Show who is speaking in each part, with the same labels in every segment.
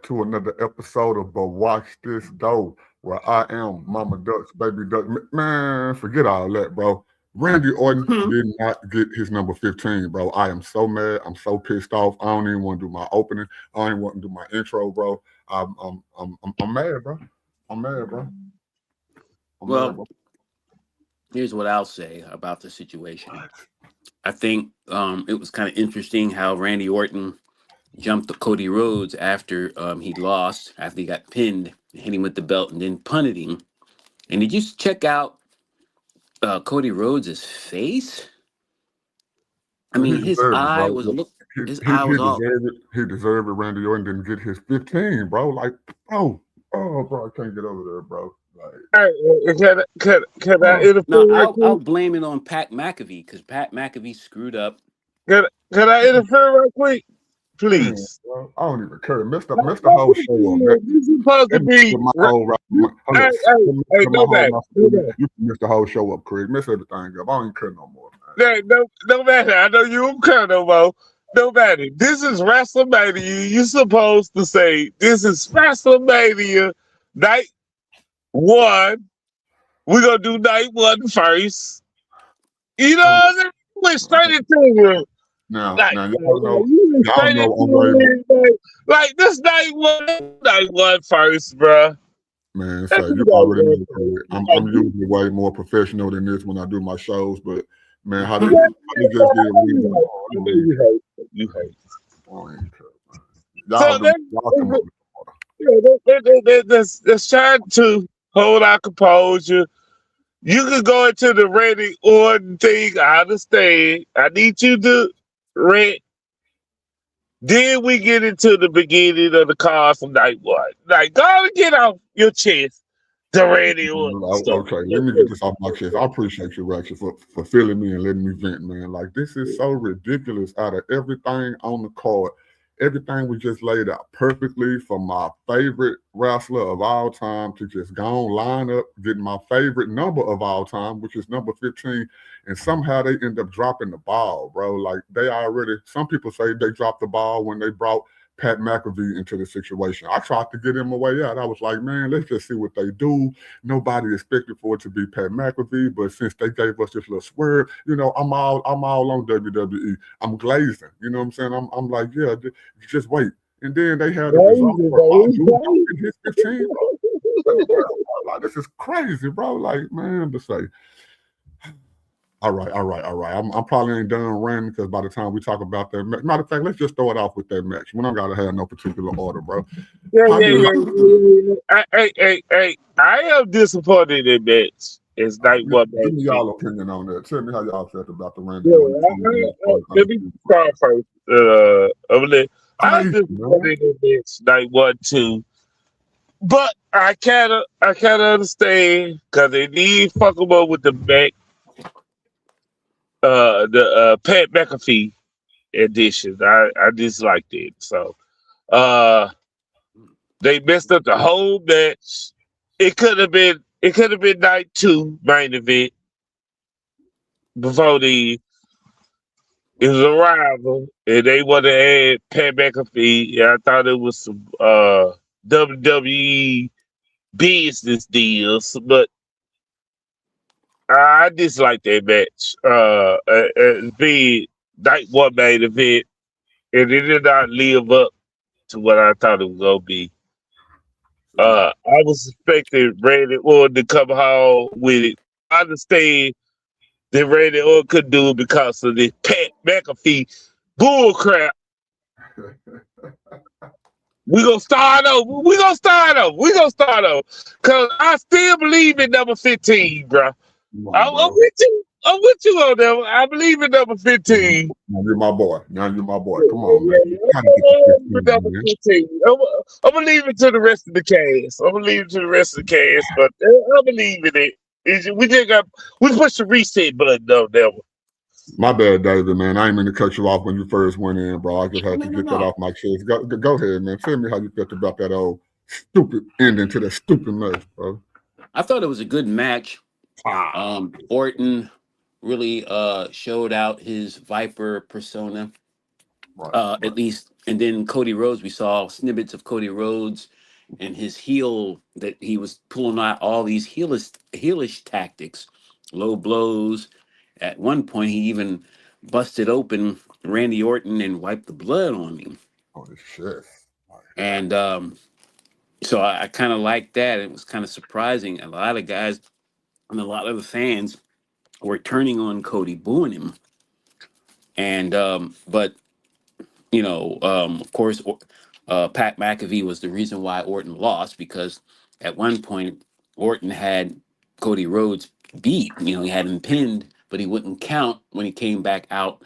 Speaker 1: to another episode of But Watch This Though, where I am Mama Ducks, Baby Duck. Man, forget all that, bro. Randy Orton did not get his number 15, bro. I am so mad. I'm so pissed off. I don't even want to do my opening. I don't even want to do my intro, bro. I'm mad, bro. I'm mad, bro. I'm mad,
Speaker 2: Well,
Speaker 1: bro.
Speaker 2: here's what I'll say about the situation. I think it was kind of interesting how Randy Orton jumped to Cody Rhodes after he lost, after he got pinned, hit him with the belt, and then punted him. And did you check out Cody Rhodes' face? I
Speaker 1: He
Speaker 2: mean, his
Speaker 1: deserved it,
Speaker 2: eye
Speaker 1: bro.
Speaker 2: was his
Speaker 1: He
Speaker 2: eye was all.
Speaker 1: deserved it. He deserved it. Randy Orton didn't get his 15, bro. Like, bro, bro, I can't get over there, bro. Like,
Speaker 3: Hey, can I interfere
Speaker 2: No,
Speaker 3: right
Speaker 2: I'll
Speaker 3: quick?
Speaker 2: blame it on Pat McAfee because Pat McAfee screwed up.
Speaker 3: Can I interfere right quick?
Speaker 1: man,
Speaker 3: Please.
Speaker 1: bro, I don't even care. Missed the whole show up.
Speaker 3: This is supposed to
Speaker 1: That
Speaker 3: be.
Speaker 1: my whole hold
Speaker 3: Hey,
Speaker 1: up.
Speaker 3: hey,
Speaker 1: My
Speaker 3: no
Speaker 1: whole
Speaker 3: matter. No matter.
Speaker 1: you missed the whole show up, Craig. Miss everything up. I don't even care no more, man.
Speaker 3: No matter. I know you don't care no more. No matter. This is WrestleMania. You're supposed to say, this is WrestleMania night one. We're going to do night one first. You know what I'm saying? We went straight into it.
Speaker 1: Now
Speaker 3: Like,
Speaker 1: y'all know
Speaker 3: you went
Speaker 1: y'all
Speaker 3: straight
Speaker 1: know I'm
Speaker 3: into
Speaker 1: way
Speaker 3: it. Like, this night one first, bruh.
Speaker 1: man.
Speaker 3: That's
Speaker 1: So
Speaker 3: what
Speaker 1: you
Speaker 3: we gotta
Speaker 1: already
Speaker 3: do.
Speaker 1: know, Craig. I'm
Speaker 3: Like,
Speaker 1: usually way more professional than this when I do my shows, but man, how they
Speaker 3: you
Speaker 1: just did me, bro. I don't even care.
Speaker 3: you hate.
Speaker 1: I don't even care, man.
Speaker 3: So
Speaker 1: Y'all come up with
Speaker 3: let's try to hold our composure. You can go into the Randy Orton thing. I understand. I need you to rent. Then we get into the beginning of the card from night one. Like, go and get off your chest the Randy Orton stuff.
Speaker 1: Okay, let me get this off my chest. I appreciate you, Rexy, for filling me and letting me vent, man. Like, this is so ridiculous out of everything on the card. Everything we just laid out perfectly from my favorite wrestler of all time to just go on, line up, getting my favorite number of all time, which is number 15. And somehow they end up dropping the ball, bro. Like, some people say they dropped the ball when they brought Pat McAfee into the situation. I tried to get him a way out. I was like, man, let's just see what they do. Nobody expected for it to be Pat McAfee, but since they gave us this little swerve, I'm all on WWE. I'm glazing. You know what I'm saying? I'm like, yeah, just wait. And then they had a result for his 15. Like, this is crazy, bro. Like, man, to say. All right. I'm probably ain't done ranting because by the time we talk about that match, matter of fact, let's just throw it off with that match. We don't gotta have no particular order, bro.
Speaker 3: Hey. I am disappointed in that match. It's night one match.
Speaker 1: Give me y'all opinion on that. Tell me how y'all felt about the Randy.
Speaker 3: Let me start first. I was disappointed in this night 1, 2. But I kinda understand because they did fuck them up with the back Pat McAfee edition. I disliked it. So they messed up the whole match. It could have been night 2 main event before it was a rival and they want to add Pat McAfee. Yeah, I thought it was some WWE business deals, but I dislike that match. Being night 1 main event, and it did not live up to what I thought it was gonna be. I was expecting Randy Orton to come home with it. I understand that Randy Orton couldn't do it because of the Pat McAfee bullcrap. We gonna start over. Cause I still believe in number 15, bro. I'm with you. I'm with you on that. I believe in number 15.
Speaker 1: Now you're my boy. Come on, man.
Speaker 3: I'm gonna leave it to the rest of the cast. But I believe in it. We push the reset button on that one.
Speaker 1: My bad, David, man. I ain't mean to cut you off when you first went in, bro. I just had to get that off my chest. Go ahead, man. Tell me how you felt about that old stupid ending to that stupid match, bro.
Speaker 2: I thought it was a good match. Orton really showed out his Viper persona.
Speaker 1: Right.
Speaker 2: At least. And then Cody Rhodes, we saw snippets of Cody Rhodes and his heel that he was pulling out all these heelish tactics, low blows. At one point, he even busted open Randy Orton and wiped the blood on me.
Speaker 1: On his chest. Like,
Speaker 2: And so I kind of liked that. It was kind of surprising. A lot of guys and a lot of the fans were turning on Cody, booing him. And but of course, Pat McAfee was the reason why Orton lost, because at one point Orton had Cody Rhodes beat. He had him pinned, but he wouldn't count when he came back out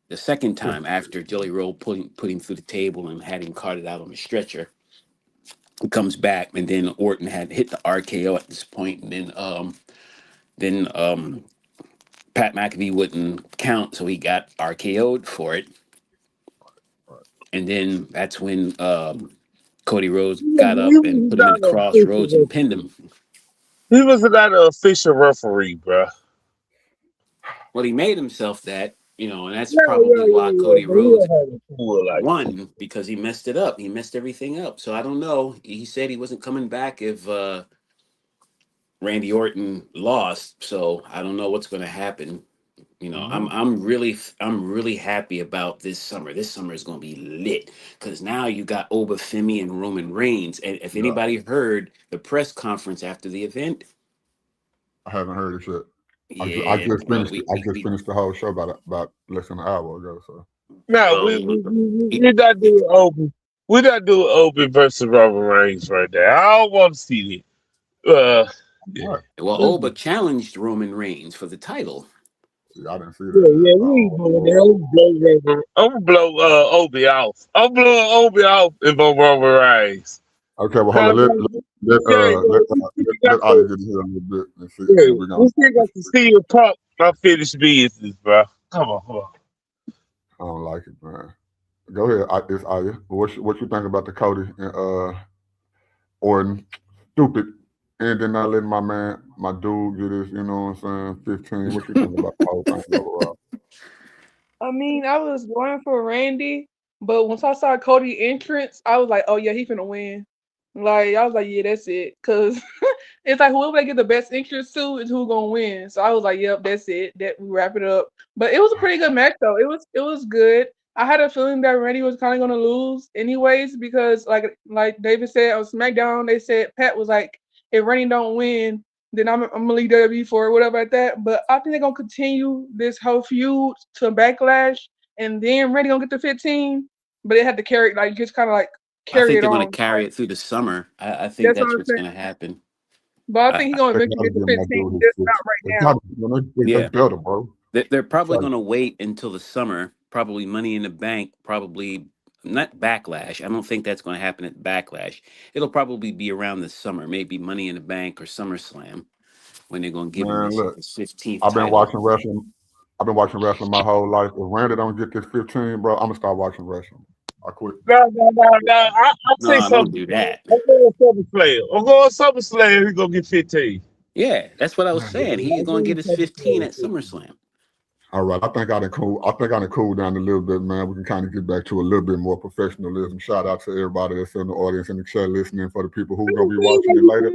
Speaker 2: the second time after Jelly Roll put him through the table and had him carted out on a stretcher. He comes back, and then Orton had hit the RKO at this point, and then Pat McAfee wouldn't count, so he got RKO'd for it. And then that's when Cody Rhodes got up
Speaker 3: He
Speaker 2: and
Speaker 3: was
Speaker 2: put him in
Speaker 3: not
Speaker 2: the
Speaker 3: an official
Speaker 2: crossroads and pinned
Speaker 3: referee.
Speaker 2: him.
Speaker 3: He was not an official referee, bro.
Speaker 2: Well, he made himself that, and that's
Speaker 3: Yeah,
Speaker 2: probably
Speaker 3: yeah, yeah,
Speaker 2: why
Speaker 3: yeah.
Speaker 2: Cody
Speaker 3: But he
Speaker 2: Rhodes
Speaker 3: don't have a tool like that.
Speaker 2: won, because he messed it up. He messed everything up. So I don't know. He said he wasn't coming back if Randy Orton lost. So I don't know what's going to happen. I'm really happy about this summer. This summer is going to be lit because now you got Obafemi and Roman Reigns. And if
Speaker 1: yeah,
Speaker 2: anybody heard the press conference after the event,
Speaker 1: I haven't heard it yet. I
Speaker 2: yeah,
Speaker 1: just
Speaker 2: bro,
Speaker 1: finished it. I just finished the whole show about less than an hour ago. So
Speaker 3: No,
Speaker 2: well,
Speaker 3: we're not doing open. We're not doing open versus Roman Reigns right now. I don't want to see it. Yeah.
Speaker 1: what?
Speaker 2: Oba challenged Roman Reigns for the title.
Speaker 1: See, I didn't see
Speaker 3: Yeah,
Speaker 1: that yet.
Speaker 3: yeah, we ain't doing that. I'm gonna blow Obi off. I'm blowing Obi off if I'm Roman Reigns.
Speaker 1: Okay, well, hold
Speaker 3: Cause
Speaker 1: on.
Speaker 3: yeah, we still
Speaker 1: Let
Speaker 3: got
Speaker 1: Adi
Speaker 3: to,
Speaker 1: get in here a little bit and see.
Speaker 3: yeah,
Speaker 1: Then we're
Speaker 3: we
Speaker 1: gonna.
Speaker 3: still got to see you pop my finished business, bro. Come on.
Speaker 1: I don't like it, man. Go ahead. It's Aya. What you think about the Cody and Orton? Stupid. And then not letting my dude get his, you know what I'm saying, 15. What you think about the whole thing overall?
Speaker 4: I mean, I was going for Randy, but once I saw Cody entrance, I was like, oh yeah, he finna win. Like I was like, yeah, that's it. Cause it's like whoever they get the best entrance to is who gonna win. So I was like, yep, that's it. That we wrap it up. But it was a pretty good match though. It was good. I had a feeling that Randy was kind of gonna lose anyways because like David said on SmackDown, they said Pat was like, if Randy don't win, then I'm gonna leave WWE for it, whatever like that. But I think they're gonna continue this whole feud to Backlash, and then Randy gonna get to 15. But they had to carry like just kind of like
Speaker 2: I
Speaker 4: carry
Speaker 2: think
Speaker 4: it
Speaker 2: they're going to
Speaker 4: on.
Speaker 2: carry it through the summer. I think
Speaker 4: That's what
Speaker 2: that's
Speaker 4: I'm
Speaker 2: what's
Speaker 4: saying.
Speaker 2: going to happen.
Speaker 4: But I
Speaker 2: I,
Speaker 4: think he's
Speaker 2: I-
Speaker 4: gonna
Speaker 1: They
Speaker 4: eventually
Speaker 1: gotta
Speaker 4: get to
Speaker 1: give my
Speaker 4: 15,
Speaker 1: dude his
Speaker 4: just not
Speaker 1: 15.
Speaker 4: right
Speaker 1: They
Speaker 4: now.
Speaker 1: gotta, they
Speaker 2: yeah,
Speaker 1: better, bro.
Speaker 2: they're probably
Speaker 1: So,
Speaker 2: going to wait until the summer. Probably Money in the Bank. Probably not Backlash. I don't think that's going to happen at Backlash. It'll probably be around the summer, maybe Money in the Bank or SummerSlam, when they're going to give him
Speaker 1: man,
Speaker 2: this
Speaker 1: look,
Speaker 2: 15th
Speaker 1: I've been
Speaker 2: title.
Speaker 1: watching wrestling. I've been watching wrestling my whole life. If Randy don't get this 15, bro, I'm gonna start watching wrestling. I quit.
Speaker 3: No. I say
Speaker 2: No, don't
Speaker 3: something.
Speaker 2: do that.
Speaker 3: I'm going SummerSlam. I'm going SummerSlam. He's gonna get 15.
Speaker 2: Yeah, that's what I was
Speaker 1: Man,
Speaker 2: saying.
Speaker 3: I'm
Speaker 2: He's
Speaker 3: not
Speaker 2: going to
Speaker 3: going
Speaker 2: get his 15
Speaker 3: SummerSlam.
Speaker 2: at SummerSlam.
Speaker 1: all right, I think I done cool down a little bit, man. We can kind of get back to a little bit more professionalism. Shout out to everybody that's in the audience and the chat listening. For the people who gonna be watching it later,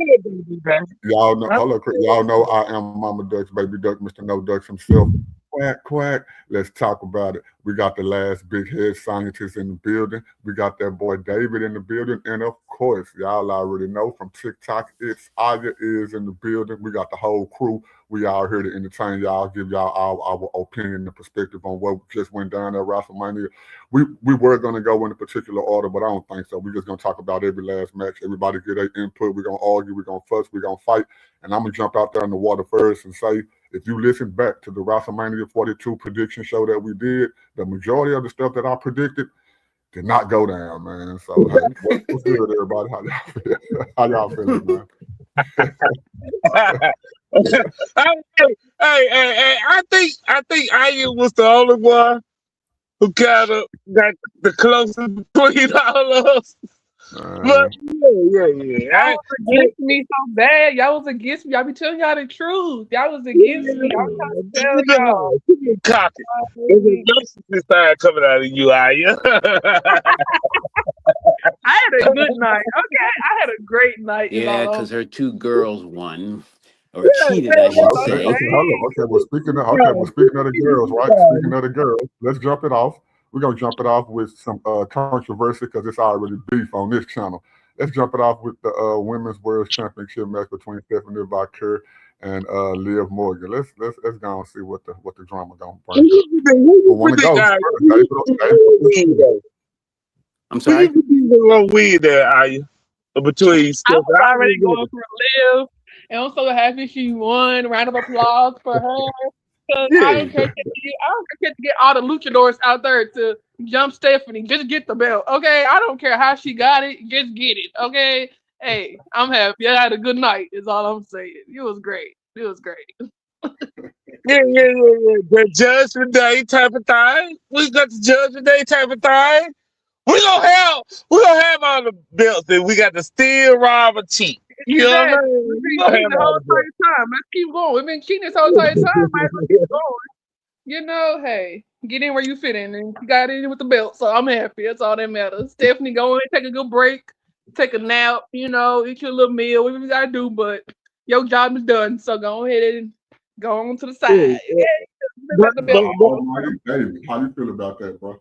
Speaker 1: y'all know. Hold up, y'all know I am Mama Duck's baby duck, Mr. No Ducks himself. Quack quack. Let's talk about it. We got the last big head scientist in the building. We got that boy David in the building, and of course, y'all already know from TikTok, it's Aya is in the building. We got the whole crew. We all here to entertain y'all, give y'all our opinion and perspective on what just went down at WrestleMania. We were gonna go in a particular order, but I don't think so. We're just gonna talk about every last match. Everybody get their input. We're gonna argue. We're gonna fuss. We're gonna fight. And I'm gonna jump out there in the water first and say, if you listen back to the WrestleMania 42 prediction show that we did, the majority of the stuff that I predicted did not go down, man. So hey, what's good, everybody? How y'all feel? How y'all feeling, man?
Speaker 3: I think Aya was the only one who kind of got the closest between all of us. But
Speaker 1: Uh,
Speaker 3: yeah.
Speaker 4: Y'all was against me so bad. Y'all was against me. I be telling y'all the truth. Y'all was against me. I'm trying to tell y'all.
Speaker 3: You been cocky. There's a
Speaker 4: Like,
Speaker 3: narcissist side coming out of you, are you?
Speaker 4: I had a good night. Okay, I had a great night. Is
Speaker 2: Yeah,
Speaker 4: all I'm
Speaker 2: because her two girls won or
Speaker 3: Yeah,
Speaker 2: cheated, I
Speaker 1: well,
Speaker 2: should
Speaker 1: okay,
Speaker 2: say.
Speaker 1: okay, hold on. Speaking of the girls, right? Speaking of the girls, let's jump it off. We're gonna jump it off with some controversy because it's already beef on this channel. Let's jump it off with the women's world championship match between Stephanie Valkyrie and Liv Morgan. Let's go and see what the drama gonna bring.
Speaker 3: who
Speaker 1: Who
Speaker 3: you
Speaker 1: wanna
Speaker 3: predict,
Speaker 1: go? David,
Speaker 3: though?
Speaker 2: I'm
Speaker 3: Who you
Speaker 2: sorry.
Speaker 3: predict gonna win there, are you? Between
Speaker 4: I
Speaker 3: Steph,
Speaker 4: was
Speaker 3: I
Speaker 4: already
Speaker 3: remember.
Speaker 4: going for Liv, and I'm so happy she won. Round of applause for her. Cause I
Speaker 3: Yeah.
Speaker 4: don't care I don't care to get all the luchadors out there to jump Stephanie. Just get the belt, okay? I don't care how she got it. Just get it, okay? Hey, I'm happy. I had a good night. Is all I'm saying. It was great. It was great.
Speaker 3: Yeah. The judgment day type of thing. We got the judgment day type of thing. We gonna have all the belts and we got the steel robber cheat. You know what I
Speaker 4: Exactly.
Speaker 3: mean?
Speaker 4: We've
Speaker 3: We
Speaker 4: been
Speaker 3: gonna
Speaker 4: cheating
Speaker 3: have
Speaker 4: the
Speaker 3: all
Speaker 4: whole
Speaker 3: the belts.
Speaker 4: entire time. Let's keep going. We've been cheating this whole entire time. Might as well keep going. You know, hey, get in where you fit in, and you got in with the belt, so I'm happy. That's all that matters. Stephanie, go in, take a good break, take a nap, eat your little meal, whatever you gotta do, but your job is done. So go ahead and go on to the side.
Speaker 3: Yeah, yeah.
Speaker 4: Okay,
Speaker 3: But,
Speaker 4: let the belt
Speaker 3: but,
Speaker 4: get
Speaker 3: but
Speaker 1: Almighty David, how you feel about that, bro?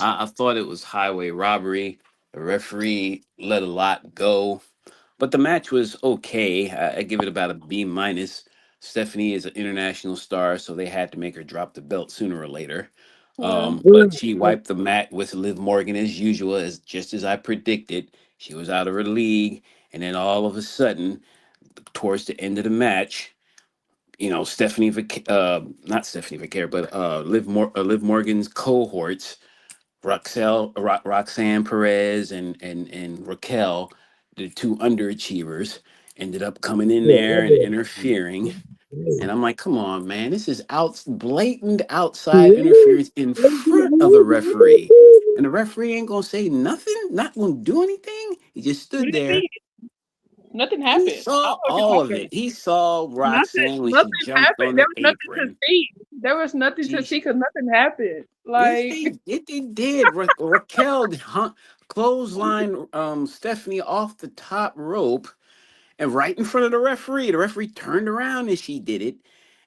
Speaker 2: I thought it was highway robbery. The referee let a lot go. But the match was okay. I give it about a B minus. Stephanie is an international star, so they had to make her drop the belt sooner or later.
Speaker 4: Yeah.
Speaker 2: But she wiped the mat with Liv Morgan as usual, as just as I predicted. She was out of her league, and then all of a sudden, towards the end of the match, not Stephanie Vicaire, but Liv Morgan's cohorts Roxanne Perez and Raquel, the two underachievers, ended up coming in there and interfering. And I'm like, come on, man, this is blatant outside interference in front of the referee. And the referee ain't gonna say nothing, not gonna do anything. He just
Speaker 4: What do
Speaker 2: stood
Speaker 4: you
Speaker 2: there.
Speaker 4: mean? Nothing
Speaker 2: He
Speaker 4: happened. I don't
Speaker 2: saw
Speaker 4: know what you're
Speaker 2: all of
Speaker 4: talking
Speaker 2: it.
Speaker 4: about.
Speaker 2: He saw
Speaker 4: Nothing,
Speaker 2: Roxanne when she
Speaker 4: nothing
Speaker 2: jumped
Speaker 4: happened.
Speaker 2: on
Speaker 4: There
Speaker 2: the
Speaker 4: was nothing to
Speaker 2: apron.
Speaker 4: see. There was nothing to
Speaker 2: She,
Speaker 4: see because nothing happened.
Speaker 2: Yes,
Speaker 4: Like,
Speaker 2: they did. Raquel clothesline Stephanie off the top rope and right in front of the referee. The referee turned around and she did it.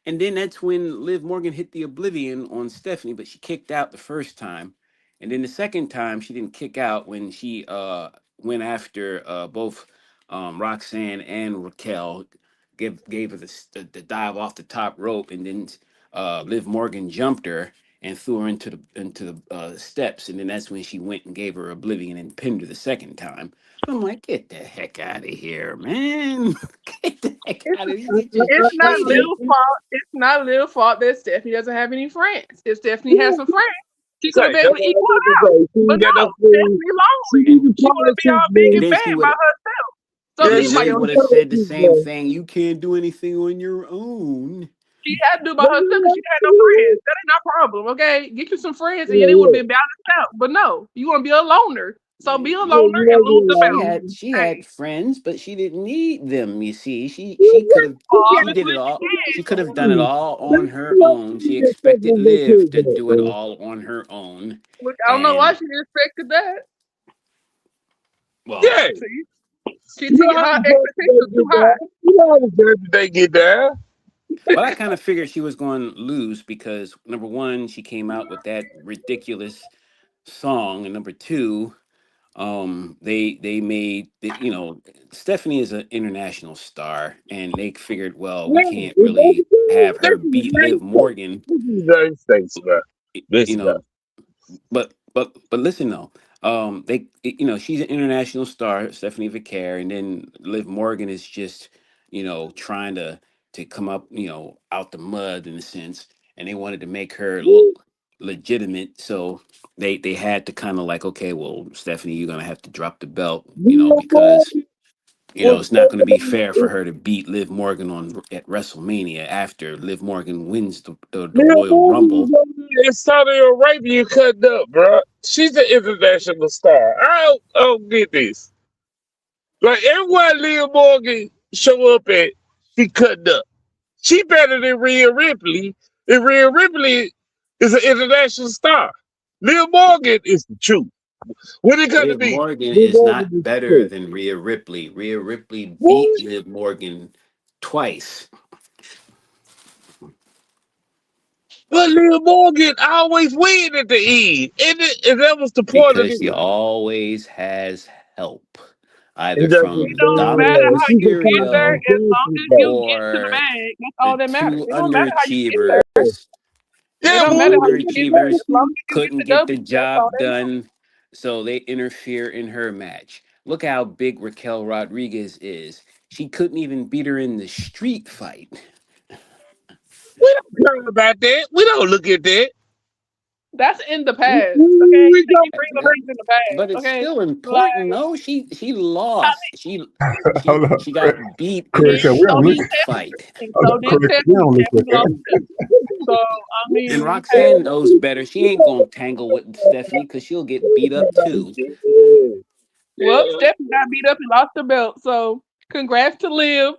Speaker 2: And then that's when Liv Morgan hit the oblivion on Stephanie, but she kicked out the first time. And then the second time she didn't kick out when she went after both Roxanne and Raquel, gave her the dive off the top rope, and then Liv Morgan jumped her and threw her into the steps, and then that's when she went and gave her oblivion and pinned her the second time. I'm like, get the heck out of here, man! Get the heck
Speaker 4: it's
Speaker 2: out of here! You just
Speaker 4: it's not
Speaker 2: played it.
Speaker 4: little fault. It's not little fault that Stephanie doesn't have any friends. If Stephanie had some friends, she could have
Speaker 3: say,
Speaker 4: been able
Speaker 3: that's
Speaker 4: to
Speaker 3: what
Speaker 4: equal
Speaker 3: I
Speaker 4: it
Speaker 3: meant to
Speaker 4: out.
Speaker 3: say. She
Speaker 4: But
Speaker 3: ain't got
Speaker 4: no,
Speaker 3: no food.
Speaker 4: Stephanie
Speaker 3: She
Speaker 4: lonely.
Speaker 3: need the
Speaker 4: She want to be
Speaker 3: politics,
Speaker 4: all big
Speaker 2: And
Speaker 3: man.
Speaker 4: and
Speaker 2: then she
Speaker 4: bad by
Speaker 2: would
Speaker 4: herself. So
Speaker 3: Yeah,
Speaker 4: be
Speaker 2: and
Speaker 3: she
Speaker 2: then
Speaker 4: by
Speaker 2: she
Speaker 3: need
Speaker 2: would
Speaker 3: the
Speaker 2: have
Speaker 4: yourself.
Speaker 2: said the
Speaker 3: politics,
Speaker 2: same
Speaker 3: man.
Speaker 2: thing. You can't do anything on your own.
Speaker 4: She had to do by
Speaker 3: That's
Speaker 4: herself because
Speaker 3: what
Speaker 4: she had no friends. That ain't our problem, okay? Get you some friends and it would have been balanced out. But no, you want to be a loner. So be a
Speaker 3: Yeah,
Speaker 4: loner
Speaker 3: you
Speaker 4: and
Speaker 3: know
Speaker 4: lose the
Speaker 3: what I
Speaker 4: belt.
Speaker 3: mean?
Speaker 2: She
Speaker 4: Hey,
Speaker 2: had friends, but she didn't need them. You see, she could have she did
Speaker 4: obviously
Speaker 2: it
Speaker 4: she
Speaker 2: all.
Speaker 4: did.
Speaker 2: She could have done it all on
Speaker 3: That's
Speaker 2: her
Speaker 3: what
Speaker 2: own. She
Speaker 3: I
Speaker 2: expected Liv to do it
Speaker 3: mean.
Speaker 2: all on her own,
Speaker 4: Which I don't know why
Speaker 2: and
Speaker 4: she expected that.
Speaker 2: well,
Speaker 3: Yeah.
Speaker 4: See,
Speaker 3: You know how
Speaker 4: her
Speaker 3: the
Speaker 4: expectations
Speaker 3: judges
Speaker 4: are
Speaker 3: they
Speaker 4: too
Speaker 3: get
Speaker 4: high.
Speaker 3: down. You know how the judges they get down.
Speaker 2: well, I kind of figured she was going to lose because number one, she came out with that ridiculous song, and number two, they made Stephanie is an international star, and they figured, well, we
Speaker 3: Yeah,
Speaker 2: can't really have her beat Liv Morgan,
Speaker 3: This is the United States, man.
Speaker 2: you
Speaker 3: Listen, man.
Speaker 2: know. But listen though, she's an international star, Stephanie Vicaire, and then Liv Morgan is just trying to come up out the mud in a sense, and they wanted to make her look legitimate, so they had to kind of like, okay, well, Stephanie, you're gonna have to drop the belt, because it's not going to be fair for her to beat Liv Morgan at WrestleMania after Liv Morgan wins the Royal Rumble.
Speaker 3: in Saudi Arabia cutting up, bro. She's an international star. I don't get this. Like everywhere Leah Morgan show up at, she cutting up. She better than Rhea Ripley. And Rhea Ripley is an international star. Leah Morgan is the truth. When it comes to
Speaker 2: Liv
Speaker 3: me,
Speaker 2: Morgan
Speaker 3: Leah
Speaker 2: is
Speaker 3: Morgan
Speaker 2: not
Speaker 3: is the
Speaker 2: better
Speaker 3: truth.
Speaker 2: than Rhea Ripley. Rhea Ripley beat
Speaker 3: What?
Speaker 2: Liv Morgan twice
Speaker 3: But Leah Morgan always win at the end. And that was the point of
Speaker 2: because
Speaker 3: this.
Speaker 2: she always has help, either
Speaker 3: And that's the
Speaker 4: It
Speaker 2: from
Speaker 4: don't
Speaker 3: thing.
Speaker 2: Dominic
Speaker 4: matter how
Speaker 3: She's
Speaker 4: you
Speaker 3: a
Speaker 4: get there
Speaker 2: Mysterio
Speaker 4: as long
Speaker 3: conversation,
Speaker 4: as you
Speaker 3: though.
Speaker 4: get to the
Speaker 2: or
Speaker 4: bag. That's
Speaker 2: the
Speaker 4: all that matters.
Speaker 2: two
Speaker 4: It don't matter how you get there.
Speaker 2: underachievers.
Speaker 4: It
Speaker 3: Yeah,
Speaker 4: don't
Speaker 2: The
Speaker 3: but
Speaker 4: matter how
Speaker 3: we
Speaker 4: you get there as
Speaker 2: underachievers
Speaker 4: long as you get
Speaker 2: couldn't
Speaker 4: to
Speaker 2: get the
Speaker 4: W. That's all
Speaker 2: job
Speaker 4: that matters.
Speaker 2: done, so they interfere in her match. Look how big Raquel Rodriguez is. She couldn't even beat her in the street fight.
Speaker 3: don't care about that. We don't look at that.
Speaker 4: That's in the
Speaker 3: We,
Speaker 4: past. Okay,
Speaker 3: we
Speaker 4: you
Speaker 3: go
Speaker 4: bring
Speaker 3: to
Speaker 4: the
Speaker 3: the
Speaker 4: things in the past.
Speaker 2: But it's
Speaker 4: Okay,
Speaker 2: still important.
Speaker 4: like
Speaker 2: No, she lost. She
Speaker 1: Hold up,
Speaker 2: she
Speaker 1: Craig.
Speaker 2: got beat in
Speaker 1: Craig
Speaker 2: the
Speaker 1: said we don't
Speaker 4: so
Speaker 1: look.
Speaker 4: did
Speaker 2: street
Speaker 4: Stephanie,
Speaker 2: fight.
Speaker 4: and
Speaker 1: Hold
Speaker 4: so
Speaker 1: up,
Speaker 4: did
Speaker 1: Craig. We
Speaker 4: Stephanie.
Speaker 1: don't look at
Speaker 4: Stephanie lost
Speaker 1: that.
Speaker 4: too. So I
Speaker 2: And
Speaker 4: mean, hey,
Speaker 2: Roxanne knows better. She ain't gonna tangle with Stephanie because she'll get beat up too.
Speaker 4: well,
Speaker 3: Yeah,
Speaker 4: Stephanie got beat up and lost the belt. So congrats to Liv.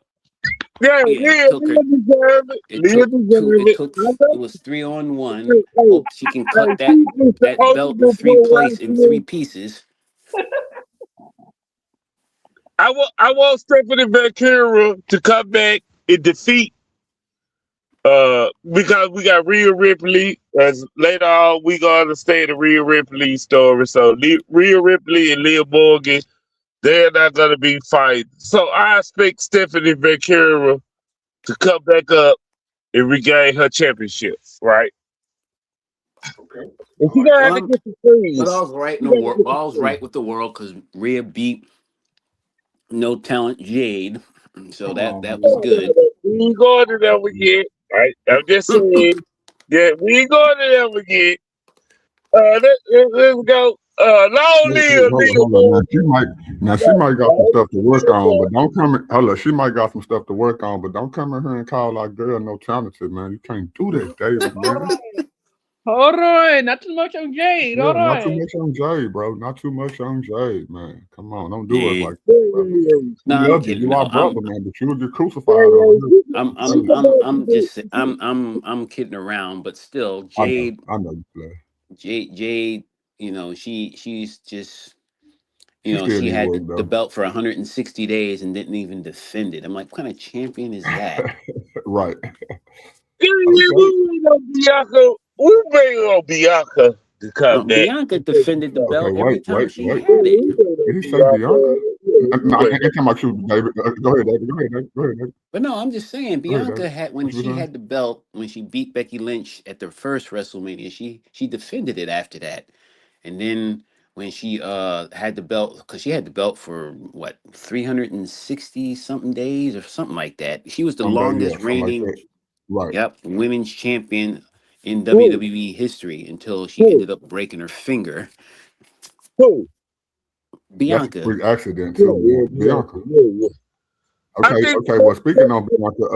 Speaker 3: yeah,
Speaker 2: Yeah, it
Speaker 3: Leah,
Speaker 2: took her.
Speaker 3: Leah deserve it.
Speaker 2: It
Speaker 3: Leah
Speaker 2: took two.
Speaker 3: deserve
Speaker 2: It
Speaker 3: it.
Speaker 2: took.
Speaker 3: I
Speaker 2: It
Speaker 3: know.
Speaker 2: was 3-on-1.
Speaker 3: Hey, hey,
Speaker 2: Hope she can
Speaker 3: hey,
Speaker 2: cut
Speaker 3: she's just the
Speaker 2: that belt in
Speaker 3: ultimate
Speaker 2: three
Speaker 3: pro
Speaker 2: place in three
Speaker 3: wrestler.
Speaker 2: pieces.
Speaker 3: I want Stephanie Vaquera to come back and defeat because we got Rhea Ripley as later on we gonna understand the Rhea Ripley story. So Rhea Ripley and Leah Morgan, they're not gonna be fighting. So I expect Stephanie Vaquera to come back up and regain her championship, right?
Speaker 1: Okay.
Speaker 3: And
Speaker 1: I
Speaker 3: she
Speaker 1: like
Speaker 3: gonna
Speaker 1: that.
Speaker 3: have
Speaker 2: Well,
Speaker 3: to get some
Speaker 2: but
Speaker 3: freeze.
Speaker 2: all's right in
Speaker 3: She
Speaker 2: the
Speaker 3: gotta
Speaker 2: world.
Speaker 3: get some
Speaker 2: All's
Speaker 3: freeze.
Speaker 2: right with the world because Rhea beat no talent Jade, so
Speaker 1: Come
Speaker 2: that
Speaker 1: on,
Speaker 2: that was
Speaker 1: man.
Speaker 2: good.
Speaker 3: We ain't going to them again. Right? I'm just saying. Yeah, we ain't going to them again. Let's go. Long
Speaker 1: Wait, wait,
Speaker 3: live Leah
Speaker 1: hold on.
Speaker 3: Morgan.
Speaker 1: Now she might got some stuff to work on, but don't come. Hold on, she might got some stuff to work on, but don't come in here and call our girl no talented, man. You can't do that, David,
Speaker 4: Hold
Speaker 1: man.
Speaker 4: on, hold on, not too much on Jade.
Speaker 1: Yeah,
Speaker 4: Hold
Speaker 1: not too
Speaker 4: on.
Speaker 1: much on Jay, bro. Not too much on Jay, man. Come on, don't do us
Speaker 2: Yeah,
Speaker 1: like that, brother.
Speaker 3: Yeah,
Speaker 1: We
Speaker 2: no, I'm
Speaker 1: love you.
Speaker 2: kidding.
Speaker 1: You our
Speaker 2: No,
Speaker 1: brother, man, but you will get crucified over here.
Speaker 2: I'm just I'm kidding around, but still,
Speaker 1: I know you play.
Speaker 2: Jade, she's just,
Speaker 1: She still
Speaker 2: she
Speaker 1: need
Speaker 2: had
Speaker 1: work
Speaker 2: the
Speaker 1: though.
Speaker 2: belt for 160 days and didn't even defend it. I'm like, what kind of champion is that?
Speaker 1: Right.
Speaker 3: we
Speaker 1: Okay.
Speaker 3: waiting on Bianca. We waiting on Bianca to
Speaker 2: No,
Speaker 3: come back.
Speaker 2: Bianca defended the
Speaker 1: Okay.
Speaker 2: belt every time she
Speaker 1: Wait.
Speaker 2: had it.
Speaker 3: We waiting
Speaker 1: Did
Speaker 3: on
Speaker 1: he say Bianca?
Speaker 3: Bianca. Yeah, we
Speaker 1: No, I ain't
Speaker 3: waiting
Speaker 1: talking about you, David. Go ahead, David. Go ahead, David. Go ahead, David.
Speaker 2: But no, I'm just saying,
Speaker 1: Go ahead,
Speaker 2: Bianca
Speaker 1: David.
Speaker 2: had, when
Speaker 1: What you were
Speaker 2: she
Speaker 1: saying?
Speaker 2: had the belt, when she beat Becky Lynch at the first WrestleMania, she defended it after that. And then when she had the belt, because she had the belt for what, 360 something days or something like that. She was the
Speaker 1: Someday, yeah,
Speaker 2: longest
Speaker 1: something like
Speaker 2: reigning,
Speaker 1: that. Right.
Speaker 2: yep, women's champion in
Speaker 3: who?
Speaker 2: WWE history until she
Speaker 3: Who?
Speaker 2: ended up breaking her finger.
Speaker 3: Who?
Speaker 1: That's a
Speaker 2: Bianca.
Speaker 1: freak accident
Speaker 3: Yeah,
Speaker 1: too,
Speaker 3: yeah,
Speaker 1: man. Bianca.
Speaker 3: Bianca. Yeah, yeah. I
Speaker 1: Okay,
Speaker 3: think
Speaker 1: okay. Well, speaking on Bianca,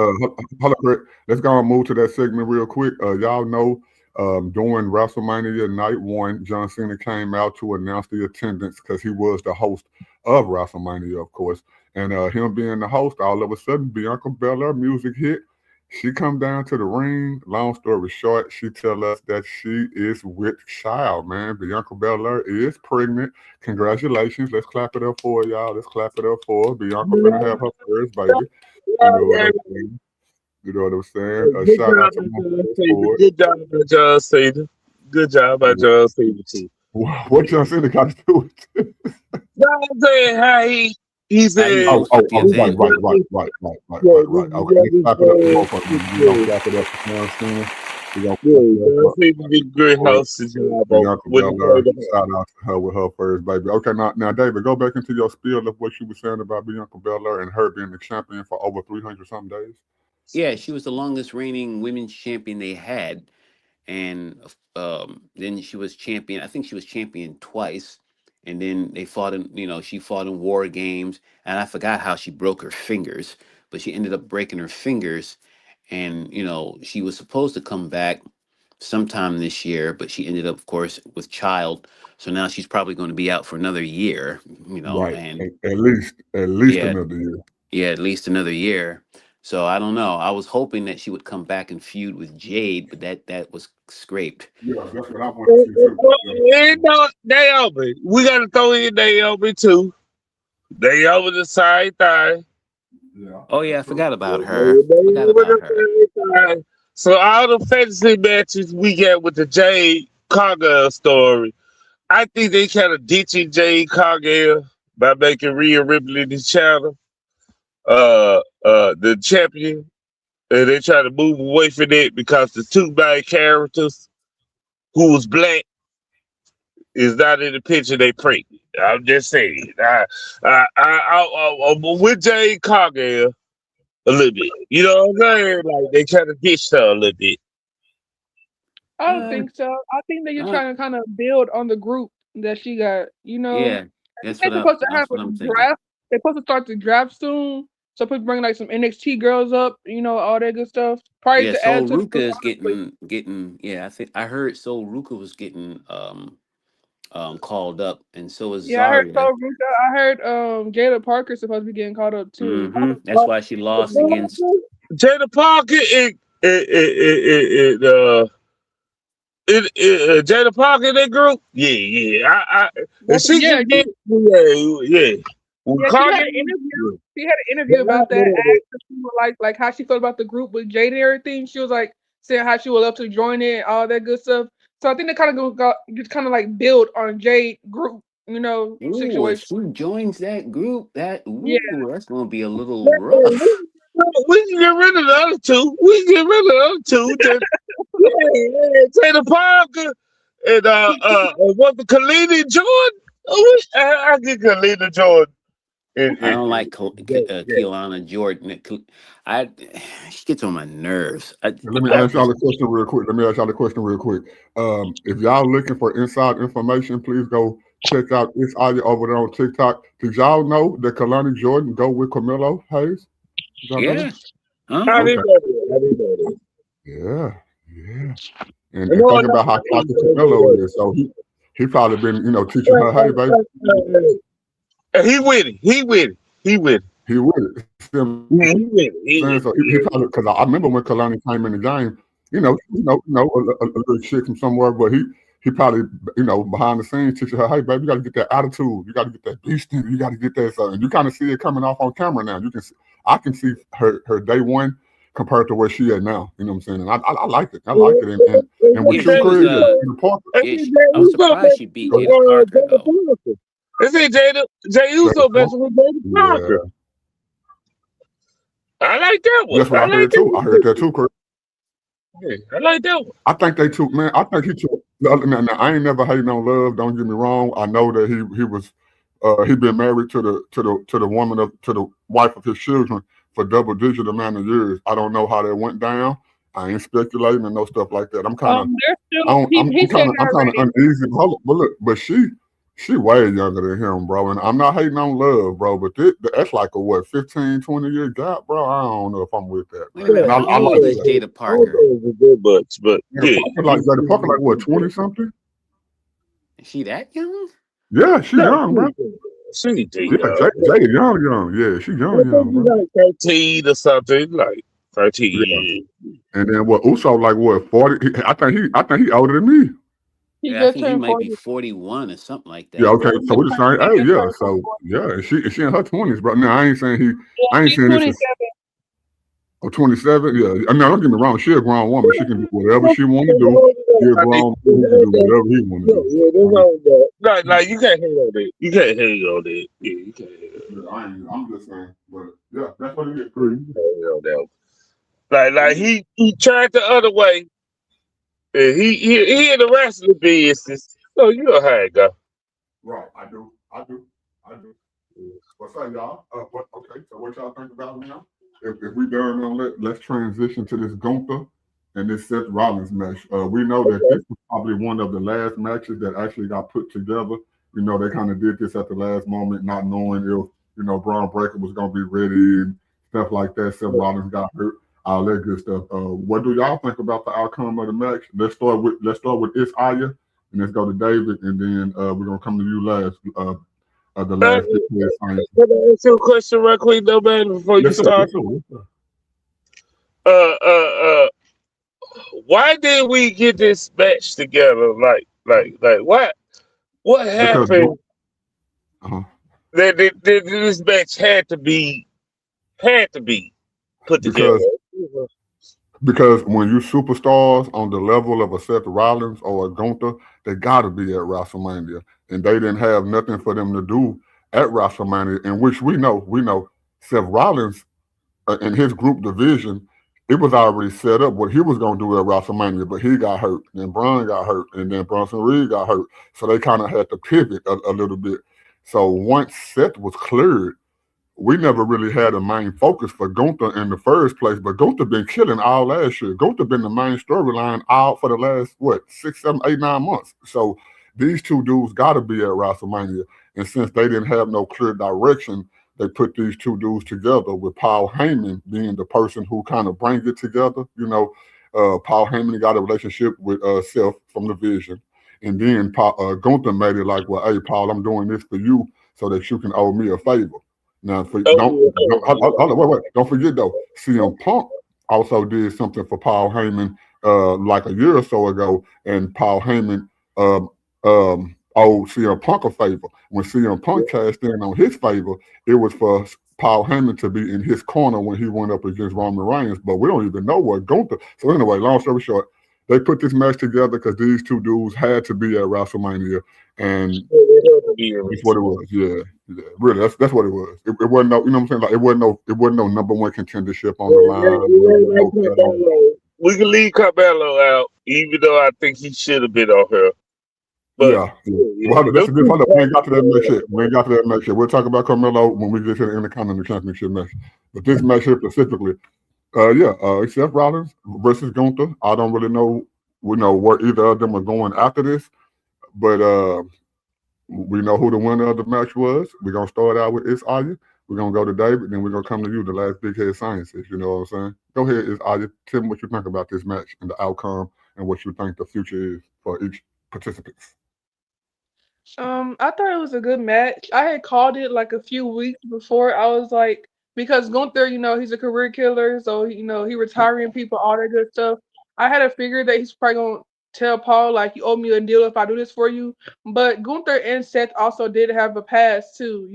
Speaker 1: hold up, Rick. Let's go and move to that segment real quick. Y'all know, during WrestleMania Night One, John Cena came out to announce the attendance because he was the host of WrestleMania, of course. And him being the host, all of a sudden, Bianca Belair music hit. She come down to the ring. Long story short, she tell us that she is with child, man. Bianca Belair is pregnant. Congratulations. Let's clap it up for her, y'all. Let's clap it up for her. Bianca finna have her first baby. You know what I'm saying? You know what I'm saying? A
Speaker 3: good
Speaker 1: shout out
Speaker 3: job
Speaker 1: to
Speaker 3: by
Speaker 1: my
Speaker 3: John
Speaker 1: first
Speaker 3: Cena.
Speaker 1: for it.
Speaker 3: Good job by John Cena. Good job by John Cena too.
Speaker 1: What John Cena got to do with it?
Speaker 3: No, I'm saying how he
Speaker 2: How he
Speaker 3: said
Speaker 2: hosted the
Speaker 1: Right,
Speaker 2: event.
Speaker 3: this
Speaker 1: right. Okay,
Speaker 3: got
Speaker 1: let's
Speaker 3: this
Speaker 1: clap it up for both of them. We're gonna
Speaker 3: yeah,
Speaker 1: clap it up for John Cena. We're gonna clap
Speaker 3: yeah.
Speaker 1: it up
Speaker 3: John Cena did a great
Speaker 1: for
Speaker 3: hosting job on
Speaker 1: Bianca
Speaker 3: with
Speaker 1: Belair.
Speaker 3: the
Speaker 1: Shout out to her with her first baby. Okay, now, David, go back into your spiel of what you were saying about Bianca Belair and her being the champion for over 300 some days.
Speaker 2: Yeah, she was the longest reigning women's champion they had. And then she was champion. I think she was champion twice, and then they fought in, she fought in war games, and I forgot how she broke her fingers, but she ended up breaking her fingers, and she was supposed to come back sometime this year, but she ended up, of course, with child. So now she's probably going to be out for another year,
Speaker 1: Right.
Speaker 2: and
Speaker 1: At least
Speaker 2: yeah,
Speaker 1: another year.
Speaker 2: yeah, at least another year. So I don't know. I was hoping that she would come back and feud with Jade, but that was scraped.
Speaker 1: Yeah, that's what I want to see too.
Speaker 3: And Naomi, we gotta throw in Naomi too. Naomi the same thing.
Speaker 1: Yeah,
Speaker 2: Oh
Speaker 1: that's
Speaker 2: yeah, I
Speaker 1: true.
Speaker 2: forgot about her. Forgot
Speaker 3: Naomi
Speaker 2: about
Speaker 3: the
Speaker 2: her.
Speaker 3: same thing. So all the fantasy matches we get with the Jade Cargill story, I think they kind of ditching Jade Cargill by making Rhea Ripley the channel, the champion, and they try to move away from it because the two main characters who was black is not in the picture. They pregnant. I'm just saying. I'm with Jade Cargill a little bit. You know what I'm saying? Like they try to ditch her a little bit.
Speaker 4: I don't
Speaker 2: Uh,
Speaker 4: think so. I think they're just
Speaker 2: uh,
Speaker 4: trying to kind of build on the group that she got.
Speaker 2: yeah,
Speaker 4: They're supposed to have
Speaker 2: that's
Speaker 4: a
Speaker 2: what I'm thinking.
Speaker 4: draft. They're supposed to start the draft soon. So people bring like some NXT girls up, all that good stuff. Probably
Speaker 2: Yeah,
Speaker 4: to add
Speaker 2: Soul
Speaker 4: to the
Speaker 2: Ruka
Speaker 4: group,
Speaker 2: is
Speaker 4: honestly.
Speaker 2: getting. Yeah, I think I heard Soul Ruka was getting called up, and so is
Speaker 4: Yeah, I heard so
Speaker 2: Zarya.
Speaker 4: Ruka. I heard Jada Parker's supposed to be getting caught up too.
Speaker 2: That's why she lost against.
Speaker 3: Jada Parker Jada Parker in that group. Yeah, yeah. And she
Speaker 4: Yeah,
Speaker 3: can get yeah. Well,
Speaker 4: yeah, she had
Speaker 3: Cargill,
Speaker 4: an interview.
Speaker 3: yeah.
Speaker 4: She had an interview about that. Asked if she would like how she felt about the group with Jade and everything. She was like saying how she would love to join it, all that good stuff. So I think they kind of got just kind of like build on Jade group,
Speaker 2: Ooh, if
Speaker 4: situation.
Speaker 2: she joins that group,
Speaker 4: Yeah,
Speaker 2: that's gonna be a little rough.
Speaker 3: We can get rid of the other two. We can get rid of the other two. Jada Parker and what the Kalina Jordan. I get Kalina Jordan.
Speaker 2: I don't like
Speaker 3: Yeah.
Speaker 2: Keelana Jordan. I she gets on my nerves.
Speaker 1: Let me ask y'all a question real quick. If y'all looking for inside information, please go check out It's Audio over there on TikTok. Did y'all know that Kalani Jordan go with Camilo Hayes? Did y'all know that?
Speaker 2: Yeah. Uh
Speaker 3: I
Speaker 2: huh.
Speaker 3: didn't
Speaker 1: Okay.
Speaker 3: know that. I didn't know that.
Speaker 1: Yeah, yeah.
Speaker 3: I
Speaker 1: And
Speaker 3: know
Speaker 1: think about how toxic Camilo is. So he probably been teaching her, hey baby,
Speaker 3: He with it. He with it. He with it.
Speaker 1: he with it. See what I'm saying? So
Speaker 3: Yeah, he with it.
Speaker 1: he
Speaker 3: He with
Speaker 1: probably because I remember when Kalani came in the game, a little chick from somewhere, but he probably behind the scenes teaching her, hey baby, you got to get that attitude, you got to get that beast in, you got to get that. So and you kind of see it coming off on camera now. I can see her day one compared to where she at now. You know what I'm saying? And I like it. I like it. And with
Speaker 2: Yeah,
Speaker 1: you,
Speaker 2: she was.
Speaker 1: Craig, the Parker,
Speaker 2: Yeah, I was surprised she beat Jada Parker though.
Speaker 3: They say Jay
Speaker 1: Jada
Speaker 3: Uso
Speaker 1: Parker.
Speaker 3: messing with Jada
Speaker 1: Yeah,
Speaker 3: Parker. I like that one.
Speaker 1: that's what I heard too. I heard that too, Craig.
Speaker 3: Yeah, I like that one.
Speaker 1: I think they took, man. I think he took. Now, I ain't never hating on Love. Don't get me wrong. I know that he was he been married to the woman to the wife of his children for double digit amount of years. I don't know how that went down. I ain't speculating and no stuff like that. I'm kind of
Speaker 4: they're still
Speaker 1: I don't,
Speaker 4: he said
Speaker 1: I'm
Speaker 4: not
Speaker 1: kind of
Speaker 4: ready.
Speaker 1: uneasy. But look, but she way younger than him, bro. And I'm not hating on Love, bro. But that's like a what 15, 20 year gap, bro. I don't know if I'm with that,
Speaker 2: Wait a
Speaker 1: man.
Speaker 2: minute,
Speaker 1: And
Speaker 2: how
Speaker 1: I
Speaker 2: old
Speaker 1: like
Speaker 2: is
Speaker 1: that.
Speaker 2: Jada
Speaker 3: I don't
Speaker 2: Parker?
Speaker 3: know if it's good much, but yeah.
Speaker 1: Jada Parker like what 20 something?
Speaker 2: Is she that young?
Speaker 1: Yeah, she
Speaker 3: No,
Speaker 1: young, bro.
Speaker 3: she did.
Speaker 1: Yeah, Jada young. Yeah, she
Speaker 3: I think
Speaker 1: young,
Speaker 3: she's
Speaker 1: bro.
Speaker 3: like 13 or something, like
Speaker 1: Yeah.
Speaker 3: 13.
Speaker 1: And then what? Uso like what 40? I think he older than me.
Speaker 4: He
Speaker 2: Yeah, I
Speaker 4: just
Speaker 2: think he
Speaker 4: turned
Speaker 2: might be
Speaker 4: 40.
Speaker 2: 41 or something like
Speaker 1: Yeah,
Speaker 2: that.
Speaker 1: okay. So we're the same
Speaker 4: He
Speaker 1: age.
Speaker 4: just
Speaker 1: Yeah.
Speaker 4: turned
Speaker 1: So
Speaker 4: 40.
Speaker 1: yeah, she in her 20s, bro. Now
Speaker 4: Yeah,
Speaker 1: I ain't
Speaker 4: he's
Speaker 1: saying this is
Speaker 4: 27.
Speaker 1: 27. Yeah. I mean, don't get me wrong. She a grown woman. She can do whatever she want to do. He a
Speaker 3: I think
Speaker 1: grown man. He can do whatever he want to do.
Speaker 3: yeah, there's no that. Like you can't hate on that. You can't hate on that. Yeah, you can't hate on
Speaker 1: Yeah, I'm just saying, but yeah, that's what it is.
Speaker 3: that. You can't hate on that. Like he tried the other way. And he in the wrestling business. So you know how it go.
Speaker 1: Right, I do. What's up, y'all? Okay, so what y'all think about now? If we done on let's transition to this Gunther and this Seth Rollins match. We know that this was probably one of the last matches that actually got put together. They kind of did this at the last moment, not knowing if Braun Breaker was going to be ready and stuff like that. Seth Rollins got hurt. all that good stuff. What do y'all think about the outcome of the match? Let's start with Isaiah, and let's go to David, and then we're gonna come to you last. The
Speaker 3: Uh,
Speaker 1: last big science.
Speaker 3: can I ask you a question real quick, though, man, before you
Speaker 1: Yes, sir.
Speaker 3: start?
Speaker 1: Yes, sir. Yes, sir.
Speaker 3: Uh, uh, uh, why did we get this match together? Like, what
Speaker 1: Because
Speaker 3: happened
Speaker 1: uh
Speaker 3: that this match had to be put together?
Speaker 1: because because when you superstars on the level of a Seth Rollins or a Gunther, they gotta be at WrestleMania, and they didn't have nothing for them to do at WrestleMania, in which we know Seth Rollins in his group division, it was already set up what he was going to do at WrestleMania, but he got hurt, then Braun got hurt, and then Bronson Reed got hurt. So they kind of had to pivot a little bit. So once Seth was cleared, we never really had a main focus for Gunther in the first place. But Gunther been killing all last year. Gunther been the main storyline out for the last what 6, 7, 8, 9 months. So these two dudes got to be at WrestleMania. And since they didn't have no clear direction, they put these two dudes together with Paul Heyman being the person who kind of brings it together. Paul Heyman got a relationship with Seth from the Vision. And then Gunther made it like, well, hey, Paul, I'm doing this for you so that you can owe me a favor. Now, wait. Don't forget though, CM Punk also did something for Paul Heyman like a year or so ago, and Paul Heyman um, owed CM Punk a favor. When CM Punk cashed in on his favor, it was for Paul Heyman to be in his corner when he went up against Roman Reigns. But we don't even know what Gunther. So anyway, long story short, they put this match together because these two dudes had to be at WrestleMania, and that's what it was. Yeah, yeah. Really, that's what it was. It wasn't no, you know what I'm saying? Like it wasn't no number one contendership on the line. It wasn't no title.
Speaker 3: We can leave Carmelo out, even though I think he should have been on her. But
Speaker 1: Yeah, yeah.
Speaker 3: yeah,
Speaker 1: Well, hold up. We ain't got to that match yet. We ain't got to that match yet. We'll talk about Carmelo when we get to the Intercontinental Championship match. But this match here specifically, Seth Rollins versus Gunther. I don't really know, where either of them are going after this, but we know who the winner of the match was. We're gonna start out with Isaiah. We're gonna go to David, then we're gonna come to you, the last big head scientist. You know what I'm saying? Go ahead, Isaiah. Tell me what you think about this match and the outcome, and what you think the future is for each participant.
Speaker 4: I thought it was a good match. I had called it like a few weeks before. I was like, because Gunther, he's a career killer, so he retiring people, all that good stuff. I had to figure that he's probably gonna tell Paul like, you owe me a deal if I do this for you. But Gunther and Seth also did have a past too.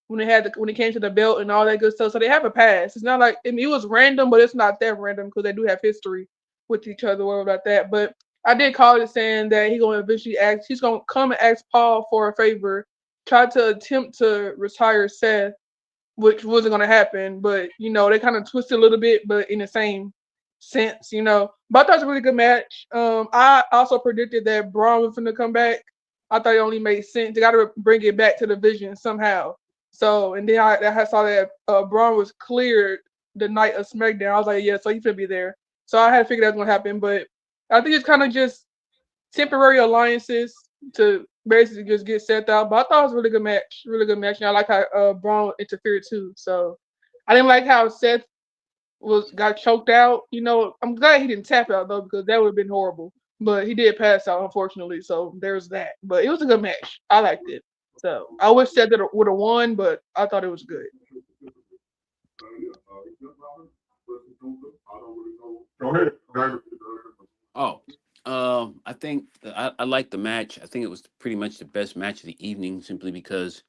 Speaker 4: When it came to the belt and all that good stuff, so they have a past. It's not like it was random, but it's not that random because they do have history with each other. What about that? But I did call it saying that he's gonna come and ask Paul for a favor, try to attempt to retire Seth, which wasn't gonna happen, but they kind of twisted a little bit, but in the same sense. But I thought it was a really good match. I also predicted that Braun was gonna come back. I thought it only made sense. They gotta bring it back to the Vision somehow. So and then I saw that Braun was cleared the night of SmackDown. I was like, yeah, so he's gonna be there. So I had to figure that was gonna happen, but I think it's kind of just temporary alliances to basically just get Seth out. But I thought it was a really good match. Really good match. And I like how Braun interfered too. So I didn't like how Seth got choked out. I'm glad he didn't tap out though, because that would have been horrible. But he did pass out, unfortunately. So there's that. But it was a good match. I liked it. So I wish Seth would have won, but I thought it was good.
Speaker 1: Go ahead, David.
Speaker 2: Oh, I think I like the match. I think it was pretty much the best match of the evening, simply because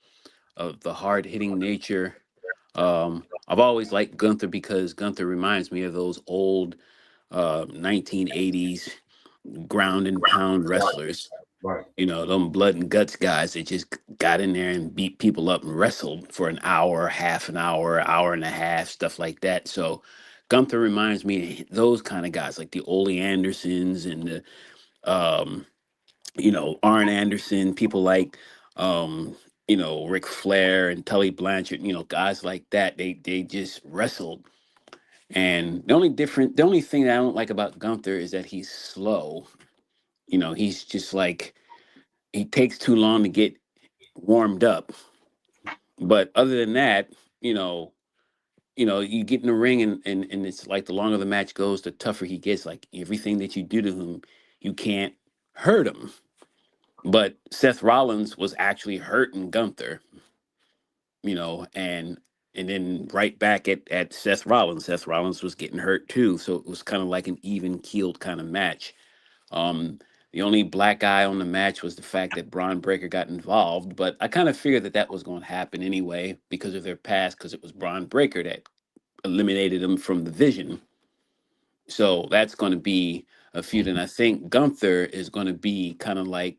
Speaker 2: of the hard hitting nature. I've always liked Gunther because Gunther reminds me of those old 1980s ground and pound wrestlers.
Speaker 1: Right.
Speaker 2: Them blood and guts guys that just got in there and beat people up and wrestled for an hour, half an hour and a half, stuff like that. So Gunther reminds me of those kind of guys, like the Ole Andersons and the Arn Anderson, people like Ric Flair and Tully Blanchard, guys like that. They just wrestled. And the only thing that I don't like about Gunther is that he's slow. He's just like, he takes too long to get warmed up. But other than that, you know, you get in the ring and it's like the longer the match goes, the tougher he gets. Like everything that you do to him, you can't hurt him. But Seth Rollins was actually hurting Gunther, and then right back at Seth Rollins. Seth Rollins was getting hurt too. So it was kind of like an even keeled kind of match. Um, the only black eye on the match was the fact that Braun Breaker got involved, but I kind of figured that that was going to happen anyway because of their past, because it was Braun Breaker that eliminated him from the Vision. So that's going to be a feud, and I think Gunther is going to be kind of like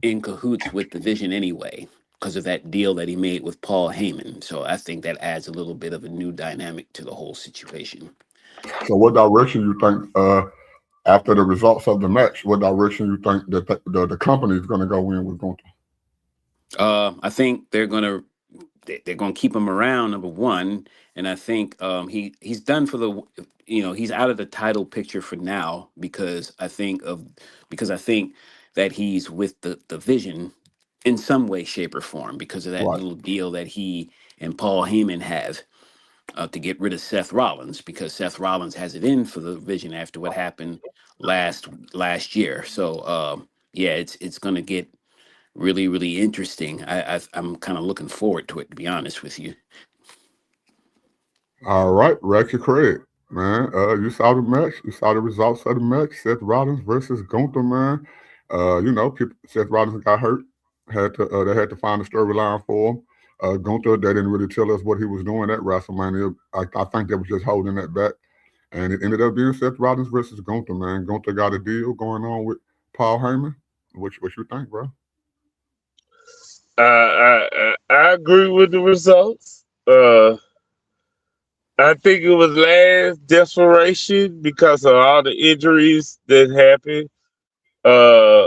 Speaker 2: in cahoots with the Vision anyway because of that deal that he made with Paul Heyman. So I think that adds a little bit of a new dynamic to the whole situation.
Speaker 1: So, what direction you think? After the results of the match, what direction you think that the company is going to go in with Gunther?
Speaker 2: I think they're gonna keep him around, number one, and I think he's done for the he's out of the title picture for now because I think that he's with the Vision in some way, shape, or form because of that
Speaker 1: Right.
Speaker 2: little deal that he and Paul Heyman have to get rid of Seth Rollins because Seth Rollins has it in for the Vision after what happened last year. So yeah, it's gonna get really, really interesting. I'm kind of looking forward to it, to be honest with you.
Speaker 1: All right, Rex, Craig, man. You saw the match. You saw the results of the match. Seth Rollins versus Gunther, man. Seth Rollins got hurt. They had to find a storyline for him. Gunther, they didn't really tell us what he was doing at WrestleMania. I think they was just holding that back, and it ended up being Seth Rollins versus Gunther, man. Gunther got a deal going on with Paul Heyman. What you think, bro?
Speaker 3: I agree with the results. I think it was last desperation because of all the injuries that happened. Uh,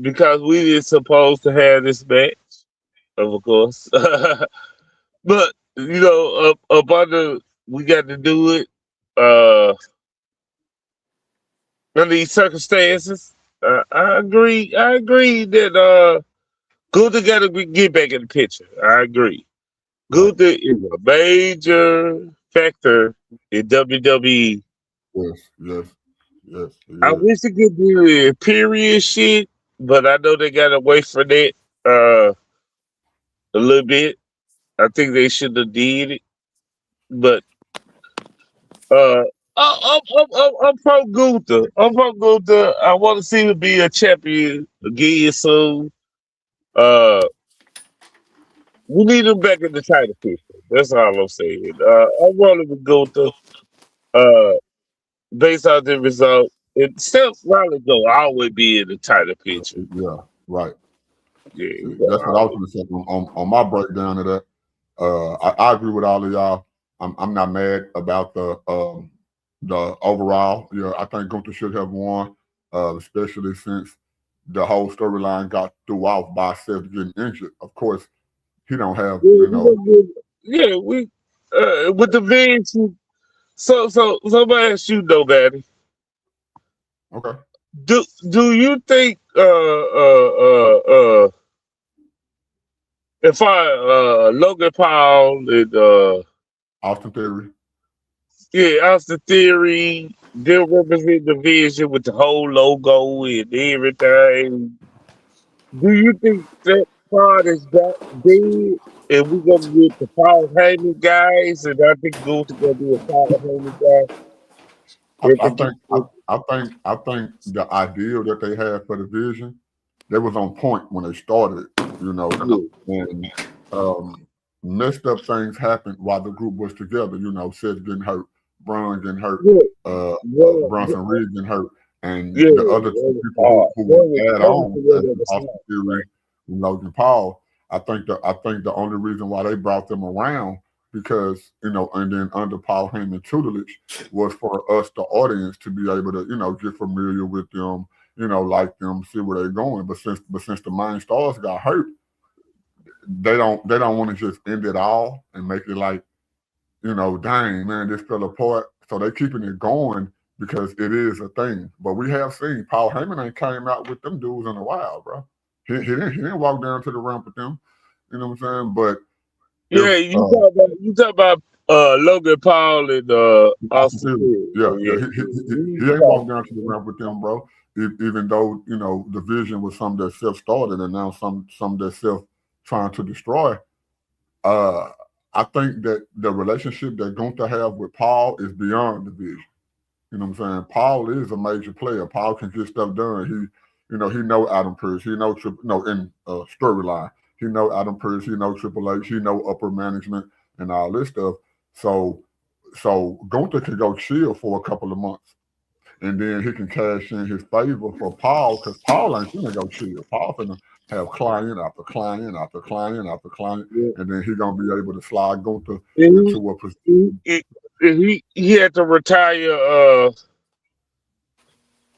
Speaker 3: because we didn't supposed to have this match, of course. But up under we got to do it. Uh, Under these circumstances, I agree. I agree that Gunther got to get back in the picture. I agree.
Speaker 1: Right.
Speaker 3: Gunther is a major factor in WWE.
Speaker 1: Yes,
Speaker 3: I
Speaker 1: yes.
Speaker 3: wish they could do the period shit, but I know they got to wait for that uh, a little bit. I think they should have did it, but uh, I'm pro Gunther. I'm pro Gunther. I want to see him be a champion again soon. Uh, we need him back in the title picture. That's all I'm saying. I'm rolling with Gunther. Uh, Based on the result, it Steph Riley go always be in the title picture.
Speaker 1: Yeah, right.
Speaker 3: Yeah,
Speaker 1: See,
Speaker 3: he go
Speaker 1: that's what I was
Speaker 3: always.
Speaker 1: going to say on my breakdown of that. I agree with all of y'all. I'm not mad about the overall. Yeah, I think Gunther should have won, especially since the whole storyline got threw off by Seth getting injured. Of course, he don't have
Speaker 3: Yeah, we gonna get, yeah, we with the Vince. So let me ask you though, Daddy.
Speaker 1: okay,
Speaker 3: Do you think if I Logan Paul and
Speaker 1: Austin Theory.
Speaker 3: yeah, Austin Theory, they'll represent the vision with the whole logo and everything. Do you think that part is that dead? And we're gonna get the Paul Heyman guys, and I think Gunther gonna be a Paul Heyman guy. If
Speaker 1: I
Speaker 3: it
Speaker 1: think
Speaker 3: gets
Speaker 1: I think the ideal that they had for the vision, they was on point when they started. You know,
Speaker 3: yeah,
Speaker 1: and um, messed up things happened while the group was together. You know, Seth getting hurt, Braun getting hurt,
Speaker 3: yeah,
Speaker 1: Bronson Reed getting hurt, and
Speaker 3: yeah,
Speaker 1: the other two people who would add
Speaker 3: that was
Speaker 1: on
Speaker 3: the one
Speaker 1: as
Speaker 3: that was
Speaker 1: Austin
Speaker 3: smart.
Speaker 1: Theory and Logan Paul. I think the only reason why they brought them around because and then under Paul Heyman tutelage was for us, the audience, to be able to get familiar with them, like them, see where they're going. But since the main stars got hurt, they don't want to just end it all and make it like dang man, this fell apart. So they keeping it going because it is a thing. But we have seen Paul Heyman ain't came out with them dudes in a while, bro. He didn't walk down to the ramp with them. You know what I'm saying? But
Speaker 3: Yeah,
Speaker 1: if
Speaker 3: you talk about Logan Paul and
Speaker 1: Austin
Speaker 3: Austin
Speaker 1: Theory,
Speaker 3: Theory.
Speaker 1: yeah, yeah,
Speaker 3: Yeah,
Speaker 1: he ain't walked down to the ramp with them, bro. Even though the vision was something that self started, and now some that self trying to destroy. Uh, I think that the relationship that Gunther have with Paul is beyond the vision. You know what I'm saying? Paul is a major player. Paul can get stuff done. He know Adam Pearce. He know in storyline. He know Adam Pearce. He know Triple H. He know upper management and all this stuff. So Gunther can go chill for a couple of months, and then he can cash in his favor for Paul because Paul ain't finna go chill. Paul finna have client after client after client after client,
Speaker 3: yeah.
Speaker 1: and then he gonna be able to slide Gunther
Speaker 3: And
Speaker 1: into a
Speaker 3: he,
Speaker 1: position.
Speaker 3: he had to retire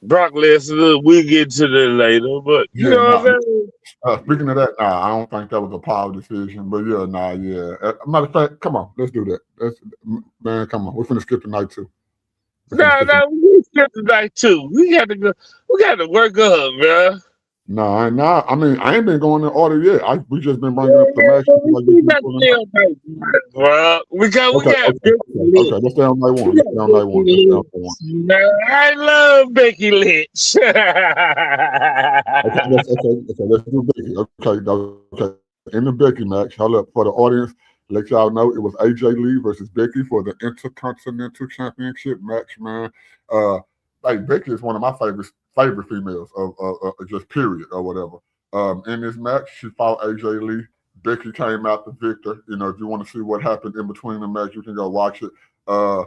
Speaker 3: Brock Lesnar. We'll get to that later, but you
Speaker 1: Yeah,
Speaker 3: know
Speaker 1: nah.
Speaker 3: what I'm saying?
Speaker 1: Speaking of that, nah, I don't think that was a power decision. But yeah, nah, yeah. Matter of fact, come on, let's do that. Man, come on. We're finna skip to night two. We're finna
Speaker 3: No,
Speaker 1: skip to
Speaker 3: no, we skipped tonight too. We got to go. We got to work up, man.
Speaker 1: nah, nah. I mean, I ain't been going in order yet. We just been
Speaker 3: Yeah,
Speaker 1: bringing up the
Speaker 3: yeah,
Speaker 1: matches
Speaker 3: but we
Speaker 1: like this
Speaker 3: still
Speaker 1: been
Speaker 3: got to
Speaker 1: pulling
Speaker 3: stay
Speaker 1: up.
Speaker 3: on night one, bro. We
Speaker 1: Okay,
Speaker 3: got
Speaker 1: okay,
Speaker 3: Becky
Speaker 1: okay.
Speaker 3: Lynch.
Speaker 1: Let's stay on night one.
Speaker 3: We
Speaker 1: Let's stay
Speaker 3: got
Speaker 1: on night one. Let's
Speaker 3: Becky
Speaker 1: stay on
Speaker 3: Lynch.
Speaker 1: night one.
Speaker 3: Man, I love Becky Lynch.
Speaker 1: Okay, let's do Becky. Okay. In the Becky match, hold up for the audience. Let y'all know it was AJ Lee versus Becky for the Intercontinental Championship match, man. Uh, like Becky is one of my favorite females of just period or whatever. In this match, she fought AJ Lee. Becky came out the victor. If you want to see what happened in between the match, you can go watch it. Uh,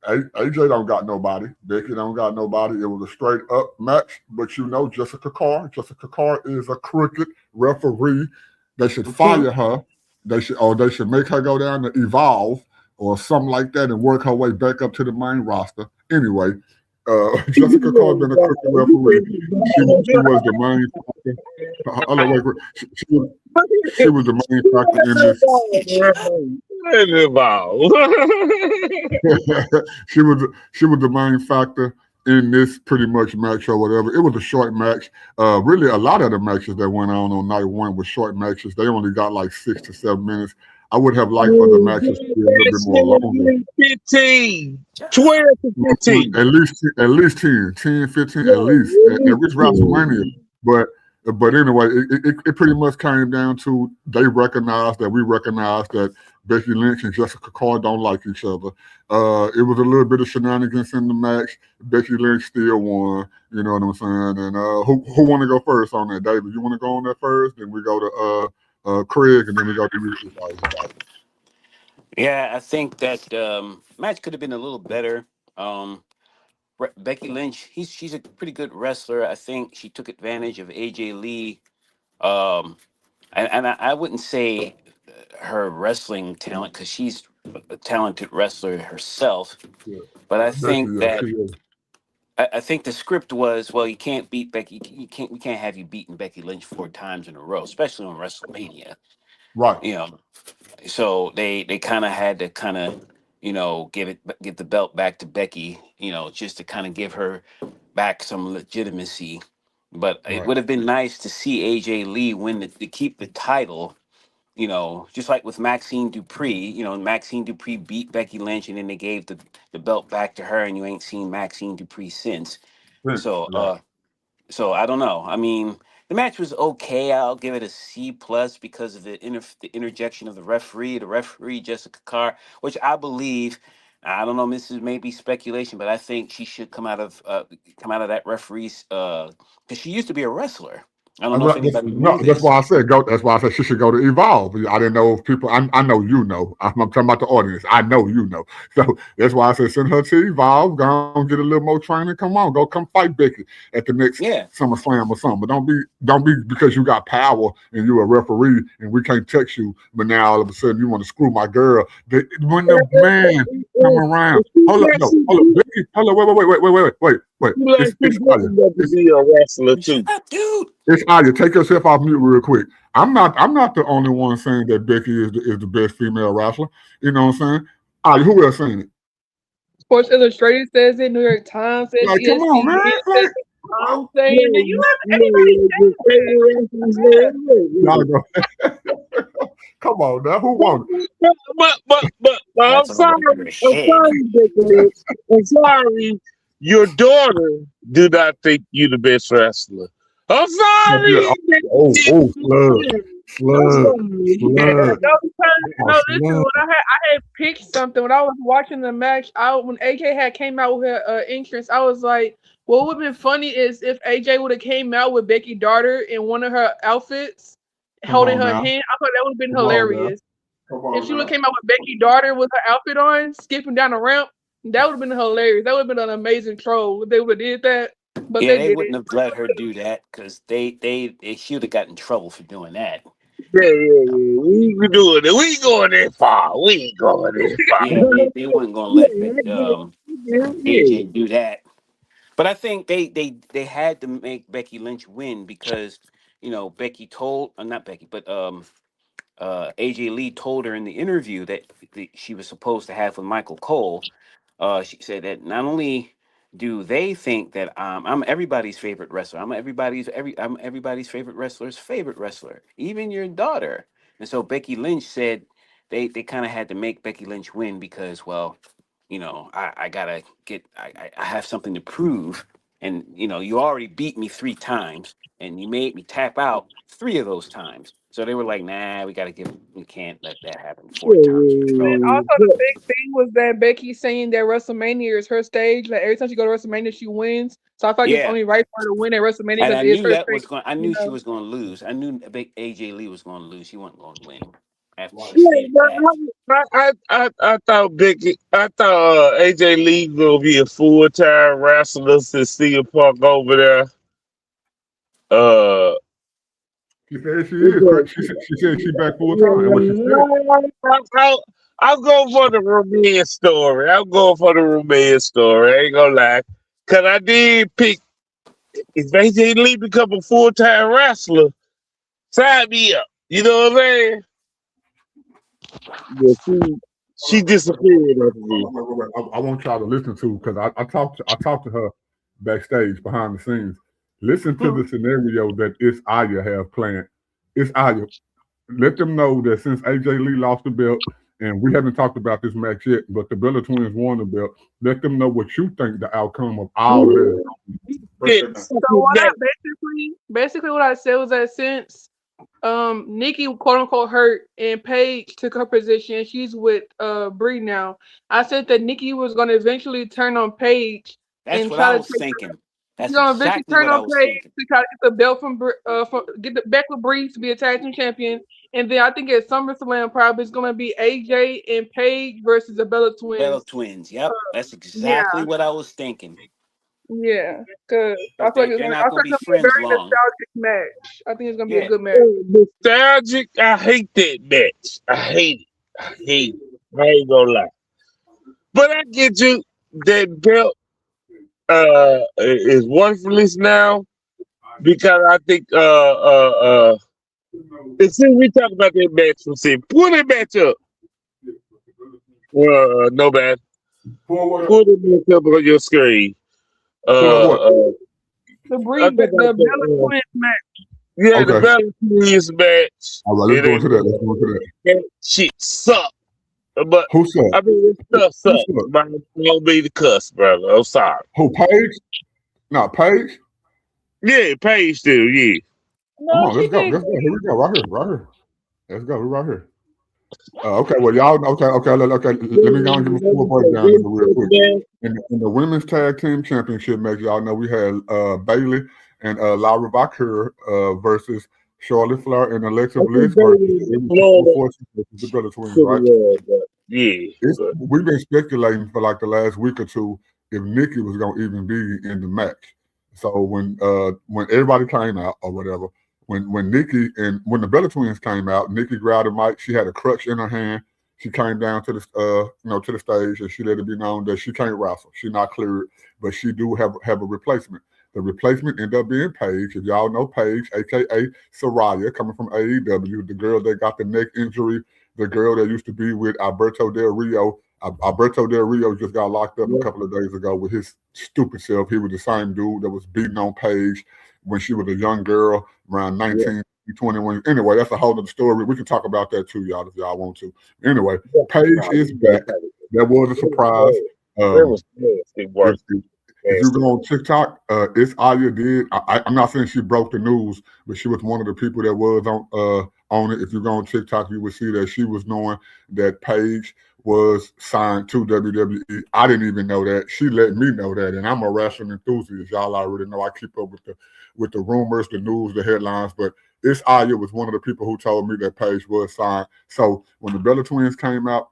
Speaker 1: AJ don't got nobody. Becky don't got nobody. It was a straight up match. But Jessica Carr. Jessica Carr is a crooked referee. They should fire her. They should make her go down to Evolve or something like that and work her way back up to the main roster. Anyway, Jessica Carr been a crooked referee. She was the main factor. Hold on, wait. She was the main factor in this. she was the main factor in this pretty much match or whatever. It was a short match. Really, a lot of the matches that went on night one were short matches. They only got like 6 to 7 minutes. I would have liked for the matches to be a little bit more longer.
Speaker 3: 15, 12 to 15.
Speaker 1: At least 10, 15, at least WrestleMania. But anyway, it pretty much came down to we recognized that Becky Lynch and Jessica Carr don't like each other. It was a little bit of shenanigans in the match. Becky Lynch still won. You know what I'm saying? And who want to go first on that, David? You want to go on that first? Then we go to Craig, and then we go to you.
Speaker 2: Yeah, I think that match could have been a little better. Um, Becky Lynch, she's a pretty good wrestler. I think she took advantage of AJ Lee. Um, and I wouldn't say her wrestling talent because she's a talented wrestler herself.
Speaker 1: Yeah,
Speaker 2: But I
Speaker 1: Becky,
Speaker 2: think
Speaker 1: yeah,
Speaker 2: that
Speaker 1: she is.
Speaker 2: I think the script was, well, you can't beat Becky. We can't have you beating Becky Lynch 4 times in a row, especially on WrestleMania.
Speaker 1: Right,
Speaker 2: You know, so they kind of had to give the belt back to Becky. Just to kind of give her back some legitimacy. But it
Speaker 1: right.
Speaker 2: would have been nice to see AJ Lee win to keep the title. Just like with Maxine Dupree, Maxine Dupree beat Becky Lynch and then they gave the belt back to her and you ain't seen Maxine Dupree since.
Speaker 1: Vince,
Speaker 2: So,
Speaker 1: right.
Speaker 2: I don't know. I mean, the match was okay. I'll give it a C plus because of the interjection of the referee. The referee Jessica Carr, which I believe, I don't know. This is maybe speculation, but I think she should come out of that referee's because she used to be a wrestler. I don't know if anybody
Speaker 1: No,
Speaker 2: knew
Speaker 1: that's
Speaker 2: this.
Speaker 1: why I said go. That's why I said she should go to Evolve. I didn't know if people. I know you know. I'm talking about the audience. I know you know. So that's why I said send her to Evolve. Go on, get a little more training. Come on, come fight Becky at the next
Speaker 2: Yeah,
Speaker 1: SummerSlam or something. But don't be because you got power and you're a referee and we can't text you. But now all of a sudden you want to screw my girl. When the man come around, hold up, no, hold up, Becky, hold up, wait.
Speaker 3: You like to
Speaker 1: It's Aya.
Speaker 3: be a wrestler
Speaker 2: shut
Speaker 3: too.
Speaker 2: up, dude.
Speaker 1: It's Aya. Take yourself off mute real quick. I'm not the only one saying that Becky is the best female wrestler. You know what I'm saying? Aya, who else saying it?
Speaker 4: Sports Illustrated says it. New York Times says
Speaker 1: Like, come on, man.
Speaker 4: ESPN says
Speaker 1: Like,
Speaker 4: it. I'm saying that. You let everybody say
Speaker 1: y'all go. Come on now, who won it?
Speaker 3: But I'm
Speaker 2: That's all
Speaker 3: sorry.
Speaker 2: over the
Speaker 3: I'm
Speaker 2: head.
Speaker 3: sorry, Bighead. I'm sorry. Your daughter do not think you the best wrestler. I'm
Speaker 1: Yeah.
Speaker 3: sorry.
Speaker 1: Slug,
Speaker 3: I'm
Speaker 1: slug,
Speaker 3: sorry.
Speaker 1: slug.
Speaker 4: No, because
Speaker 1: Oh,
Speaker 4: no, listen.
Speaker 1: slug.
Speaker 4: When I had picked something when I was watching the match. When AJ had came out with her entrance, I was like, what would have been funny is if AJ would have came out with Becky daughter in one of her outfits,
Speaker 1: Come
Speaker 4: holding
Speaker 1: on
Speaker 4: her
Speaker 1: now.
Speaker 4: hand. I thought that would have been
Speaker 1: Come on now.
Speaker 4: hilarious.
Speaker 1: Come
Speaker 4: If
Speaker 1: on
Speaker 4: she would have
Speaker 1: now.
Speaker 4: came out with Becky daughter with her outfit on, skipping down the ramp, that would have been hilarious. That would have been an amazing troll if they would have did that. But
Speaker 2: Yeah,
Speaker 4: they
Speaker 2: they
Speaker 4: did
Speaker 2: wouldn't
Speaker 4: it.
Speaker 2: have let her do that because she would have got in trouble for doing that.
Speaker 3: Yeah. We ain't doing it. We ain't going that far. We ain't going that far.
Speaker 2: Yeah, they weren't gonna let AJ do that. But I think they had to make Becky Lynch win because Becky told not Becky but AJ Lee told her in the interview that she was supposed to have with Michael Cole. She said that not only do they think that I'm everybody's favorite wrestler, I'm everybody's favorite wrestler's favorite wrestler, even your daughter. And so Becky Lynch said they kind of had to make Becky Lynch win because, well, I gotta I have something to prove, and you already beat me 3 times, and you made me tap out 3 of those times. So they were like, nah, we can't let that happen 4 times in a
Speaker 4: And
Speaker 2: row.
Speaker 4: also the big thing was that Becky saying that WrestleMania is her stage. Like every time she go to WrestleMania, she wins. So I feel like it's
Speaker 2: Yeah,
Speaker 4: only right for her to win at WrestleMania
Speaker 2: and
Speaker 4: because
Speaker 2: I
Speaker 4: it's
Speaker 2: knew
Speaker 4: her
Speaker 2: that
Speaker 4: stage.
Speaker 2: was going. I
Speaker 4: You
Speaker 2: knew she
Speaker 4: know.
Speaker 2: was going to lose. I knew big AJ Lee was going to lose. She wasn't going to win after she
Speaker 3: Yeah,
Speaker 2: stated
Speaker 3: but
Speaker 2: that.
Speaker 3: I thought AJ Lee gonna be a full time wrestler since CM Punk over there. Uh,
Speaker 1: She said she
Speaker 3: it's
Speaker 1: is correct. She said she back full time. And what she said,
Speaker 3: I'm going for the romance story. I'm going for the romance story. I ain't gonna lie, cause I did pick if AJ Lee become a full time wrestler, sign me up. You know what I'm saying? Yeah, she disappeared after me.
Speaker 1: wait. I want y'all to listen to because I talked to her backstage behind the scenes. Listen to
Speaker 2: Hmm.
Speaker 1: the scenario that It's Aya have planned. It's Aya. Let them know that since AJ Lee lost the belt, and we haven't talked about this match yet, but the Bella Twins won the belt. Let them know what you think the outcome of all of that is. Break
Speaker 3: Yeah,
Speaker 1: that down.
Speaker 3: suck
Speaker 4: So
Speaker 3: his
Speaker 4: what I
Speaker 3: neck.
Speaker 4: basically what I said was that since Nikki quote unquote hurt and Paige took her position, she's with Brie now. I said that Nikki was gonna eventually turn on Paige
Speaker 2: That's
Speaker 4: and
Speaker 2: what
Speaker 4: try
Speaker 2: I
Speaker 4: to
Speaker 2: was
Speaker 4: take
Speaker 2: thinking.
Speaker 4: she's
Speaker 2: That's
Speaker 4: gonna eventually
Speaker 2: exactly
Speaker 4: turn
Speaker 2: what I
Speaker 4: on
Speaker 2: was
Speaker 4: Paige
Speaker 2: thinking.
Speaker 4: to try to get the belt get the back with Brie to be a tag team champion. And then I think at SummerSlam probably it's gonna be AJ and Paige versus the Bella
Speaker 2: Bella
Speaker 4: Twins.
Speaker 2: twins. Yep, that's
Speaker 4: Yeah,
Speaker 2: exactly what I was thinking.
Speaker 4: yeah. Cause I
Speaker 2: Because
Speaker 4: feel like
Speaker 2: they're not
Speaker 4: I feel
Speaker 2: going
Speaker 4: like
Speaker 2: to be
Speaker 4: it's gonna be a
Speaker 2: friends
Speaker 4: very
Speaker 2: long.
Speaker 4: nostalgic match. I think it's gonna be a
Speaker 2: Yeah.
Speaker 4: good match.
Speaker 3: Nostalgic. I hate that match. I hate it. I hate it. I ain't gonna lie. But I get you. That belt is worthless now because I think and since we talk about that match from see, pull that match up. No bad.
Speaker 1: Pull what up?
Speaker 3: Pull that match up on your screen.
Speaker 1: Pull up what?
Speaker 4: The
Speaker 3: I
Speaker 4: Brie,
Speaker 3: think
Speaker 4: the
Speaker 3: I
Speaker 4: Bella
Speaker 3: said,
Speaker 4: Twins match.
Speaker 3: yeah, the
Speaker 1: Okay.
Speaker 3: Battle Twins match.
Speaker 1: All right, let's
Speaker 3: It
Speaker 1: go
Speaker 3: ain't
Speaker 1: into that. Let's go into that.
Speaker 3: that shit suck. But
Speaker 1: Who said?
Speaker 3: I mean, this stuff
Speaker 1: Who
Speaker 3: sucks.
Speaker 1: said?
Speaker 3: But I don't mean to cuss, brother. I'm sorry.
Speaker 1: Who, Paige? No, Paige?
Speaker 3: Yeah, Paige still, yeah.
Speaker 1: Come
Speaker 4: No,
Speaker 1: on,
Speaker 4: she
Speaker 1: let's go.
Speaker 4: did
Speaker 1: Let's go. Here we go. Right here. Right here. Let's go. We're right here. Okay, well, y'all, okay. Let me go and give a full breakdown of it real quick. In the women's tag team championship match, y'all know we had Bailey and Laura Bakir versus Charlotte Flair and Alexa
Speaker 3: I
Speaker 1: Bliss
Speaker 3: think
Speaker 1: versus
Speaker 3: Bailey
Speaker 1: Full
Speaker 3: Florida
Speaker 1: Force versus the Brother Twins,
Speaker 3: pretty
Speaker 1: right?
Speaker 3: well, but yeah. But
Speaker 1: We've been speculating for like the last week or two if Nikki was gonna even be in the match. So when everybody came out or whatever, when Nikki and when the Bella Twins came out, Nikki grabbed the mic. She had a crutch in her hand. She came down to the to the stage and she let it be known that she can't wrestle. She's not cleared, but she do have a replacement. The replacement ended up being Paige. If y'all know Paige, aka Soraya, coming from AEW, the girl that got the neck injury, the girl that used to be with Alberto Del Rio. Alberto Del Rio just got locked up a
Speaker 3: yeah,
Speaker 1: couple of days ago with his stupid self. He was the same dude that was beating on Paige when she was a young girl, around
Speaker 3: yeah.
Speaker 1: 19, 21. Anyway, that's a whole other story. We can talk about that too, y'all, if y'all want to. Anyway, Paige is back. That was a surprise.
Speaker 3: It was nasty work.
Speaker 1: If you go on TikTok, it's Aya did. I'm not saying she broke the news, but she was one of the people that was on it. If you go on TikTok, you would see that she was knowing that Paige was signed to WWE. I didn't even know that. She let me know that, and I'm a wrestling enthusiast. Y'all already know I keep up with the rumors, the news, the headlines. But it's Aya was one of the people who told me that Paige was signed. So when the Bella Twins came out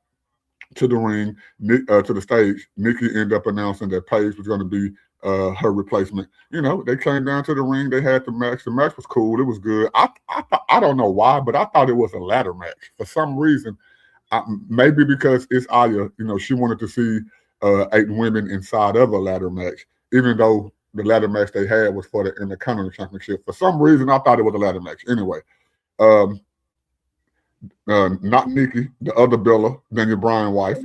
Speaker 1: to the ring, to the stage, Nikki ended up announcing that Paige was going to be her replacement. You know, they came down to the ring. They had the match. The match was cool. It was good. I don't know why, but I thought it was a ladder match for some reason. Maybe because it's Aya. You know, she wanted to see 8 women inside of a ladder match, even though the ladder match they had was for the Intercontinental Championship. For some reason, I thought it was a ladder match. Anyway, not Nikki, the other Bella, Daniel Bryan wife.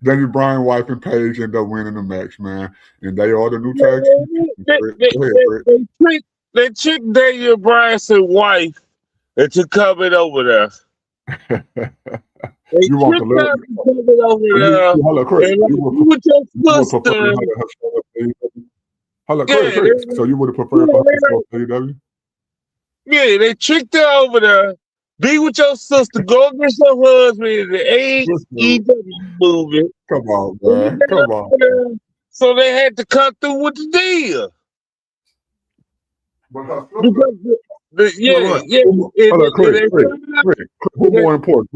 Speaker 1: Daniel Bryan wife and Paige end up winning the match, man. And they are the new tag team.
Speaker 3: They tricked Daniel Bryan's wife into coming over there.
Speaker 1: You want to live over there? Hello, Chris. With your sister. Hello, Chris. So you would have preferred for her to go to AEW?
Speaker 3: Yeah, they tricked her over there. Be with your sister. Go against your husband in the AEW movie.
Speaker 1: Come on, man. Come on.
Speaker 3: So they had to cut through with the deal.
Speaker 1: Chris, who more important?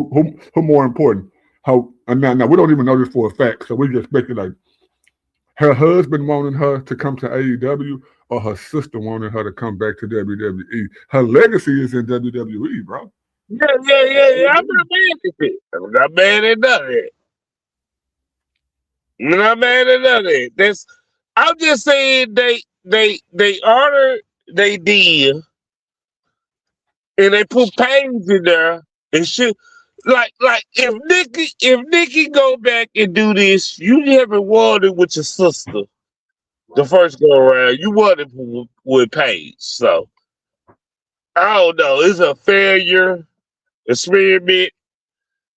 Speaker 1: Who more important? How? Now we don't even know this for a fact, so we just speculate. Her husband wanted her to come to AEW, or her sister wanted her to come back to WWE. Her legacy is in WWE, bro.
Speaker 3: Yeah. I'm not mad at it. I'm not mad at none of it. I'm not mad at none of it. I'm just saying they honored they did, and they put Paige in there and shit. Like if Nikki go back and do this, you haven't won it with your sister. The first go around, you won it with Paige. So I don't know. It's a failure experiment.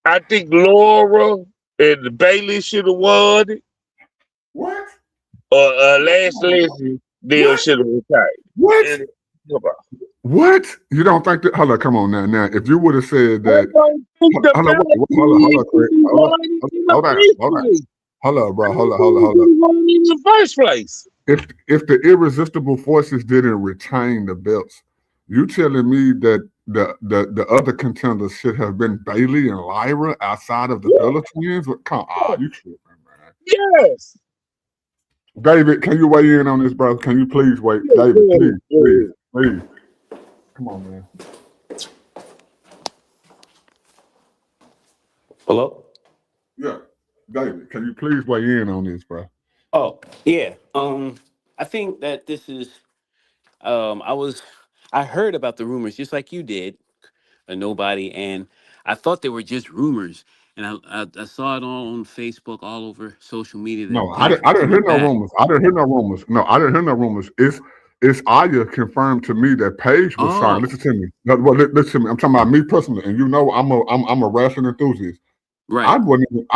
Speaker 3: I think Laura and Bailey should have won it.
Speaker 1: What?
Speaker 3: Or Last Leslie deal should have retired.
Speaker 1: What? What? You don't think that? Hold on, come on now. Now, if you would have said that, hold on, bro. Hold on.
Speaker 3: In the first place,
Speaker 1: if the irresistible forces didn't retain the belts, you telling me that the other contenders should have been Bailey and Lyra outside of the Bella Twins? Come on, you tripping, man?
Speaker 3: Yes.
Speaker 1: David, can you weigh in on this, bro? Can you please wait, David? Please. Come on, man.
Speaker 2: Hello?
Speaker 1: Yeah. David, can you please weigh in on this, bro?
Speaker 2: Oh, yeah. I think that this is I heard about the rumors just like you did, nobody, and I thought they were just rumors. And I saw it on Facebook, all over social media.
Speaker 1: No, I didn't hear no rumors. No, I didn't hear no rumors. It's Aya confirmed to me that Paige was signed. Listen to me. Listen to me. I'm talking about me personally, and you know I'm a wrestling enthusiast.
Speaker 2: Right.
Speaker 1: I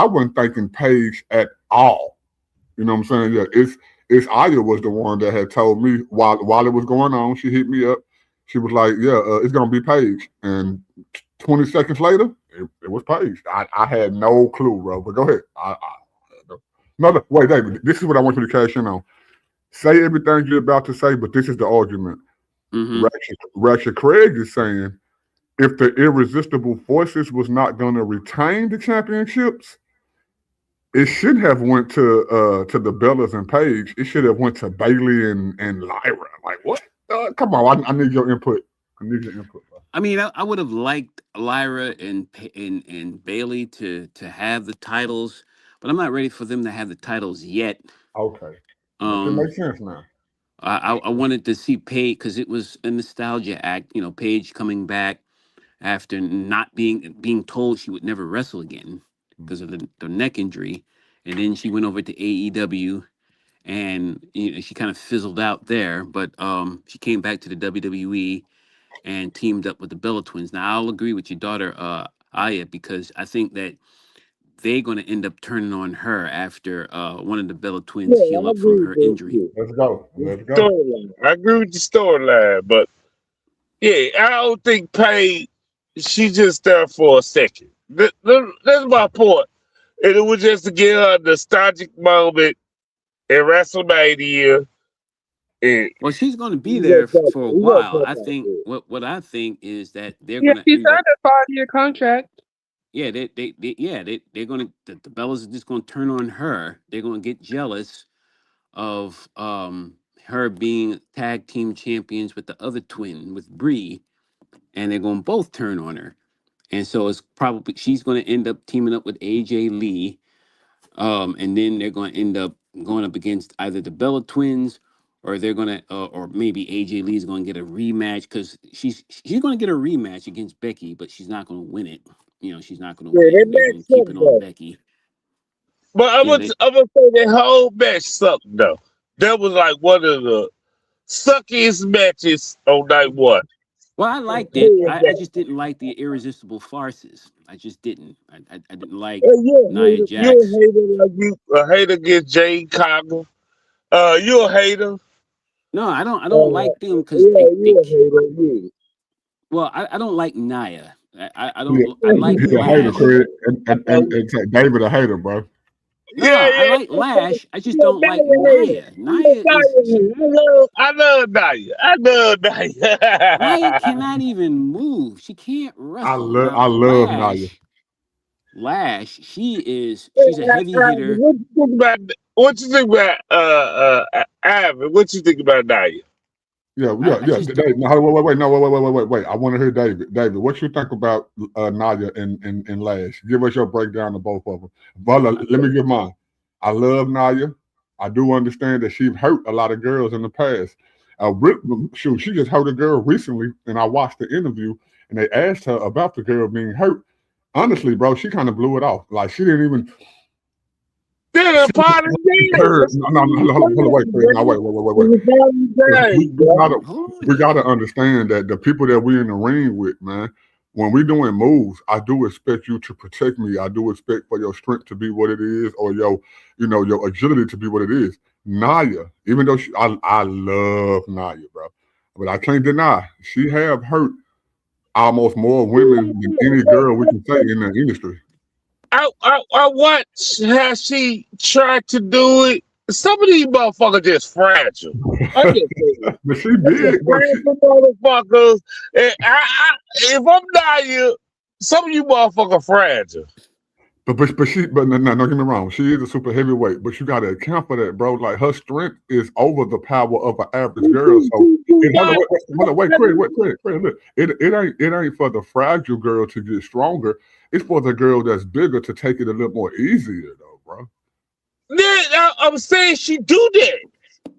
Speaker 1: wasn't thinking Paige at all. You know what I'm saying? Yeah, it's Aya was the one that had told me while it was going on. She hit me up. She was like, "Yeah, it's gonna be Paige," and 20 seconds later, it was Paige. I had no clue, bro. But go ahead. No, wait, David. This is what I want you to cash in on. Say everything you're about to say, but this is the argument.
Speaker 2: Mm-hmm.
Speaker 1: Ratchet Craig is saying if the irresistible forces was not going to retain the championships, it should have went to the Bellas and Paige. It should have went to Bailey and Lyra. Like what? Come on, I need your input. Bro.
Speaker 2: I mean, I would have liked Lyra and Bailey to have the titles, but I'm not ready for them to have the titles yet.
Speaker 1: Okay, it makes sense now.
Speaker 2: I wanted to see Paige because it was a nostalgia act. You know, Paige coming back after not being told she would never wrestle again because of the neck injury, and then she went over to AEW, and she kind of fizzled out there. But she came back to the WWE, and teamed up with the Bella Twins. Now I'll agree with your daughter, Aya, because I think that they're going to end up turning on her after one of the Bella
Speaker 3: Yeah,
Speaker 2: Twins heal
Speaker 3: I
Speaker 2: up from
Speaker 3: agree
Speaker 2: her
Speaker 3: with
Speaker 2: injury.
Speaker 3: you.
Speaker 1: Let's go.
Speaker 3: With
Speaker 1: Let's
Speaker 3: the
Speaker 1: go.
Speaker 3: storyline. I agree with the storyline, but yeah, I don't think Paige. She just there for a second. That's my point. And it was just to get her a nostalgic moment in WrestleMania. And
Speaker 2: Well, she's going to be
Speaker 3: we
Speaker 2: there
Speaker 3: gonna talk.
Speaker 2: for a
Speaker 3: We gonna
Speaker 2: while.
Speaker 3: talk
Speaker 2: I
Speaker 3: about
Speaker 2: think
Speaker 3: it.
Speaker 2: what I think is that they're
Speaker 4: Yeah,
Speaker 2: going to
Speaker 4: she
Speaker 2: end up.
Speaker 4: signed a 5-year contract.
Speaker 2: Yeah, they're going to the Bellas are just going to turn on her. They're going to get jealous of her being tag team champions with the other twin with Bree, and they're going to both turn on her. And so it's probably she's going to end up teaming up with AJ Lee, and then they're going to end up going up against either the Bella Twins, or they're going to, or maybe AJ Lee is going to get a rematch because she's going to get a rematch against Becky, but she's not going to win it. You know, she's not going to
Speaker 3: Yeah, that
Speaker 2: win. They're going
Speaker 3: match
Speaker 2: to keep
Speaker 3: sucked
Speaker 2: it on
Speaker 3: though.
Speaker 2: Becky.
Speaker 3: But
Speaker 2: Yeah, they.
Speaker 3: I'm gonna say that whole match sucked though. That was like one of the suckiest matches on night one.
Speaker 2: Well, I liked it.
Speaker 3: Hands
Speaker 2: I
Speaker 3: down.
Speaker 2: just didn't like the irresistible farces. I just didn't. I didn't like
Speaker 3: And
Speaker 2: Nia
Speaker 3: you a
Speaker 2: Jax.
Speaker 3: hater like you a hater against Jane Coggle. You a hater.
Speaker 2: No, I don't. I don't like them because
Speaker 3: Yeah, you a hater. Yeah.
Speaker 2: well, I don't like Nia. I
Speaker 1: He,
Speaker 2: don't. I like
Speaker 1: he a hater,
Speaker 2: Lash.
Speaker 1: Craig, and David a hater, bro.
Speaker 2: No,
Speaker 3: Yeah,
Speaker 2: I
Speaker 3: yeah.
Speaker 2: like Lash. I just
Speaker 3: You a
Speaker 2: don't like
Speaker 3: Nia hater.
Speaker 2: Nia.
Speaker 3: You a
Speaker 2: Nia is
Speaker 3: Nia hater. I love Nia. I love
Speaker 2: Nia
Speaker 3: Nia.
Speaker 2: cannot even move. She can't wrestle.
Speaker 1: I
Speaker 2: Now
Speaker 1: love Naya.
Speaker 2: Lash, she's a heavy hitter.
Speaker 3: What you think about Ivan? What you think about Nia?
Speaker 2: I just
Speaker 1: David, no, wait, no, wait. I want to hear David. David, what you think about Naya and Lash? Give us your breakdown of both of them. But let me give mine. I love Naya. I do understand that she's hurt a lot of girls in the past. Shoot, she just hurt a girl recently, and I watched the interview, and they asked her about the girl being hurt. Honestly, bro, she kind of blew it off. Like she didn't even
Speaker 3: They're a
Speaker 1: she
Speaker 3: part of the
Speaker 1: her.
Speaker 3: That's
Speaker 1: No,
Speaker 3: part of
Speaker 1: hold on, wait,
Speaker 3: the
Speaker 1: Craig.
Speaker 3: game,
Speaker 1: No,
Speaker 3: bro.
Speaker 1: wait.
Speaker 3: It's a part of the
Speaker 1: We,
Speaker 3: game,
Speaker 1: we
Speaker 3: bro.
Speaker 1: gotta
Speaker 2: hold
Speaker 1: we
Speaker 2: it.
Speaker 1: gotta understand that the people that we in the ring with, man, when we doing moves, I do expect you to protect me. I do expect for your strength to be what it is, or your agility to be what it is. Naya, even though I love Naya, bro, but I can't deny she have hurt almost more women than any girl we can say in the industry.
Speaker 3: I watch how she tried to do it. Some of these motherfuckers just fragile. I just say it.
Speaker 1: But she
Speaker 3: They just
Speaker 1: big, bro.
Speaker 3: fragile motherfuckers. And if I'm not you, some of you motherfuckers fragile.
Speaker 1: But no, don't get me wrong. She is a super heavyweight, but you got to account for that, bro. Like her strength is over the power of an average girl. So
Speaker 3: You
Speaker 1: hold on,
Speaker 3: got
Speaker 1: Craig, look. It ain't for the fragile girl to get stronger. It's for the girl that's bigger to take it a little more easier, though, bro.
Speaker 3: I'm saying she do that.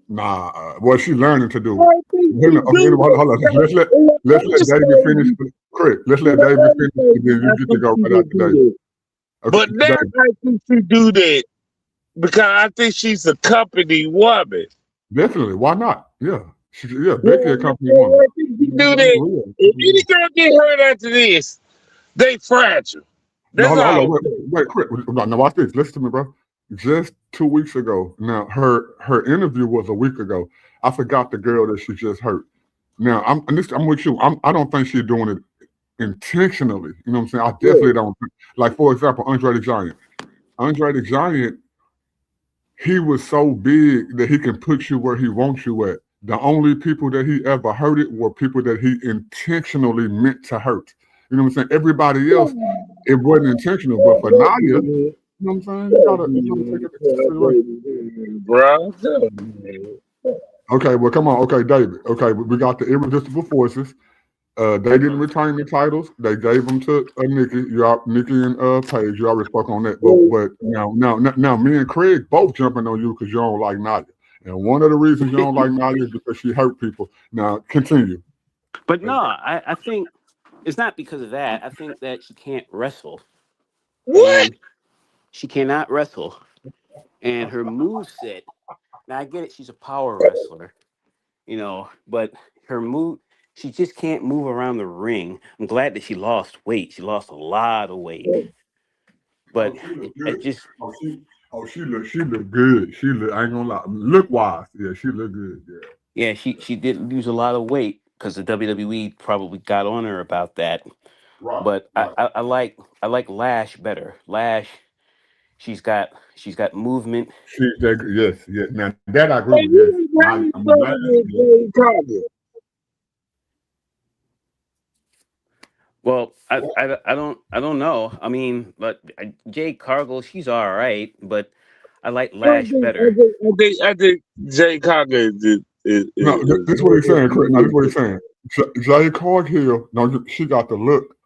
Speaker 1: Nah, what she learning to do.
Speaker 3: I think
Speaker 1: Okay,
Speaker 3: she do
Speaker 1: hold on.
Speaker 3: that.
Speaker 1: Let's let David finish. Craig, let's let David finish, and then you
Speaker 3: I
Speaker 1: get to
Speaker 3: think
Speaker 1: go
Speaker 3: she
Speaker 1: right
Speaker 3: would
Speaker 1: after
Speaker 3: do
Speaker 1: David.
Speaker 3: that.
Speaker 1: Okay,
Speaker 3: But now
Speaker 1: David.
Speaker 3: I think she do that because I think she's a company woman.
Speaker 1: Definitely. Why not? Yeah,
Speaker 3: Yeah,
Speaker 1: Becky a company woman.
Speaker 3: I think she do that. If any girl get hurt after this, they fragile.
Speaker 1: No,
Speaker 3: That's all I'm
Speaker 1: wait, Chris. Now watch this. Listen to me, bro. Just 2 weeks ago. Now her interview was a week ago. I forgot the girl that she just hurt. Now I'm with you. I don't think she's doing it intentionally. You know what I'm saying? I definitely
Speaker 3: saying.
Speaker 1: don't. Like for example, Andre the Giant. Andre the Giant, he was so big that he can put you where he wants you at. The only people that he ever hurted were people that he intentionally meant to hurt. You know what I'm saying? Everybody else, it wasn't intentional. But for Naya, you know what I'm saying? You gotta take it into consideration.
Speaker 3: Bro.
Speaker 1: Okay, well, come on. Okay, David. Okay, we got the irresistible forces. They didn't retain the titles. They gave them to Nikki and Paige. You already spoke on that. But now, me and Craig both jumping on you because you don't like Nadia. And one of the reasons you don't like Nadia is because she hurt people. Now, continue.
Speaker 2: But no, I think it's not because of that. I think that she can't wrestle,
Speaker 3: What?
Speaker 2: and she cannot wrestle, and her move set. Now I get it; she's a power wrestler, but her move, she just can't move around the ring. I'm glad that she lost weight. She lost a lot of weight, but
Speaker 1: Oh, she look
Speaker 2: it
Speaker 1: good.
Speaker 2: just
Speaker 1: She look good. She look. I ain't gonna lie. Look wise, yeah, she look good. Yeah,
Speaker 2: yeah, she did lose a lot of weight because the WWE probably got on her about that.
Speaker 1: right,
Speaker 2: But
Speaker 1: right.
Speaker 2: I like Lash better. Lash, she's got movement.
Speaker 1: She that yes, yes. Now that I agree with.
Speaker 3: Hey,
Speaker 1: Yes,
Speaker 3: you
Speaker 1: now
Speaker 3: ain't
Speaker 1: I mean
Speaker 3: brother
Speaker 1: that.
Speaker 3: with
Speaker 1: Yeah.
Speaker 3: Jay Carter.
Speaker 2: Well,
Speaker 1: What?
Speaker 2: I don't know. I mean, but Jade Cargill, she's all right, but I like
Speaker 3: I
Speaker 2: Lash
Speaker 3: think, I
Speaker 2: better.
Speaker 3: think, I think, I think Jay Carter
Speaker 1: No,
Speaker 3: is
Speaker 1: this is what he's saying, Chris. Now this is what he's saying. Jay Cargill. No, she got the look.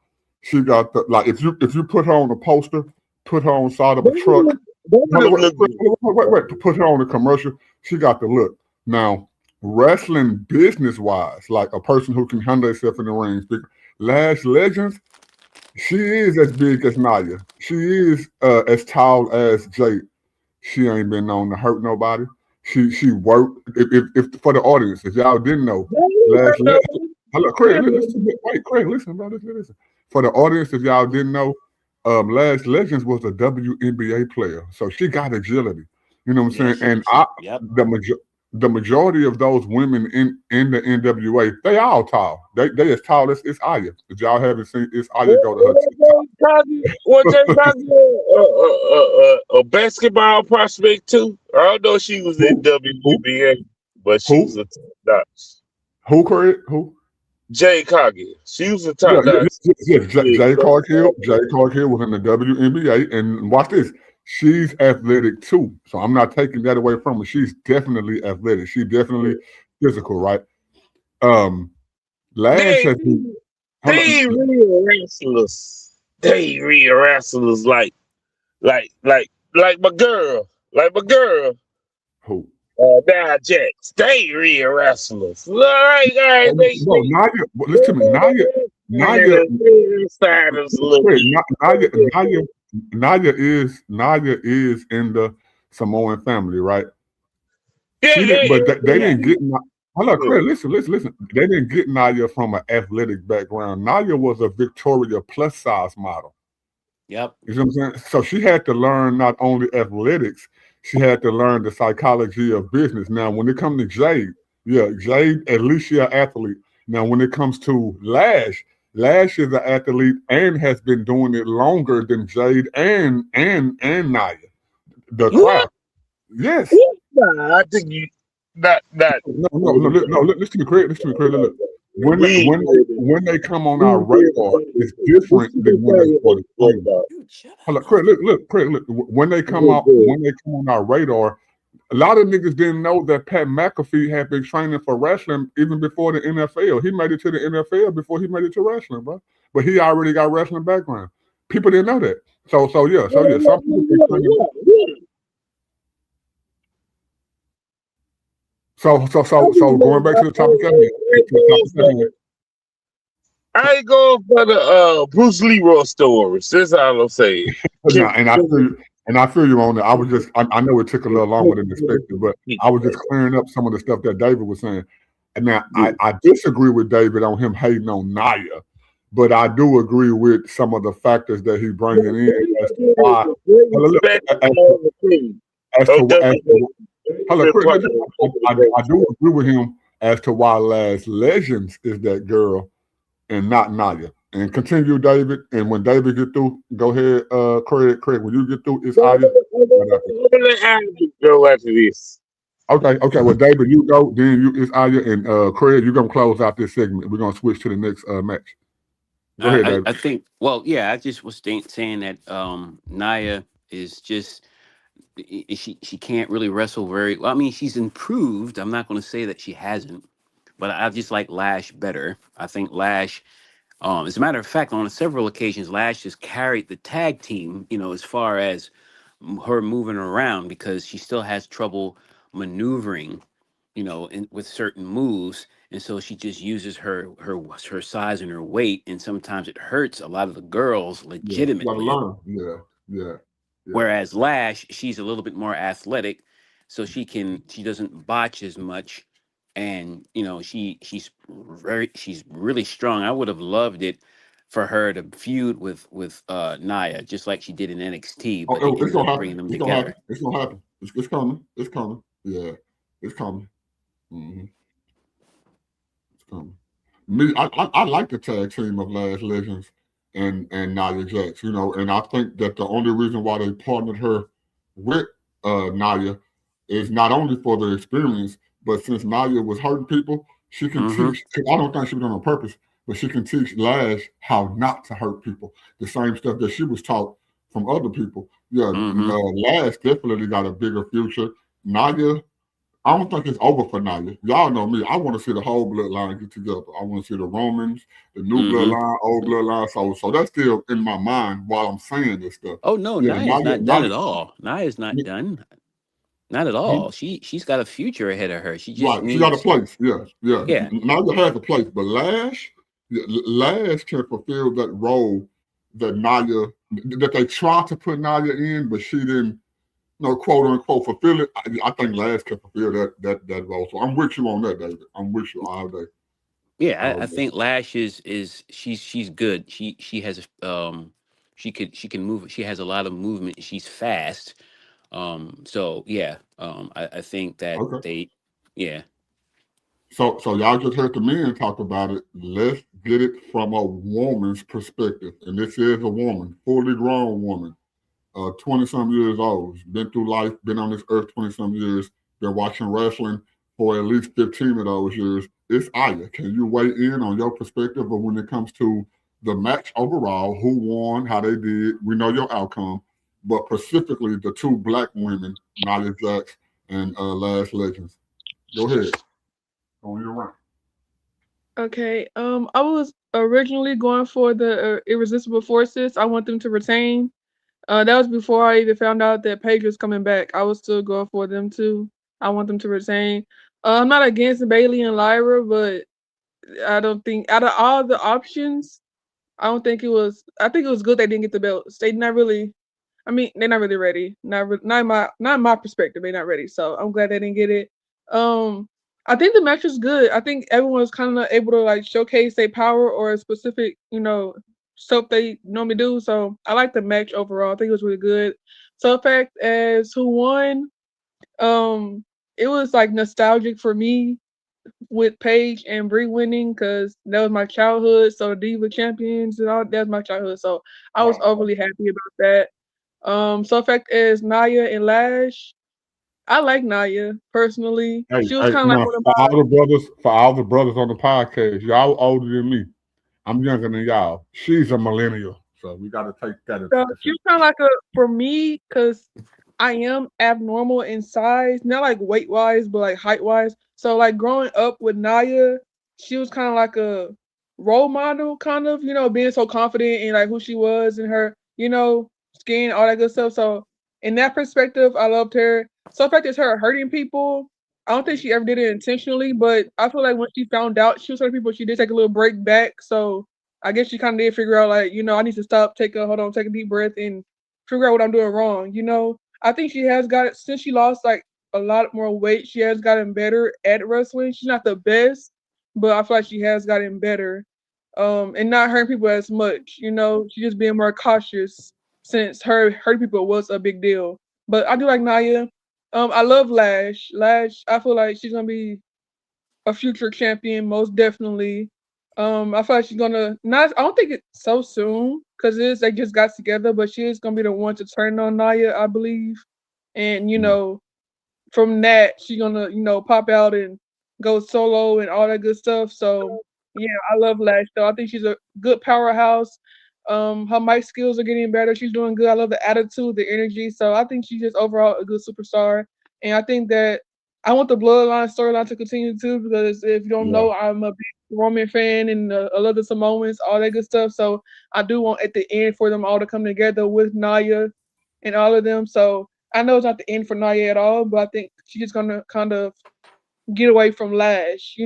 Speaker 1: She got the like. If you put her on a poster, put her on the side of a truck.
Speaker 3: both of
Speaker 1: Hold on,
Speaker 3: them look good.
Speaker 1: wait. Put her on a commercial. She got the look. Now, wrestling business wise, like a person who can handle herself in the ring. Lash Legends, she is as big as Naya. She is as tall as Jade. She ain't been known to hurt nobody. She worked. If for the audience, if y'all didn't know, Lash Legends. Hello, Craig. Listen, wait, Craig. Listen, bro. Listen. For the audience, if y'all didn't know, Lash Legends was a WNBA player, so she got agility. You know what I'm
Speaker 2: Yeah,
Speaker 1: saying? And
Speaker 2: yep.
Speaker 1: the majority of those women in the NWA, they all tall. They as tall as it's Aya. If y'all haven't seen, it's Aya go to her
Speaker 3: Was Jay
Speaker 1: TikTok.
Speaker 3: Carter a basketball prospect too? I don't know if she was in
Speaker 1: Who? Who?
Speaker 3: WNBA, but she was
Speaker 1: Who?
Speaker 3: a top notch.
Speaker 1: Who? Craig? Who?
Speaker 3: Jay Cargill. She was a
Speaker 1: Yeah,
Speaker 3: top notch.
Speaker 1: Jay Clark Hill was in the WNBA, and watch this. She's athletic too, so I'm not taking that away from her. She's definitely athletic. She's definitely physical, right? Um, Lash
Speaker 3: They
Speaker 1: has been. Hold
Speaker 3: they
Speaker 1: on,
Speaker 3: real wrestlers. They real wrestlers like my girl. Like my girl.
Speaker 1: who?
Speaker 3: Now Jax. They real wrestlers. All right, they
Speaker 1: No, Naya. Listen to me, Naya,
Speaker 3: Insiders look.
Speaker 1: wait, Naya is in the Samoan family, right?
Speaker 3: Yeah,
Speaker 1: She
Speaker 3: yeah,
Speaker 1: didn't, but they
Speaker 2: Yeah.
Speaker 1: didn't get. Hold on,
Speaker 3: yeah.
Speaker 1: Craig. Listen. They didn't get Naya from an athletic background. Naya was a Victoria plus size model.
Speaker 2: Yep.
Speaker 1: You know what I'm saying? So she had to learn not only athletics, she had to learn the psychology of business. Now, when it comes to Jade, yeah, Jade, at least she an athlete. Now, when it comes to Lash, Lash is an athlete and has been doing it longer than Jade and Naya. The
Speaker 3: What?
Speaker 1: craft. Yes.
Speaker 3: What? Nah, I think you not.
Speaker 1: No. Listen to me, Craig. Listen to me, Craig. Look. When
Speaker 3: We
Speaker 1: when they come on our radar, it's different than when they go to screen.
Speaker 2: Dude, shut
Speaker 1: Hold
Speaker 2: up.
Speaker 1: up, Craig. Look. When they come on our radar, a lot of niggas didn't know that Pat McAfee had been training for wrestling even before the NFL. He made it to the NFL before he made it to wrestling, bro. But he already got wrestling background. People didn't know that. So yeah. Some people been training. So going back to the topic at hand. To the topic at hand.
Speaker 3: I ain't going for the Bruce Leroy stories. That's all I'm saying.
Speaker 1: No,
Speaker 3: Can,
Speaker 1: and I feel you on that. I know it took a little longer than expected, but I was just clearing up some of the stuff that David was saying. And now I disagree with David on him hating on Naya, but I do agree with some of the factors that he's bringing in as to why. Hold on, look, as to as to hello, Chris, I do agree with him as to why Last Legends is that girl and not Naya. And continue, David. And when David get through, go ahead, Craig. When you get through, it's Aya. Right after.
Speaker 3: go after this.
Speaker 1: Okay. Well, David, you go. Then it's Aya and Craig. You're gonna close out this segment. We're gonna switch to the next match. Go ahead, David.
Speaker 2: I think, well, yeah, I just was saying that Naya is just she can't really wrestle very well. I mean, she's improved. I'm not going to say that she hasn't, but I just like Lash better. I think Lash, as a matter of fact, on several occasions, Lash has carried the tag team, as far as her moving around because she still has trouble maneuvering, with certain moves. And so she just uses her size and her weight, and sometimes it hurts a lot of the girls
Speaker 1: Yeah, you gotta
Speaker 2: legitimately.
Speaker 1: learn. Yeah.
Speaker 2: Whereas Lash, she's a little bit more athletic, so she doesn't botch as much, and she's really strong. I would have loved it for her to feud with Nia, just like she did in NXT, but they
Speaker 1: It's
Speaker 2: ended
Speaker 1: gonna
Speaker 2: up
Speaker 1: happen.
Speaker 2: bringing them
Speaker 1: It's gonna happen.
Speaker 2: together.
Speaker 1: It's gonna happen. It's coming. It's coming. Yeah, it's coming. Hmm. It's coming. Me, I like the tag team of Last Legends and Nia Jax. And I think that the only reason why they partnered her with Nia is not only for the experience, but since Nia was hurting people, she can
Speaker 2: Mm-hmm.
Speaker 1: teach. I don't think she was doing it on purpose, but she can teach Lash how not to hurt people. The same stuff that she was taught from other people. Yeah,
Speaker 2: Mm-hmm.
Speaker 1: Lash definitely got a bigger future. Nia, I don't think it's over for Nia. Y'all know me. I want to see the whole bloodline get together. I want to see the Romans, the new
Speaker 2: Mm-hmm.
Speaker 1: bloodline, old bloodline. So that's still in my mind while I'm saying this stuff.
Speaker 2: Oh no,
Speaker 1: Yeah,
Speaker 2: Nia's
Speaker 1: Nia,
Speaker 2: not done at all. Nia's not done. Not at all. She's got a future ahead of her. She just
Speaker 1: right. She got a
Speaker 2: needs,
Speaker 1: place. Yeah, yeah.
Speaker 2: yeah.
Speaker 1: Nia has a place, but Lash can fulfill that role that Nia that they tried to put Nia in, but she didn't. No, quote unquote, fulfill it. I think Lash can fulfill that role. So I'm with you on that, David. I'm with you all day.
Speaker 2: Yeah,
Speaker 1: All
Speaker 2: I
Speaker 1: day.
Speaker 2: think Lash is she's good. She has she can move. She has a lot of movement. She's fast. So yeah, I think that
Speaker 1: Okay.
Speaker 2: yeah.
Speaker 1: So y'all just heard the men talk about it. Let's get it from a woman's perspective. And this is a woman, fully grown woman, 20 some years old, been through life, been on this earth 20 some years, been watching wrestling for at least 15 of those years. It's Aya. Can you weigh in on your perspective of when it comes to the match overall, who won, how they did? We know your outcome, but specifically the two black women, Nia Jax and Lash Legends. Go ahead. On your right.
Speaker 4: Okay. I was originally going for the Irresistible Forces. I want them to retain. That was before I even found out that Paige was coming back. I was still going for them too. I want them to retain. I'm not against Bailey and Lyra, but I don't think out of all the options, I don't think it was. I think it was good they didn't get the belts. They not really. I mean, they're not really ready. Not in my perspective. They're not ready. So I'm glad they didn't get it. Um, I think the match was good. I think everyone was kind of able to like showcase their power or a specific, stuff they normally do. So I like the match overall. I think it was really good. So in fact as who won, um, it was like nostalgic for me with Paige and Brie winning because that was my childhood. So Diva Champions and all that's my childhood. So I was
Speaker 1: Right.
Speaker 4: overly happy about that. So in fact as Naya and Lash, I like Naya personally.
Speaker 1: Hey,
Speaker 4: She was
Speaker 1: hey,
Speaker 4: kind of like
Speaker 1: now
Speaker 4: one of
Speaker 1: for
Speaker 4: my.
Speaker 1: all the brothers on the podcast, y'all older than me. I'm younger than y'all. She's a millennial, so we got to take that into
Speaker 4: So she
Speaker 1: consideration.
Speaker 4: was kind of like a for me because I am abnormal in size, not like weight wise, but like height wise. So like growing up with Naya, she was kind of like a role model, kind of being so confident in like who she was and her skin, all that good stuff. So in that perspective, I loved her. So the fact is her hurting people. I don't think she ever did it intentionally, but I feel like when she found out she was hurting people, she did take a little break back. So I guess she kind of did figure out like, I need to stop, hold on, take a deep breath and figure out what I'm doing wrong. I think she has got it since she lost like a lot more weight. She has gotten better at wrestling. She's not the best, but I feel like she has gotten better. And not hurting people as much. She just being more cautious since her hurting people was a big deal. But I do like Naya. I love Lash. Lash, I feel like she's gonna be a future champion, most definitely. I feel like she's gonna not. I don't think it's so soon because they just got together, but she is gonna be the one to turn on Naya, I believe. And
Speaker 1: Mm,
Speaker 4: from that, she's gonna pop out and go solo and all that good stuff. So yeah, I love Lash though. I think she's a good powerhouse. Her mic skills are getting better. She's doing good. I love the attitude, the energy. So I think she's just overall a good superstar. And I think that I want the Bloodline storyline to continue too, because if you don't
Speaker 1: yeah,
Speaker 4: know, I'm a big Roman fan and I love the Samoans, all that good stuff. So I do want at the end for them all to come together with Naya and all of them. So I know it's not the end for Naya at all, but I think she's just gonna kind of get away from Lash.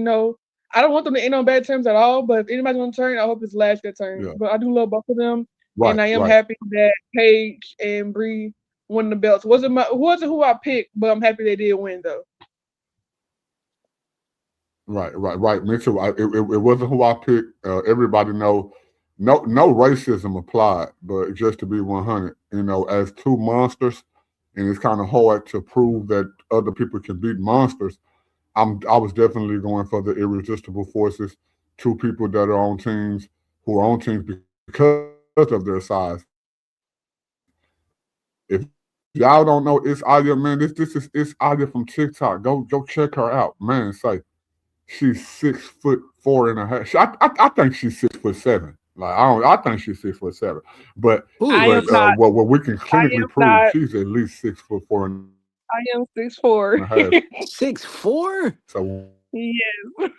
Speaker 4: I don't want them to end on bad terms at all. But if anybody's gonna turn, I hope it's Lash that turns.
Speaker 1: yeah.
Speaker 4: But I do love both of them,
Speaker 1: Right,
Speaker 4: and I am
Speaker 1: right.
Speaker 4: happy that Paige and Bree won the belts. Wasn't who I picked, but I'm happy they did win though.
Speaker 1: Right. Me too. It wasn't who I picked. Everybody no racism applied, but just to be 100, as two monsters, and it's kind of hard to prove that other people can beat monsters. I was definitely going for the irresistible forces, two people that are on teams who are on teams because of their size. If y'all don't know, it's Aya, man. It's Aya from TikTok. Go check her out, man. Say she's 6'4.5". I think she's 6'7". Like I think she's 6'7". But
Speaker 2: Who
Speaker 4: I am
Speaker 2: is?
Speaker 4: not.
Speaker 1: what we can
Speaker 4: I
Speaker 1: clinically
Speaker 4: am
Speaker 1: prove,
Speaker 4: not.
Speaker 1: she's at least 6'4.5".
Speaker 4: I am 6'4".
Speaker 2: Six four?
Speaker 1: So when we
Speaker 4: Yes.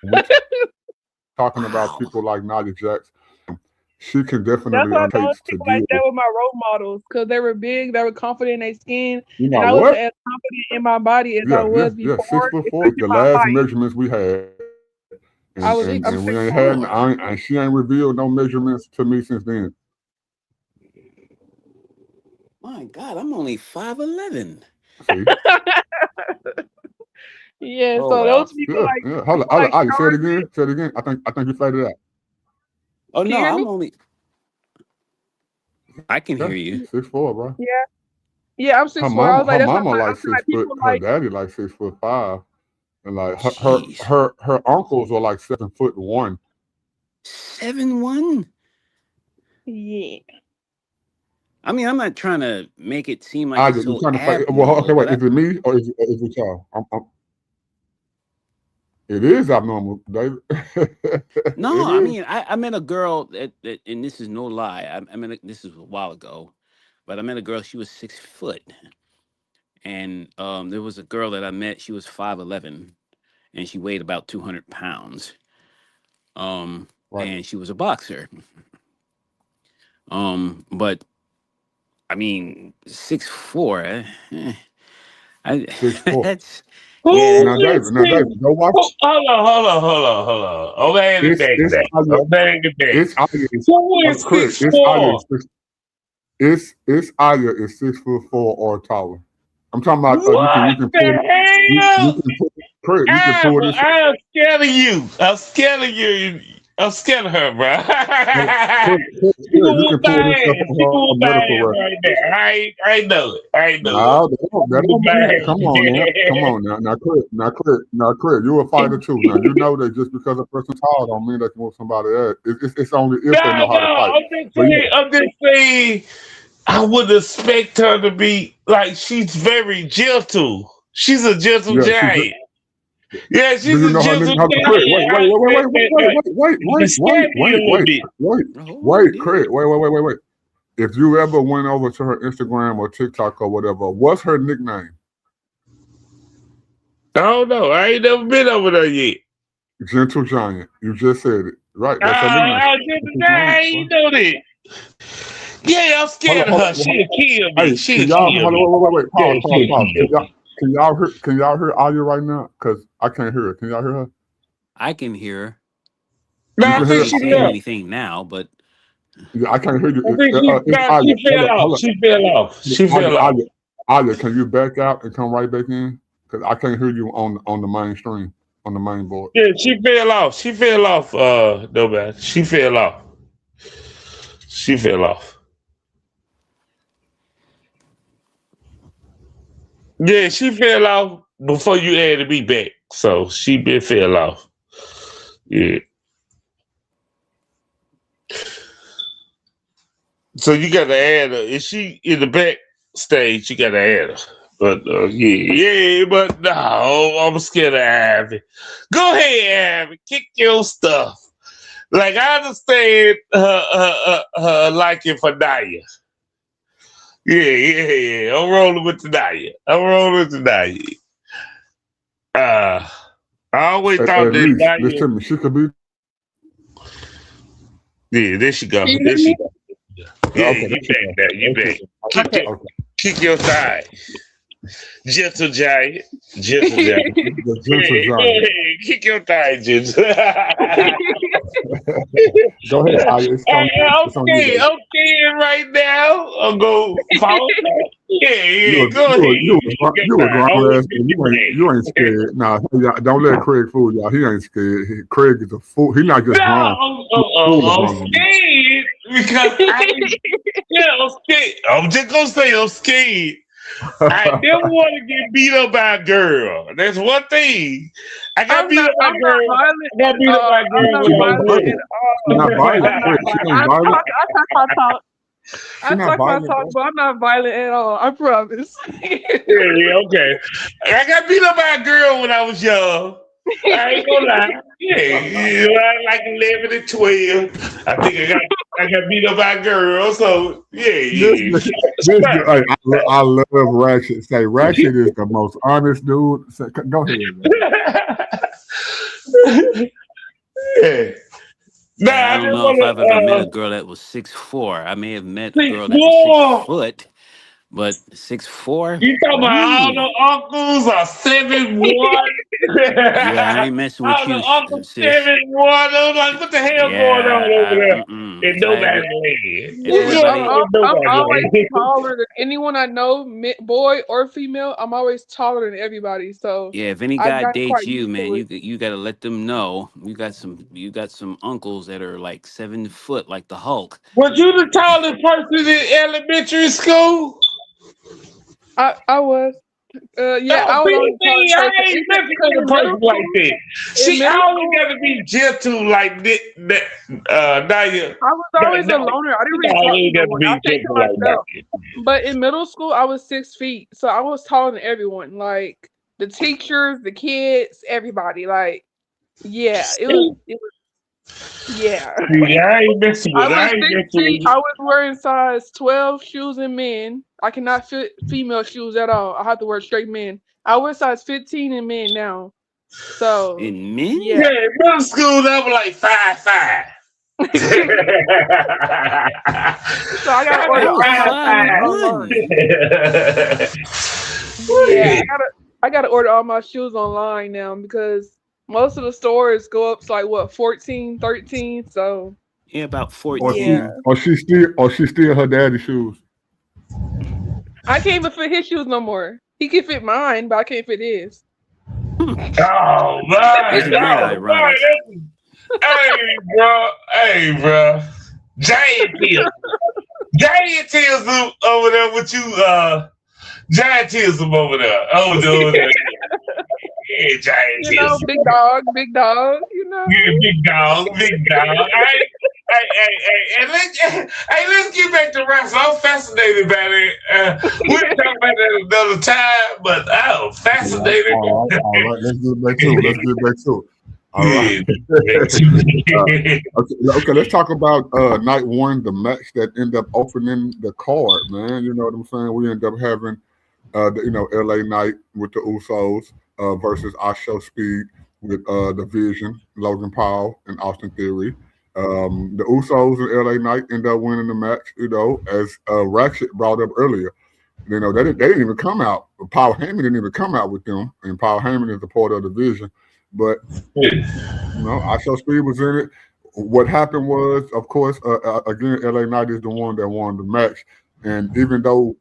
Speaker 1: talking about people like Nia Jax,
Speaker 2: Wow.
Speaker 1: she can definitely
Speaker 4: That's
Speaker 1: undertake
Speaker 4: why I
Speaker 1: to
Speaker 4: don't
Speaker 1: deal
Speaker 4: people
Speaker 1: with.
Speaker 4: like that with my role models because they were big, they were confident in their skin,
Speaker 1: You know
Speaker 4: and I
Speaker 1: what?
Speaker 4: wasn't as confident in my body as I
Speaker 1: Yeah.
Speaker 4: was
Speaker 1: Six
Speaker 4: before,
Speaker 1: foot four. The
Speaker 4: especially my
Speaker 1: last
Speaker 4: height.
Speaker 1: measurements we had,
Speaker 4: I was
Speaker 1: and
Speaker 4: I'm
Speaker 1: we
Speaker 2: Six
Speaker 1: ain't
Speaker 4: six
Speaker 1: had,
Speaker 4: four.
Speaker 2: four.
Speaker 1: and she ain't revealed no measurements to me since then.
Speaker 2: My God, I'm only 5'11".
Speaker 1: See?
Speaker 4: Yeah,
Speaker 2: Oh
Speaker 4: so those
Speaker 2: well.
Speaker 1: Yeah. Hold on.
Speaker 4: people like
Speaker 1: I say it
Speaker 4: short.
Speaker 1: again. Say it again. I think you faded out.
Speaker 2: Oh
Speaker 4: Can you
Speaker 2: no,
Speaker 4: hear
Speaker 2: I'm
Speaker 4: me?
Speaker 2: only. I can
Speaker 1: Yeah.
Speaker 2: hear you.
Speaker 1: 6'4", bro.
Speaker 4: Yeah, yeah, I'm
Speaker 1: Her
Speaker 4: 6'4". I
Speaker 1: mama,
Speaker 4: was like,
Speaker 1: her
Speaker 4: that's what
Speaker 1: mama
Speaker 4: I'm
Speaker 1: like
Speaker 4: saying. Like
Speaker 1: 6 foot.
Speaker 4: people
Speaker 1: Her
Speaker 4: like
Speaker 1: daddy like 6'5", and like
Speaker 2: Jeez.
Speaker 1: her uncles are like 7'1".
Speaker 2: 7'1".
Speaker 4: yeah.
Speaker 2: I mean, I'm not trying to make it seem like
Speaker 1: Ah,
Speaker 2: it's
Speaker 1: you
Speaker 2: so
Speaker 1: trying to fight? Well, okay,
Speaker 2: abnormal, but
Speaker 1: wait. Is it me or is it y'all? It is abnormal, David.
Speaker 2: no,
Speaker 1: It
Speaker 2: I
Speaker 1: is.
Speaker 2: mean, I met a girl and this is no lie. This is a while ago, but I met a girl. She was 6 foot, and there was a girl that I met. She was 5'11", and she weighed about 200 pounds.
Speaker 1: Right.
Speaker 2: And she was a boxer. But I mean, 6'4". I
Speaker 1: 6'4".
Speaker 2: that's yeah,
Speaker 3: Who
Speaker 2: that's
Speaker 1: Now,
Speaker 3: is
Speaker 1: David, go watch.
Speaker 3: hold on. I'm adding back
Speaker 1: It's
Speaker 3: that.
Speaker 1: Aya.
Speaker 3: I'm adding back.
Speaker 1: It's Aya.
Speaker 3: Who is
Speaker 1: Craig.
Speaker 3: six
Speaker 1: It's Aya.
Speaker 3: four?
Speaker 1: It's Aya is 6'4" or taller. I'm talking about
Speaker 3: What
Speaker 1: you can pull
Speaker 3: the
Speaker 1: you
Speaker 3: hell?
Speaker 1: can pull Craig. You can pull this.
Speaker 3: I'm scared of you. I'm scared of you. I'm scared of her, bro. She can
Speaker 1: You
Speaker 3: whoop
Speaker 1: can
Speaker 3: my
Speaker 1: pull this stuff
Speaker 3: ass. She can
Speaker 1: on
Speaker 3: whoop
Speaker 1: her
Speaker 3: my
Speaker 1: medical
Speaker 3: ass
Speaker 1: record.
Speaker 3: right there. I know it. I know it.
Speaker 1: No,
Speaker 3: She
Speaker 1: that
Speaker 3: can whoop
Speaker 1: don't
Speaker 3: my
Speaker 1: mean that. Come on now. Come
Speaker 3: ass.
Speaker 1: on now. Now, Craig, you a fighter too. Now, you know that just because a person's tall don't mean they can whoop somebody else. It's only if they
Speaker 3: No,
Speaker 1: know how to fight.
Speaker 3: I'm just
Speaker 1: But
Speaker 3: saying.
Speaker 1: yeah,
Speaker 3: I'm just saying. I would expect her to be like she's very gentle. She's a gentle
Speaker 1: yeah, she's.
Speaker 3: giant. Yeah,
Speaker 1: Do
Speaker 3: she's
Speaker 1: you
Speaker 3: a
Speaker 1: know her
Speaker 3: gentle
Speaker 1: nigga? Craig,
Speaker 3: giant. It scared me a little bit.
Speaker 2: oh dude.
Speaker 1: Craig, wait. If you ever went over to her Instagram or TikTok or whatever, what's her nickname?
Speaker 3: I don't know. I ain't never been over there yet.
Speaker 1: Gentle Giant. You just said it. Right. That's her nickname.
Speaker 3: I gentle giant. I ain't know that. Yeah, I'm scared of her. She'll kill
Speaker 1: Hey,
Speaker 3: me. She'll
Speaker 1: can y'all
Speaker 3: kill
Speaker 1: hold
Speaker 3: me.
Speaker 1: on, wait,
Speaker 3: Yeah, she'll
Speaker 1: pause.
Speaker 3: kill me.
Speaker 1: Can y'all hear Aya right now? Cause I can't hear her. Can y'all hear her?
Speaker 2: I can hear her.
Speaker 3: No,
Speaker 1: You
Speaker 3: I
Speaker 1: can
Speaker 2: She
Speaker 1: hear
Speaker 3: think
Speaker 1: her?
Speaker 2: ain't
Speaker 3: she
Speaker 2: saying
Speaker 3: left.
Speaker 2: anything now, but
Speaker 1: Yeah, I can't hear you.
Speaker 3: I think
Speaker 1: It's Aya.
Speaker 3: she fell off.
Speaker 1: Hold up.
Speaker 3: She fell off. She fell off.
Speaker 1: Aya, can you back out and come right back in? Cause I can't hear you on the main stream, on the main board.
Speaker 3: Yeah, she fell off. She fell off. No man. She fell off. She fell off. Yeah, she fell off before you added me back. So she been fell off. Yeah. So you gotta add her. If she in the back stage, you gotta add her. But but no, I'm scared of Ivy. Go ahead, Ivy. Kick your stuff. Like I understand her liking for Naya. Yeah. I'm rolling with the Naya. I'm rolling with the Naya. Uh, I always thought
Speaker 1: At
Speaker 3: that
Speaker 1: least,
Speaker 3: Naya.
Speaker 1: listen to me. She could be.
Speaker 3: Yeah, there she go.
Speaker 4: Can you
Speaker 3: There
Speaker 4: hear
Speaker 3: she
Speaker 4: me?
Speaker 3: go. Yeah,
Speaker 1: Okay,
Speaker 3: you
Speaker 1: there she
Speaker 3: back
Speaker 1: go.
Speaker 3: now. You back.
Speaker 1: Okay,
Speaker 3: Kick
Speaker 1: okay.
Speaker 3: kick your thigh. Gentle giant. Gentle giant.
Speaker 1: The gentle
Speaker 3: Yeah, go
Speaker 1: giant.
Speaker 3: ahead. Kick your thigh, Gentle.
Speaker 1: Go ahead, Aya. It's on you.
Speaker 3: I'm
Speaker 1: It's on you,
Speaker 3: scared.
Speaker 1: baby.
Speaker 3: I'm scared right now. I'll go fall back. Yeah, go ahead.
Speaker 1: You a grown ass. You ain't scared. Nah, don't let Craig fool y'all. He ain't scared. Craig is a fool. He not just grown.
Speaker 3: I'm scared because I'm scared. I'm just gonna say I'm scared. I never want to get beat up by a girl. That's one thing. I got beat up by a girl. I got beat up by a girl when I was little.
Speaker 1: She's not violent. She ain't violent.
Speaker 4: I talk my talk, but I'm not violent at all. I promise.
Speaker 3: Yeah, okay. I got beat up by a girl when I was young. I ain't gonna lie. Yeah, like 11 and 12. I think I got beat up by a girl. So yeah.
Speaker 1: I love Ratchet. Say Ratchet is the most honest dude. Go ahead.
Speaker 3: Yeah. Nah,
Speaker 2: I don't know if I've ever met a girl that was 6'4". I may have met a girl that was 6 foot, but 6'4".
Speaker 3: You talking about all the uncles are 7'1"?
Speaker 2: Yeah, I ain't messing with you,
Speaker 3: Uncle
Speaker 2: sis.
Speaker 3: 7'1". I'm like, what the hell going on over there? In nobody's land.
Speaker 4: I'm always taller than anyone I know, boy or female. I'm always taller than everybody. So
Speaker 2: yeah, if any guy dates you, man, you got to let them know you got some uncles that are like 7 foot, like the Hulk.
Speaker 3: Was you the tallest person in elementary school?
Speaker 4: I was. Yeah, I was always
Speaker 3: I ain't messing with a person like that. See, I always got to be gentle like that. Naya.
Speaker 4: I was always a loner. I didn't really talk to anyone. I stayed to myself. But in middle school, I was 6 feet, so I was taller than everyone. Like the teachers, the kids, everybody. Like, yeah, it was. Yeah.
Speaker 3: I ain't messing with.
Speaker 4: I was wearing size 12 shoes in men. I cannot fit female shoes at all. I have to wear straight men. I wear size 15 in men now. So
Speaker 2: in men?
Speaker 3: Yeah, middle school I was like 5'5".
Speaker 4: So I gotta order all my yeah, I gotta order all my shoes online now because most of the stores go up to like what 14, 13. So
Speaker 2: yeah, about 14.
Speaker 1: Or she still her daddy's shoes.
Speaker 4: I can't even fit his shoes no more. He can fit mine, but I can't fit his.
Speaker 3: Oh man!
Speaker 2: Isn't that ironic?
Speaker 3: Hey, bro. Giantism over there with you. Giantism over there. Over there. Yeah, giantism.
Speaker 4: You know, big dog. You know.
Speaker 3: Yeah, big dog. Hey, let's get back to wrestling. I'm fascinated by it. We'll talk about that another time, but I'm fascinated.
Speaker 1: All right, let's get back to it. All right. Okay, let's talk about night one, the match that ended up opening the card, man. You know what I'm saying? We ended up having LA Knight with the Usos versus I Show Speed with the Vision, Logan Paul, and Austin Theory. The Usos and LA Knight end up winning the match, as Ratchet brought up earlier. They didn't even come out. Paul Heyman didn't even come out with them, and Paul Heyman is the part of the Vision. But I Show Speed was in it. What happened was, of course, again, LA Knight is the one that won the match, and even though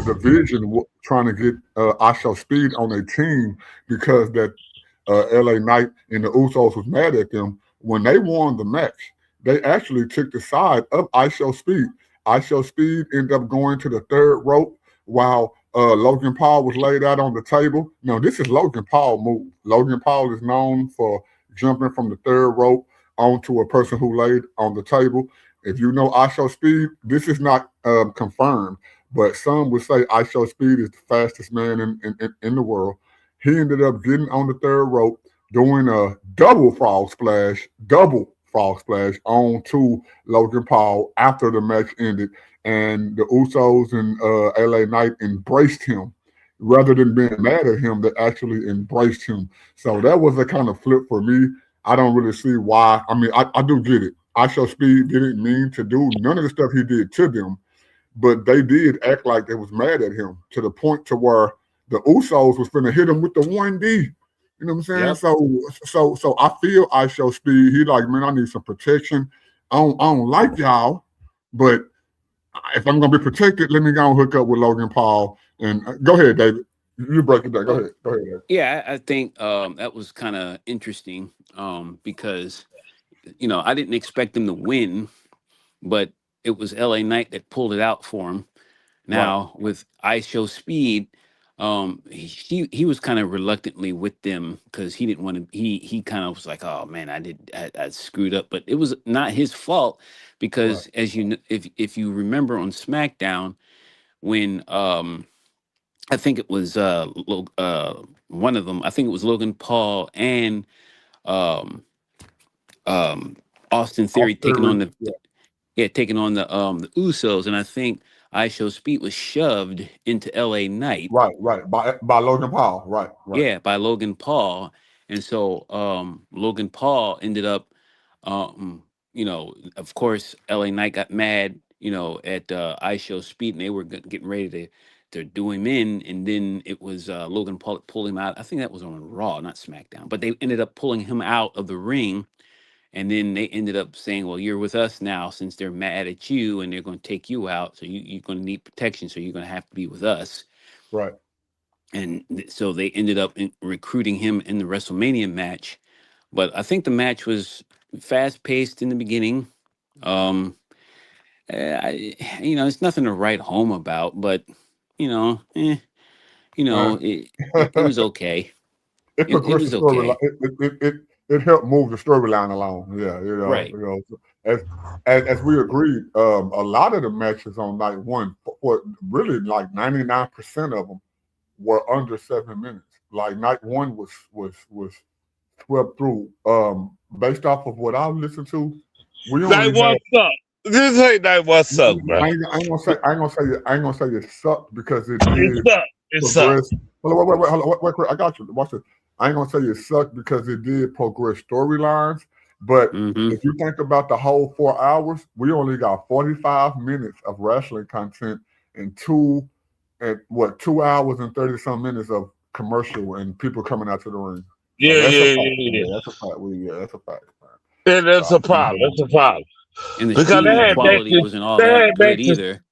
Speaker 1: the Vision was trying to get I Show Speed on a team because that LA Knight and the Usos was mad at them. When they won the match, they actually took the side of I Show Speed. I Show Speed ended up going to the third rope while Logan Paul was laid out on the table. Now, this is Logan Paul move. Logan Paul is known for jumping from the third rope onto a person who laid on the table. If you know I Show Speed, this is not confirmed, but some would say I Show Speed is the fastest man in the world. He ended up getting on the third rope, doing a double frog splash onto Logan Paul after the match ended. And the Usos and LA Knight embraced him. Rather than being mad at him, they actually embraced him. So that was a kind of flip for me. I don't really see why. I mean, I do get it. I Show Speed didn't mean to do none of the stuff he did to them, but they did act like they was mad at him to the point to where the Usos was finna hit him with the 1D. You know what I'm saying? Yep. So I feel I Show Speed. He like, man, I need some protection. I don't like y'all, but if I'm gonna be protected, let me go and hook up with Logan Paul. And go ahead, David. You break it down. Go
Speaker 2: Well,
Speaker 1: ahead. Go ahead, David.
Speaker 2: yeah, I think that was kind of interesting because I didn't expect him to win, but it was LA Knight that pulled it out for him.
Speaker 1: Right.
Speaker 2: Now with I Show Speed, he was kind of reluctantly with them because he didn't want to. He kind of was like, "Oh man, I screwed up," but it was not his fault
Speaker 1: Right.
Speaker 2: because if you remember on SmackDown when I think it was one of them. I think it was Logan Paul and um, um, Austin
Speaker 1: Off
Speaker 2: Theory taking on
Speaker 1: theory.
Speaker 2: the
Speaker 1: Yeah.
Speaker 2: taking on the Usos, and I think I Show Speed was shoved into L.A. Knight,
Speaker 1: Right. Right. By Logan Paul. Right. Right.
Speaker 2: yeah, by Logan Paul, and so Logan Paul ended up, of course, L.A. Knight got mad, at I Show Speed, and they were getting ready to do him in, and then it was Logan Paul that pulled him out. I think that was on Raw, not SmackDown, but they ended up pulling him out of the ring. And then they ended up saying, "Well, you're with us now, since they're mad at you and they're going to take you out. So you're going to need protection. So you're going to have to be with us."
Speaker 1: Right.
Speaker 2: And so they ended up recruiting him in the WrestleMania match. But I think the match was fast paced in the beginning. Um, it's nothing to write home about, but you know, eh,
Speaker 1: Man.
Speaker 2: it was okay.
Speaker 1: It
Speaker 2: It
Speaker 1: progressed the
Speaker 2: was
Speaker 1: storyline.
Speaker 2: okay.
Speaker 1: It helped move the storyline along. Yeah,
Speaker 2: Right.
Speaker 1: as as we agreed, a lot of the matches on night one, for really like 99% of them were under 7 minutes. Like night one was swept through. Based off of what I listened to, we
Speaker 3: Night
Speaker 1: only
Speaker 3: one
Speaker 1: had.
Speaker 3: suck. This ain't night one suck, bro.
Speaker 1: I ain't gonna say it sucked because it
Speaker 3: It
Speaker 1: did
Speaker 3: suck. It suck.
Speaker 1: progress. Hold on, wait, hold on, wait, I got you. Watch this. I ain't gonna say it sucked because it did progress storylines, but
Speaker 2: Hmm.
Speaker 1: if you think about the whole 4 hours, we only got 45 minutes of wrestling content and 2 hours and 30 some minutes of commercial and people coming out to the ring. So
Speaker 3: Yeah,
Speaker 1: that's a
Speaker 3: yeah,
Speaker 1: fact.
Speaker 3: yeah,
Speaker 1: Yeah,
Speaker 3: yeah.
Speaker 1: that's a fact. That's a fact, man.
Speaker 3: Yeah,
Speaker 1: So
Speaker 3: that's
Speaker 1: I
Speaker 3: a
Speaker 1: can't
Speaker 3: problem.
Speaker 1: do
Speaker 3: That's a problem.
Speaker 2: And the
Speaker 3: Because
Speaker 2: shooting quality wasn't all
Speaker 3: they
Speaker 2: that
Speaker 3: had
Speaker 2: good
Speaker 3: matches,
Speaker 2: either.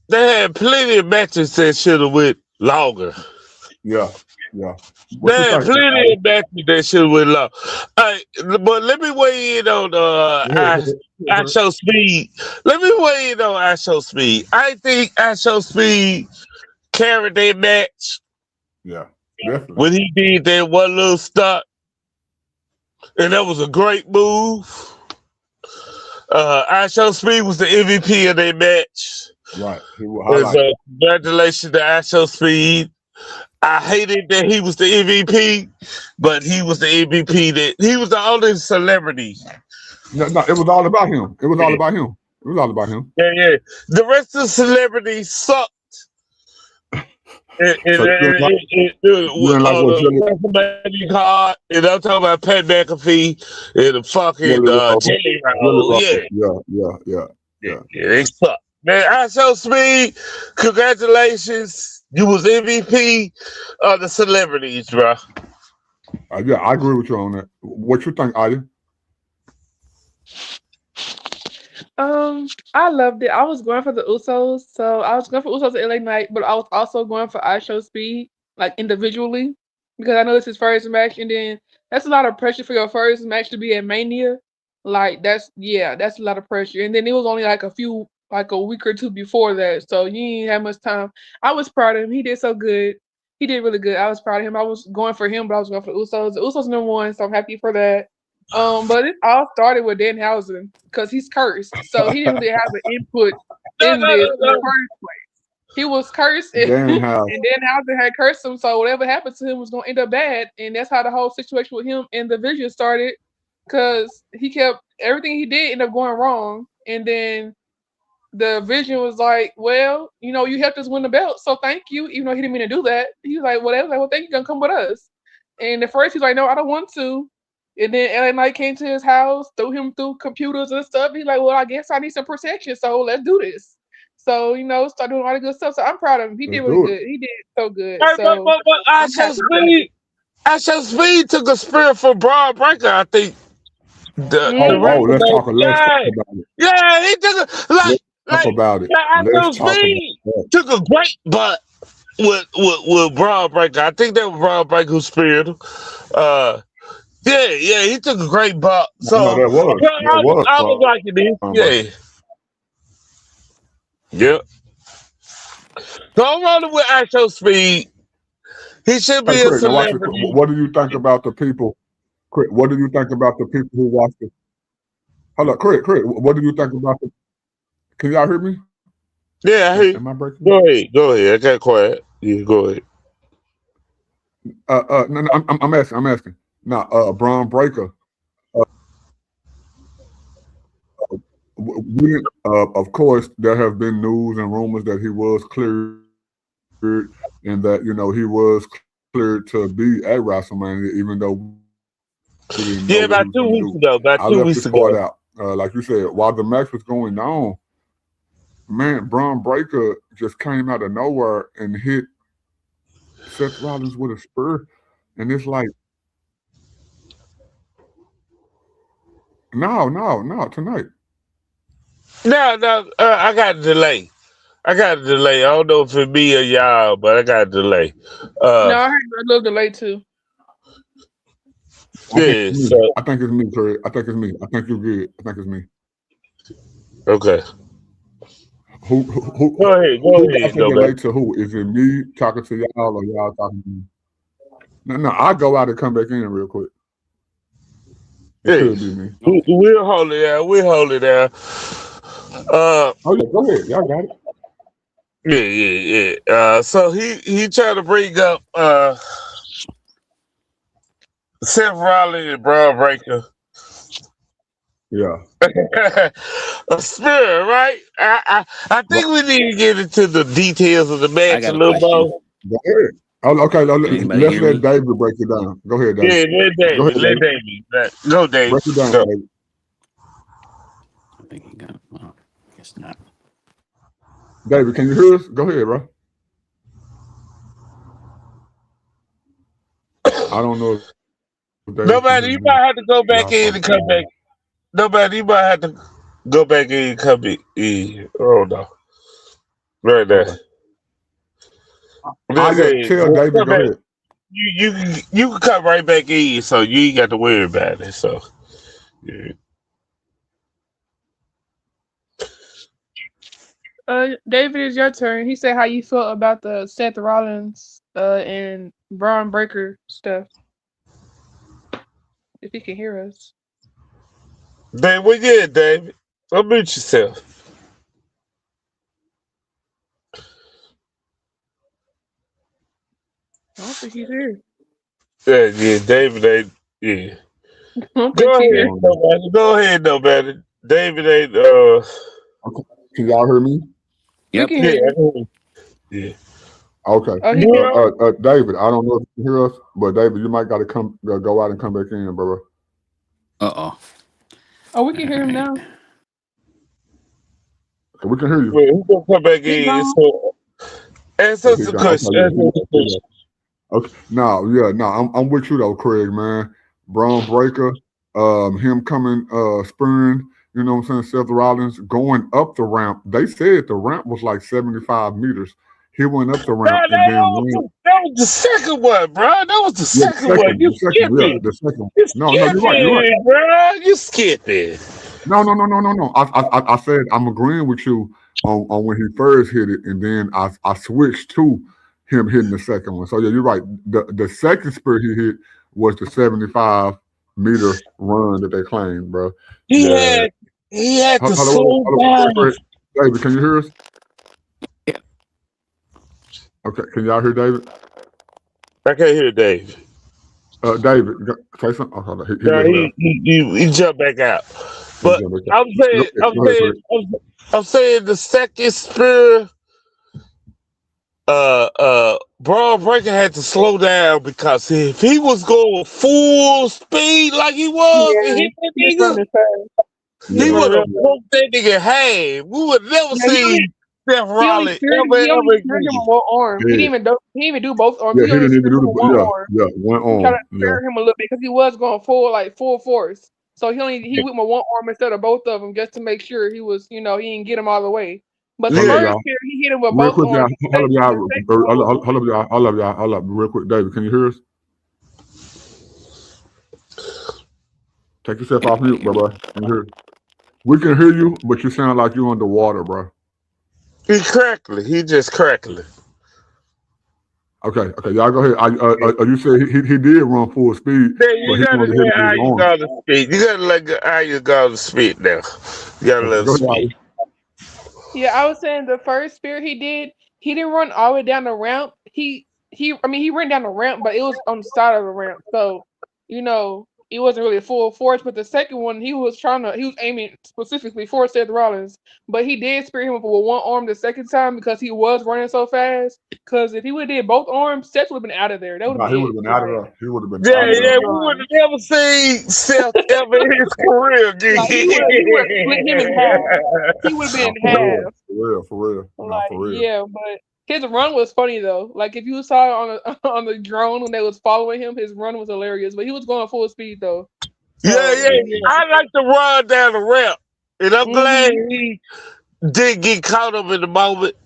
Speaker 3: they had plenty of matches that should have went longer.
Speaker 1: Yeah, yeah.
Speaker 3: They
Speaker 1: What you
Speaker 3: had
Speaker 1: think,
Speaker 3: plenty
Speaker 1: Adi?
Speaker 3: of matches that should have went long. Hey, but let me weigh in on I Show Speed. Let me weigh in on I Show Speed. I think I Show Speed carried that match
Speaker 1: Yeah, definitely.
Speaker 3: when he did that one little stunt, and that was a great move. I Show Speed was the MVP of that match.
Speaker 1: Right. He will
Speaker 3: And
Speaker 1: highlight.
Speaker 3: so congratulations to I Show Speed. I hated that he was the MVP, but he was the MVP. That he was the only celebrity.
Speaker 1: No, no, it was all about him. It was all
Speaker 3: Yeah,
Speaker 1: about him. It was all about him.
Speaker 3: yeah. The rest of the celebrities sucked.
Speaker 1: So you didn't like
Speaker 3: On
Speaker 1: what
Speaker 3: the WrestleMania card, and I'm talking about Pat McAfee and the fucking
Speaker 1: Jelly Roll.
Speaker 3: Jelly
Speaker 1: Jelly
Speaker 3: Roll.
Speaker 1: Roll.
Speaker 3: Yeah,
Speaker 1: Yeah.
Speaker 3: they suck. Man, I Show Speed, congratulations. You was MVP of the celebrities, bro.
Speaker 1: Yeah, I agree with you on that. What you think, Adi?
Speaker 4: I loved it. I was going for the Usos, so I was going for Usos at LA Knight, but I was also going for I Show Speed, like individually, because I know it's his first match, and then that's a lot of pressure for your first match to be at Mania. Like that's a lot of pressure. And then it was only like a week or two before that, so you didn't have much time. I was proud of him. He did so good. He did really good. I was proud of him. I was going for him, but I was going for the Usos. The Usos #1, so I'm happy for that. But it all started with Danhausen because he's cursed, so he didn't really have an input
Speaker 3: No,
Speaker 4: in
Speaker 3: no,
Speaker 4: this
Speaker 3: no,
Speaker 4: in the
Speaker 3: no.
Speaker 4: first place. He was cursed, and,
Speaker 1: Dan House.
Speaker 4: and Danhausen had cursed him, so whatever happened to him was going to end up bad, and that's how the whole situation with him and the Vision started, because he kept everything he did ended up going wrong, and then the Vision was like, "Well, you helped us win the belt, so thank you." Even though he didn't mean to do that, he was like, "Whatever." Like, "Well, thank you, gonna come with us." And at first he's like, "No, I don't want to." And then LA Knight came to his house, threw him through computers and stuff. He's like, "Well, I guess I need some protection, so let's do this." So start doing all the good stuff. So I'm proud of him. He did
Speaker 1: Let's
Speaker 4: really
Speaker 1: do it.
Speaker 4: good. He did so good.
Speaker 3: Hey,
Speaker 4: So
Speaker 3: but
Speaker 4: I'm happy for that.
Speaker 3: I Show Speed took a spear for Braun Breaker. I think the
Speaker 1: Oh,
Speaker 4: Hmm.
Speaker 3: WrestleMania.
Speaker 1: let's talk
Speaker 3: Yeah,
Speaker 1: about it.
Speaker 3: yeah, he took a like.
Speaker 1: Let- talk
Speaker 3: like
Speaker 1: about it.
Speaker 3: Astro
Speaker 1: Let's talk about
Speaker 3: Speed
Speaker 1: that.
Speaker 3: took a great butt with Braun Breaker. I think that was Braun Breaker who speared him. Uh, yeah, he took a great butt.
Speaker 1: No,
Speaker 3: So
Speaker 1: that was
Speaker 3: I was liking this.
Speaker 1: Breaker.
Speaker 3: Yeah. So I'm running with Astro Speed. He should
Speaker 1: Hey,
Speaker 3: be a
Speaker 1: Craig, now watch it.
Speaker 3: celebrity.
Speaker 1: What do you think about the people? Craig, what do you think about the people who watch it? Hello, Craig. What do you think about the? Can y'all hear me?
Speaker 3: Yeah, I hear you.
Speaker 1: Am I breaking?
Speaker 3: Go ahead. I got quiet. Yeah, go ahead.
Speaker 1: No, I'm asking. Now, Braun Breaker. Of course, there have been news and rumors that he was cleared and that he was cleared to be at WrestleMania, even though we didn't know
Speaker 3: Yeah,
Speaker 1: what he
Speaker 3: about
Speaker 1: was
Speaker 3: 2
Speaker 1: going to
Speaker 3: weeks
Speaker 1: do.
Speaker 3: ago. About
Speaker 1: I
Speaker 3: 2
Speaker 1: left
Speaker 3: weeks
Speaker 1: this part
Speaker 3: ago.
Speaker 1: out. Like you said, while the match was going on, man, Braun Breaker just came out of nowhere and hit Seth Rollins with a spur, and it's like, no, tonight.
Speaker 3: No, I got a delay. I don't know if it's me or y'all, but I got a delay.
Speaker 4: No, I heard a little delay too.
Speaker 3: Yeah, so
Speaker 1: I think it's me, Craig. I think it's me. I think you're good. I think it's me.
Speaker 3: okay.
Speaker 1: Who
Speaker 3: Go ahead,
Speaker 1: got to
Speaker 3: no man.
Speaker 1: relate to who? Is it me talking to y'all or y'all talking to me? No, I'll go out and come back in real quick. It
Speaker 3: Yeah.
Speaker 1: could be me.
Speaker 3: We'll hold it down.
Speaker 1: Oh yeah, go ahead. Y'all got it.
Speaker 3: Yeah. So he tried to bring up Seth Rollins and Braun Breaker.
Speaker 1: Yeah.
Speaker 3: A spirit, right? I think we need to get into the details of the
Speaker 2: I
Speaker 3: match a
Speaker 2: got a
Speaker 3: little
Speaker 2: question.
Speaker 3: more.
Speaker 1: Go ahead. Oh, okay,
Speaker 2: Can anybody
Speaker 1: let's
Speaker 2: hear
Speaker 1: let
Speaker 2: me?
Speaker 1: David break it down. Go ahead, David.
Speaker 3: Yeah, let
Speaker 1: Go ahead,
Speaker 3: David. Go, David.
Speaker 1: break it down,
Speaker 3: Go.
Speaker 1: David.
Speaker 2: I think he got. Well, I guess not.
Speaker 1: David, can you hear us? Go ahead, bro. I don't know if David can
Speaker 3: Nobody,
Speaker 1: hear
Speaker 3: you
Speaker 1: me.
Speaker 3: might have to go back
Speaker 1: Y'all
Speaker 3: in
Speaker 1: probably
Speaker 3: and come back. Nobody, you might have to go back in and come in. Oh no. Right there.
Speaker 1: Okay.
Speaker 3: Let's say,
Speaker 1: Tell David,
Speaker 3: come
Speaker 1: go
Speaker 3: back.
Speaker 1: ahead.
Speaker 3: You can come right back in, so you ain't got to worry about it. So, yeah.
Speaker 4: David, it's your turn. He said how you felt about the Seth Rollins and Braun Breaker stuff. If he can hear us.
Speaker 3: Dave, well, yeah, David. Unmute yourself.
Speaker 4: I don't think he's here.
Speaker 3: Yeah, David ain't. Yeah.
Speaker 4: I don't think he's here.
Speaker 3: Nobody. Go ahead, nobody. David ain't.
Speaker 1: Okay. Can y'all hear me?
Speaker 4: We
Speaker 2: Yep.
Speaker 4: can hear you.
Speaker 3: Yeah.
Speaker 1: Okay.
Speaker 4: Oh, he did.
Speaker 1: David, I don't know if you can hear us, but David, you might got to go out and come back in, brother.
Speaker 4: Oh, we can hear him now.
Speaker 1: Okay, we can hear you.
Speaker 3: Well, who's gonna come back
Speaker 4: He
Speaker 3: in?
Speaker 4: gone.
Speaker 3: So, answer the question.
Speaker 1: Okay. No, I'm with you though, Craig, man. Braun Breaker, him coming, spurring, you know what I'm saying, Seth Rollins going up the ramp. They said the ramp was like 75 meters. He went up the ramp and then went.
Speaker 3: That was the second one, bro. That was the
Speaker 1: Yeah,
Speaker 3: second one. You skipping.
Speaker 1: the second one.
Speaker 3: You
Speaker 1: No, you're right.
Speaker 3: bro. You skipping.
Speaker 1: No. I said I'm agreeing with you on when he first hit it, and then I switched to him hitting the second one. So yeah, you're right. The second spear he hit was the 75-meter run that they claimed, bro.
Speaker 3: He had to slow
Speaker 1: Hold
Speaker 3: down.
Speaker 1: on. David, can you hear us?
Speaker 2: Yeah.
Speaker 1: Okay, can y'all hear David?
Speaker 3: I can't hear Dave.
Speaker 1: David, say something. Oh, hold on. He just left.
Speaker 3: He jumped back out. But I'm saying the second spear, Braun Breaker had to slow down because if he was going full speed like he was and hit that
Speaker 4: He's
Speaker 3: nigga,
Speaker 4: running fast.
Speaker 3: he would have broke that nigga in half. We would never see Seth Rollins ever
Speaker 4: He only spared him
Speaker 3: again.
Speaker 4: one arm.
Speaker 1: Yeah.
Speaker 4: He didn't even do both arms.
Speaker 1: Yeah,
Speaker 4: he
Speaker 1: he
Speaker 4: only
Speaker 1: didn't even
Speaker 4: spared
Speaker 1: do
Speaker 4: him one arm.
Speaker 1: one
Speaker 4: He tried
Speaker 1: arm.
Speaker 4: to spare him a little bit because he was going full force. So he went with one arm instead of both of them just to make sure he was, he didn't get him all the way. But the
Speaker 1: Hold up,
Speaker 3: Yeah.
Speaker 4: first
Speaker 1: y'all.
Speaker 4: spear, he hit him with
Speaker 1: Real
Speaker 4: both
Speaker 1: quick, y'all.
Speaker 4: arms.
Speaker 1: Hold up, y'all.
Speaker 4: The second one was
Speaker 1: Hold up, y'all. Hold up. Real quick, David. Can you hear us? Take yourself off mute, bro. Can you hear us? We can hear you, but you sound like you underwater, bro.
Speaker 3: He crackling. He just crackling.
Speaker 1: Okay, y'all go ahead. You said he did run full speed,
Speaker 3: Then
Speaker 1: but
Speaker 3: you
Speaker 1: he
Speaker 3: gotta
Speaker 1: wanted to hit him
Speaker 3: let
Speaker 1: with
Speaker 3: how
Speaker 1: his
Speaker 3: you
Speaker 1: arm.
Speaker 3: gotta speak. You gotta let how you gotta speak now. You gotta let him
Speaker 1: Go ahead,
Speaker 3: speak.
Speaker 1: Ali.
Speaker 4: Yeah, I was saying the first spear he didn't run all the way down the ramp. He ran down the ramp, but it was on the side of the ramp. So, it wasn't really full force. But the second one, he was aiming specifically for Seth Rollins. But he did spear him with one arm the second time because he was running so fast. Because if he would have did both arms, Seth would have been out of there. That would have
Speaker 1: Nah, he
Speaker 4: been
Speaker 1: would
Speaker 4: it.
Speaker 1: have been out of there. He would have been
Speaker 3: Yeah,
Speaker 1: out of
Speaker 4: He
Speaker 1: there.
Speaker 3: yeah,
Speaker 4: was
Speaker 3: we would
Speaker 4: gone.
Speaker 3: have never seen Seth ever in his career
Speaker 4: Like
Speaker 3: again.
Speaker 4: he would have split him in half. He would have been
Speaker 1: Nah,
Speaker 4: in
Speaker 1: for real.
Speaker 4: half.
Speaker 1: For real. For real. Nah,
Speaker 4: Like,
Speaker 1: for real.
Speaker 4: yeah, but his run was funny though. Like if you saw it on the on the drone when they was following him, his run was hilarious. But he was going full speed though.
Speaker 3: Yeah,
Speaker 4: So
Speaker 3: yeah.
Speaker 4: yeah.
Speaker 3: I like to run down the ramp. And I'm glad
Speaker 4: hmm
Speaker 3: he did get caught up in the moment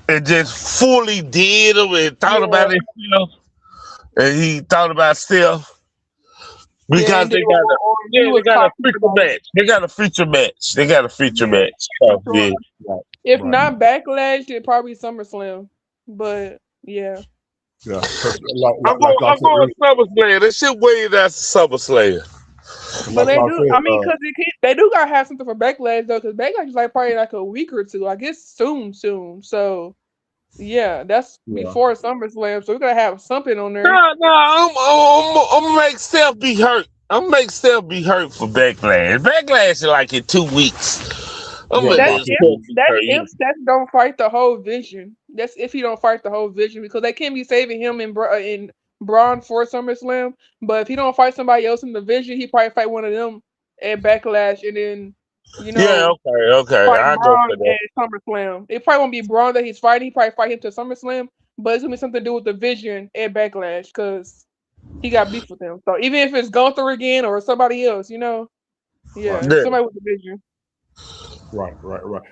Speaker 3: and just fully did him and thought about
Speaker 4: Yeah.
Speaker 3: himself. And he thought about Steph
Speaker 4: Yeah,
Speaker 3: because
Speaker 4: and then with one arm, he
Speaker 3: they
Speaker 4: was
Speaker 3: got a
Speaker 4: copying
Speaker 3: feature
Speaker 4: everybody.
Speaker 3: match. They got a feature match. They got a feature
Speaker 4: Yeah,
Speaker 3: match.
Speaker 4: for
Speaker 3: So
Speaker 4: sure.
Speaker 3: yeah.
Speaker 1: Right.
Speaker 4: If
Speaker 1: Right.
Speaker 4: not Backlash, it probably SummerSlam. But yeah.
Speaker 1: Yeah. Because
Speaker 3: I'm
Speaker 1: like I said,
Speaker 3: going SummerSlam. That shit way that's SummerSlam.
Speaker 4: But
Speaker 1: like
Speaker 4: they
Speaker 1: I
Speaker 4: do.
Speaker 1: said,
Speaker 4: I mean, because they do gotta have something for Backlash though. Because Backlash is like probably like a week or two. I guess soon. So yeah, that's
Speaker 1: yeah.
Speaker 4: before SummerSlam. So we're gonna have something on there.
Speaker 3: No, I'm gonna make Steph be hurt. I'm gonna make Steph be hurt for Backlash. Backlash is like in 2 weeks. I'm
Speaker 1: Yeah,
Speaker 3: gonna
Speaker 4: That's
Speaker 3: make
Speaker 1: about 2
Speaker 3: Steph
Speaker 4: if
Speaker 1: weeks.
Speaker 3: be
Speaker 4: that's
Speaker 3: hurt.
Speaker 4: if Seth don't fight the whole vision. That's if he don't fight the whole vision because they can't be saving him in Braun for SummerSlam. But if he don't fight somebody else in the vision, he probably fight one of them at Backlash and then you
Speaker 3: Yeah,
Speaker 4: know
Speaker 3: okay.
Speaker 4: fight
Speaker 3: I go
Speaker 4: Braun
Speaker 3: for that.
Speaker 4: at SummerSlam. It probably won't be Braun that he's fighting. He probably fight him to SummerSlam. But it's gonna be something to do with the vision at Backlash because he got beef with him. So even if it's Gunther again or somebody else,
Speaker 1: Right.
Speaker 4: yeah,
Speaker 3: Yeah.
Speaker 4: somebody with the vision.
Speaker 1: Right.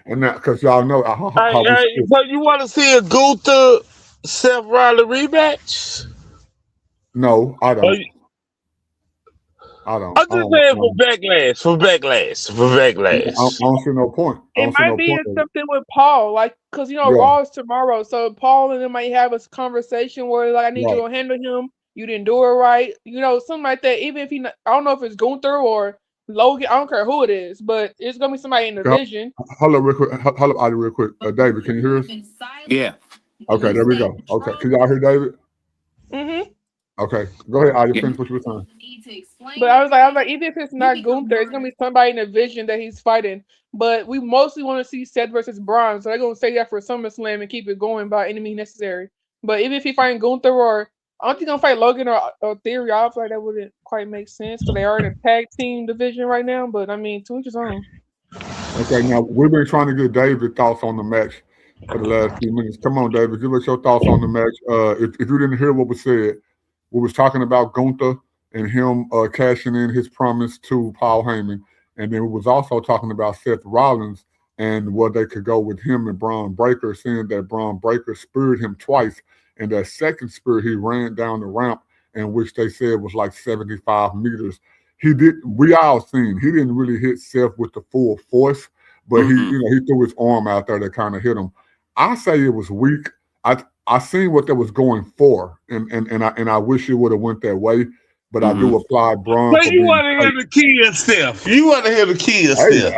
Speaker 1: And that because y'all know how we
Speaker 3: Hey,
Speaker 1: split.
Speaker 3: so you want to see a Gunther Seth Rollins rematch?
Speaker 1: No, I
Speaker 3: Or
Speaker 1: don't.
Speaker 3: you-
Speaker 1: I don't.
Speaker 3: I'm just saying for backlash, for
Speaker 1: I
Speaker 3: backlash.
Speaker 1: don't see no point. I
Speaker 4: It
Speaker 1: don't see
Speaker 4: might
Speaker 1: no
Speaker 4: be
Speaker 1: point of it.
Speaker 4: something with Paul, like, because
Speaker 1: Yeah.
Speaker 4: Raw is tomorrow, so Paul and them might have a conversation where like, I need you
Speaker 1: Right.
Speaker 4: to handle him. You didn't do it right, something like that. Even if I don't know if it's Gunther or Logan, I don't care who it is, but it's gonna be somebody in the
Speaker 1: Okay,
Speaker 4: vision.
Speaker 1: hold up real quick. Hold up, Adi, real quick. David, can you hear us?
Speaker 2: Yeah.
Speaker 1: Okay, there we go. Okay, can y'all hear David?
Speaker 4: hmm
Speaker 1: Okay, go ahead, Adi.
Speaker 2: Yeah.
Speaker 1: Finish what you were saying.
Speaker 4: But I was like, even if it's not Gunther, it's gonna be somebody in the vision that he's fighting. But we mostly want to see Seth versus Braun, so they're gonna say that for SummerSlam and keep it going by any means necessary. But even if he fighting Gunther or I don't think he's gonna fight Logan or Theory, I feel like that wouldn't quite make sense because they are in a tag team division right now. But I mean, to each his own.
Speaker 1: Okay, now we've been trying to get David thoughts on the match for the last few minutes. Come on, David, give us your thoughts on the match. If you didn't hear what was said, we was talking about Gunther and him cashing in his promise to Paul Heyman, and then we was also talking about Seth Rollins and where they could go with him and Braun Breaker, saying that Braun Breaker speared him twice, and that second spear he ran down the ramp, in which they said was like 75 meters. He did. We all seen he didn't really hit Seth with the full force, but
Speaker 2: Mm-mm.
Speaker 1: he threw his arm out there that kind of hit him. I say it was weak. I seen what they was going for, and I wish it would have went that way. But I
Speaker 2: Mm-hmm.
Speaker 1: do applaud Braun
Speaker 3: So
Speaker 1: for
Speaker 3: you
Speaker 1: being
Speaker 3: want to
Speaker 1: fake.
Speaker 3: hear the kill Steph? You want to hear the kill Steph?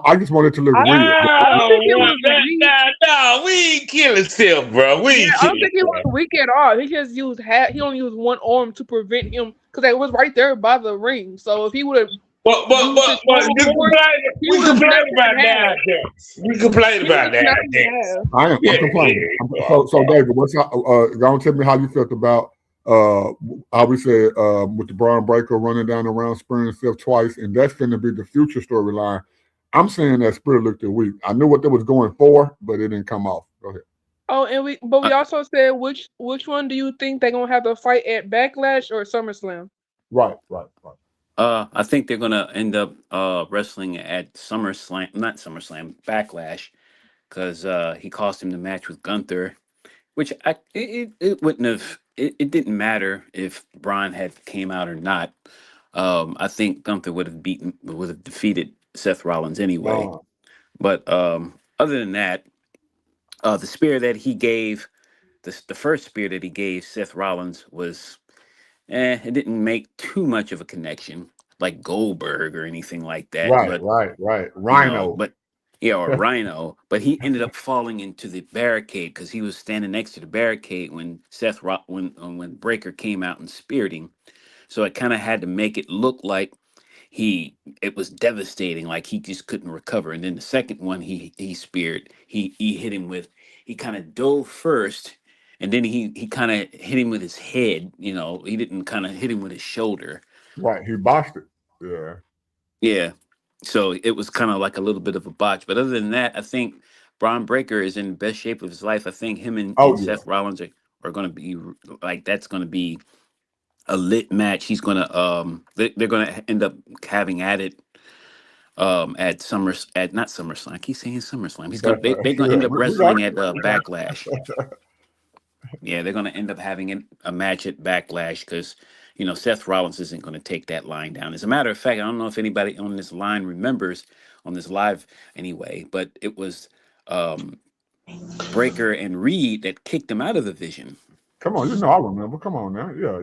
Speaker 1: I just wanted to look
Speaker 4: I
Speaker 1: real.
Speaker 4: I don't think it
Speaker 3: Oh,
Speaker 4: was weak.
Speaker 3: no, we ain't killing Steph, bro. We
Speaker 4: Yeah,
Speaker 3: ain't
Speaker 4: I don't
Speaker 3: killing
Speaker 4: think it was
Speaker 3: Steph.
Speaker 4: weak at all. He just used he only used one arm to prevent him because it was right there by the ring. So if he would have used his
Speaker 3: But
Speaker 4: normal
Speaker 3: you
Speaker 4: force,
Speaker 3: complain.
Speaker 4: he
Speaker 3: We
Speaker 4: would have
Speaker 3: complain
Speaker 4: snapped him
Speaker 3: about
Speaker 4: in half.
Speaker 3: that. We complain
Speaker 4: He would
Speaker 3: about
Speaker 4: have snapped
Speaker 3: that.
Speaker 4: him in half.
Speaker 1: I'm complaining. So David, go and tell me how you felt about how we said with the Braun Breaker running down around spearing himself twice, and that's going to be the future storyline. I'm saying that Spirit looked at weak. I knew what they was going for, but it didn't come off. Go ahead.
Speaker 4: Oh, and we also said which one do you think they're gonna have to fight at Backlash or SummerSlam?
Speaker 1: Right.
Speaker 2: I think they're gonna end up wrestling at SummerSlam, not SummerSlam, Backlash, because he cost him the match with Gunther, which it wouldn't have it didn't matter if Braun had came out or not. I think Gunther would have defeated Seth Rollins anyway.
Speaker 1: Uh,
Speaker 2: But other than that, the spear that he gave the first spear that he gave Seth Rollins was it didn't make too much of a connection like Goldberg or anything like that.
Speaker 1: right,
Speaker 2: But
Speaker 1: right. Rhino.
Speaker 2: but yeah, or Rhino. But he ended up falling into the barricade because he was standing next to the barricade when when Breaker came out and speared him. So it kind of had to make it look like it was devastating, like he just couldn't recover. And then the second one he speared, he hit him with, he kind of dove first, and then he kind of hit him with his head. He didn't kind of hit him with his shoulder.
Speaker 1: Right, he botched it. Yeah.
Speaker 2: Yeah. So it was kind of like a little bit of a botch. But other than that, I think Braun Breaker is in the best shape of his life. I think him and
Speaker 1: Yeah.
Speaker 2: Seth Rollins are going to be like, that's going to be a lit match. He's going to they're going to end up having at it at not SummerSlam. I keep saying SummerSlam. They're going to end up wrestling at Backlash. Yeah, they're going to end up having a match at Backlash because, Seth Rollins isn't going to take that line down. As a matter of fact, I don't know if anybody on this line remembers on this live anyway, but it was Breaker and Reed that kicked him out of the Vision.
Speaker 1: Come on, I remember. Come on now. Yeah.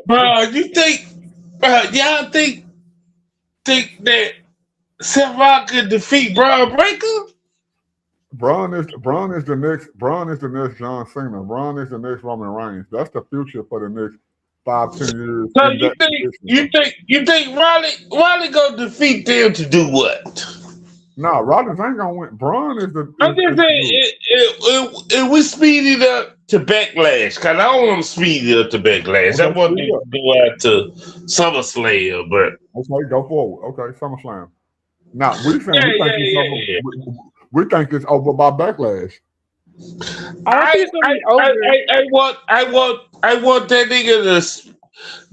Speaker 3: Bro, you think, y'all think that Seth Rollins could defeat Braun Breaker?
Speaker 1: Braun is the next John Cena. Braun is the next Roman Reigns. That's the future for the next 5-10 years.
Speaker 3: So you think Riley gonna defeat them to do what?
Speaker 1: No, Rollins ain't gonna win. Braun is the.
Speaker 3: I'm just saying, if we speed it up to Backlash, because I don't want to speed it up to Backlash. I want to go out to SummerSlam, but
Speaker 1: okay, go forward. Okay, SummerSlam. Now we think it's over by Backlash.
Speaker 3: I want that nigga to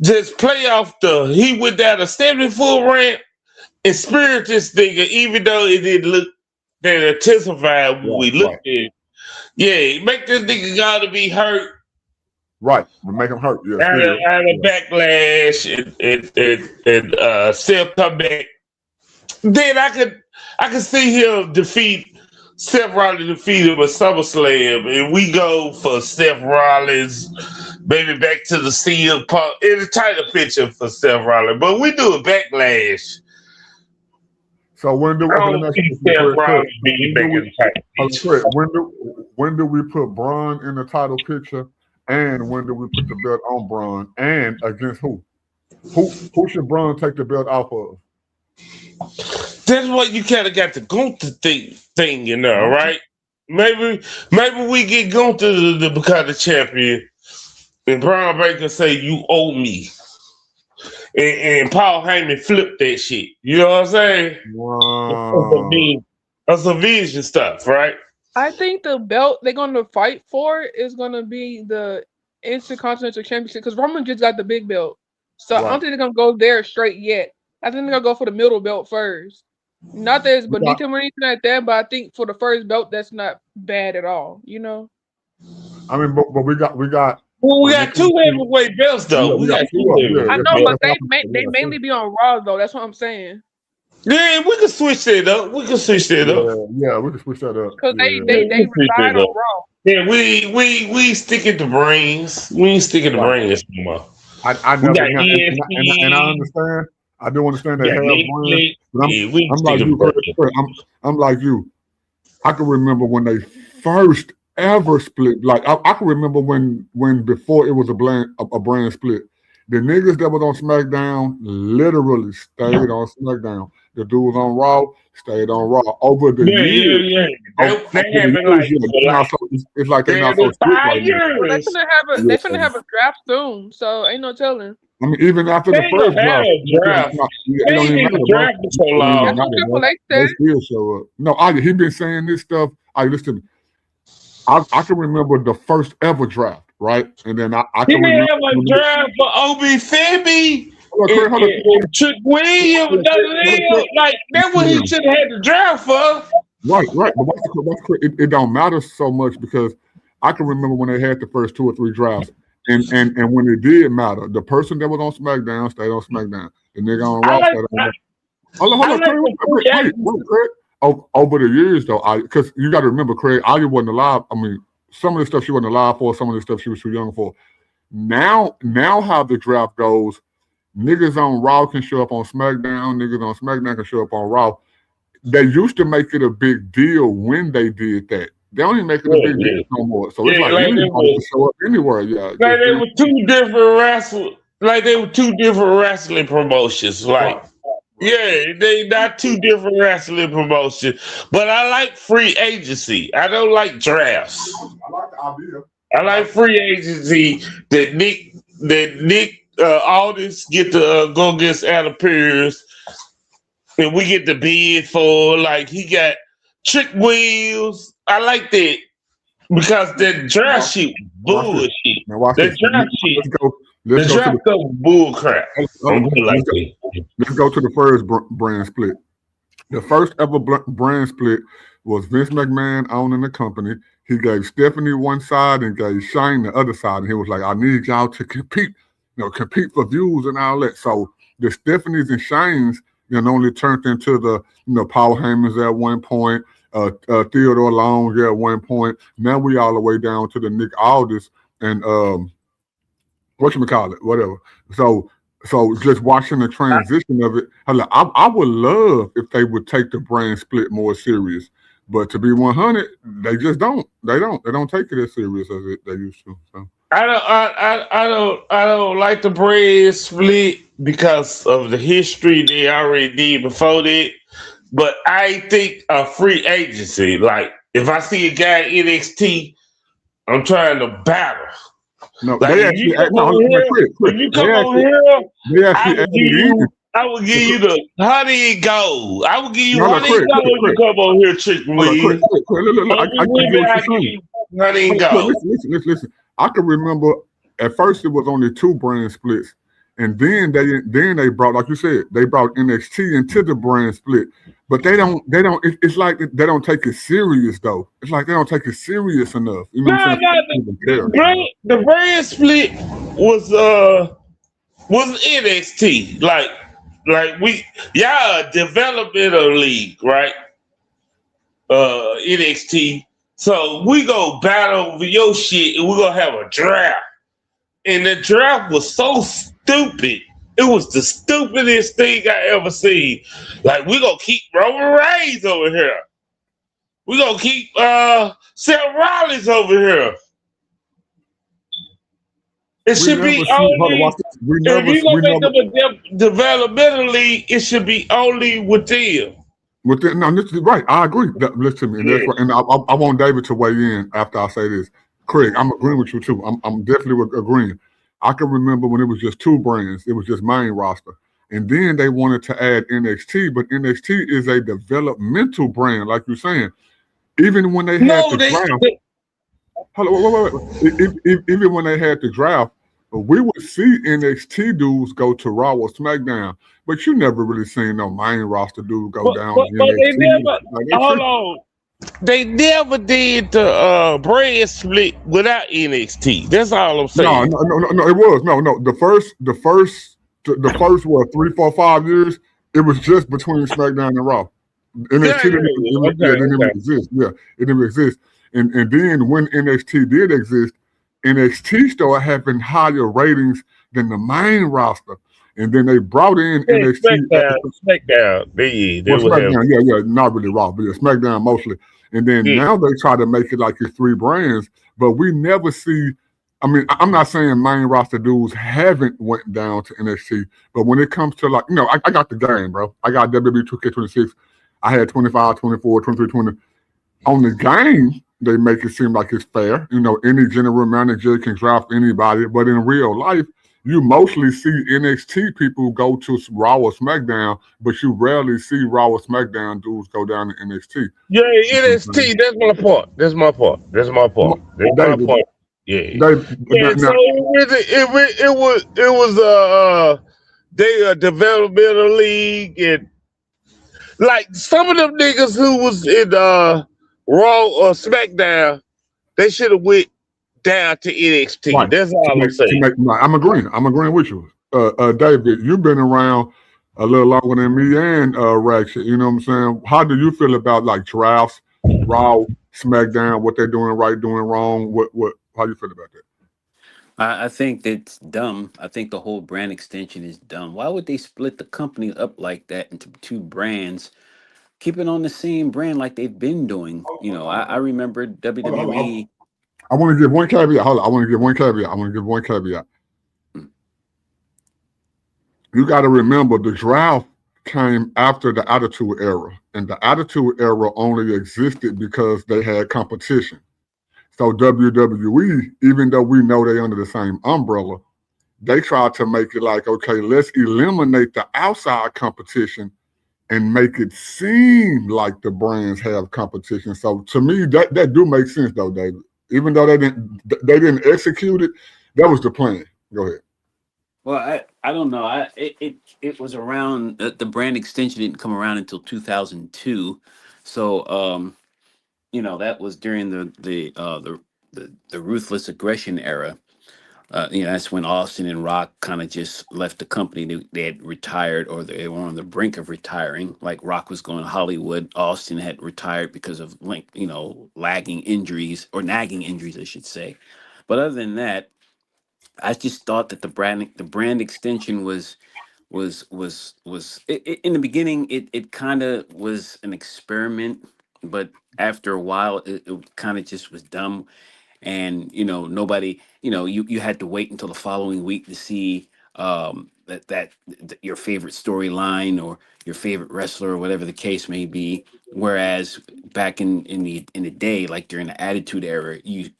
Speaker 3: just play off he went down a 70-foot ramp and spirit this nigga, even though it didn't look that intensified when we looked at it. Yeah, make this nigga gotta be hurt.
Speaker 1: Right, we make him hurt. Yeah,
Speaker 3: out of Backlash and Seth come back. Then I could see him defeat Seth Rollins, defeat him at SummerSlam, and we go for Seth Rollins, maybe back to the CM Punk in the title picture for Seth Rollins. But we do a Backlash.
Speaker 1: So when do we put Braun in the title picture, and when do we put the belt on Braun, and against who? Who should Braun take the belt off of?
Speaker 3: That's what you kind of got the Gunther thing, right? Maybe we get Gunther to become the champion, and Braun Breaker say you owe me. And Paul Heyman flipped that shit. You know what I'm saying?
Speaker 1: Wow.
Speaker 3: That's a vision stuff, right?
Speaker 4: I think the belt they're going to fight for is going to be the Intercontinental Championship because Roman just got the big belt. So I don't think they're going to go there straight yet. I think they're going to go for the middle belt first. Not that it's beneath him or anything like that, but I think for the first belt, that's not bad at all,
Speaker 1: I mean, but we got.
Speaker 3: Well, we got two heavyweight belts, though. We got two.
Speaker 4: I know, but they mainly be on Raw, though. That's what I'm saying.
Speaker 3: Yeah, we can switch that up.
Speaker 1: Yeah, we can switch that up.
Speaker 4: Because they reside on Raw.
Speaker 3: Yeah, we stick it to brains. We ain't sticking to brains anymore.
Speaker 1: I never, and I understand. I do understand that I'm like you. I can remember when they first ever split. Like I can remember when before it was a brand split. The niggas that was on SmackDown literally stayed on SmackDown. The dudes on Raw stayed on Raw over the years.
Speaker 3: Yeah.
Speaker 1: It's like they're not so strict right now.
Speaker 4: Well, they finna have a draft soon, so ain't no telling.
Speaker 1: I mean, even after the first draft, they still show up. No, he been saying this stuff. Listen to me. I can remember the first ever draft, right? And then I can remember
Speaker 3: a draft for Obi Femi. and Trick Williams, like that's what he should have had the draft for.
Speaker 1: Right. But it don't matter so much because I can remember when they had the first 2 or 3 drafts, and when it did matter, the person that was on SmackDown stayed on SmackDown. The nigga on Raw stayed on. Craig. Over the years though, because you got to remember, Craig, Aya wasn't alive. I mean, some of the stuff she wasn't alive for, some of the stuff she was too young for. Now how the draft goes, niggas on Raw can show up on SmackDown, niggas on SmackDown can show up on Raw. They used to make it a big deal when they did that. They don't even make it a big deal no more. So it's like anybody can show up anywhere. Yeah,
Speaker 3: like they were 2 different wrestlers. Like they were 2 different wrestling promotions. Like, yeah, they not 2 different wrestling promotions. But I like free agency. I don't like drafts.
Speaker 1: I like the idea.
Speaker 3: I like free agency that Nick Aldis get to go against Adam Pearce. And we get the bid for, like, he got Trick Wheels. I like that because the draft sheet bullshit. The draft sheet. The draft goes bull crap.
Speaker 1: Let's go to the first brand split. The first ever brand split was Vince McMahon owning the company. He gave Stephanie one side and gave Shane the other side. And he was like, I need y'all to compete, compete for views and all that. So the Stephanies and Shanes, only turned into the Paul Heymans at one point, Theodore Long at one point. Now we all the way down to the Nick Aldis and whatever. So just watching the transition of it, I would love if they would take the brand split more serious. But to be 100, they just don't. They don't take it as serious as they used to. So.
Speaker 3: I don't like the brand split because of the history they already did before that. But I think a free agency, like if I see a guy in NXT, I'm trying to battle.
Speaker 1: No,
Speaker 3: like if you come over here, I will give you the honey and gold. I will give you honey and gold. You come over here, Trick Williams. Honey and gold.
Speaker 1: Listen. I can remember at first it was only 2 brand splits, and then they brought, like you said, they brought NXT into the brand split. But they don't. It's like they don't take it serious though. It's like they don't take it serious enough. You know what I'm saying?
Speaker 3: The brand split was NXT. Like y'all a developmental league, right? NXT. So we go battle over your shit and we're gonna have a draft. And the draft was so stupid. It was the stupidest thing I ever seen. Like, we gonna keep Roman Reigns over here. We gonna keep Seth Rollins over here. It should be only. If you gonna make them a developmental league, it should be only with them.
Speaker 1: No, this is right. I agree. Listen to me, and that's right. And I want David to weigh in after I say this. Craig, I'm agreeing with you too. I'm definitely agreeing. I can remember when it was just 2 brands. It was just main roster. And then they wanted to add NXT, but NXT is a developmental brand, like you're saying. Even when they had the draft. Even when they had the draft, we would see NXT dudes go to Raw or SmackDown, but you never really seen no main roster dude go down to NXT.
Speaker 3: They never did the brand split without NXT. That's all I'm saying.
Speaker 1: No. It was no. The first what 3, 4, 5 years, it was just between SmackDown and Raw. NXT didn't exist. Yeah, it didn't exist. And then when NXT did exist, NXT started having higher ratings than the main roster. And then they brought in NXT.
Speaker 3: SmackDown.
Speaker 1: Yeah, not really Raw, but yeah, SmackDown mostly. And then now they try to make it like it's 3 brands, but we never see. I mean, I'm not saying main roster dudes haven't went down to NXT, but when it comes to I got the game, bro. I got WWE 2K26. I had 25, 24, 23, 20. On the game, they make it seem like it's fair. Any general manager can draft anybody, but in real life, you mostly see NXT people go to Raw or SmackDown, but you rarely see Raw or SmackDown dudes go down to NXT.
Speaker 3: Yeah, NXT. That's my point. That's my point. Yeah. So it They a developmental league, and like some of them niggas who was in Raw or SmackDown, they should have went down to NXT.
Speaker 1: Right.
Speaker 3: That's all I'm saying.
Speaker 1: Right. I'm agreeing. I'm agreeing with you. David, you've been around a little longer than me and Rex. You know what I'm saying? How do you feel about like drafts, Raw, SmackDown, what they're doing right, doing wrong? How you feel about that?
Speaker 2: I think that's dumb. I think the whole brand extension is dumb. Why would they split the company up like that into two brands? Keep it on the same brand like they've been doing. I remember
Speaker 1: Hold on.
Speaker 2: WWE.
Speaker 1: I want to give one caveat. Hold on. I want to give one caveat.
Speaker 2: Mm.
Speaker 1: You got to remember the draft came after the Attitude Era, and the Attitude Era only existed because they had competition. So WWE, even though we know they're under the same umbrella, they tried to make it like, okay, let's eliminate the outside competition and make it seem like the brands have competition. So to me, that do make sense though, David. Even though they didn't execute it, that was the plan. Go ahead.
Speaker 2: Well, I don't know. It was around the brand extension didn't come around until 2002, so that was during the ruthless aggression era. That's when Austin and Rock kind of just left the company. They had retired, or they were on the brink of retiring. Like Rock was going to Hollywood. Austin had retired because of lagging injuries or nagging injuries, I should say. But other than that, I just thought that the brand extension was in the beginning. It kind of was an experiment, but after a while, it kind of just was dumb. And nobody, you had to wait until the following week to see that your favorite storyline or your favorite wrestler or whatever the case may be. Whereas back in the day, like during the Attitude Era, you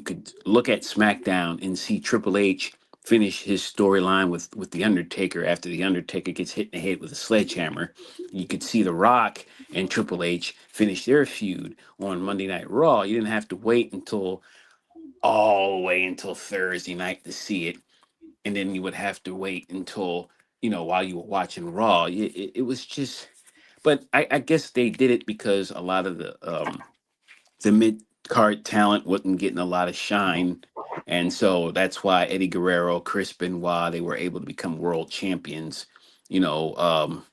Speaker 2: could look at SmackDown and see Triple H finish his storyline with the Undertaker after the Undertaker gets hit in the head with a sledgehammer. You could see The Rock and Triple H finish their feud on Monday Night Raw. You didn't have to wait until all the way until Thursday night to see it, and then you would have to wait until while you were watching Raw. It was just, but I guess they did it because a lot of the mid card talent wasn't getting a lot of shine. And so that's why Eddie Guerrero, Chris Benoit, they were able to become world champions. You know,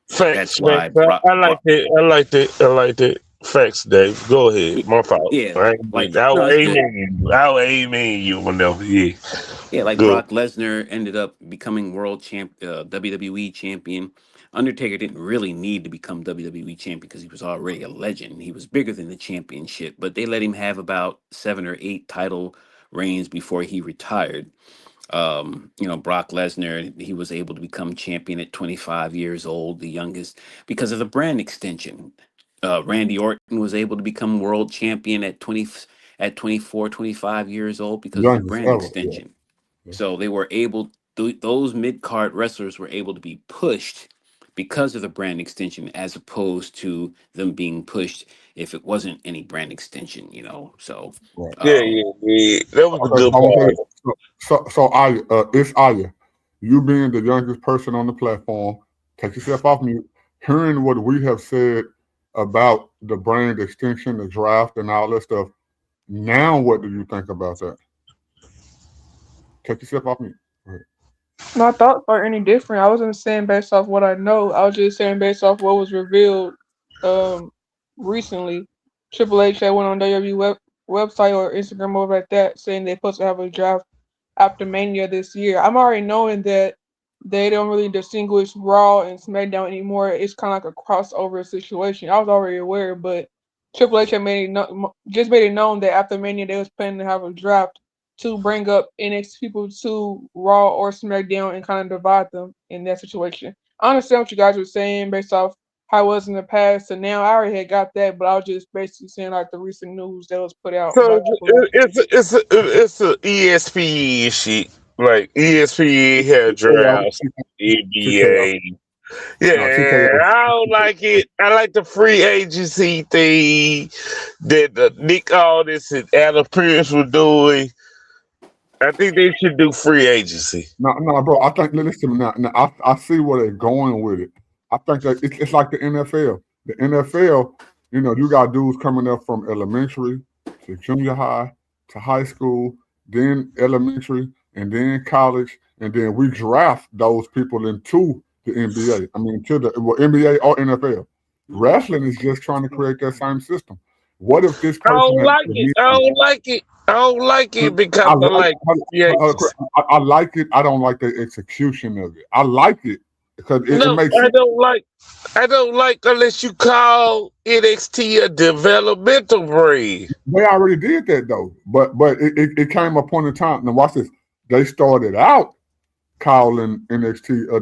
Speaker 2: that's
Speaker 3: Facts,
Speaker 2: why
Speaker 3: facts. I like it. I like it. I like it. Facts, Dave. Go ahead. My fault.
Speaker 2: yeah, like
Speaker 3: I'll
Speaker 2: no, it's good.
Speaker 3: amen you. I'll amen you, whenever. Yeah.
Speaker 2: Yeah, like
Speaker 3: Good.
Speaker 2: Brock Lesnar ended up becoming WWE champion. Undertaker didn't really need to become WWE champion because he was already a legend. He was bigger than the championship, but they let him have about 7 or 8 title reigns before he retired. Brock Lesnar, he was able to become champion at 25 years old, the youngest, because of the brand extension. Randy Orton was able to become world champion at 24, 25 years old because of the
Speaker 1: Youngest
Speaker 2: brand
Speaker 1: ever. Yeah.
Speaker 2: extension. So they were able, those mid card wrestlers were able to be pushed because of the brand extension, as opposed to them being pushed if it wasn't any brand extension. So,
Speaker 1: Right.
Speaker 3: Yeah,
Speaker 2: um,
Speaker 3: yeah, yeah. That was a
Speaker 1: Okay.
Speaker 3: good
Speaker 1: I want to
Speaker 3: part.
Speaker 1: say, so Aya, it's Aya. You being the youngest person on the platform, take yourself off mute. Hearing what we have said about the brand extension, the draft, and all that stuff. Now, what do you think about that? Take yourself off mute. Go ahead.
Speaker 4: My thoughts are any different. I wasn't saying based off what I know. I was just saying based off what was revealed um recently. Triple H that went on WWE website or Instagram over at that saying they're supposed to have a draft after Mania this year. I'm already knowing that they don't really distinguish Raw and SmackDown anymore. It's kind of like a crossover situation. I was already aware, but Triple H had just made it known that after Mania they was planning to have a draft to bring up NXT people to Raw or SmackDown and kind of divide them in that situation. I understand what you guys were saying based off how it was in the past, and now I already had got that, but I was just basically saying like the recent news that was put out
Speaker 3: So
Speaker 4: by Triple H.
Speaker 3: it's a ESPN shit. Like ESPN had
Speaker 1: TKO,
Speaker 3: drafts,
Speaker 1: TKO.
Speaker 3: NBA.
Speaker 1: No,
Speaker 3: Yeah,
Speaker 1: TKO.
Speaker 3: I don't like it. I like the free agency thing that Nick Aldis and Adam Pierce were doing. I think they should do free agency.
Speaker 1: No, bro. I think listen now. I see where they're going with it. I think that it's like the NFL. The NFL, you got dudes coming up from elementary to junior high to high school, then elementary, and then college, and then we draft those people into the NBA. I mean, to the NBA or NFL. Wrestling is just trying to create that same system. What if this
Speaker 3: I
Speaker 1: person
Speaker 3: don't
Speaker 1: that
Speaker 3: like it. I don't like it. I don't like it because
Speaker 1: I
Speaker 3: I
Speaker 1: like
Speaker 3: like free agency.
Speaker 1: I like it. I don't like the execution of it. I like it because it
Speaker 3: No,
Speaker 1: makes
Speaker 3: I
Speaker 1: sense.
Speaker 3: don't like. I don't like unless you call NXT a developmental brand.
Speaker 1: They already did that though. But it came upon a time. Now watch this. They started out calling NXT a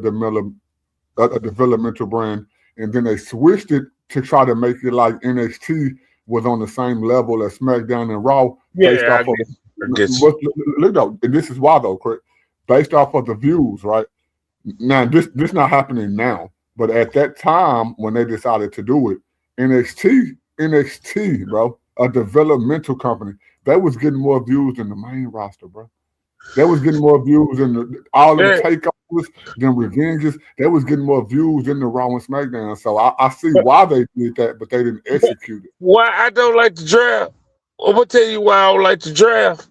Speaker 1: developmental brand, and then they switched it to try to make it like NXT was on the same level as SmackDown and Raw based
Speaker 3: Yeah,
Speaker 1: off of
Speaker 3: I guess you.
Speaker 1: look though, and this is why though, Chris, based off of the views, right? Now this not happening now, but at that time when they decided to do it, NXT, bro, a developmental company, they was getting more views than the main roster, bro. They was getting more views than all of the
Speaker 3: Yeah.
Speaker 1: takeovers, than revenges. They was getting more views than the Raw and SmackDown. So I see why they did that, but they didn't execute it.
Speaker 3: Why I don't like the draft? I'm gonna tell you why I don't like the draft.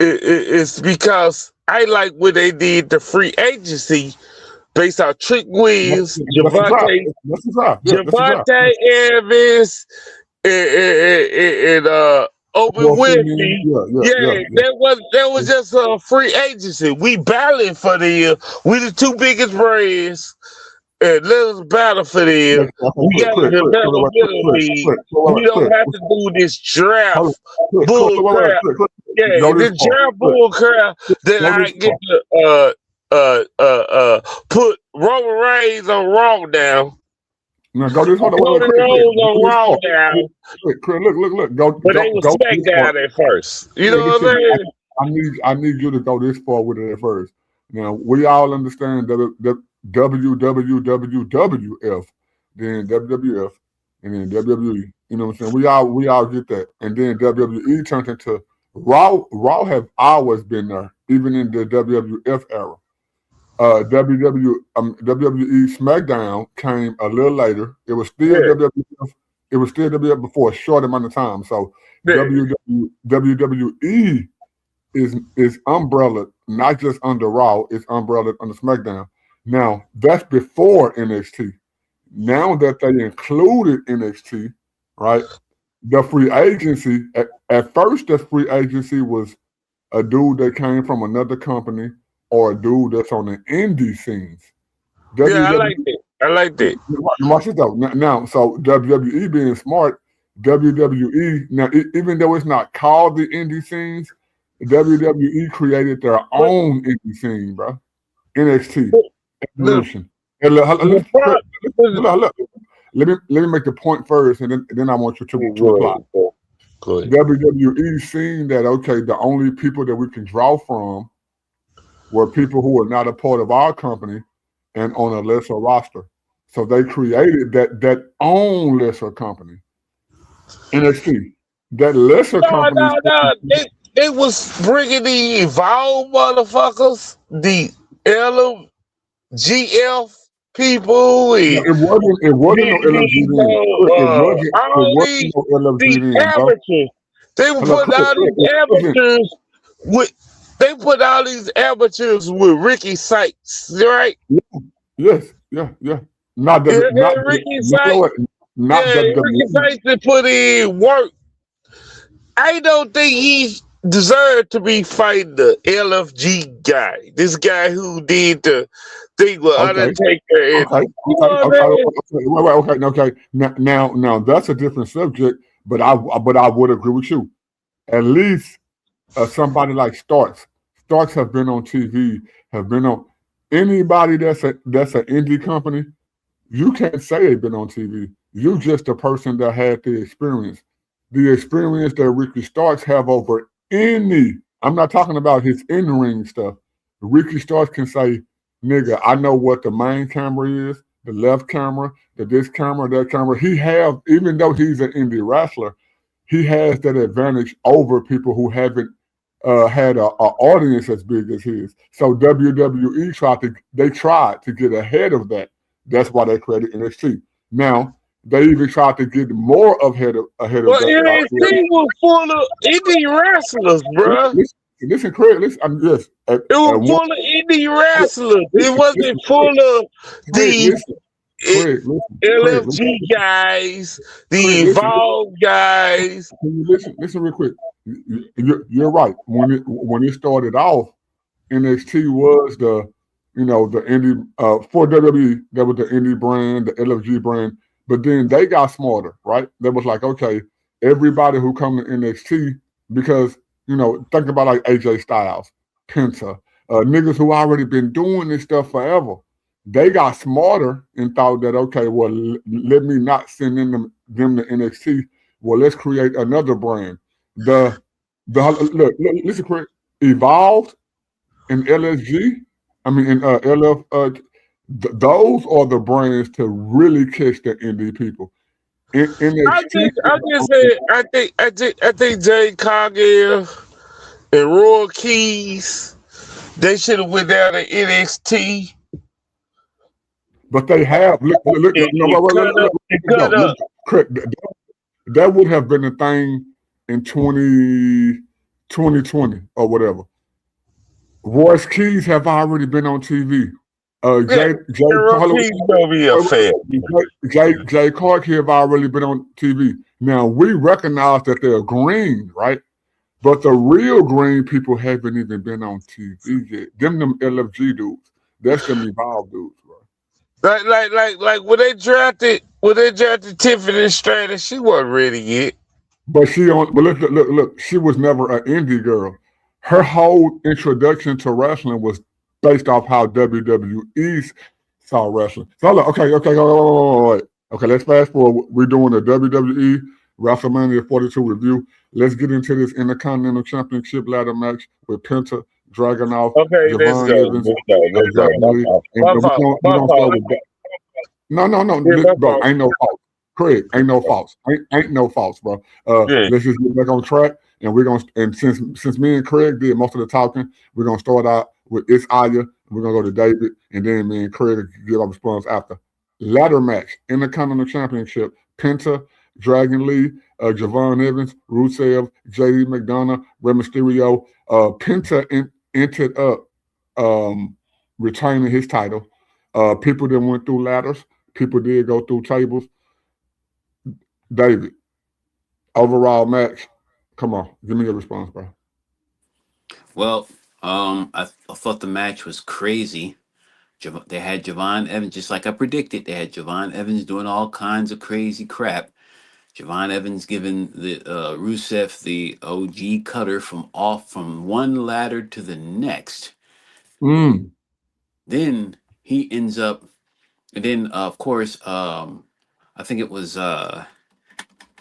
Speaker 3: It's because I like when they did the free agency based on Trick Williams,
Speaker 1: That's the drive. That's the drive. Yeah, that's the drive.
Speaker 3: Javante Evans, and Obi
Speaker 1: Well,
Speaker 3: Winfrey.
Speaker 1: yeah.
Speaker 3: That was just a free agency. We battling for them. We the two biggest brands. And let us battle for them. We got a developmental league. We don't have to do this draft bull crap. Yeah, this draft bull crap that I get to put Roman Reigns on Raw now.
Speaker 1: Now go this hold
Speaker 3: Roman Reigns on Raw now.
Speaker 1: Look.
Speaker 3: But they was SmackDown at first. You know what I'm saying?
Speaker 1: I need you to go this far with it at first. Now we all understand that WWWF, then WWF, and then WWE. You know what I'm saying? We all get that. And then WWE turned into Raw. Raw have always been there, even in the WWF era. WWE SmackDown came a little later. It was still WWF. It was still WWF before a short amount of time. So WWE is umbrella, not just under Raw, it's umbrella under SmackDown. Now, that's before NXT. Now that they included NXT, right, the free agency, at first the free agency was a dude that came from another company or a dude that's on the indie scenes.
Speaker 3: I like it. I like that.
Speaker 1: Watch it though. Now, so WWE being smart, WWE, now even though it's not called the indie scenes, WWE created their own indie scene, bro. NXT Evolution. And look, let me make the point first, and then I want you to apply. WWE seen that okay, the only people that we can draw from were people who are not a part of our company and on a lesser roster. So they created that own lesser company, NXT. That lesser company.
Speaker 3: No. They was bringing the Evolve motherfuckers, the LGF people.
Speaker 1: It wasn't no LFG then. It wasn't no LFG then,
Speaker 3: amateurs. They put all these amateurs with. They put all these amateurs with Ricky Sykes, right?
Speaker 1: Yes, yeah. Not
Speaker 3: Ricky Sykes. Ricky Sykes that put in work. I don't think he deserved to be fighting the LFG guy. This guy who did the thing with Undertaker.
Speaker 1: Okay. Now that's a different subject, but I would agree with you. At least somebody like Starks have been on TV, have been on anybody that's an indie company. You can't say they've been on TV. You just a person that had the experience that Ricky Starks have over any. I'm not talking about his in-ring stuff. Ricky Starks can say, "Nigga, I know what the main camera is, the left camera, this camera, that camera." He have, even though he's an indie wrestler, he has that advantage over people who haven't had a audience as big as his. So WWE tried to get ahead of that. That's why they created NXT. Now they even tried to get more ahead of
Speaker 3: Well,
Speaker 1: that.
Speaker 3: NXT was full of indie wrestlers, bruh.
Speaker 1: Listen, Craig. Listen, I'm just
Speaker 3: It was full of indie wrestlers. It wasn't full of
Speaker 1: Craig.
Speaker 3: the
Speaker 1: Listen, Craig. Listen, Craig.
Speaker 3: LFG guys, the
Speaker 1: Craig. Listen.
Speaker 3: Evolve guys.
Speaker 1: Can you listen real quick. You're right. When it started off, NXT was the indie for WWE. That was the indie brand, the LFG brand. But then they got smarter, right? They was like, okay, everybody who come to NXT, because think about like AJ Styles, Penta, niggas who already been doing this stuff forever. They got smarter and thought that, okay, well, let me not send them to NXT. Well, let's create another brand. Look, listen, quick. Evolved in LSG, I mean in LF, those are the brands to really catch the indie people. NXT,
Speaker 3: I think Jay Cargill and Roy Keys, they should have went down to NXT
Speaker 1: but they have look
Speaker 3: and cut up.
Speaker 1: correct. That would have been a thing in 2020 or whatever. Royce Keys have already been on TV. Jay Clark have already been on TV. Now we recognize that they're green, right? But the real green people haven't even been on TV yet. Them LFG dudes. That's them Evolve dudes, bro.
Speaker 3: Like when they drafted Tiffany Stratton, she wasn't ready yet.
Speaker 1: But look, she was never an indie girl. Her whole introduction to wrestling was based off how WWE saw wrestling. So look, okay, wait. Okay, let's fast forward. We're doing a WWE WrestleMania 42 review. Let's get into this Intercontinental Championship ladder match with Penta, Dragunov,
Speaker 3: Okay, let's
Speaker 1: Javon
Speaker 3: go.
Speaker 1: Evans,
Speaker 3: Let's go.
Speaker 1: Lee. And we're gonna start with that. No, bro, ain't no fault. Craig, ain't no faults. Ain't no faults, bro. Let's just get back on track, and since me and Craig did most of the talking, we're gonna start out with It's Aya. We're gonna go to David, and then me and Craig give our response after. Ladder match, Intercontinental Championship, Penta, Dragon Lee, Javon Evans, Rusev, JD McDonough, Rey Mysterio. Penta entered up retaining his title. People that went through ladders. People did go through tables. David, overall match. Come on, give me your response, bro.
Speaker 2: Well, I thought the match was crazy. They had Javon Evans, just like I predicted. They had Javon Evans doing all kinds of crazy crap. Javon Evans giving the Rusev the OG cutter from one ladder to the next. Then he ends up, and then of course, I think it was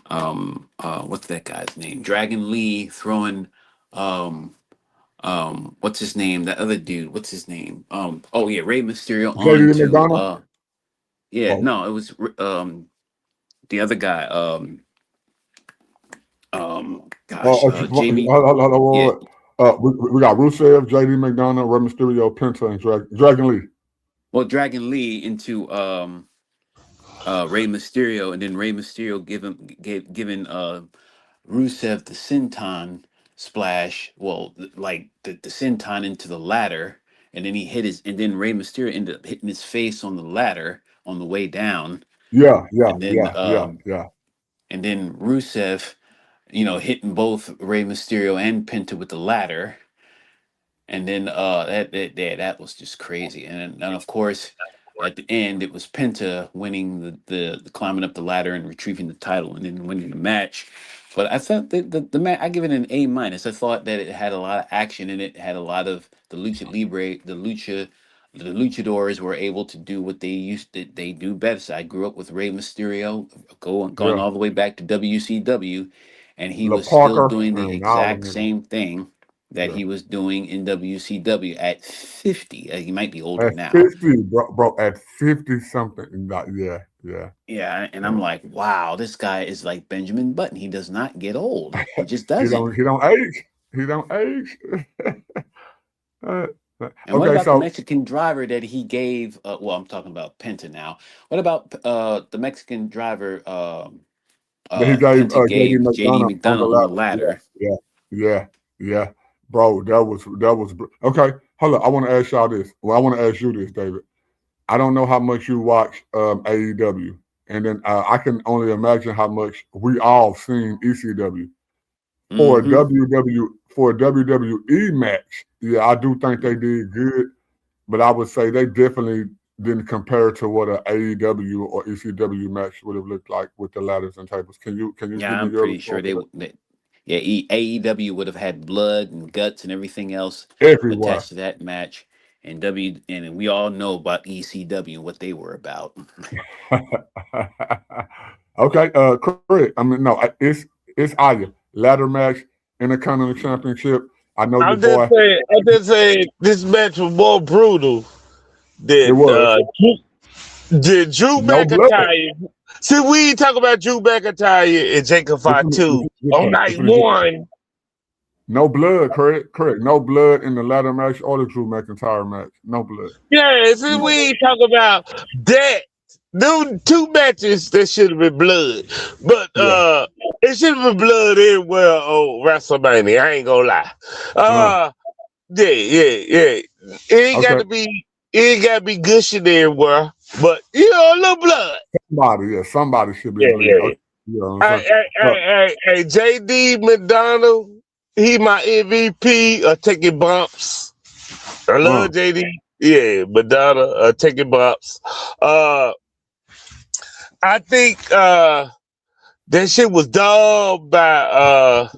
Speaker 2: what's that guy's name? Dragon Lee throwing what's his name? That other dude, what's his name? Oh yeah, Rey Mysterio on
Speaker 1: JD
Speaker 2: to
Speaker 1: McDonough.
Speaker 2: no, it was the other guy, gosh, Jamie. Yeah,
Speaker 1: We got Rusev, JD McDonough, Rey Mysterio, Penta, and Dragon Lee.
Speaker 2: well, Dragon Lee into Rey Mysterio, and then Rey Mysterio giving Rusev the senton splash. Well, like the senton into the ladder, and then and then Rey Mysterio ended up hitting his face on the ladder on the way down.
Speaker 1: Yeah.
Speaker 2: And then Rusev, hitting both Rey Mysterio and Penta with the ladder. And then that was just crazy. And of course, at the end, it was Penta winning the climbing up the ladder and retrieving the title, and then winning the match. But I thought the match, I give it an A minus. I thought that it had a lot of action in it. Had a lot of the lucha libre, the luchadors were able to do what they do best. I grew up with Rey Mysterio, going all the way back to WCW, and he was still
Speaker 1: Parker,
Speaker 2: doing the
Speaker 1: and all
Speaker 2: exact
Speaker 1: them niggas.
Speaker 2: same thing that he was doing in WCW at 50. He might be older
Speaker 1: At
Speaker 2: now.
Speaker 1: 50, bro, at 50 something. Yeah.
Speaker 2: Yeah, and I'm like, wow, this guy is like Benjamin Button. He does not get old. He just doesn't.
Speaker 1: He don't age. He don't age. Uh,
Speaker 2: And what
Speaker 1: okay,
Speaker 2: about the
Speaker 1: so
Speaker 2: Mexican driver that he gave? Well, I'm talking about Penta now. What about the Mexican driver
Speaker 1: he gave
Speaker 2: Penta
Speaker 1: JD
Speaker 2: gave JD
Speaker 1: McDonough on the
Speaker 2: McDonough on the
Speaker 1: ladder.
Speaker 2: ladder?
Speaker 1: Yeah, yeah, yeah. Bro, okay. Hold on. I want to ask y'all this. Well, I want to ask you this, David. I don't know how much you watch AEW, and then I can only imagine how much we all seen ECW for a
Speaker 2: Hmm.
Speaker 1: WWE match. Yeah, I do think they did good, but I would say they definitely didn't compare to what a AEW or ECW match would have looked like with the ladders and tables. Can you
Speaker 2: Yeah,
Speaker 1: give me
Speaker 2: I'm
Speaker 1: your
Speaker 2: pretty
Speaker 1: response
Speaker 2: sure
Speaker 1: to that?
Speaker 2: yeah, AEW would have had blood and guts and everything else
Speaker 1: Everywhere.
Speaker 2: attached to that match. And we all know about ECW and what they were about.
Speaker 1: Okay, Craig. I mean, no, it's Aya ladder match Intercontinental Championship. I know your boy.
Speaker 3: I'm just saying this match was more brutal
Speaker 1: It
Speaker 3: than
Speaker 1: was
Speaker 3: did Drew
Speaker 1: no blood.
Speaker 3: McIntyre. See, we talk about Drew McIntyre and Jacob
Speaker 1: Let's finish- let's
Speaker 3: Fatu
Speaker 1: finish this
Speaker 3: on
Speaker 1: part.
Speaker 3: night
Speaker 1: Let's finish this part.
Speaker 3: one.
Speaker 1: No blood, correct, correct. No blood in the ladder match or the Drew McIntyre match. No blood.
Speaker 3: Yeah, see,
Speaker 1: Yeah,
Speaker 3: we talk about that. Them two matches that should have been blood, but
Speaker 1: yeah.
Speaker 3: it should have been blood everywhere on WrestleMania. I ain't gonna lie.
Speaker 1: Uh,
Speaker 3: Yeah, yeah, yeah. It ain't got
Speaker 1: okay.
Speaker 3: to be. It ain't got to be gushing everywhere, but a little blood.
Speaker 1: Somebody should be
Speaker 3: Yeah,
Speaker 1: bleeding.
Speaker 3: yeah.
Speaker 1: Okay, you know what I'm
Speaker 3: Hey,
Speaker 1: saying?
Speaker 3: hey, hey, hey, JD McDonald, he my MVP of taking bumps. I
Speaker 1: Uh,
Speaker 3: love JD. Yeah, Madonna taking bumps. Uh, I think that shit was done by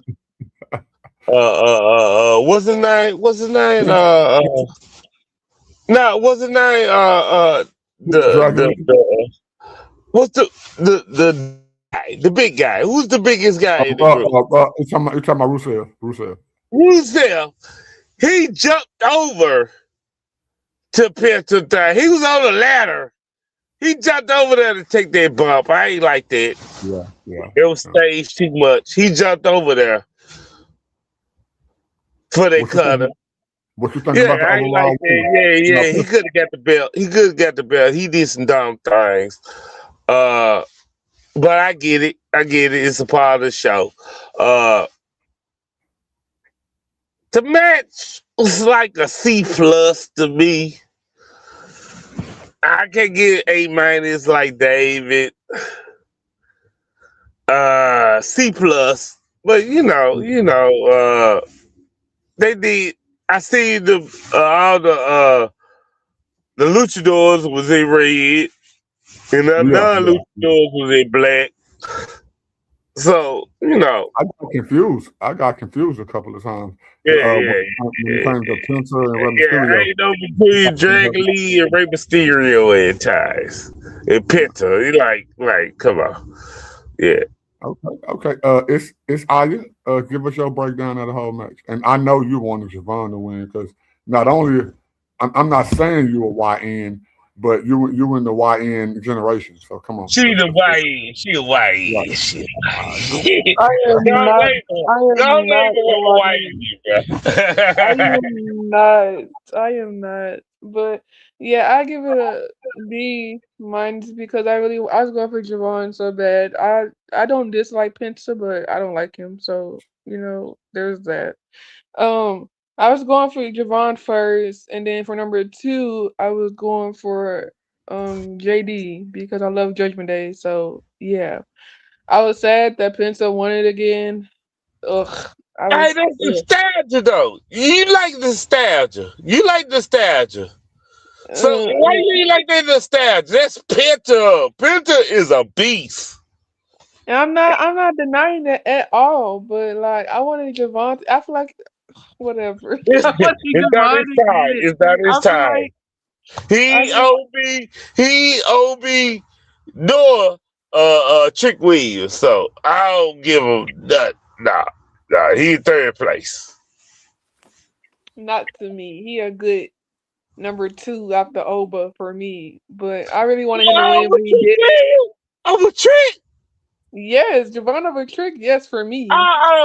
Speaker 3: what's his name? What's his name? No, what's his name?
Speaker 1: Dragon.
Speaker 3: What's the big guy? Who's the biggest guy in the group?
Speaker 1: You're talking about Rusev. Rusev.
Speaker 3: Who's there? He jumped over to Penta thing. He was on the ladder. He jumped over there to take that bump. I ain't like that.
Speaker 1: Yeah, yeah.
Speaker 3: It was staged too much. He jumped over there for that
Speaker 1: What you think?
Speaker 3: cutter.
Speaker 1: What you think
Speaker 3: Yeah,
Speaker 1: about the
Speaker 3: I ain't like
Speaker 1: overall win?
Speaker 3: that. Yeah,
Speaker 1: No,
Speaker 3: yeah. He could have got the belt. He could have got the belt. He did some dumb things. Uh, but I get it. I get it. It's a part of the show. Uh, the match was like a C plus to me. I can get A- like David. C plus. But they did. I see all the luchadors was in red, and the
Speaker 1: yeah,
Speaker 3: non-luchadors
Speaker 1: yeah.
Speaker 3: was in black. So
Speaker 1: I got confused a couple of times.
Speaker 3: yeah, yeah,
Speaker 1: When it
Speaker 3: yeah,
Speaker 1: came to Penta and Rey
Speaker 3: yeah. I
Speaker 1: Mysterio.
Speaker 3: ain't know between Dragon Lee and Rey Mysterio at times. And Penta, you like, come on, yeah.
Speaker 1: Okay. It's Aya. Give us your breakdown of the whole match. And I know you wanted Javon to win because not only I'm not saying you a YN, but you in the YN generation. So come on.
Speaker 3: She the
Speaker 1: Let's
Speaker 3: white. She a
Speaker 1: right.
Speaker 3: white. She a white.
Speaker 4: I am
Speaker 3: Don't
Speaker 4: not.
Speaker 3: label.
Speaker 4: I
Speaker 3: Don't
Speaker 4: am not
Speaker 3: label
Speaker 4: a
Speaker 3: her
Speaker 4: YN. I
Speaker 3: white, bro.
Speaker 4: am not. I am not. But yeah, I give it a B minus because I was going for Javon so bad. I don't dislike Penta, but I don't like him. So there's that. Um, I was going for Javon first, and then for number two, I was going for JD because I love Judgment Day. So yeah, I was sad that Penta won it again. Ugh, I
Speaker 3: Hey,
Speaker 4: was.
Speaker 3: that's
Speaker 4: Ugh.
Speaker 3: nostalgia though. You like nostalgia. You like nostalgia. So why
Speaker 4: Uh,
Speaker 3: you like that nostalgia? That's Penta. Penta is a beast.
Speaker 4: And I'm not denying that at all, but like I wanted Javante. I feel like whatever. I wanted
Speaker 3: It's not his
Speaker 4: Javante to
Speaker 3: time.
Speaker 4: get it.
Speaker 3: It's not
Speaker 4: I
Speaker 3: his
Speaker 4: feel
Speaker 3: time.
Speaker 4: like I
Speaker 3: He
Speaker 4: just
Speaker 3: owe me. He owe me Noah Trick Williams. So I don't give him that. Nah. He third place.
Speaker 4: not to me. He a good number two after Oba for me, but I really wanted him to
Speaker 3: Oh,
Speaker 4: win, but
Speaker 3: what
Speaker 4: he
Speaker 3: you
Speaker 4: didn't.
Speaker 3: saying? I'm a trick.
Speaker 4: Yes, Javante over Trick. Yes, for me.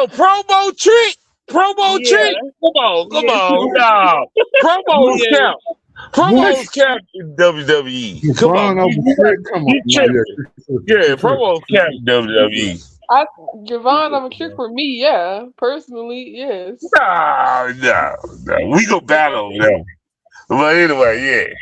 Speaker 3: Promo trick. Promo
Speaker 4: Yeah,
Speaker 3: trick? Come
Speaker 4: yeah.
Speaker 3: on, no. Promos
Speaker 4: Yes.
Speaker 3: count.
Speaker 1: What?
Speaker 3: Promos count in WWE. Come on,
Speaker 1: Javon over Trick? Come on.
Speaker 3: you
Speaker 1: No, yeah,
Speaker 3: tripping. Yeah,
Speaker 1: Trick.
Speaker 3: promos count in WWE.
Speaker 4: I Javon, I'm a trick for me. Yeah, personally, yes.
Speaker 3: No. We go battle now. But anyway, yeah.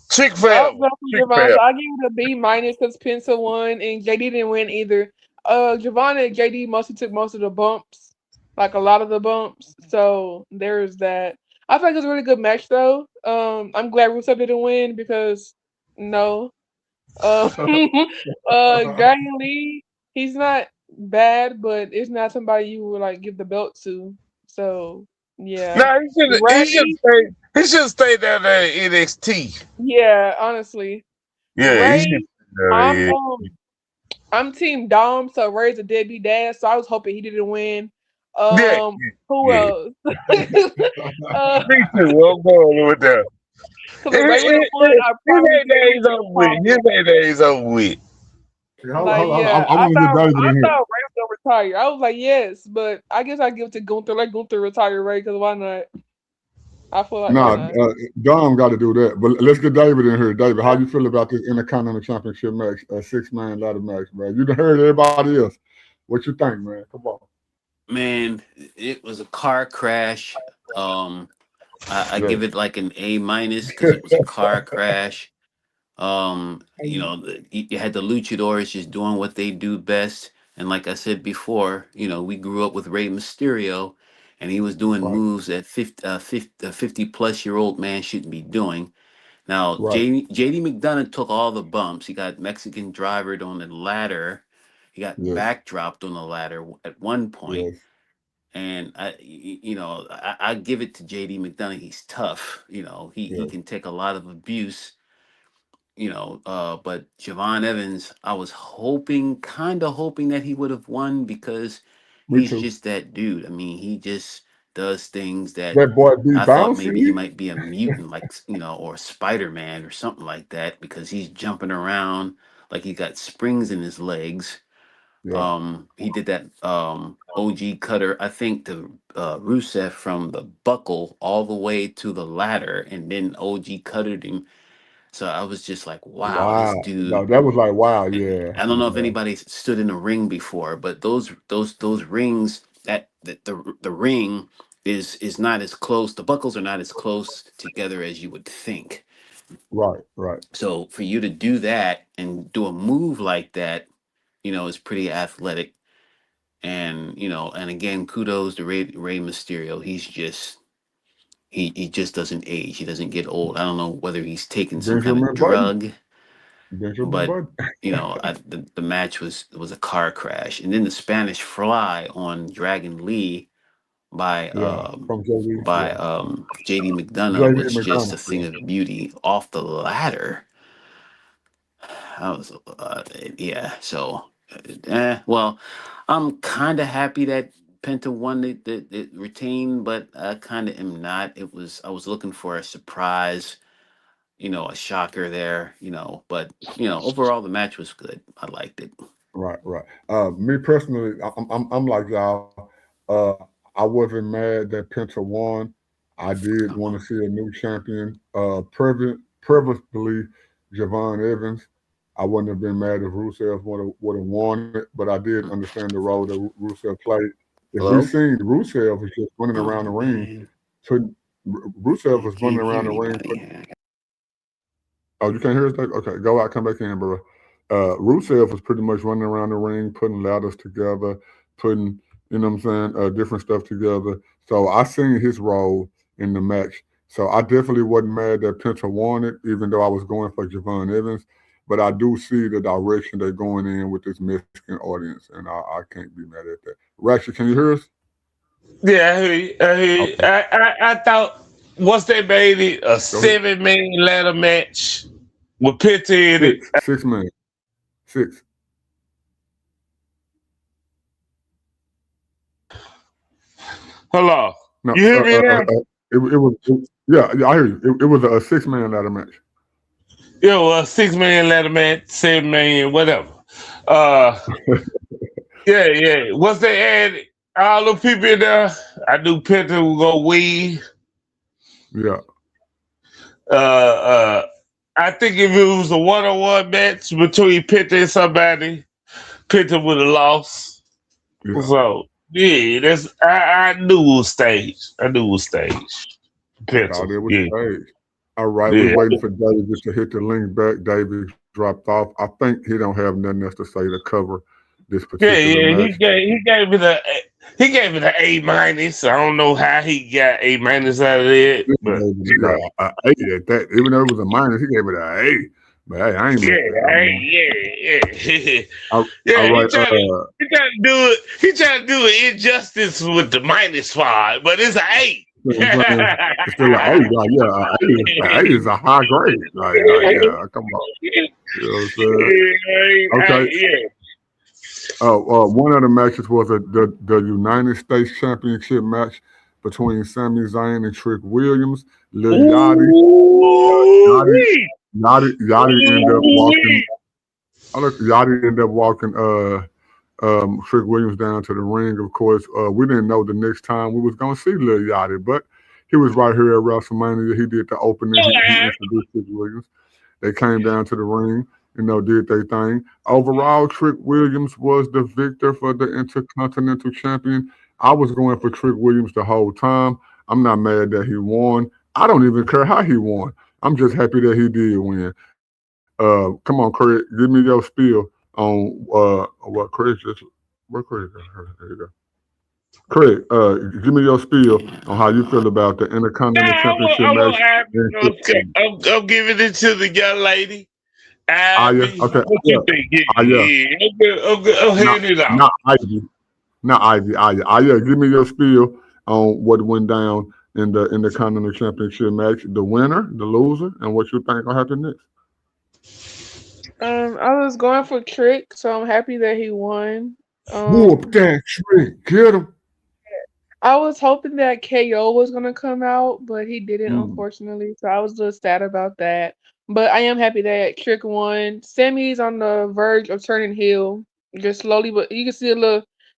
Speaker 3: Trick
Speaker 4: I'll
Speaker 3: forever.
Speaker 4: go for
Speaker 3: Trick
Speaker 4: Javon.
Speaker 3: forever.
Speaker 4: So I give it a B minus because Penta won and JD didn't win either. Javon and JD mostly took most of the bumps, like a lot of the bumps. So there's that. I think it was a really good match though. I'm glad Rusev didn't win because no. Uh, Dragon Lee, he's not bad, but it's not somebody you would like give the belt to. So yeah,
Speaker 3: No,
Speaker 4: Ray,
Speaker 3: he should stay down there in NXT.
Speaker 4: yeah, honestly,
Speaker 3: Yeah, he should
Speaker 4: Ray,
Speaker 3: stay down
Speaker 4: I'm
Speaker 3: there.
Speaker 4: um I'm Team Dom, so Ray's a deadbeat dad, so I was hoping he didn't win.
Speaker 3: Yeah,
Speaker 4: Who
Speaker 3: yeah.
Speaker 4: else? uh,
Speaker 3: Me too. I'm going with that.
Speaker 4: because if Ray would have won, I
Speaker 3: His
Speaker 4: probably could have
Speaker 3: heydays
Speaker 4: went to
Speaker 3: over
Speaker 4: the
Speaker 3: with. His
Speaker 4: problem.
Speaker 3: heydays over with.
Speaker 4: Like,
Speaker 1: I
Speaker 4: yeah,
Speaker 1: want to get David
Speaker 4: I
Speaker 1: in here.
Speaker 4: thought Ray was gonna retire. I was like, yes, but I guess I give it to Gunther. Let Gunther retire Ray, because why not? I feel like why
Speaker 1: Nah,
Speaker 4: not?
Speaker 1: Dom got to do that. But let's get David in here. David, how you feel about this Intercontinental Championship match, a 6-man ladder match, man? You done heard everybody else. What you think, man? Come on.
Speaker 2: Man, it was a car crash. Um, I
Speaker 1: Yes.
Speaker 2: give it like an A minus because it was a car crash. You had the luchadors just doing what they do best. And like I said before, we grew up with Rey Mysterio, and he was doing
Speaker 1: Right.
Speaker 2: moves that 50 plus year old man shouldn't be doing. Now,
Speaker 1: Right.
Speaker 2: JD McDonough took all the bumps. He got Mexican drivered on the ladder. He got
Speaker 1: Yes.
Speaker 2: backdropped on the ladder at one point.
Speaker 1: Yes.
Speaker 2: And I give it to JD McDonough. He's tough. He
Speaker 1: Yes.
Speaker 2: can take a lot of abuse. But Javon Evans, I was kind of hoping that he would have won because
Speaker 1: Me
Speaker 2: he's
Speaker 1: too.
Speaker 2: just that dude. I mean, he just does things that
Speaker 1: That boy be
Speaker 2: I thought maybe he
Speaker 1: bouncy.
Speaker 2: might be a mutant, like, or Spider Man or something like that, because he's jumping around like he got springs in his legs.
Speaker 1: Yeah.
Speaker 2: He did that OG cutter, I think, to Rusev from the buckle all the way to the ladder, and then OG cuttered him. So I was just like, wow, this
Speaker 1: Wow. No,
Speaker 2: dude.
Speaker 1: that was like, wow.
Speaker 2: I
Speaker 1: Yeah.
Speaker 2: I don't know if
Speaker 1: Yeah.
Speaker 2: anybody stood in a ring before, but those rings, that the ring is not as close. The buckles are not as close together as you would think.
Speaker 1: Right. Right.
Speaker 2: So for you to do that and do a move like that, is pretty athletic. And and again, kudos to Rey Mysterio. He just doesn't age. He doesn't get old. I don't know whether he's taking some kind of
Speaker 1: Benjamin Button.
Speaker 2: drug,
Speaker 1: Benjamin
Speaker 2: but
Speaker 1: Button.
Speaker 2: the match was a car crash. And then the Spanish Fly on Dragon Lee by
Speaker 1: Yeah.
Speaker 2: um
Speaker 1: From JD.
Speaker 2: by
Speaker 1: Yeah.
Speaker 2: JD McDonough
Speaker 1: JD
Speaker 2: was just a
Speaker 1: McDonough.
Speaker 2: thing
Speaker 1: Yeah.
Speaker 2: of beauty off the ladder. I was yeah. So well, I'm kind of happy that Penta won it retained, but I kind of am not. I was looking for a surprise, a shocker there, but overall the match was good. I liked it.
Speaker 1: Right. Right. Me personally, I'm like y'all. I wasn't mad that Penta won. I did
Speaker 2: Come
Speaker 1: want
Speaker 2: on.
Speaker 1: to see a new champion. Purposely, Javon Evans. I wouldn't have been mad if Rusev would have won it, but I did understand the role that Rusev played. If we
Speaker 2: Hello?
Speaker 1: seen Rusev was just running around the
Speaker 2: Oh
Speaker 1: ring,
Speaker 2: man,
Speaker 1: putting Rusev
Speaker 2: I
Speaker 1: was running
Speaker 2: can't hear
Speaker 1: around the ring.
Speaker 2: anybody.
Speaker 1: Oh, you can't hear us? Dave? Okay, go out, come back in, bro. Rusev was pretty much running around the ring, putting ladders together, putting, what I'm saying, different stuff together. So I seen his role in the match. So I definitely wasn't mad that Penta won it, even though I was going for Javon Evans. But I do see the direction they're going in with this Mexican audience, and I can't be mad at that. Ratchet, can you hear us?
Speaker 3: Yeah, I hear you. I hear you.
Speaker 1: Okay,
Speaker 3: I thought once they made it a
Speaker 1: go ahead.
Speaker 3: 7-man ladder match with Penta in it.
Speaker 1: 6 man, 6.
Speaker 3: Hello.
Speaker 1: No,
Speaker 3: You hear me now?
Speaker 1: yeah, I hear you. It was a 6 man ladder match.
Speaker 3: Yeah, well, 6-man ladder match, 7-man, whatever. Uh, yeah. Once they added, all the people in there, I knew Penta was gonna win.
Speaker 1: Yeah.
Speaker 3: I think if it was a one-on-one match between Penta and somebody, Penta would have lost.
Speaker 1: Yeah.
Speaker 3: So yeah, I knew it was staged. I knew it was staged. Penta,
Speaker 1: Thought it was
Speaker 3: yeah,
Speaker 1: staged. All right, we're
Speaker 3: yeah.
Speaker 1: waiting for David to hit the link back. David dropped off. I think he don't have nothing else to say to cover this
Speaker 3: Yeah,
Speaker 1: particular match.
Speaker 3: he gave it an A minus. I don't know how he got A minus out of it, but you know,
Speaker 1: A at that. Even though it was a minus, he gave it an A. But hey, I ain't
Speaker 3: yeah,
Speaker 1: messing with no more.
Speaker 3: yeah.
Speaker 1: All
Speaker 3: Yeah,
Speaker 1: right.
Speaker 3: he trying to do it. He trying to do an injustice with the -5, but it's an 8.
Speaker 1: It's still like, hey, like, yeah, A is a high grade. Like, yeah, come on. You know what I'm saying? Okay.
Speaker 3: Yeah.
Speaker 1: One of the matches was the United States Championship match between Sami Zayn and Trick Williams. Lil Yachty. Yachty ended up walking. Yachty ended up walking Trick Williams down to the ring. Of course, we didn't know the next time we was gonna see Lil Yachty, but he was right here at WrestleMania. He did the opening. He introduced Trick Williams. They came down to the ring, did their thing. Overall, Trick Williams was the victor for the Intercontinental Champion. I was going for Trick Williams the whole time. I'm not mad that he won. I don't even care how he won. I'm just happy that he did win. Come on, Craig, give me your spiel on what Craig just. Where Craig? There you go. Craig, give me your spiel on how you feel about the Intercontinental Championship match.
Speaker 3: I'm giving it to the young lady.
Speaker 1: Aya, okay.
Speaker 3: What you think? I'm handing it out.
Speaker 1: Not Ivy. Not Ivy. Aya, give me your spiel on what went down in the Intercontinental Championship match, the winner, the loser, and what you think will happen next.
Speaker 4: I was going for Trick, so I'm happy that he won.
Speaker 1: Whoop that Trick, get him.
Speaker 4: I was hoping that KO was gonna come out, but he didn't, unfortunately. So I was a little sad about that. But I am happy that Trick won. Sammy's on the verge of turning heel, just slowly, but you can see a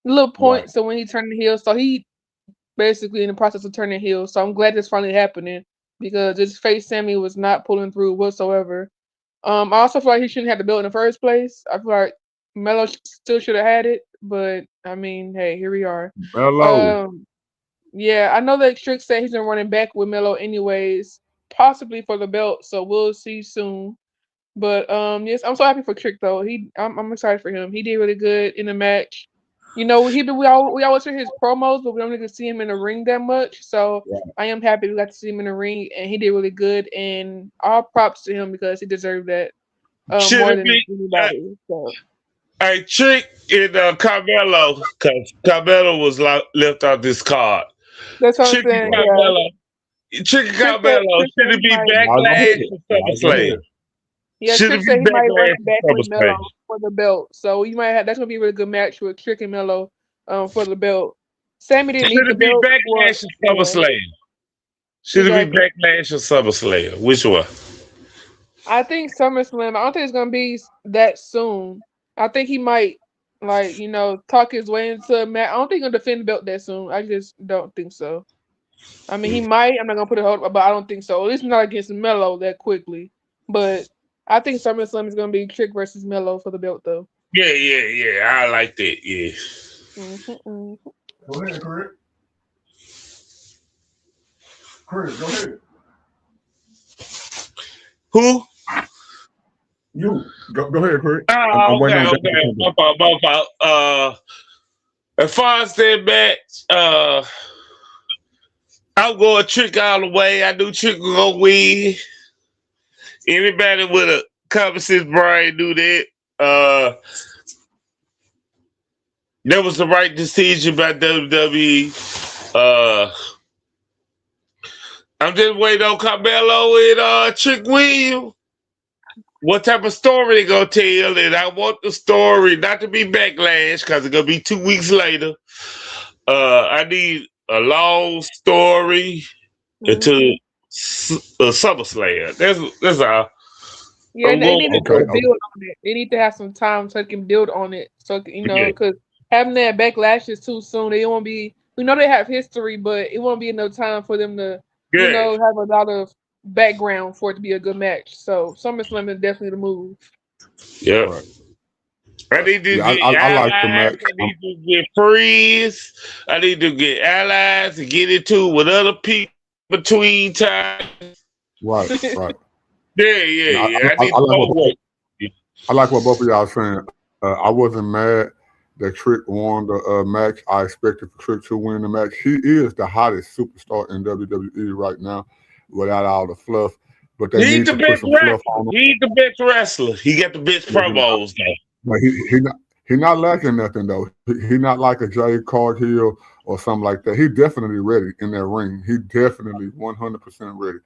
Speaker 4: little point.
Speaker 1: Right.
Speaker 4: So when he turned heel, so he basically in the process of turning heel. So I'm glad this finally happening because his face Sammy was not pulling through whatsoever. I also feel like he shouldn't have the belt in the first place. I feel like Melo still should have had it, but I mean, hey, here we are.
Speaker 1: Hello.
Speaker 4: Yeah, I know that Trick said he's been running back with Melo anyways, possibly for the belt, so we'll see soon. But yes, I'm so happy for Trick though. I'm excited for him. He did really good in the match. We always hear his promos, but we don't get to see him in the ring that much. So I am happy we got to see him in the ring, and he did really good. And all props to him because he deserved that more than anybody. So.
Speaker 3: Hey, Trick and Carmelo, because Carmelo was left off this card.
Speaker 4: That's what I'm saying.
Speaker 3: Trick and Carmelo, should it be Backlash or SummerSlam?
Speaker 4: Yeah, Trick said he might run it back with Melo for the belt. So you might have that's gonna be a really good match with Trick and Melo for the belt. Sammy didn't need the belt.
Speaker 3: Should it be Backlash or SummerSlam? Should it be Backlash or SummerSlam? Which one?
Speaker 4: I think SummerSlam. I don't think it's gonna be that soon. I think he might talk his way into a match. I don't think he'll defend the belt that soon. I just don't think so. I mean, he might. I'm not gonna put it hold, but I don't think so. At least not against Melo that quickly. But I think SummerSlam is gonna be Trick versus Melo for the belt, though.
Speaker 3: Yeah. I like that. Yeah.
Speaker 1: Go ahead, Craig. Go ahead.
Speaker 3: Who?
Speaker 1: You go ahead, Craig.
Speaker 3: Okay. As far as that match, I'm going Trick all the way. I knew Trick was gonna win. Anybody with a common sense brain knew that. That was the right decision by WWE. I'm just waiting on Carmelo and Trick Williams. What type of story they gonna tell? And I want the story not to be Backlash because it's gonna be 2 weeks later. I need a long story into SummerSlam. That's all.
Speaker 4: Yeah, they need to build on it. They need to have some time so they can build on it. So because having that backlash is too soon. They won't be. We know they have history, but it won't be enough time for them to,
Speaker 3: Yeah,
Speaker 4: have a lot of background for it to be a good match. So SummerSlam is definitely the move.
Speaker 3: yeah.
Speaker 1: Right.
Speaker 3: I need to
Speaker 1: Yeah,
Speaker 3: get
Speaker 1: I like the
Speaker 3: allies.
Speaker 1: match.
Speaker 3: I need to get friends. I need to get allies and get into it with other people between times.
Speaker 1: Right, right.
Speaker 3: Yeah,
Speaker 1: And
Speaker 3: yeah, yeah. I need
Speaker 1: I
Speaker 3: to
Speaker 1: like what
Speaker 3: work.
Speaker 1: I like what both of y'all saying. I wasn't mad that Trick won the match. I expected Trick to win the match. He is the hottest superstar in WWE right now, without all the fluff. But they
Speaker 3: He's
Speaker 1: need
Speaker 3: the
Speaker 1: to put
Speaker 3: best
Speaker 1: some fluff
Speaker 3: wrestler.
Speaker 1: on him.
Speaker 3: He's the best wrestler. He got the best promos though.
Speaker 1: But he not lacking nothing though. He not like a Jay Cargill or something like that. He definitely ready in that ring. He definitely 100% ready.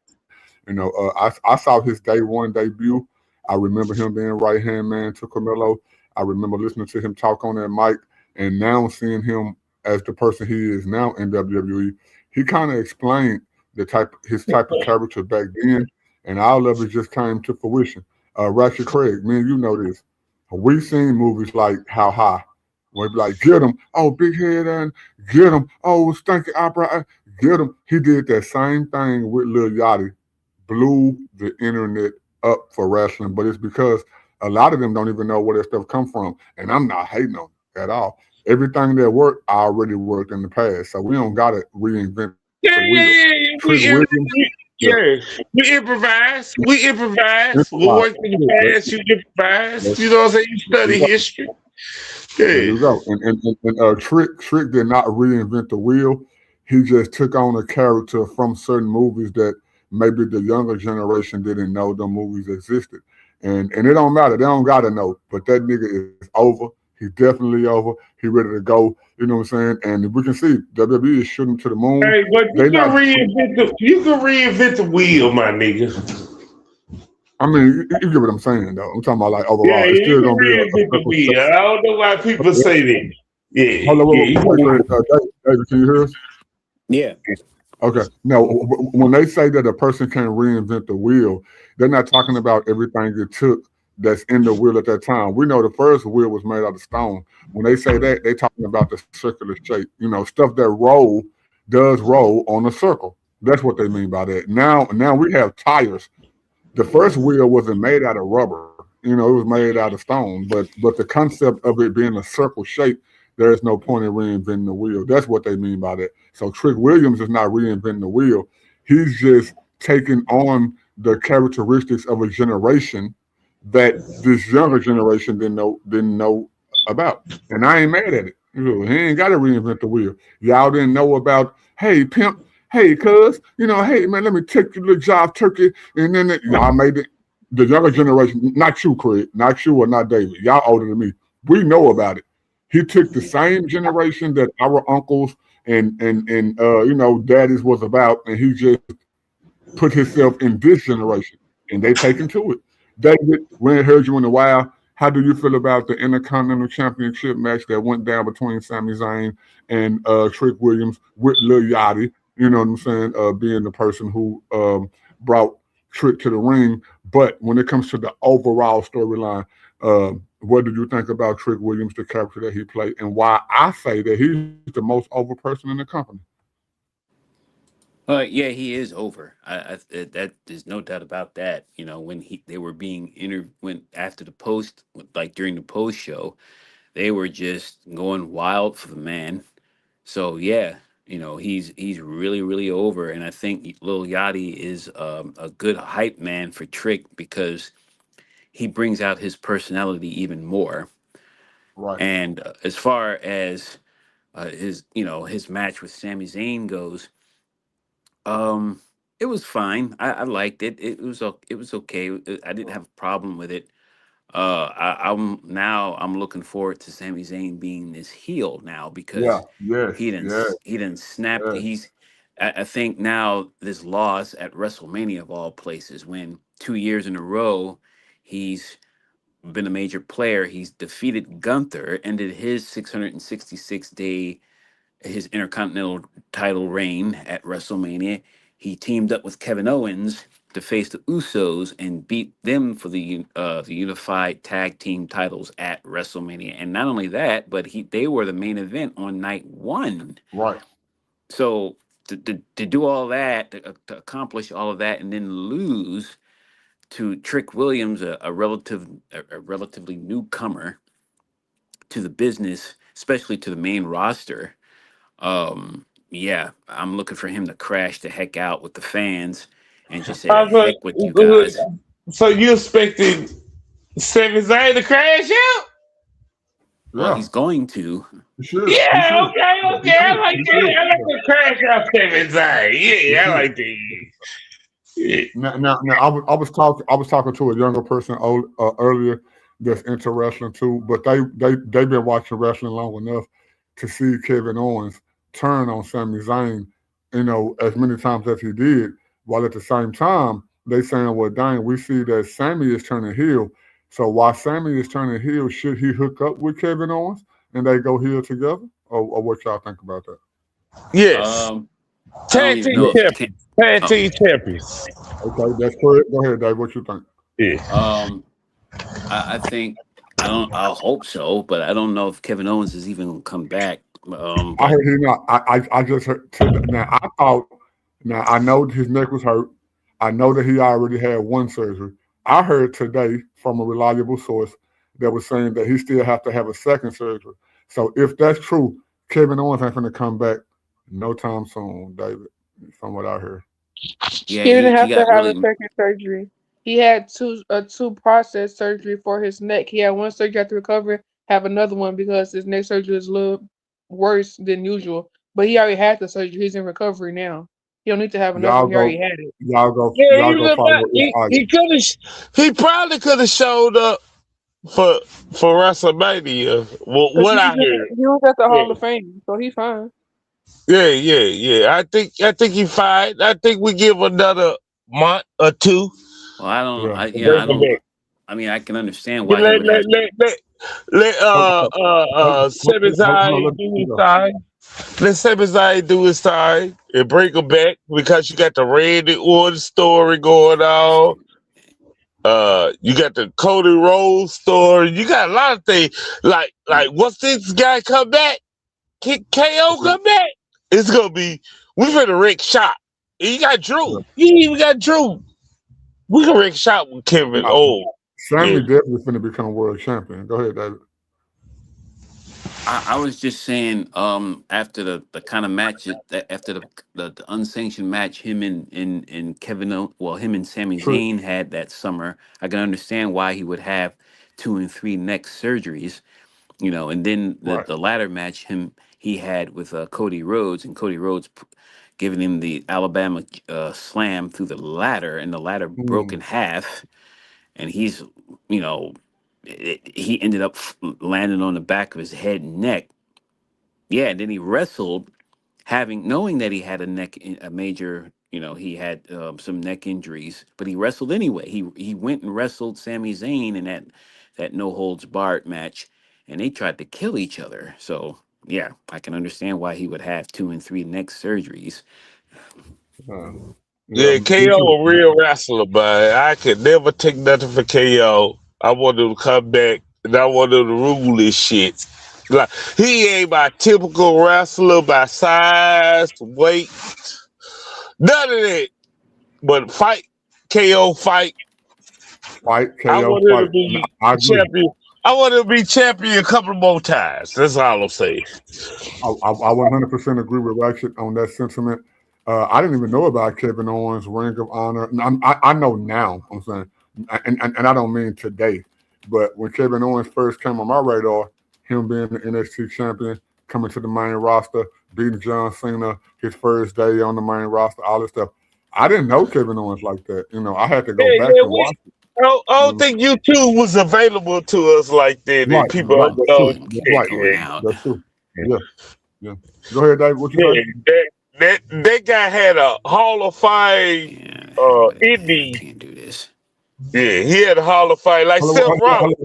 Speaker 1: I saw his day 1 debut. I remember him being right hand man to Carmelo. I remember listening to him talk on that mic, and now seeing him as the person he is now in WWE. He kind of explained his type of character back then, and all of it just came to fruition. Ratchet Craig, man, you know this. We've seen movies like How High, where it be like, get him, oh, big head, and get him, oh, stinky opera, get him. He did that same thing with Lil Yachty, blew the internet up for wrestling, but it's because a lot of them don't even know where that stuff come from. And I'm not hating on it at all. Everything that worked already worked in the past, so we don't gotta reinvent the wheel.
Speaker 3: Yeah, yeah,
Speaker 1: Trick
Speaker 3: yeah. Yeah.
Speaker 1: Williams, yeah,
Speaker 3: Yeah, we improvise. We improvise. We
Speaker 1: improvise.
Speaker 3: work in the past. You improvise. You know what I'm saying? You
Speaker 1: There you
Speaker 3: study
Speaker 1: go.
Speaker 3: history.
Speaker 1: There
Speaker 3: Yeah.
Speaker 1: you go. And Trick did not reinvent the wheel. He just took on a character from certain movies that maybe the younger generation didn't know the movies existed. And it don't matter. They don't gotta know. But that nigga is over. He's definitely over. He ready to go. You know what I'm saying? And we can see WWE is shooting to the moon.
Speaker 3: Hey, but
Speaker 1: They not.
Speaker 3: you can reinvent the wheel, my nigga.
Speaker 1: I mean, you get what I'm saying though. I'm talking about like
Speaker 3: Yeah,
Speaker 1: overall. It's
Speaker 3: yeah, you
Speaker 1: still
Speaker 3: can
Speaker 1: gonna be a
Speaker 3: reinvent the
Speaker 1: circle
Speaker 3: wheel.
Speaker 1: shape.
Speaker 3: I don't know why people say that. Yeah,
Speaker 1: Hold on,
Speaker 3: yeah, you
Speaker 1: wait,
Speaker 3: can.
Speaker 1: David, can you hear us?
Speaker 2: Yeah.
Speaker 1: Okay. Now, when they say that a person can reinvent the wheel, they're not talking about everything it took that's in the wheel at that time. We know the first wheel was made out of stone. When they say that, they're talking about the circular shape. Stuff that does roll on a circle. That's what they mean by that. Now we have tires. The first wheel wasn't made out of rubber. It was made out of stone. But the concept of it being a circle shape, there is no point in reinventing the wheel. That's what they mean by that. So Trick Williams is not reinventing the wheel. He's just taking on the characteristics of a generation that this younger generation didn't know about. And I ain't mad at it. He ain't got to reinvent the wheel. Y'all didn't know about, hey, pimp, hey, cuz, hey, man, let me take your little job, turkey. And then y'all made it. The younger generation, not you, Craig, not you or not David. Y'all older than me. We know about it. He took the same generation that our uncles and daddies was about, and he just put himself in this generation, and they taken to it. David, we ain't heard you in a while. How do you feel about the Intercontinental Championship match that went down between Sami Zayn and Trick Williams with Lil Yachty? You know what I'm saying? Being the person who brought Trick to the ring. But when it comes to the overall storyline, what do you think about Trick Williams, the character that he played, and why I say that he's the most over person in the company?
Speaker 2: Yeah, he is over. That there's no doubt about that. When they were being when after the post, like during the post show, they were just going wild for the man. So yeah, he's really really over, and I think Lil Yachty is a good hype man for Trick because he brings out his personality even more.
Speaker 1: Right.
Speaker 2: And as far as his match with Sami Zayn goes, um, it was fine. I liked it. It was okay. I didn't have a problem with it. I'm looking forward to Sami Zayn being this heel now
Speaker 1: Yeah.
Speaker 2: because
Speaker 1: Yes. Yes.
Speaker 2: he didn't snapped.
Speaker 1: Yes.
Speaker 2: I think now this loss at WrestleMania of all places, when 2 years in a row he's been a major player. He's defeated Gunther, ended his 666-day his Intercontinental title reign at WrestleMania. He teamed up with Kevin Owens to face the Usos and beat them for the unified tag team titles at WrestleMania. And not only that, but they were the main event on night one.
Speaker 1: Right.
Speaker 2: So to do all that, to accomplish all of that, and then lose to Trick Williams, a relatively newcomer to the business, especially to the main roster. Yeah, I'm looking for him to crash the heck out with the fans and just say
Speaker 3: I
Speaker 2: the
Speaker 3: was
Speaker 2: heck with you guys.
Speaker 3: so you expecting Sami Zayn to crash out?
Speaker 2: Well,
Speaker 1: Yeah.
Speaker 2: he's going to.
Speaker 1: He should. He
Speaker 3: Yeah,
Speaker 1: should.
Speaker 3: okay. I like
Speaker 1: He
Speaker 3: that.
Speaker 1: should.
Speaker 3: I like the crash out Sami Zayn. Yeah, I like that. Yeah.
Speaker 1: Now, I was talking to a younger person earlier that's into wrestling too, but they've been watching wrestling long enough to see Kevin Owens turn on Sami Zayn, as many times as he did, while at the same time they saying, well, dang, we see that Sami is turning heel. So while Sami is turning heel, should he hook up with Kevin Owens and they go heel together? Or what y'all think about that?
Speaker 3: Yes.
Speaker 2: I don't
Speaker 3: Tag
Speaker 2: even
Speaker 3: team
Speaker 2: know if
Speaker 3: champions. Tag team champions.
Speaker 1: Okay, that's correct. Go ahead, Dave. What you think?
Speaker 3: Yeah.
Speaker 2: I think I'll hope so, but I don't know if Kevin Owens is even gonna come back.
Speaker 1: I
Speaker 2: But
Speaker 1: heard he not. I just heard. Now I thought. Now I know his neck was hurt. I know that he already had one surgery. I heard today from a reliable source that was saying that he still have to have a second surgery. So if that's true, Kevin Owens ain't going to come back no time soon, David. From what I heard.
Speaker 2: yeah,
Speaker 4: He didn't
Speaker 2: he
Speaker 4: have to
Speaker 2: got
Speaker 4: have a
Speaker 2: really.
Speaker 4: second surgery. He had two process surgery for his neck. He had one surgery after recovery, have another one because his neck surgery is a little worse than usual. But he already had the surgery. He's in recovery now. He don't need to have another
Speaker 1: Y'all
Speaker 4: one. He already
Speaker 1: go.
Speaker 4: had it.
Speaker 3: Yeah,
Speaker 1: Y'all go follow
Speaker 3: he could have. He probably could have showed up for WrestleMania. Well,
Speaker 4: Because
Speaker 3: what I heard.
Speaker 4: he was at the
Speaker 3: Yeah.
Speaker 4: Hall of Fame, so he's fine.
Speaker 3: Yeah. I think he fine. I think we give another month or two.
Speaker 2: Well, I don't.
Speaker 1: Yeah.
Speaker 2: I
Speaker 3: Bring him
Speaker 2: don't.
Speaker 3: back.
Speaker 2: I mean, I can understand
Speaker 3: You
Speaker 2: why he would have.
Speaker 3: let Sami
Speaker 1: Hold
Speaker 3: Zayn
Speaker 1: on,
Speaker 3: do his time. Let Sami Zayn do his time and bring him back because you got the Randy Orton story going on. You got the Cody Rhodes story. You got a lot of things. Like once this guy come back, KO come back, it's gonna be we finna wreck shop. And you got Drew. You even got Drew. We can wreck shop with Kevin.
Speaker 1: Nah,
Speaker 3: Oh,
Speaker 1: Sammy
Speaker 3: yeah.
Speaker 1: definitely finna become world champion. Go ahead, David.
Speaker 2: I was just saying, after the kind of match after the unsanctioned match him and him and Sami
Speaker 1: True.
Speaker 2: Zayn had that summer, I can understand why he would have 2 and 3 neck surgeries, and then
Speaker 1: Right.
Speaker 2: the latter match he had with Cody Rhodes, and Cody Rhodes giving him the Alabama slam through the ladder, and the ladder broke in half, and he's, you know, he ended up landing on the back of his head and neck. Yeah, and then he wrestled, knowing that he had a major, he had some neck injuries, but he wrestled anyway. He went and wrestled Sami Zayn in that no holds barred match, and they tried to kill each other. So yeah, I can understand why he would have 2 and 3 neck surgeries.
Speaker 3: Yeah,
Speaker 1: Me
Speaker 3: KO
Speaker 1: too.
Speaker 3: a real wrestler, but I could never take nothing for KO. I want him to come back and I want him to rule this shit. Like he ain't my typical wrestler by size, weight, none of that. But KO fight.
Speaker 1: Fight,
Speaker 3: I
Speaker 1: KO,
Speaker 3: want him to
Speaker 1: fight.
Speaker 3: be
Speaker 1: I agree.
Speaker 3: champion. I want him to be champion a couple more times. That's all I'm saying.
Speaker 1: I 100% agree with Ratchet on that sentiment. I didn't even know about Kevin Owens' Ring of Honor. I know now, I'm saying, and I don't mean today, but when Kevin Owens first came on my radar, him being the NXT champion, coming to the main roster, beating John Cena, his first day on the main roster, all this stuff. I didn't know Kevin Owens like that. I had to go back and watch it.
Speaker 3: I don't think YouTube was available to us like that, and
Speaker 1: Right,
Speaker 3: people
Speaker 1: right, that's
Speaker 3: know.
Speaker 1: true. Right,
Speaker 2: Going out.
Speaker 1: that's true. Yeah. Go ahead, Dave. What you
Speaker 3: Yeah,
Speaker 1: say?
Speaker 3: that guy had a Hall of Fame
Speaker 2: Yeah,
Speaker 3: indie.
Speaker 2: can't do this.
Speaker 3: Yeah, he had a Hall of Fame like Seth Rollins.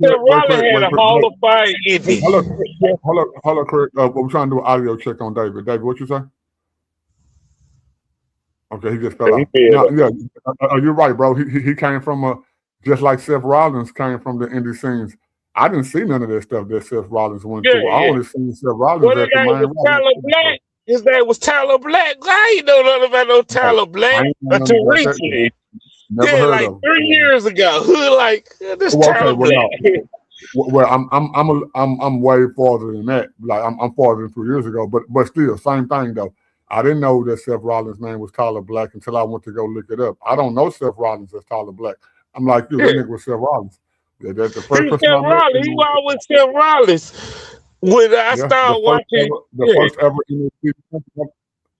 Speaker 3: Seth Rollins had a Hall of Fame indie.
Speaker 1: Hold on, Craig. We're trying to do an audio check on David. David, what you say? Okay, he just fell
Speaker 3: He
Speaker 1: out.
Speaker 3: fell
Speaker 1: Now,
Speaker 3: out.
Speaker 1: yeah, you're right, bro. He came from just like Seth Rollins came from the indie scenes. I didn't see none of that stuff that Seth Rollins went
Speaker 3: Yeah,
Speaker 1: through. I
Speaker 3: yeah.
Speaker 1: only seen Seth Rollins
Speaker 3: Well, his
Speaker 1: at the
Speaker 3: name
Speaker 1: main
Speaker 3: was
Speaker 1: roster.
Speaker 3: Tyler Black. His name was Tyler Black. I ain't know nothing about no Tyler
Speaker 1: I
Speaker 3: Black
Speaker 1: ain't know nothing
Speaker 3: until
Speaker 1: about that.
Speaker 3: recently.
Speaker 1: Never
Speaker 3: Yeah,
Speaker 1: heard
Speaker 3: like
Speaker 1: of him.
Speaker 3: 3 years ago. Like this
Speaker 1: Well, okay,
Speaker 3: Tyler
Speaker 1: well, no.
Speaker 3: Black.
Speaker 1: Well, I'm way farther than that. Like I'm farther than 2 years ago, but still, same thing though. I didn't know that Seth Rollins' name was Tyler Black until I went to go look it up. I don't know Seth Rollins as Tyler Black. I'm like you, that
Speaker 3: Yeah.
Speaker 1: nigga was Seth Rollins. Yeah, that's the
Speaker 3: He
Speaker 1: first
Speaker 3: was
Speaker 1: person
Speaker 3: Seth
Speaker 1: I met.
Speaker 3: Rollins. He was always Seth Rollins. When I
Speaker 1: Yeah,
Speaker 3: started watching,
Speaker 1: the
Speaker 3: yeah.
Speaker 1: first ever NXT champion.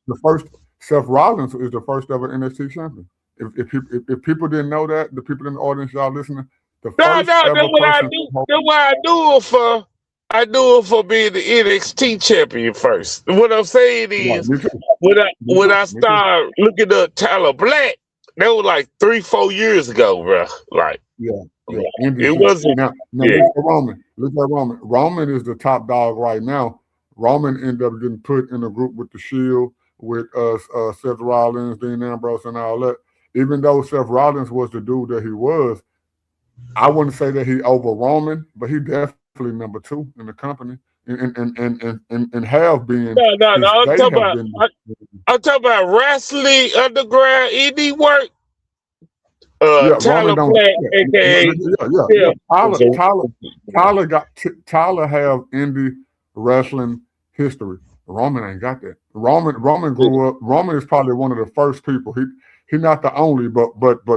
Speaker 1: The first Seth Rollins is the first ever NXT champion. If people didn't know that, the people in the audience, y'all listening, the
Speaker 3: No,
Speaker 1: first
Speaker 3: that's
Speaker 1: ever
Speaker 3: what I
Speaker 1: person.
Speaker 3: knew. That's what I knew him for. I knew him for being the NXT champion first. What I'm saying
Speaker 1: Right,
Speaker 3: is,
Speaker 1: me too. Me
Speaker 3: when
Speaker 1: too.
Speaker 3: I
Speaker 1: Me too.
Speaker 3: started looking up Tyler Black, that was like 3-4 years ago, bro. Like
Speaker 1: Yeah, yeah.
Speaker 3: it
Speaker 1: NBC.
Speaker 3: wasn't.
Speaker 1: Now
Speaker 3: Yeah,
Speaker 1: look at Roman. Look at Roman. Roman is the top dog right now. Roman ended up getting put in a group with the Shield, with Seth Rollins, Dean Ambrose, and all that. Even though Seth Rollins was the dude that he was, I wouldn't say that he over Roman, but he definitely number 2 in the company, and have been
Speaker 3: no.
Speaker 1: since they have been.
Speaker 3: I'm talking about wrestling underground indie work.
Speaker 1: Yeah, Roman
Speaker 3: Tyler
Speaker 1: don't.
Speaker 3: Black, aka
Speaker 1: Yeah.
Speaker 3: yeah.
Speaker 1: Tyler have indie wrestling history. Roman ain't got that. Roman grew up. Roman is probably one of the first people. He not the only, but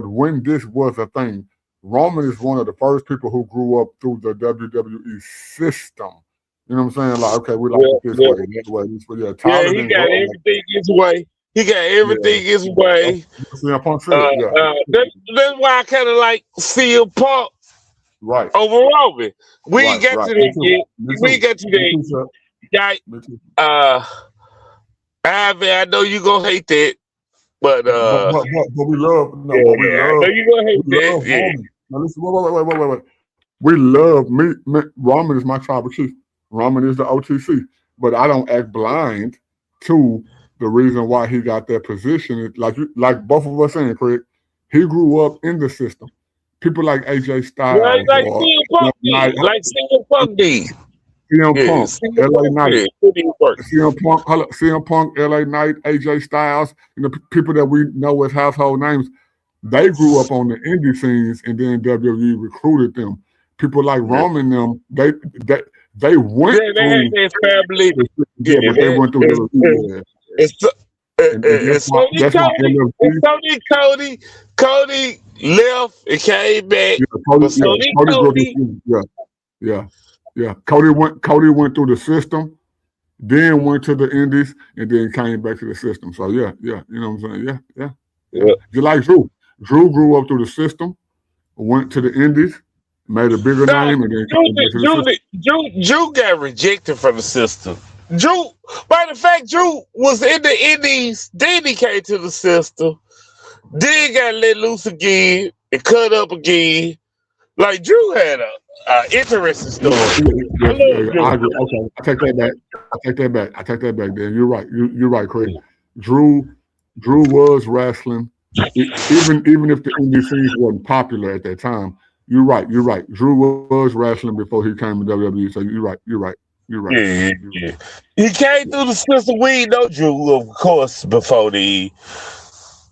Speaker 1: when this was a thing, Roman is one of the first people who grew up through the WWE system. You know what I'm saying? Like, okay, we like it this
Speaker 3: Yeah.
Speaker 1: way, that way, this way. Yeah,
Speaker 3: Yeah,
Speaker 1: Tyler
Speaker 3: he
Speaker 1: didn't
Speaker 3: got
Speaker 1: grow up like
Speaker 3: everything his way. He got
Speaker 1: that.
Speaker 3: everything his way.
Speaker 1: CM Punk said, yeah.
Speaker 3: That's why I kind of like CM Punk
Speaker 1: Right.
Speaker 3: over Roman. We ain't got
Speaker 1: Right.
Speaker 3: to
Speaker 1: Me
Speaker 3: that yet.
Speaker 1: Me
Speaker 3: We ain't
Speaker 1: too.
Speaker 3: got to
Speaker 1: Me
Speaker 3: that.
Speaker 1: too, sir.
Speaker 3: Like,
Speaker 1: Me too.
Speaker 3: Ivan, I know you gonna hate that, but
Speaker 1: we love no,
Speaker 3: yeah,
Speaker 1: but we
Speaker 3: I know
Speaker 1: love
Speaker 3: you gonna hate that. Yeah,
Speaker 1: Roman. Now listen, wait. We love me. Roman is my tribal chief. Roman is the OTC, but I don't act blind to the reason why he got that position. Like both of us saying, Craig, he grew up in the system. People like AJ
Speaker 3: right,
Speaker 1: Styles
Speaker 3: like
Speaker 1: or
Speaker 3: CM Punk did, like CM Punk did.
Speaker 1: CM
Speaker 3: Yeah,
Speaker 1: Punk,
Speaker 3: CM
Speaker 1: LA
Speaker 3: Punk
Speaker 1: Knight,
Speaker 3: did. Put in work.
Speaker 1: CM Punk, LA Knight, AJ Styles, people that we know as household names, they grew up on the indie scenes and then WWE recruited them. People like Roman, them, they went
Speaker 3: Yeah, they had
Speaker 1: through
Speaker 3: their family.
Speaker 1: yeah, but they went through WWE.
Speaker 3: It's
Speaker 1: And that's why LFG,
Speaker 3: Cody left and came back.
Speaker 1: Cody,
Speaker 3: But Sony
Speaker 1: Cody grew up
Speaker 3: Cody,
Speaker 1: in, yeah. Cody went through the system, then went to the indies, and then came back to the system. So yeah, you know what I'm saying? Yeah. Just like Drew. Drew grew up through the system, went to the indies, made a bigger name, and then came back to the system.
Speaker 3: Drew got rejected from the system. Drew, by the fact, Drew was in the indies, then he came to the system, then got let loose again and cut up again. Like Drew had a interesting story. I love Drew.
Speaker 1: I agree. Okay, I take that back. Then you're right. You're right, Craig. Drew was wrestling, even if the indie scenes wasn't popular at that time. You're right. Drew was wrestling before he came to WWE. So you're right.
Speaker 3: Yeah. He came through the system. We ain't know Drew, of course, before the.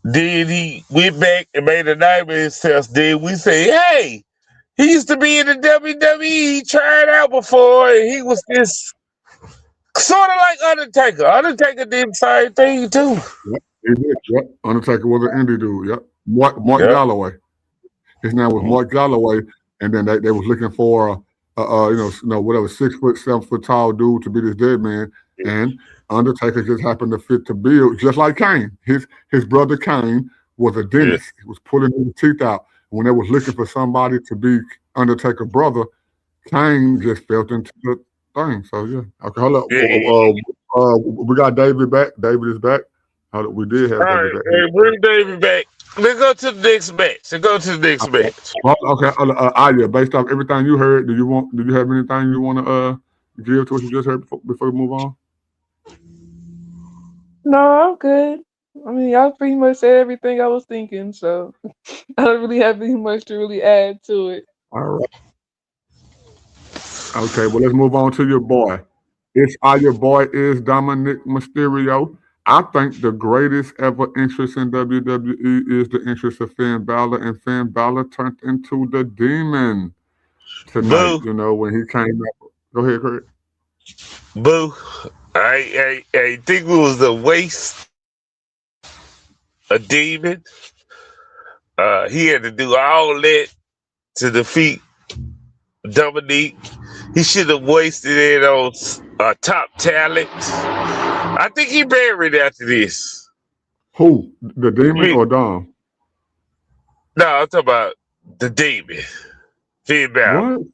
Speaker 3: Then he went back and made a name of himself. Then we say, hey, he used to be in the WWE. He tried out before, and he was this sort of like Undertaker. Undertaker did the same thing too.
Speaker 1: Yep, he did. Yep. Undertaker was an indie dude. Yep. Mark
Speaker 3: Yep.
Speaker 1: Galloway. His name was Mark Galloway, and then they was looking for whatever 6 foot, 7 foot tall dude to be this dead man, and Undertaker just happened to fit the bill, just like Kane. His brother Kane was a dentist. He was pulling his teeth out. When they was looking for somebody to be Undertaker's brother, Kane just fell into the thing. So yeah. Okay, hold up. We got David back. David is back. We did have
Speaker 3: All
Speaker 1: David
Speaker 3: right,
Speaker 1: back.
Speaker 3: hey, bring David back. Let's go to the next match.
Speaker 1: Well, okay. Yeah. Based off everything you heard, do you have anything you want to give to what you just heard before we move on?
Speaker 4: No, I'm good. I mean, y'all pretty much said everything I was thinking, so I don't really have any much to really add to it.
Speaker 1: All right. Okay, well, let's move on to your boy. Your boy is Dominic Mysterio. I think the greatest ever interest in WWE is the interest of Finn Balor, and Finn Balor turned into the demon tonight.
Speaker 3: Boo,
Speaker 1: You know, when he came up. Go ahead, Craig.
Speaker 3: boo. I think it was a waste, a demon. He had to do all that to defeat Dominique. He should have wasted it on top talent. I think he buried after this.
Speaker 1: Who? The demon
Speaker 3: Me,
Speaker 1: or Dom?
Speaker 3: no, I'm talking about the demon, Finn Balor.
Speaker 1: What?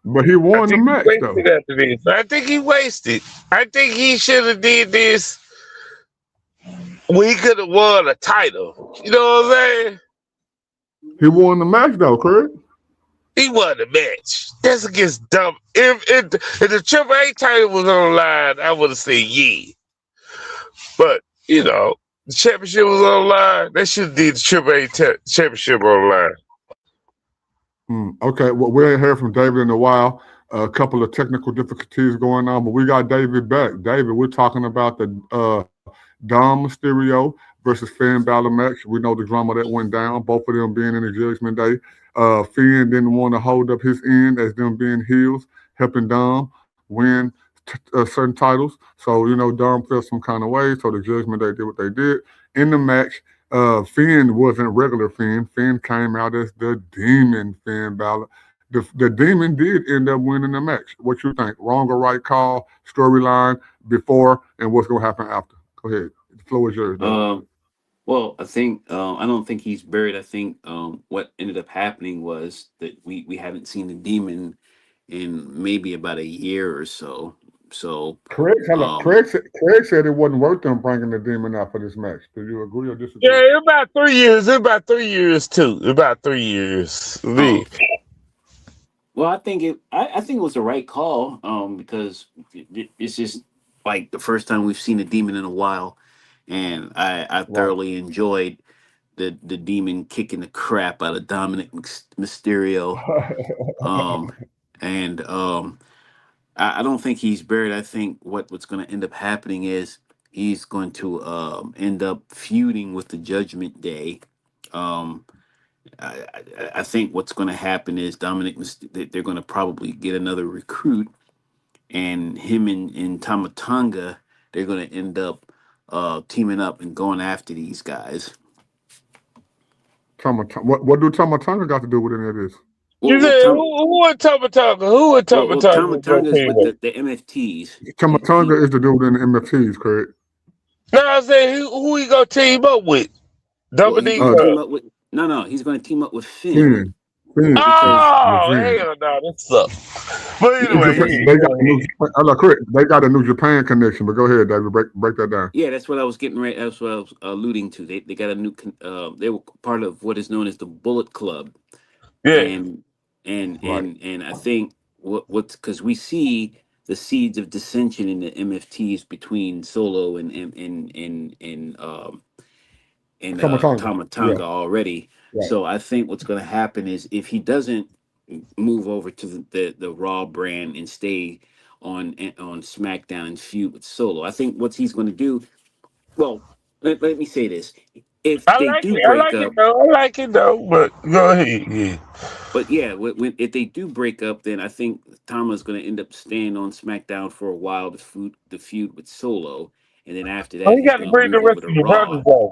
Speaker 1: But he
Speaker 3: I
Speaker 1: won the
Speaker 3: think he
Speaker 1: match, though.
Speaker 3: wasted after this. I think he wasted. I think he should have did this when he could have won a title. You know what I'm saying?
Speaker 1: He won the match, though, Craig.
Speaker 3: He won the match. That's against dumb. If the Triple A title was on the line, I would have said yeah. But the championship was on the line. They should have did the Triple A championship on the line.
Speaker 1: Okay, well, we ain't heard from David in a while. A couple of technical difficulties going on, but we got David back. David, we're talking about the Dom Mysterio versus Finn Balor match. We know the drama that went down, both of them being in the Judgment Day. Finn didn't want to hold up his end as them being heels, helping Dom win certain titles. So, Dom felt some kind of way. So the Judgment Day did what they did. In the match, Finn wasn't regular Finn. Finn came out as the demon Finn Balor. The demon did end up winning the match. What you think? Wrong or right call, storyline before, and what's going to happen after? Go ahead. The floor is yours, David.
Speaker 2: Well, I think I don't think he's buried. I think what ended up happening was that we haven't seen the demon in maybe about a year or so. So
Speaker 1: Craig, hold up.
Speaker 2: um,
Speaker 1: Craig said it wasn't worth them bringing the demon out for this match. Do you agree or disagree?
Speaker 3: Yeah, about 3 years. About 3 years too. About 3 years. Me.
Speaker 2: oh, well, I think it was the right call. Because it's just like the first time we've seen a demon in a while, and I
Speaker 1: Right.
Speaker 2: thoroughly enjoyed the demon kicking the crap out of Dominic Mysterio. Um, and I don't think he's buried. I think what's going to end up happening is he's going to end up feuding with the Judgment Day. Um, I think what's going to happen is they're going to probably get another recruit, and him and Tamatanga, they're going to end up teaming up and going after these guys.
Speaker 1: What do Tamatanga got to do with any of this?
Speaker 2: Well,
Speaker 3: You
Speaker 2: well,
Speaker 3: said
Speaker 2: Tom,
Speaker 3: who would Tamatanga? Who would
Speaker 2: well,
Speaker 3: Tamatanga go
Speaker 2: Tamatanga's
Speaker 3: team
Speaker 2: with
Speaker 3: with?
Speaker 2: the MFTs.
Speaker 1: Tamatanga is the dude in the MFTs, Craig.
Speaker 3: No, I said who he gonna team up with?
Speaker 2: Well, he's
Speaker 3: Dominique.
Speaker 2: going to team up with no. He's going to team up with Finn
Speaker 1: Finn. Finn.
Speaker 2: because
Speaker 1: With
Speaker 3: Oh
Speaker 1: Finn.
Speaker 3: hell no, that sucks. But anyway,
Speaker 1: Japan,
Speaker 3: yeah,
Speaker 1: they got
Speaker 3: go
Speaker 1: a new.
Speaker 3: ahead.
Speaker 1: Correct. They got a new Japan connection. But go ahead, David. Break that down.
Speaker 2: yeah, that's what I was getting ready. That's what I was alluding to. They got a new. They were part of what is known as the Bullet Club,
Speaker 3: Yeah,
Speaker 2: and
Speaker 1: Right.
Speaker 2: and I think what's because we see the seeds of dissension in the MFTs between Solo and
Speaker 1: Tamatanga. Yeah.
Speaker 2: Tamatanga already.
Speaker 1: Right.
Speaker 2: So I think what's going to happen is if he doesn't move over to the Raw brand and stay on SmackDown and feud with Solo, I think what he's going to do. Well, let me say this: if
Speaker 3: I
Speaker 2: they
Speaker 3: like
Speaker 2: do
Speaker 3: it. I
Speaker 2: break
Speaker 3: like it
Speaker 2: up,
Speaker 3: though. I like it though. But go ahead. Yeah.
Speaker 2: but yeah, if they do break up, then I think Tama's going to end up staying on SmackDown for a while to feud with Solo, and then after
Speaker 3: Oh,
Speaker 2: that,
Speaker 3: you
Speaker 2: he's
Speaker 3: got to
Speaker 2: going to
Speaker 3: bring the
Speaker 2: move
Speaker 3: rest
Speaker 2: over to
Speaker 3: of your brothers
Speaker 2: Raw.
Speaker 3: on.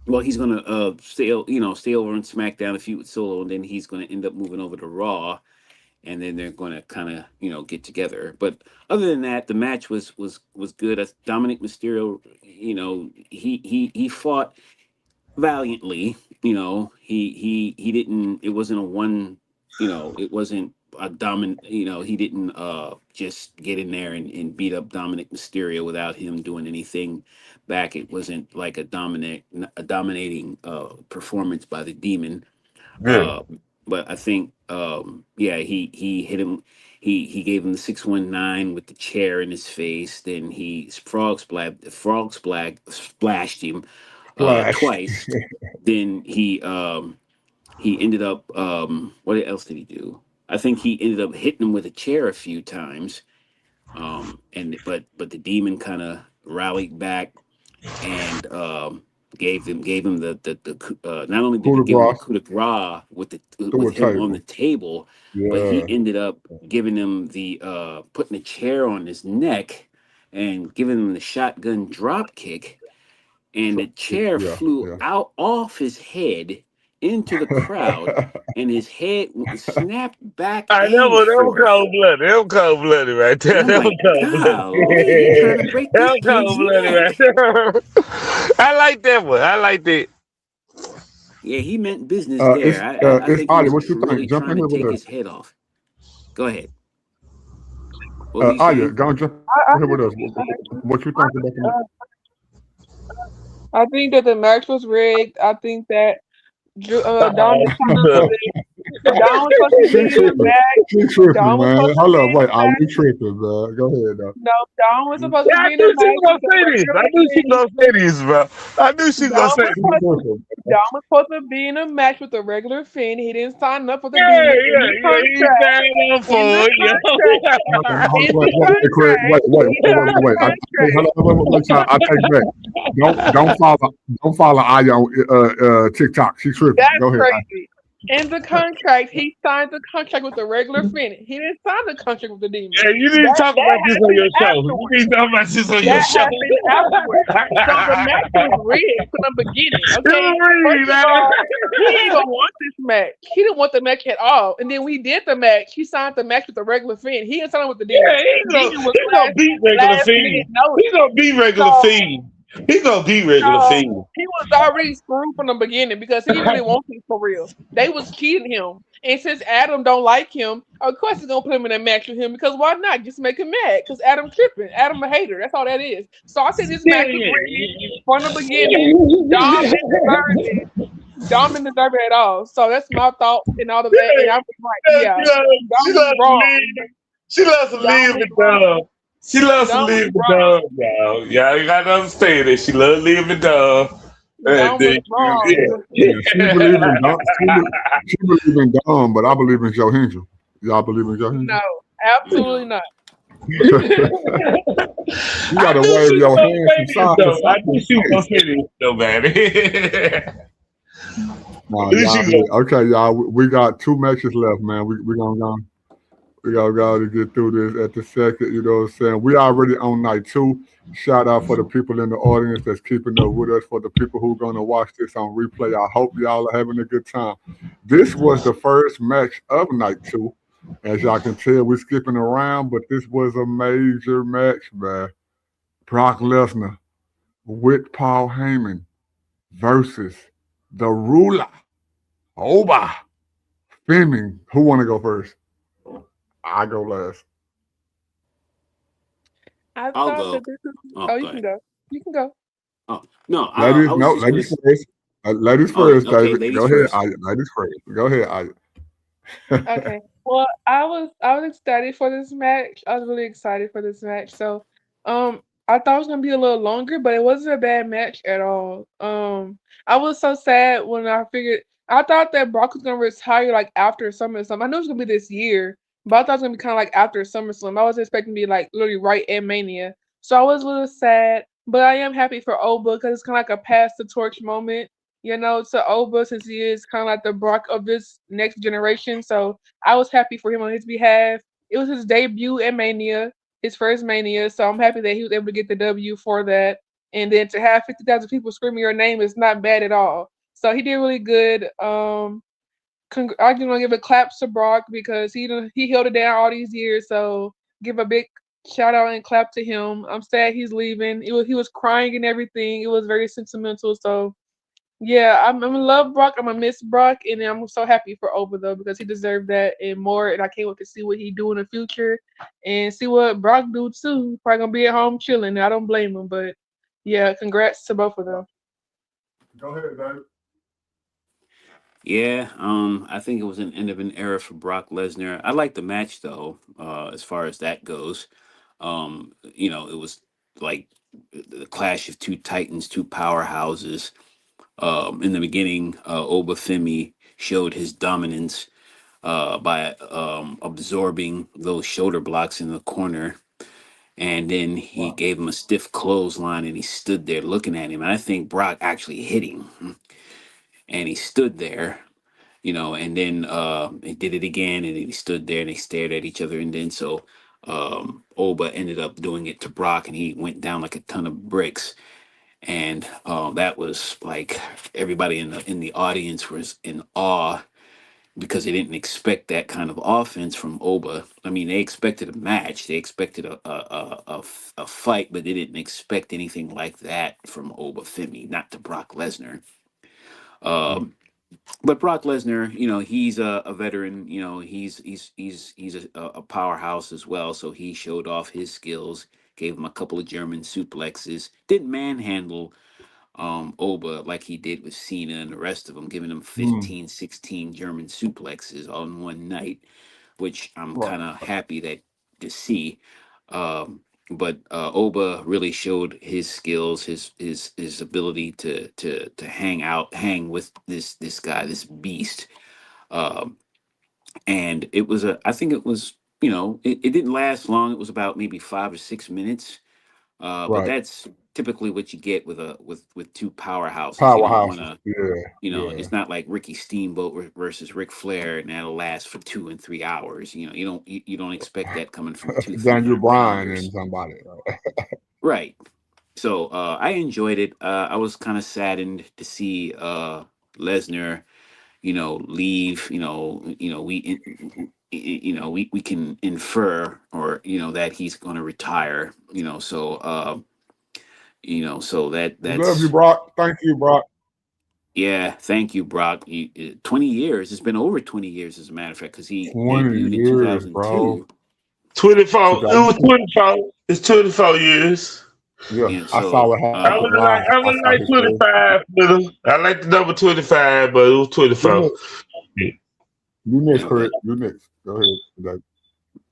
Speaker 2: Well, he's gonna stay over on SmackDown a feud with Solo, and then he's gonna end up moving over to Raw, and then they're gonna kind of get together. But other than that, the match was good. Dominic Mysterio, he fought valiantly. He didn't. It wasn't a one. It wasn't a dominant. He didn't just get in there and beat up Dominic Mysterio without him doing anything back. It wasn't like a dominating performance by the Demon.
Speaker 3: Yeah.
Speaker 2: Uh, but I think, yeah, he hit him. he gave him the 619 with the chair in his face. Then he splashed him
Speaker 5: Flash.
Speaker 2: twice. Then he ended up what else did he do? I think he ended up hitting him with a chair a few times. And but the demon kind of rallied back and gave him the not only did
Speaker 1: Coup
Speaker 2: he
Speaker 1: de
Speaker 2: give him the
Speaker 1: grace
Speaker 2: coup de grace with the
Speaker 1: through
Speaker 2: with
Speaker 1: a
Speaker 2: him on the
Speaker 1: table.
Speaker 2: table, but he
Speaker 1: Yeah.
Speaker 2: ended up giving him the putting a chair on his neck and giving him the shotgun drop kick, and
Speaker 1: So,
Speaker 2: the chair
Speaker 1: yeah,
Speaker 2: flew
Speaker 1: yeah.
Speaker 2: out off his head into the crowd, and his head snapped back
Speaker 3: That
Speaker 2: and
Speaker 3: was
Speaker 2: forth.
Speaker 3: cold blooded. That was cold blooded right
Speaker 2: And
Speaker 3: there.
Speaker 2: I'm
Speaker 3: That was
Speaker 2: like,
Speaker 3: cold blooded.
Speaker 2: golly, he trying to break
Speaker 3: That
Speaker 2: this
Speaker 3: was
Speaker 2: kid's
Speaker 3: cold blooded right
Speaker 2: neck.
Speaker 3: there. I like that one. I like that.
Speaker 2: Yeah, he meant business there. I
Speaker 1: It's
Speaker 2: think he
Speaker 1: Aya.
Speaker 2: was
Speaker 1: What you
Speaker 2: really
Speaker 1: think? Jump in
Speaker 2: trying to
Speaker 1: here with
Speaker 2: take
Speaker 1: us.
Speaker 2: his head off. Go ahead. What were you
Speaker 1: Aya,
Speaker 2: saying?
Speaker 1: go and jump
Speaker 4: I,
Speaker 1: in here with us. What you think about the match?
Speaker 4: I think that the match was rigged. I think that Dom was trying to
Speaker 3: Uh,
Speaker 4: Dom was supposed to
Speaker 1: She
Speaker 4: be in the
Speaker 1: tripping.
Speaker 4: match.
Speaker 1: She tripping,
Speaker 4: Dom was
Speaker 1: man.
Speaker 4: supposed to
Speaker 1: Hold
Speaker 4: be
Speaker 1: up,
Speaker 4: in
Speaker 1: wait.
Speaker 4: the
Speaker 1: Are
Speaker 4: match.
Speaker 1: you tripping, man? Go ahead, though.
Speaker 4: No, Dom was supposed to
Speaker 3: yeah, I
Speaker 4: be in the
Speaker 3: knew she was
Speaker 4: match with
Speaker 3: gonna
Speaker 4: the
Speaker 3: say this.
Speaker 4: regular
Speaker 3: I knew she was
Speaker 4: Finn.
Speaker 3: gonna say this, bro. I knew she was gonna
Speaker 4: Dom
Speaker 3: say
Speaker 4: was
Speaker 1: She
Speaker 3: this.
Speaker 4: supposed to
Speaker 1: tripping.
Speaker 4: Dom was supposed to be in a match with the regular Finn. He didn't sign up for the
Speaker 3: Yeah,
Speaker 4: demon
Speaker 3: yeah, yeah. He signed up
Speaker 4: in the
Speaker 3: for it.
Speaker 4: contract
Speaker 1: Hold
Speaker 4: in
Speaker 1: on,
Speaker 4: the
Speaker 1: wait, Craig,
Speaker 4: contract in the contract.
Speaker 1: Hold on, wait, child. I take it back. Don't follow Aya on TikTok. She tripping.
Speaker 4: That's
Speaker 1: Go ahead.
Speaker 4: crazy. In the contract, he signed the contract with the regular Finn. He didn't sign the contract with the demon.
Speaker 3: Yeah, you need to
Speaker 4: That
Speaker 3: talk
Speaker 4: that
Speaker 3: about this on
Speaker 4: happened
Speaker 3: your show. You
Speaker 4: afterwards.
Speaker 3: need to talk about this on your
Speaker 4: That
Speaker 3: show.
Speaker 4: happened afterwards. So the match was rigged from the beginning.
Speaker 3: You
Speaker 4: Okay.
Speaker 3: read
Speaker 4: First of
Speaker 3: that?
Speaker 4: all, he didn't even want this match. He didn't want the match at all. And then we did the match. He signed the match with the regular Finn. He didn't sign it with the
Speaker 3: Yeah,
Speaker 4: demon.
Speaker 3: he's
Speaker 4: The
Speaker 3: gonna
Speaker 4: demon was
Speaker 3: he's gonna beat regular
Speaker 4: last minute
Speaker 3: fiend. He's
Speaker 4: notice.
Speaker 3: gonna beat regular
Speaker 4: So
Speaker 3: fiend. He's gonna beat regular
Speaker 4: so
Speaker 3: fiend.
Speaker 4: he was already screwed from the beginning because he didn't really want it for real. They was cheating him. And since Adam don't like him, of course he's gonna put him in a match with him because why not? Just make him mad. Because Adam tripping. Adam a hater. That's all that is. So I think this
Speaker 3: Yeah,
Speaker 4: match was rigged
Speaker 3: yeah.
Speaker 4: from the beginning. Dom didn't deserve it. Dom didn't deserve it at all. So that's my thought and all of that. And I'm like, yeah,
Speaker 3: She
Speaker 4: Dom was
Speaker 3: loves to
Speaker 4: wrong.
Speaker 3: live. She loves to
Speaker 4: Dom
Speaker 3: live
Speaker 4: was
Speaker 3: in
Speaker 4: wrong.
Speaker 3: dumb. She loves to
Speaker 4: Dom was
Speaker 3: live in
Speaker 4: wrong.
Speaker 3: dumb, y'all. Y'all gotta understand that she loves living dumb.
Speaker 4: Dom was wrong.
Speaker 1: Yeah, she believe in Dom.
Speaker 3: Yeah.
Speaker 1: She believe in Dom, but I believe in Joe Hendry. Y'all believe in Joe Hendry?
Speaker 4: No, absolutely not.
Speaker 1: You
Speaker 3: I
Speaker 1: gotta
Speaker 3: knew
Speaker 1: wave
Speaker 3: she was
Speaker 1: your
Speaker 3: gonna
Speaker 1: hands
Speaker 3: say
Speaker 1: from
Speaker 3: this
Speaker 1: side to
Speaker 3: though. I knew she was
Speaker 1: side.
Speaker 3: gonna say this though, man.
Speaker 1: Nah,
Speaker 3: Knew she was
Speaker 1: y'all. Okay, y'all. We got 2 matches left, man. We gonna go. We gotta go to get through this at the second. You know what I'm saying? We already on night 2. Shout out for the people in the audience that's keeping up with us. For the people who gonna watch this on replay, I hope y'all are having a good time. This was the first match of night 2. As y'all can tell, we're skipping around, but this was a major match, man. Brock Lesnar with Paul Heyman versus the ruler, Oba Fleming. Who want to go first? I go last.
Speaker 4: I
Speaker 2: I'll
Speaker 4: thought
Speaker 2: go.
Speaker 4: that this is.
Speaker 2: Oh,
Speaker 4: Oh,
Speaker 2: go
Speaker 4: you can
Speaker 2: ahead.
Speaker 4: go. You can go.
Speaker 2: Oh no, I
Speaker 1: Ladies,
Speaker 2: was
Speaker 1: no,
Speaker 2: just gonna.
Speaker 1: ladies first. Ladies
Speaker 2: Oh,
Speaker 1: first,
Speaker 2: okay,
Speaker 1: David.
Speaker 2: ladies
Speaker 1: Go ahead.
Speaker 2: first.
Speaker 1: Ladies first. Go ahead.
Speaker 4: Okay. Well, I was excited for this match. I was really excited for this match. So, I thought it was gonna be a little longer, but it wasn't a bad match at all. I was so sad when I figured. I thought that Brock was gonna retire like after SummerSlam. I knew it was gonna be this year, but I thought it was gonna be kind of like after SummerSlam. I was expecting to be like literally right at Mania. So I was a little sad, but I am happy for Oba because it's kind of like a pass the torch moment, to Oba since he is kind of like the Brock of this next generation. So I was happy for him on his behalf. It was his debut at Mania, his first Mania. So I'm happy that he was able to get the W for that. And then to have 50,000 people screaming your name is not bad at all. So he did really good. I just want to give a clap to Brock because he held it down all these years. So give a big shout out and clap to him. I'm sad he's leaving. He was crying and everything. It was very sentimental. So yeah, I'm in love Brock. I'm gonna miss Brock, and I'm so happy for Oba though because he deserved that and more. And I can't wait to see what he do in the future and see what Brock do too. Probably gonna be at home chilling. I don't blame him, but yeah, congrats to both of them.
Speaker 1: Go ahead, David.
Speaker 2: Yeah, I think it was an end of an era for Brock Lesnar. I like the match though, as far as that goes. It was like the clash of two titans, two powerhouses. In the beginning, Obafemi showed his dominance by absorbing those shoulder blocks in the corner. And then he
Speaker 1: Wow.
Speaker 2: gave him a stiff clothesline and he stood there looking at him. And I think Brock actually hit him. And he stood there, and then he did it again and then he stood there and they stared at each other. And then so Oba ended up doing it to Brock and he went down like a ton of bricks. And that was like everybody in the audience was in awe because they didn't expect that kind of offense from Oba. I mean, they expected a match, they expected a fight, but they didn't expect anything like that from Oba Femi, not to Brock Lesnar.
Speaker 1: Mm.
Speaker 2: But Brock Lesnar, he's a veteran. He's a powerhouse as well. So he showed off his skills, gave him a couple of German suplexes, didn't manhandle Oba like he did with Cena and the rest of them, giving him
Speaker 1: Mm.
Speaker 2: 15, 16 German suplexes on one night, which I'm
Speaker 1: Right.
Speaker 2: kind of happy that to see. Um, but Oba really showed his skills, his ability to hang with this guy, this beast. Um, and I think it was, it didn't last long. It was about maybe 5 or 6 minutes. But
Speaker 1: Right.
Speaker 2: that's typically what you get with two powerhouses. You don't want
Speaker 1: Powerhouses.
Speaker 2: to,
Speaker 1: Yeah. Yeah.
Speaker 2: it's not like Ricky Steamboat versus Ric Flair, and that'll last for 2 and 3 hours. You don't expect that coming from two three
Speaker 1: Daniel
Speaker 2: hundred
Speaker 1: Bryan
Speaker 2: pounders,
Speaker 1: and somebody. Right?
Speaker 2: right? So I enjoyed it. I was kind of saddened to see Lesnar, leave. We can infer or that he's going to retire. So
Speaker 1: We love you,
Speaker 2: that's
Speaker 1: Brock. Thank you, Brock.
Speaker 2: yeah. Thank you, Brock. 20 years. It's been over 20 years, as a matter of fact, because he
Speaker 1: 20
Speaker 2: debuted in two
Speaker 1: years,
Speaker 2: thousand
Speaker 1: bro.
Speaker 2: two.
Speaker 3: 24. It was
Speaker 1: 2000.
Speaker 3: 24. It's 24 years.
Speaker 1: Yeah,
Speaker 2: Yeah.
Speaker 1: I saw
Speaker 2: So
Speaker 1: it happen live.
Speaker 3: I
Speaker 1: I
Speaker 3: was
Speaker 1: saw
Speaker 3: like
Speaker 1: his first.
Speaker 3: 25 with him. I like the number 25, but it was
Speaker 1: You
Speaker 3: 24.
Speaker 1: next. You next,
Speaker 2: yeah,
Speaker 1: Chris. You next. Go ahead. Like,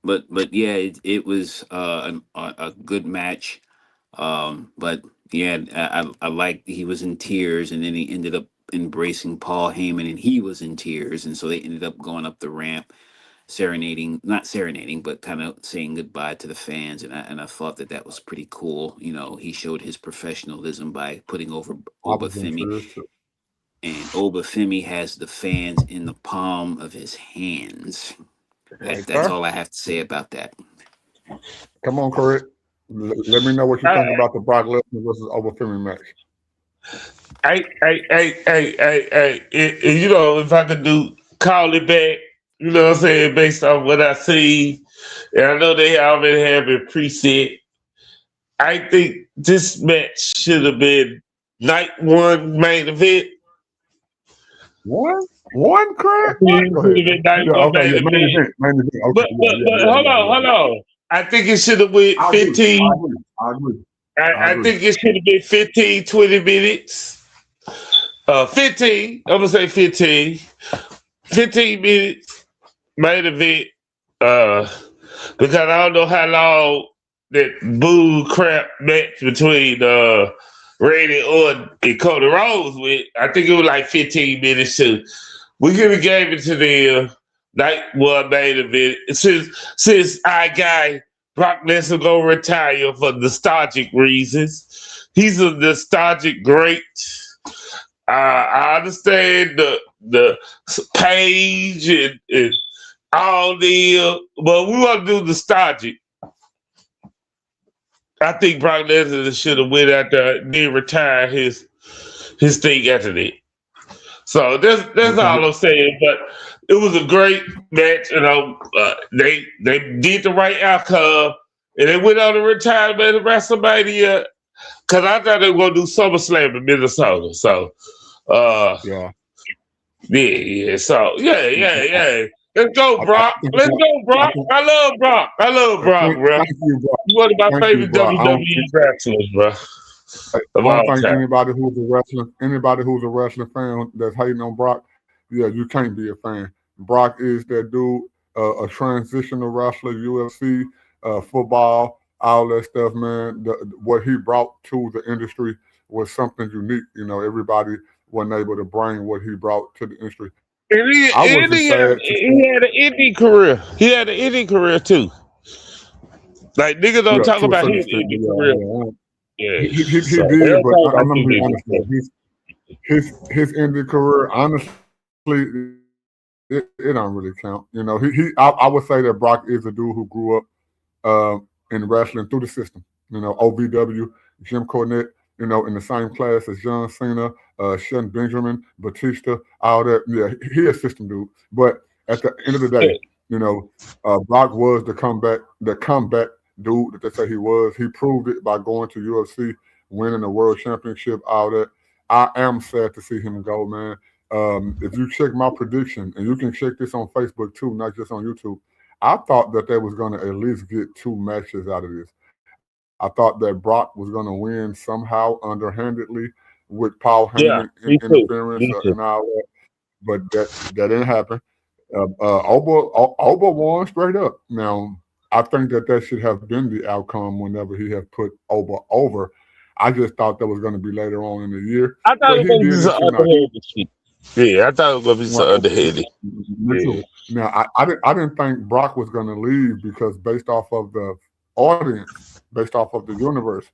Speaker 2: but yeah, it was a good match. But yeah, I liked he was in tears, and then he ended up embracing Paul Heyman, and he was in tears, and so they ended up going up the ramp serenading, not serenading, but kind of saying goodbye to the fans. And I thought that was pretty cool. He showed his professionalism by putting over
Speaker 1: I was in
Speaker 2: Obafemi,
Speaker 1: tears too.
Speaker 2: and Obafemi has the fans in the palm of his hands.
Speaker 1: Right
Speaker 2: That's
Speaker 1: there.
Speaker 2: all I have to say about that.
Speaker 1: Come on, Correct. Let me know what you
Speaker 3: I,
Speaker 1: think about the Brock Lesnar versus Overfemi match.
Speaker 3: if I could call it back, you know what I'm saying, based on what I see, and I know they already have it preset. I think this match should have been night one main event.
Speaker 1: One,
Speaker 3: I
Speaker 1: Craig?
Speaker 3: think
Speaker 1: What?
Speaker 3: it
Speaker 1: Go
Speaker 3: should
Speaker 1: ahead.
Speaker 3: have been night
Speaker 1: Yeah,
Speaker 3: one
Speaker 1: okay,
Speaker 3: main
Speaker 1: yeah, main
Speaker 3: event.
Speaker 1: event. Main event. Okay,
Speaker 3: But hold
Speaker 1: yeah.
Speaker 3: on. I think it should have went
Speaker 1: I agree.
Speaker 3: 15.
Speaker 1: I agree.
Speaker 3: I think it should have been 15, 20 minutes. 15. I'm gonna say 15. 15 minutes main event. Uh, because I don't know how long that bull crap match between Randy Orton and Cody Rhodes went. I think it was like 15 minutes too. We could have gave it to the night one main event since our guy Brock Lesnar gonna retire for nostalgic reasons. He's a nostalgic great. I understand the page and all the, but we want to do nostalgic. I think Brock Lesnar should have went out there and then retired his thing after that. So that's all I'm saying. But it was a great match. They did the right outcome, and they went on to retirement of WrestleMania. Because I thought they were gonna do SummerSlam in Minnesota. So,
Speaker 1: Yeah.
Speaker 3: yeah. So, yeah. Let's go,
Speaker 1: I
Speaker 3: Brock.
Speaker 1: think
Speaker 3: Let's go, Brock. I love Brock. I love Brock, bro.
Speaker 1: Thank you, Brock.
Speaker 3: He's one of my
Speaker 1: Thank you,
Speaker 3: favorite
Speaker 1: Brock.
Speaker 3: WWE wrestlers, bro.
Speaker 1: I
Speaker 3: Of
Speaker 1: don't
Speaker 3: all
Speaker 1: think
Speaker 3: time.
Speaker 1: anybody who's a wrestling fan that's hating on Brock yeah, you can't be a fan. Brock is that dude, a transitional wrestler, UFC, football, all that stuff, man. What he brought to the industry was something unique. Everybody wasn't able to bring what he brought to the industry.
Speaker 3: And
Speaker 1: I wasn't sad to see,
Speaker 3: he had an indie career. He had an indie career too. Like niggas don't
Speaker 1: yeah,
Speaker 3: talk
Speaker 1: to a
Speaker 3: about
Speaker 1: certain
Speaker 3: his
Speaker 1: extent, but
Speaker 3: indie career.
Speaker 1: yeah,
Speaker 3: Yeah,
Speaker 1: he
Speaker 3: so they
Speaker 1: did.
Speaker 3: don't
Speaker 1: But
Speaker 3: talk about
Speaker 1: I'm gonna
Speaker 3: his
Speaker 1: be
Speaker 3: indie
Speaker 1: honest
Speaker 3: career.
Speaker 1: though, his indie career, honestly, it don't really count. I would say that Brock is a dude who grew up in wrestling through the system. OVW, Jim Cornette, in the same class as John Cena, Shelton Benjamin, Batista, all that. Yeah, he a system dude. But at the end of the day, you know, Brock was the comeback dude that they say he was. He proved it by going to UFC, winning the world championship, all that. I am sad to see him go, man. If you check my prediction, and you can check this on Facebook too, not just on YouTube, I thought that they was going to at least get two matches out of this. I thought that Brock was going to win somehow underhandedly with Paul Heyman
Speaker 3: Yeah, me too.
Speaker 1: interference
Speaker 3: Me
Speaker 1: and
Speaker 3: too.
Speaker 1: all that, but that didn't happen. Oba won straight up. Now, I think that should have been the outcome whenever he had put Oba over. I just thought that was going to be later on in the year,
Speaker 3: I thought
Speaker 1: but
Speaker 3: it was
Speaker 1: he
Speaker 3: gonna be
Speaker 1: did
Speaker 3: some
Speaker 1: it tonight.
Speaker 3: underhanded shit. Yeah, I thought it was gonna be some
Speaker 1: Well,
Speaker 3: underhanded.
Speaker 1: me
Speaker 3: Yeah.
Speaker 1: too. Now, I didn't think Brock was going to leave because based off of the audience, based off of the universe,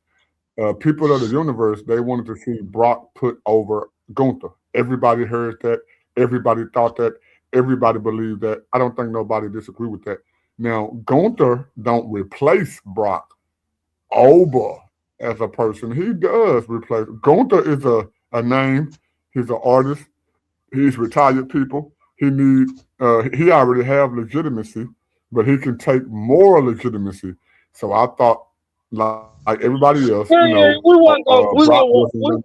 Speaker 1: people of the universe, they wanted to see Brock put over Gunther. Everybody heard that. Everybody thought that. Everybody believed that. I don't think nobody disagreed with that. Now, Gunther don't replace Brock. Oba as a person, he does replace. Gunther is a name. He's an artist. He's retired people. He already have legitimacy, but he can take more legitimacy. So I thought, like everybody else,
Speaker 3: Yeah, yeah, we want to go.
Speaker 1: Brock wasn't going.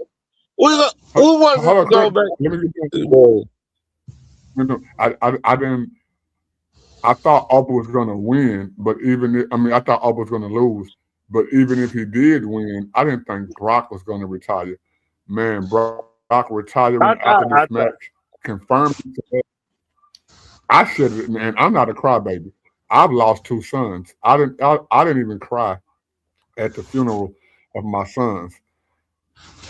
Speaker 3: We
Speaker 1: Hold
Speaker 3: wasn't
Speaker 1: on, Craig.
Speaker 3: go back.
Speaker 1: Let me get that.
Speaker 3: Yeah.
Speaker 1: I didn't. I thought Auburn was going to win, but I thought Auburn was going to lose. But even if he did win, I didn't think Brock was going to retire. Man, Brock retiring after this
Speaker 3: I
Speaker 1: match
Speaker 3: thought.
Speaker 1: confirmed it to us. I said it, man. I'm not a crybaby. I've lost two sons. I didn't even cry at the funeral of my sons.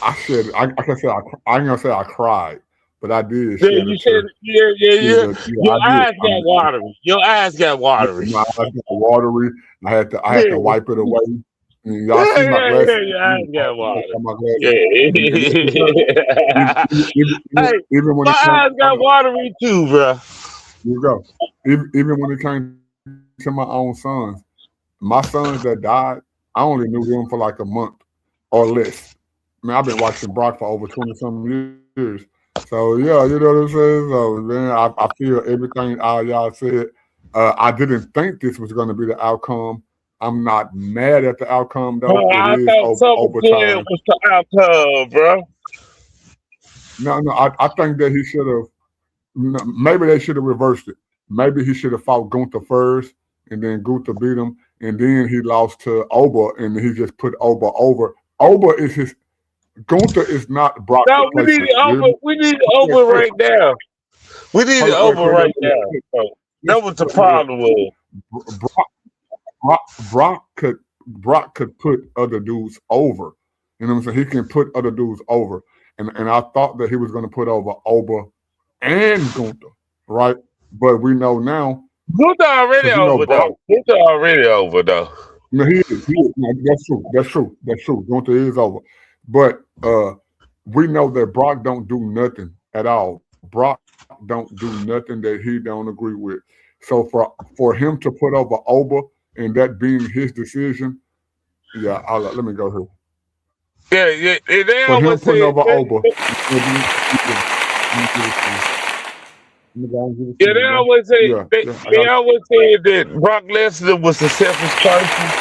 Speaker 1: I said, like I said, I ain't gonna say I cried, but I did
Speaker 3: Yeah,
Speaker 1: shed a
Speaker 3: you said,
Speaker 1: tear.
Speaker 3: yeah, yeah, yeah.
Speaker 1: Yeah,
Speaker 3: Your
Speaker 1: I did.
Speaker 3: eyes got watery. Your eyes got watery.
Speaker 1: My eyes got watery. I had to
Speaker 3: Yeah,
Speaker 1: wipe it away. And y'all see
Speaker 3: yeah,
Speaker 1: my
Speaker 3: yeah,
Speaker 1: glasses?
Speaker 3: yeah. Your eyes got watery.
Speaker 1: My glasses. And let me tell you,
Speaker 3: Yeah. Hey,
Speaker 1: even when
Speaker 3: my
Speaker 1: it came,
Speaker 3: eyes
Speaker 1: hold
Speaker 3: got
Speaker 1: on,
Speaker 3: watery too, bro.
Speaker 1: here you go. Even when it came to my own sons, my sons that died, I only knew them for like a month or less. I mean, I've been watching Brock for over 20 some years. So yeah, you know what I'm saying? So man, I feel everything all y'all said. I didn't think this was going to be the outcome. I'm not mad at the outcome though.
Speaker 3: Bro,
Speaker 1: It
Speaker 3: I
Speaker 1: is
Speaker 3: thought SummerSlam
Speaker 1: overtime.
Speaker 3: was the outcome, bro.
Speaker 1: No, I think that he should have. Maybe they should have reversed it. Maybe he should have fought Gunther first, and then Gunther beat him, and then he lost to Oba, and he just put Oba over. Oba is his. Gunther is not Brock's
Speaker 3: No, we need
Speaker 1: replacement.
Speaker 3: it over. We need it over
Speaker 1: Wait,
Speaker 3: right now. We need it
Speaker 1: hold on, wait,
Speaker 3: over
Speaker 1: Craig,
Speaker 3: right now. So that was the
Speaker 1: listen, listen.
Speaker 3: problem was.
Speaker 1: Brock, Brock could put other dudes over. You know what I'm saying? He can put other dudes over, and I thought that he was going to put over Oba and Gunther, right? But we know now
Speaker 3: Gunther already
Speaker 1: because
Speaker 3: over
Speaker 1: Brock.
Speaker 3: though. Gunther already over though.
Speaker 1: No, he is. He is. No, that's true. That's true. That's true. Gunther is over, but we know that Brock don't do nothing at all. Brock don't do nothing that he don't agree with. So for him to put over Oba and that being his decision, yeah, let me go here.
Speaker 3: Yeah, yeah. And they
Speaker 1: For him
Speaker 3: always
Speaker 1: putting
Speaker 3: say
Speaker 1: over Oba, let me give it to you. Let me go and give it to
Speaker 3: yeah,
Speaker 1: you,
Speaker 3: they
Speaker 1: bro.
Speaker 3: always say
Speaker 1: Yeah,
Speaker 3: they,
Speaker 1: yeah, I
Speaker 3: they
Speaker 1: got
Speaker 3: always say that Brock Lesnar was a selfish person.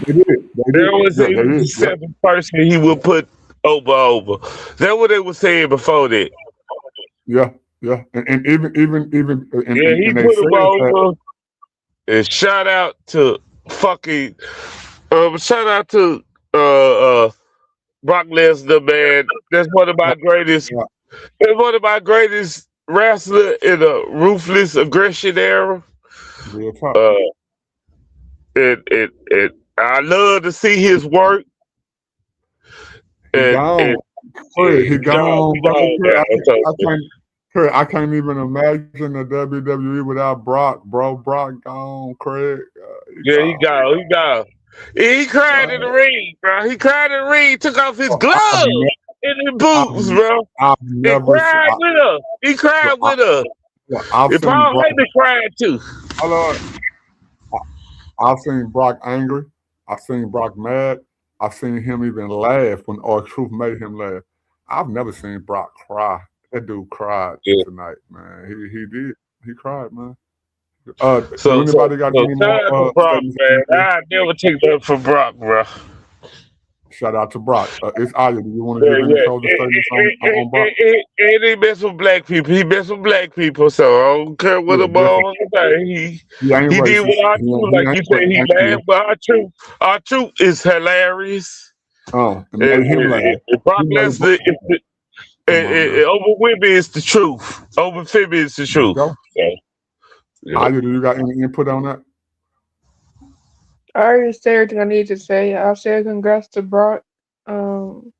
Speaker 1: they did. They
Speaker 3: They
Speaker 1: did.
Speaker 3: always say
Speaker 1: Yeah,
Speaker 3: he
Speaker 1: they
Speaker 3: was a
Speaker 1: did. Yep.
Speaker 3: selfish person. He would put over. That's what they were saying before that.
Speaker 1: Yeah, yeah. And even
Speaker 3: Yeah, he
Speaker 1: and they
Speaker 3: put
Speaker 1: said
Speaker 3: him
Speaker 1: that.
Speaker 3: over. And shout out to fucking shout out to uh uh Brock Lesnar, man. That's one of my greatest
Speaker 1: Yeah,
Speaker 3: It's one of my greatest wrestler in a ruthless aggression era.
Speaker 1: Real talk.
Speaker 3: Uh, it. I love to see his work.
Speaker 1: He
Speaker 3: And
Speaker 1: gone.
Speaker 3: yeah,
Speaker 1: Craig, he gone,
Speaker 3: he
Speaker 1: bro.
Speaker 3: gone
Speaker 1: Craig,
Speaker 3: now.
Speaker 1: I can't even imagine the WWE without Brock, bro. Brock gone, Craig. He
Speaker 3: Yeah, he
Speaker 1: gone.
Speaker 3: gone. He gone. He cried in the ring, bro. He cried in the ring. Took off his
Speaker 1: Bro,
Speaker 3: gloves and his
Speaker 1: I've,
Speaker 3: boots, bro.
Speaker 1: I've
Speaker 3: He
Speaker 1: never seen.
Speaker 3: cried with us. He cried
Speaker 1: I,
Speaker 3: with us.
Speaker 1: I've
Speaker 3: And
Speaker 1: seen
Speaker 3: Paul
Speaker 1: Brock.
Speaker 3: Heyman cried too.
Speaker 1: Hold on. I've seen Brock angry. I've seen Brock mad. I've seen him even laugh when R-Truth made him laugh. I've never seen Brock cry. That dude cried
Speaker 3: Yeah.
Speaker 1: tonight, man. He did. He cried, man. Do
Speaker 3: So
Speaker 1: anybody got any
Speaker 3: shout out to
Speaker 1: more
Speaker 3: Brock,
Speaker 1: statements?
Speaker 3: man. I never take that for Brock, bro.
Speaker 1: Shout out to Brock. It's Aya. Do you want to
Speaker 3: Yeah,
Speaker 1: give any
Speaker 3: yeah.
Speaker 1: closing statements on Brock?
Speaker 3: And he mess with black people. He mess with black people. So I don't care what
Speaker 1: Yeah,
Speaker 3: about
Speaker 1: different.
Speaker 3: He
Speaker 1: He ain't
Speaker 3: he did
Speaker 1: racist.
Speaker 3: what I
Speaker 1: He
Speaker 3: do.
Speaker 1: ain't,
Speaker 3: Like you said, he
Speaker 1: thank
Speaker 3: laughed,
Speaker 1: you.
Speaker 3: but our truth is hilarious.
Speaker 1: It made him laugh.
Speaker 3: And Brock
Speaker 1: He made
Speaker 3: Lesnar
Speaker 1: Brock laugh. Come on, man.
Speaker 3: over women is the truth. Over women is the
Speaker 1: Let's
Speaker 3: truth.
Speaker 1: go.
Speaker 3: So, yeah.
Speaker 1: Aya, do you got any input on that?
Speaker 4: I already said everything I need to say. I'll say congrats to Brock. Um,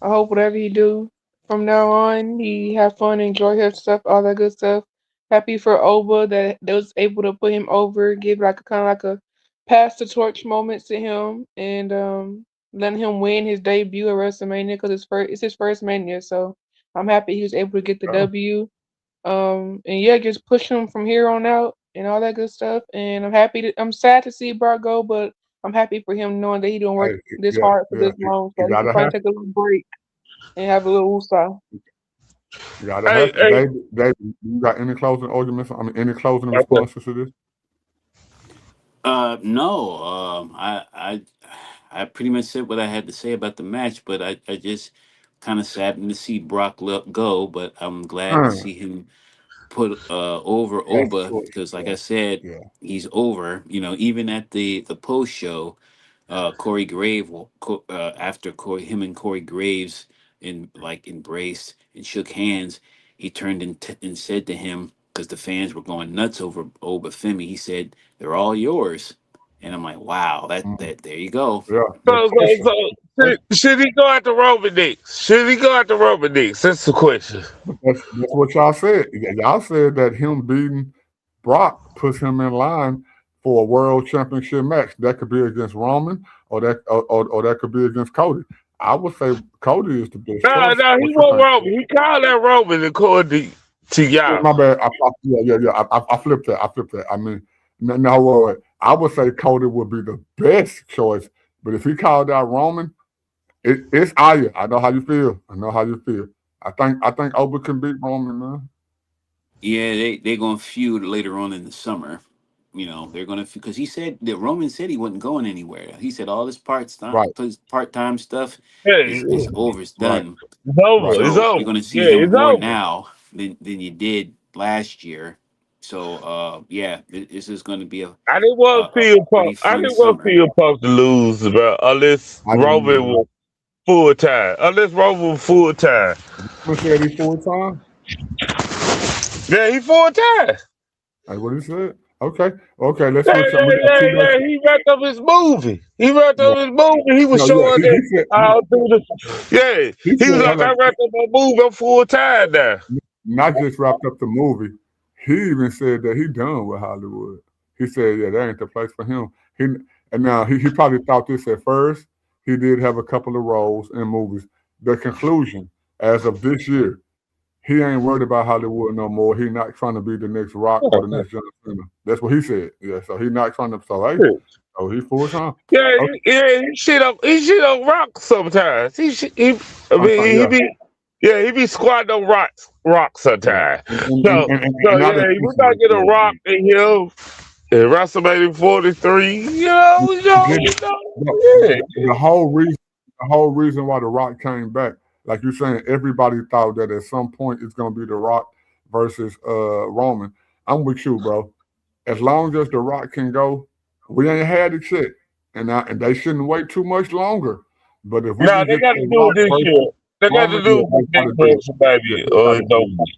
Speaker 4: I hope whatever he do from now on, he have fun, enjoy himself, all that good stuff. Happy for Oba that was able to put him over, give like a kind of like a pass the torch moment to him, and letting him win his debut at WrestleMania because it's his first Mania. So I'm happy he was able to get the
Speaker 1: Yeah.
Speaker 4: W. And yeah, just push him from here on out and all that good stuff. And I'm sad to see Brock go, but I'm happy for him knowing that he didn't work
Speaker 1: Hey,
Speaker 4: this
Speaker 1: yeah,
Speaker 4: hard for
Speaker 1: yeah.
Speaker 4: this long,
Speaker 1: You
Speaker 4: so he can
Speaker 1: gotta
Speaker 4: probably
Speaker 1: have.
Speaker 4: take a little break and have a little woosah.
Speaker 1: You gotta
Speaker 3: Hey,
Speaker 1: have.
Speaker 3: hey,
Speaker 1: David, you got any closing arguments? I mean, any closing responses to this?
Speaker 2: No. I pretty much said what I had to say about the match, but I just kind of saddened to see Brock go, but I'm glad to see him put over
Speaker 1: That's
Speaker 2: Oba
Speaker 1: short.
Speaker 2: because, like
Speaker 1: Yeah,
Speaker 2: I said,
Speaker 1: yeah.
Speaker 2: he's over. Even at the post show, after him and Corey Graves embraced and shook hands, he turned and said to him because the fans were going nuts over Oba Femi. He said, "They're all yours," and I'm like, "Wow,
Speaker 1: Mm,
Speaker 2: that there you go."
Speaker 1: yeah. The
Speaker 3: so, so,
Speaker 1: pressure.
Speaker 3: so
Speaker 1: Pressure.
Speaker 3: should he go after Roman Nix? Should he go after Roman Nix? That's the question.
Speaker 1: But that's what y'all said. Y'all said that him beating Brock puts him in line for a world championship match. That could be against Roman, or that could be against Cody. I would say Cody is the best
Speaker 3: No,
Speaker 1: choice.
Speaker 3: no, he
Speaker 1: What you
Speaker 3: won't
Speaker 1: think?
Speaker 3: Roman. He called that Roman according to
Speaker 1: Yeah,
Speaker 3: y'all.
Speaker 1: my bad. Yeah. I flipped that. I mean, no, wait. I would say Cody would be the best choice, but if he called out Roman, it's Aya. I know how you feel. I think Oba can beat Roman, man.
Speaker 2: Yeah, they're gonna feud later on in the summer. They're gonna because he said that Roman said he wasn't going anywhere. He said all this
Speaker 1: Right,
Speaker 2: part time stuff
Speaker 3: Yeah,
Speaker 2: is over, it's
Speaker 1: right,
Speaker 2: done.
Speaker 3: it's over.
Speaker 1: right.
Speaker 3: It's
Speaker 2: So you're
Speaker 3: over.
Speaker 2: gonna see
Speaker 3: Yeah,
Speaker 2: him
Speaker 3: it's
Speaker 2: more
Speaker 3: over.
Speaker 2: now than you did last year. So yeah, this is gonna be
Speaker 3: I didn't want
Speaker 2: a
Speaker 3: CM Punk.
Speaker 2: pretty
Speaker 3: I
Speaker 2: fun
Speaker 3: didn't want
Speaker 2: summer.
Speaker 3: CM Punk to lose, bro, unless
Speaker 1: I didn't
Speaker 3: Roman
Speaker 1: either.
Speaker 3: was full time. Unless Roman was full time.
Speaker 1: Roman said he full time.
Speaker 3: Yeah, he full time.
Speaker 1: That's what he said. Okay. Let's
Speaker 3: Yeah,
Speaker 1: switch up.
Speaker 3: yeah,
Speaker 1: We got
Speaker 3: yeah,
Speaker 1: two matches.
Speaker 3: yeah. He wrapped up his movie.
Speaker 1: Yeah.
Speaker 3: He was
Speaker 1: No, yeah.
Speaker 3: showing
Speaker 1: He
Speaker 3: that
Speaker 1: said
Speaker 3: how to do the. Yeah,
Speaker 1: he
Speaker 3: he was
Speaker 1: said
Speaker 3: like,
Speaker 1: hold
Speaker 3: I
Speaker 1: on,
Speaker 3: wrapped up my movie. I'm full time now.
Speaker 1: not just wrapped up the movie. He even said that he done with Hollywood. He said, yeah, that ain't the place for him. And now he probably thought this at first. He did have a couple of roles in movies. The conclusion, as of this year, he ain't worried about Hollywood no more. He not trying to be the next Rock or the next John Cena. That's what he said. Yeah, so he not trying to. So hey, oh, he full time.
Speaker 3: Yeah,
Speaker 1: Okay,
Speaker 3: he shit on rock sometimes. I
Speaker 1: sometimes,
Speaker 3: mean,
Speaker 1: yeah,
Speaker 3: he be squatting on rock
Speaker 1: yeah.
Speaker 3: sometimes.
Speaker 1: And, and, and,
Speaker 3: So,
Speaker 1: and, and
Speaker 3: so
Speaker 1: and not
Speaker 3: yeah, we might
Speaker 1: exclusively.
Speaker 3: get a
Speaker 1: Yeah,
Speaker 3: rock in here in WrestleMania 43.
Speaker 1: yeah.
Speaker 3: Yeah.
Speaker 1: The whole reason why The Rock came back, like you're saying, everybody thought that at some point it's gonna be The Rock versus Roman. I'm with you, bro. As long as The Rock can go, we ain't had it yet, and they shouldn't wait too much longer. But if we
Speaker 3: No,
Speaker 1: can
Speaker 3: they
Speaker 1: get
Speaker 3: got to
Speaker 1: The
Speaker 3: do it
Speaker 1: Rock
Speaker 3: this
Speaker 1: versus
Speaker 3: year. They got
Speaker 1: Long
Speaker 3: to
Speaker 1: as
Speaker 3: do
Speaker 1: they
Speaker 3: the
Speaker 1: got
Speaker 3: big
Speaker 1: to do it.
Speaker 3: pressure, baby,
Speaker 1: They
Speaker 3: or
Speaker 1: got to
Speaker 3: it don't.
Speaker 1: do it.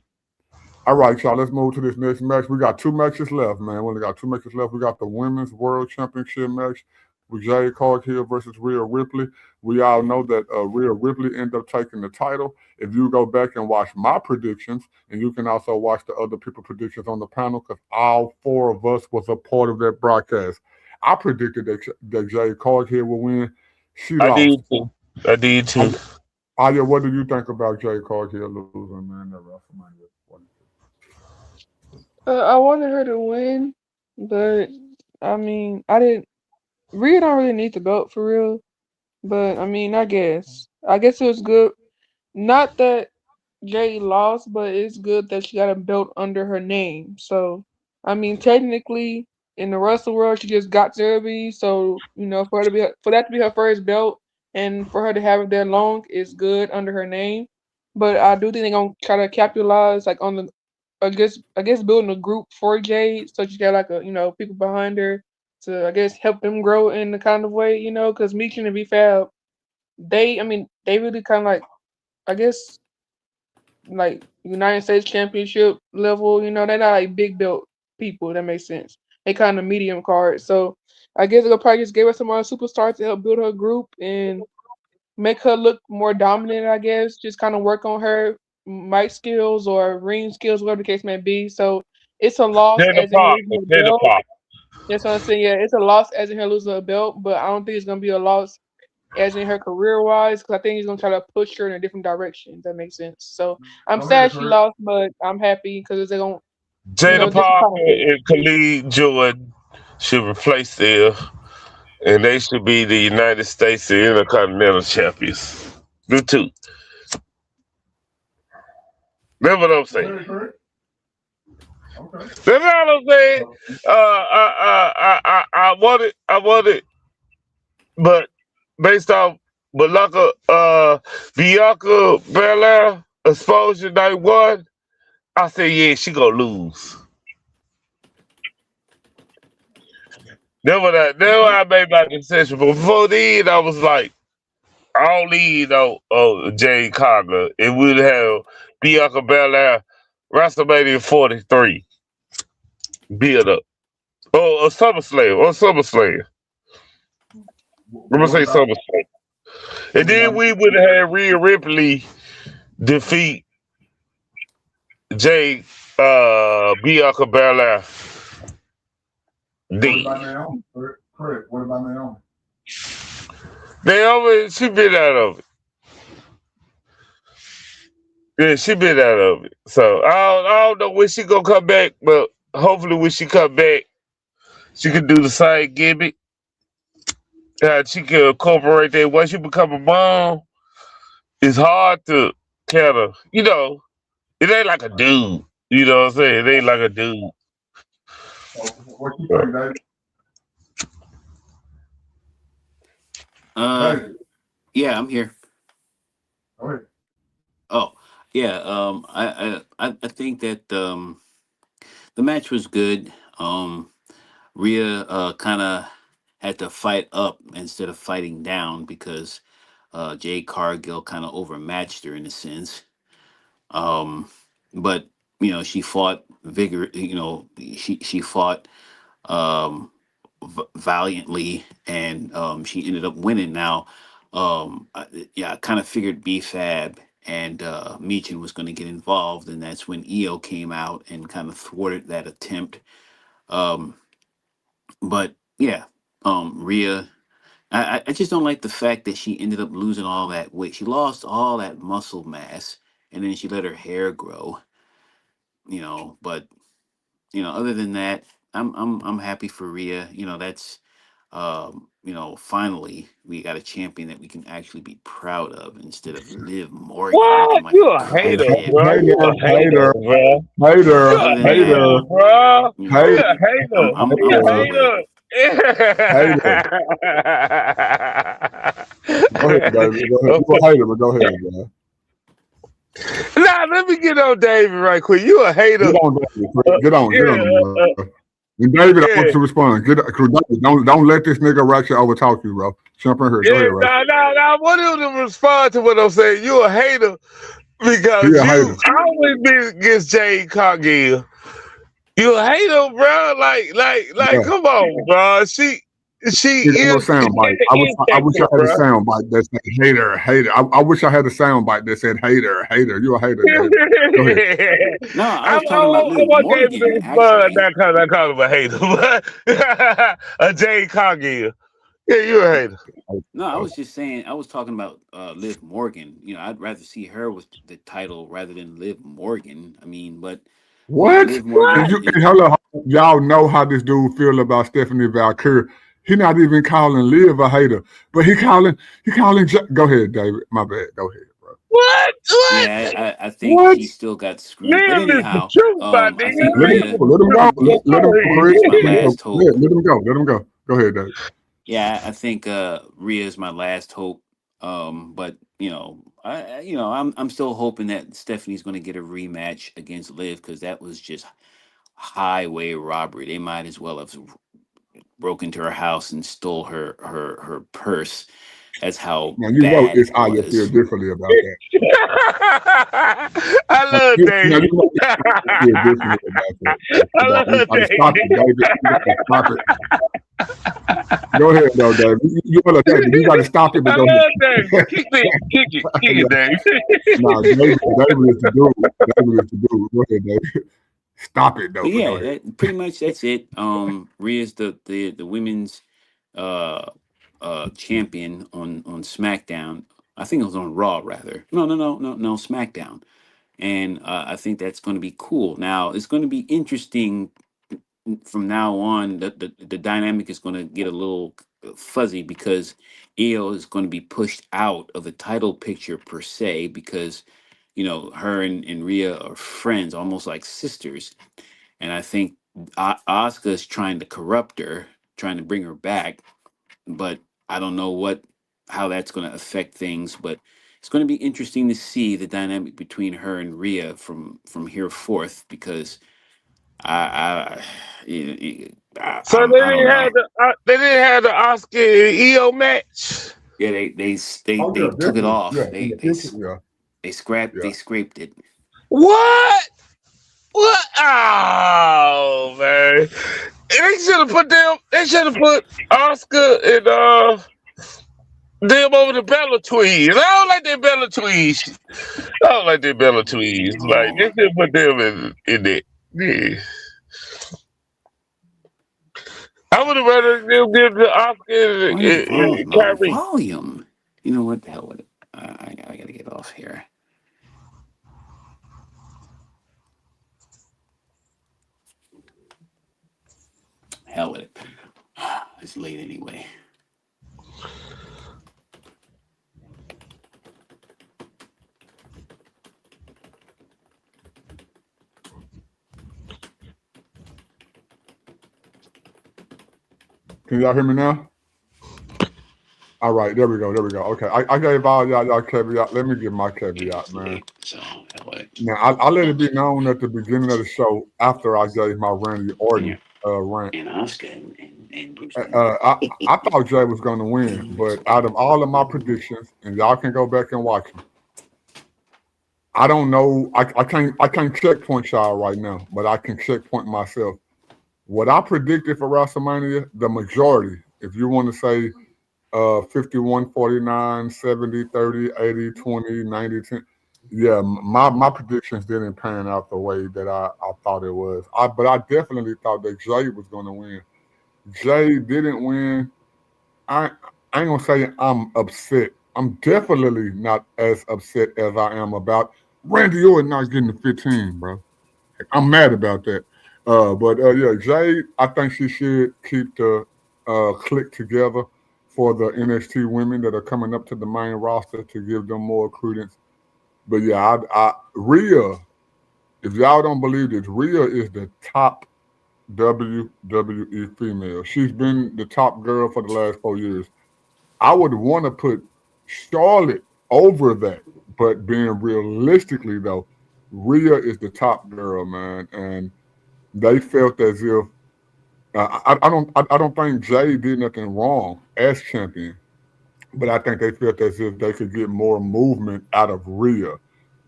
Speaker 1: All right, y'all. Let's move to this next match. We got 2 matches left, man. We only got 2 matches left. We got the Women's World Championship match with Jade Cargill versus Rhea Ripley. We all know that Rhea Ripley ended up taking the title. If you go back and watch my predictions, and you can also watch the other people's predictions on the panel, because all 4 of us was a part of that broadcast. I predicted that Jade Cargill will win. She
Speaker 3: I
Speaker 1: lost.
Speaker 3: did too. I did too.
Speaker 1: Aya, what do you think about Jade Cargill losing, man, at WrestleMania?
Speaker 4: I wanted her to win, but I mean, I didn't. Rhea don't really need the belt for real, but I mean, I guess it was good. Not that Jay lost, but it's good that she got a belt under her name. So, I mean, technically, in the wrestling world, she just got Derby. So, for her for that to be her first belt, and for her to have it that long is good under her name. But I do think they're gonna try to capitalize like on the, I guess building a group for Jade, so she got like people behind her to, I guess, help them grow in the kind of way, because Meechin and VFab, they really kind of like, I guess, like United States Championship level. They're not like big belt people. That makes sense. They kind of medium card. So I guess they'll probably just give her some other superstars to help build her group and make her look more dominant. I guess just kind of work on her mic skills or ring skills, whatever the case may be. So it's a loss
Speaker 3: Jenna
Speaker 4: as in her
Speaker 3: Parker.
Speaker 4: losing a
Speaker 3: Jenna
Speaker 4: belt.
Speaker 3: Parker.
Speaker 4: That's what I'm saying. Yeah, it's a loss as in her losing a belt, but I don't think it's gonna be a loss as in her career wise, because I think he's gonna try to push her in a different direction. If that makes sense. So I'm
Speaker 1: Go ahead,
Speaker 4: sad she
Speaker 1: Kurt.
Speaker 4: lost, but I'm happy because they're gonna,
Speaker 3: Jada
Speaker 4: this is
Speaker 3: Parker
Speaker 4: kind of cool.
Speaker 3: and Khalid Jordan should replace them, and they should be the United States Intercontinental Champions. The two. That's what I'm saying.
Speaker 1: Okay, Kurt. Okay.
Speaker 3: That's all I'm saying. I want it, but based off Bianca Belair exposure night 1, I say yeah, she gonna lose. Then I made my decision. But before then, I was like, I don't need no Jade Cargill. It would have Bianca Belair WrestleMania 43 build up. Or SummerSlam. I'm gonna
Speaker 1: What
Speaker 3: say
Speaker 1: about
Speaker 3: SummerSlam.
Speaker 1: what
Speaker 3: And then
Speaker 1: about
Speaker 3: we would have had Rhea Ripley defeat Jade Bianca Belair.
Speaker 1: what about
Speaker 3: Then
Speaker 1: Naomi? Kurt, what about Naomi?
Speaker 3: Naomi, she been out of it. Yeah, she been out of it. So I don't know when she gonna come back, but hopefully when she come back, she can do the same gimmick. She can incorporate that. Once you become a mom, it's hard to kind of, it ain't like a dude. You know what I'm saying? It ain't like a dude.
Speaker 1: What you think, David? David,
Speaker 2: Yeah, I'm here.
Speaker 1: go ahead.
Speaker 2: Oh, yeah. I think that the match was good. Rhea kind of had to fight up instead of fighting down because Jade Cargill kind of overmatched her in a sense. Um, but she fought vigor. She fought um, valiantly, and she ended up winning. Now, I kind of figured B-Fab and Meechin was going to get involved, and that's when EO came out and kind of thwarted that attempt. Um, but yeah, Rhea. I just don't like the fact that she ended up losing all that weight. She lost all that muscle mass, and then she let her hair grow. But other than that, I'm happy for Rhea. That's finally we got a champion that we can actually be proud of instead of Liv Morgan looking
Speaker 3: What?
Speaker 2: like a
Speaker 3: You a hater,
Speaker 2: crackhead.
Speaker 3: bro. You a
Speaker 1: Hater,
Speaker 3: hater,
Speaker 1: hater,
Speaker 3: bro.
Speaker 2: But
Speaker 3: You
Speaker 1: hater,
Speaker 2: other
Speaker 3: a
Speaker 2: than that,
Speaker 3: hater,
Speaker 1: hater,
Speaker 3: bro. You
Speaker 1: hater,
Speaker 3: a hater. You
Speaker 2: I'm
Speaker 3: a
Speaker 2: cool
Speaker 1: hater,
Speaker 2: with it.
Speaker 3: hater.
Speaker 1: Go ahead, David. Go ahead. You
Speaker 3: Okay.
Speaker 1: a hater, but go ahead, man.
Speaker 3: Now let me get on David right quick. You a hater.
Speaker 1: Get on, David. Get
Speaker 3: Yeah,
Speaker 1: on, bro. And David, I want
Speaker 3: yeah.
Speaker 1: you to respond. David, don't let this nigga Ratchet overtalk you, bro. Jump in here. Go
Speaker 3: Yeah,
Speaker 1: ahead, Ray.
Speaker 3: no. I want you to respond to what I'm saying. You a hater
Speaker 1: He
Speaker 3: because
Speaker 1: a
Speaker 3: you
Speaker 1: hater.
Speaker 3: always been against Jade Cargill. You a hater, bro. Like,
Speaker 1: Yeah.
Speaker 3: come on, bro. She
Speaker 1: He got no
Speaker 3: is
Speaker 1: sound bite.
Speaker 3: the
Speaker 1: I wish I
Speaker 3: infected,
Speaker 1: had a
Speaker 3: bro.
Speaker 1: sound bite that said hater, hater. I wish I had a sound bite that said hater, hater. You a hater, David. Go ahead.
Speaker 2: No, I
Speaker 3: I
Speaker 2: was talking about Liv
Speaker 3: want David to
Speaker 2: Morgan,
Speaker 3: respond,
Speaker 2: actually.
Speaker 3: not because I call him a hater, but a Jade Cargill. Yeah, you a hater.
Speaker 2: No, I
Speaker 1: Oh,
Speaker 2: was just saying, I was talking about Liv Morgan. I'd rather see her with the title rather than Liv Morgan. I mean, but
Speaker 1: what?
Speaker 2: Liv
Speaker 3: What?
Speaker 2: Morgan
Speaker 1: And you
Speaker 2: is
Speaker 1: and hello, y'all know how this dude feel about Stephanie Valkyrie. He not even calling Liv a hater, but he calling. Go ahead, David. My bad. Go ahead, bro.
Speaker 3: What? What?
Speaker 2: yeah, I think
Speaker 1: What?
Speaker 2: she still got screwed. But
Speaker 3: Live is the
Speaker 2: anyhow,
Speaker 3: truth, my
Speaker 2: I think
Speaker 1: Let him
Speaker 2: Rhea
Speaker 1: go. Let him go. Let him go, Chris.
Speaker 2: is my
Speaker 1: Let him go.
Speaker 2: last
Speaker 1: Yeah,
Speaker 2: hope.
Speaker 1: let him go. Let him go. Go ahead, David.
Speaker 2: Yeah, I think Rhea is my last hope. But I'm still hoping that Stephanie's going to get a rematch against Liv because that was just highway robbery. They might as well have broke into her house and stole her purse. That's how
Speaker 1: Now you know
Speaker 2: bad
Speaker 1: it's
Speaker 2: it
Speaker 1: Aya feel
Speaker 2: was.
Speaker 1: differently about that.
Speaker 3: I love
Speaker 1: Now
Speaker 3: David.
Speaker 1: you know I feel differently about that.
Speaker 3: I
Speaker 1: You
Speaker 3: love
Speaker 1: gotta stop it,
Speaker 3: David.
Speaker 1: David. You gotta stop it. Go ahead, though, David. David, you gotta stop it, but
Speaker 3: I
Speaker 1: go
Speaker 3: love David.
Speaker 1: ahead.
Speaker 3: Kick it, David.
Speaker 1: No, David is the dude. David is the dude. Go ahead, David. Stop it, though,
Speaker 2: But
Speaker 1: but go
Speaker 2: yeah,
Speaker 1: ahead.
Speaker 2: pretty much that's it. Rhea's the women's uh champion on SmackDown. I think it was on Raw rather. No, SmackDown. And I think that's going to be cool. Now it's going to be interesting from now on. The dynamic is going to get a little fuzzy because Io is going to be pushed out of the title picture per se because her and Rhea are friends, almost like sisters. And I think Asuka is trying to corrupt her, trying to bring her back, but I don't know how that's going to affect things. But it's going to be interesting to see the dynamic between her and Rhea from here forth because I
Speaker 3: So
Speaker 2: I don't know.
Speaker 3: they didn't have the Oscar and EO match.
Speaker 2: Yeah,
Speaker 1: Oh,
Speaker 2: they
Speaker 1: yeah,
Speaker 2: took it
Speaker 1: definitely. Yeah,
Speaker 2: off.
Speaker 1: in the future, yeah,
Speaker 2: They
Speaker 1: yeah.
Speaker 2: scraped it.
Speaker 3: What? What? Oh man! They should have put them. They should have put Oscar and them over the Bella Twins. I don't like their Bella Twins. I don't like their Bella Twins. Like
Speaker 2: Oh,
Speaker 3: they should put them in there. Yeah. I would have rather them give the Oscar
Speaker 2: why is
Speaker 3: and
Speaker 2: my
Speaker 3: Kyrie.
Speaker 2: volume? You know what the hell with it? I gotta get off here. Hell with it. It's late anyway.
Speaker 1: Can y'all hear me now? All right, there we go. There we go. Okay, I gave all y'all caveat. Let me give my
Speaker 2: Yeah,
Speaker 1: caveat,
Speaker 2: it's
Speaker 1: man.
Speaker 2: late. So hell with it.
Speaker 1: Now, I let it be known at the beginning of the show after I gave my Randy
Speaker 2: Yeah.
Speaker 1: Orton rant.
Speaker 2: And Oscar and Bruce.
Speaker 1: I thought Jay was going to win, but out of all of my predictions, and y'all can go back and watch them, I don't know. I can't checkpoint y'all right now, but I can checkpoint myself. What I predicted for WrestleMania, the majority, if you want to say 51, 49, 70, 30, 80, 20, 90, 10. Yeah, my predictions didn't pan out the way that I thought it was. But I definitely thought that Jay was going to win. Jay didn't win. I, I ain't going to say I'm upset. I'm definitely not as upset as I am about Randy Orton not getting the 15, bro. I'm mad about that. But yeah, Jade, I think she should keep the click together for the NXT women that are coming up to the main roster to give them more credence. But yeah, Rhea, if y'all don't believe this, Rhea is the top WWE female. She's been the top girl for the last 4 years. I would want to put Charlotte over that, but being realistically though, Rhea is the top girl, man, and they felt as if I don't think Jay did nothing wrong as champion. but I think they felt as if they could get more movement out of Rhea.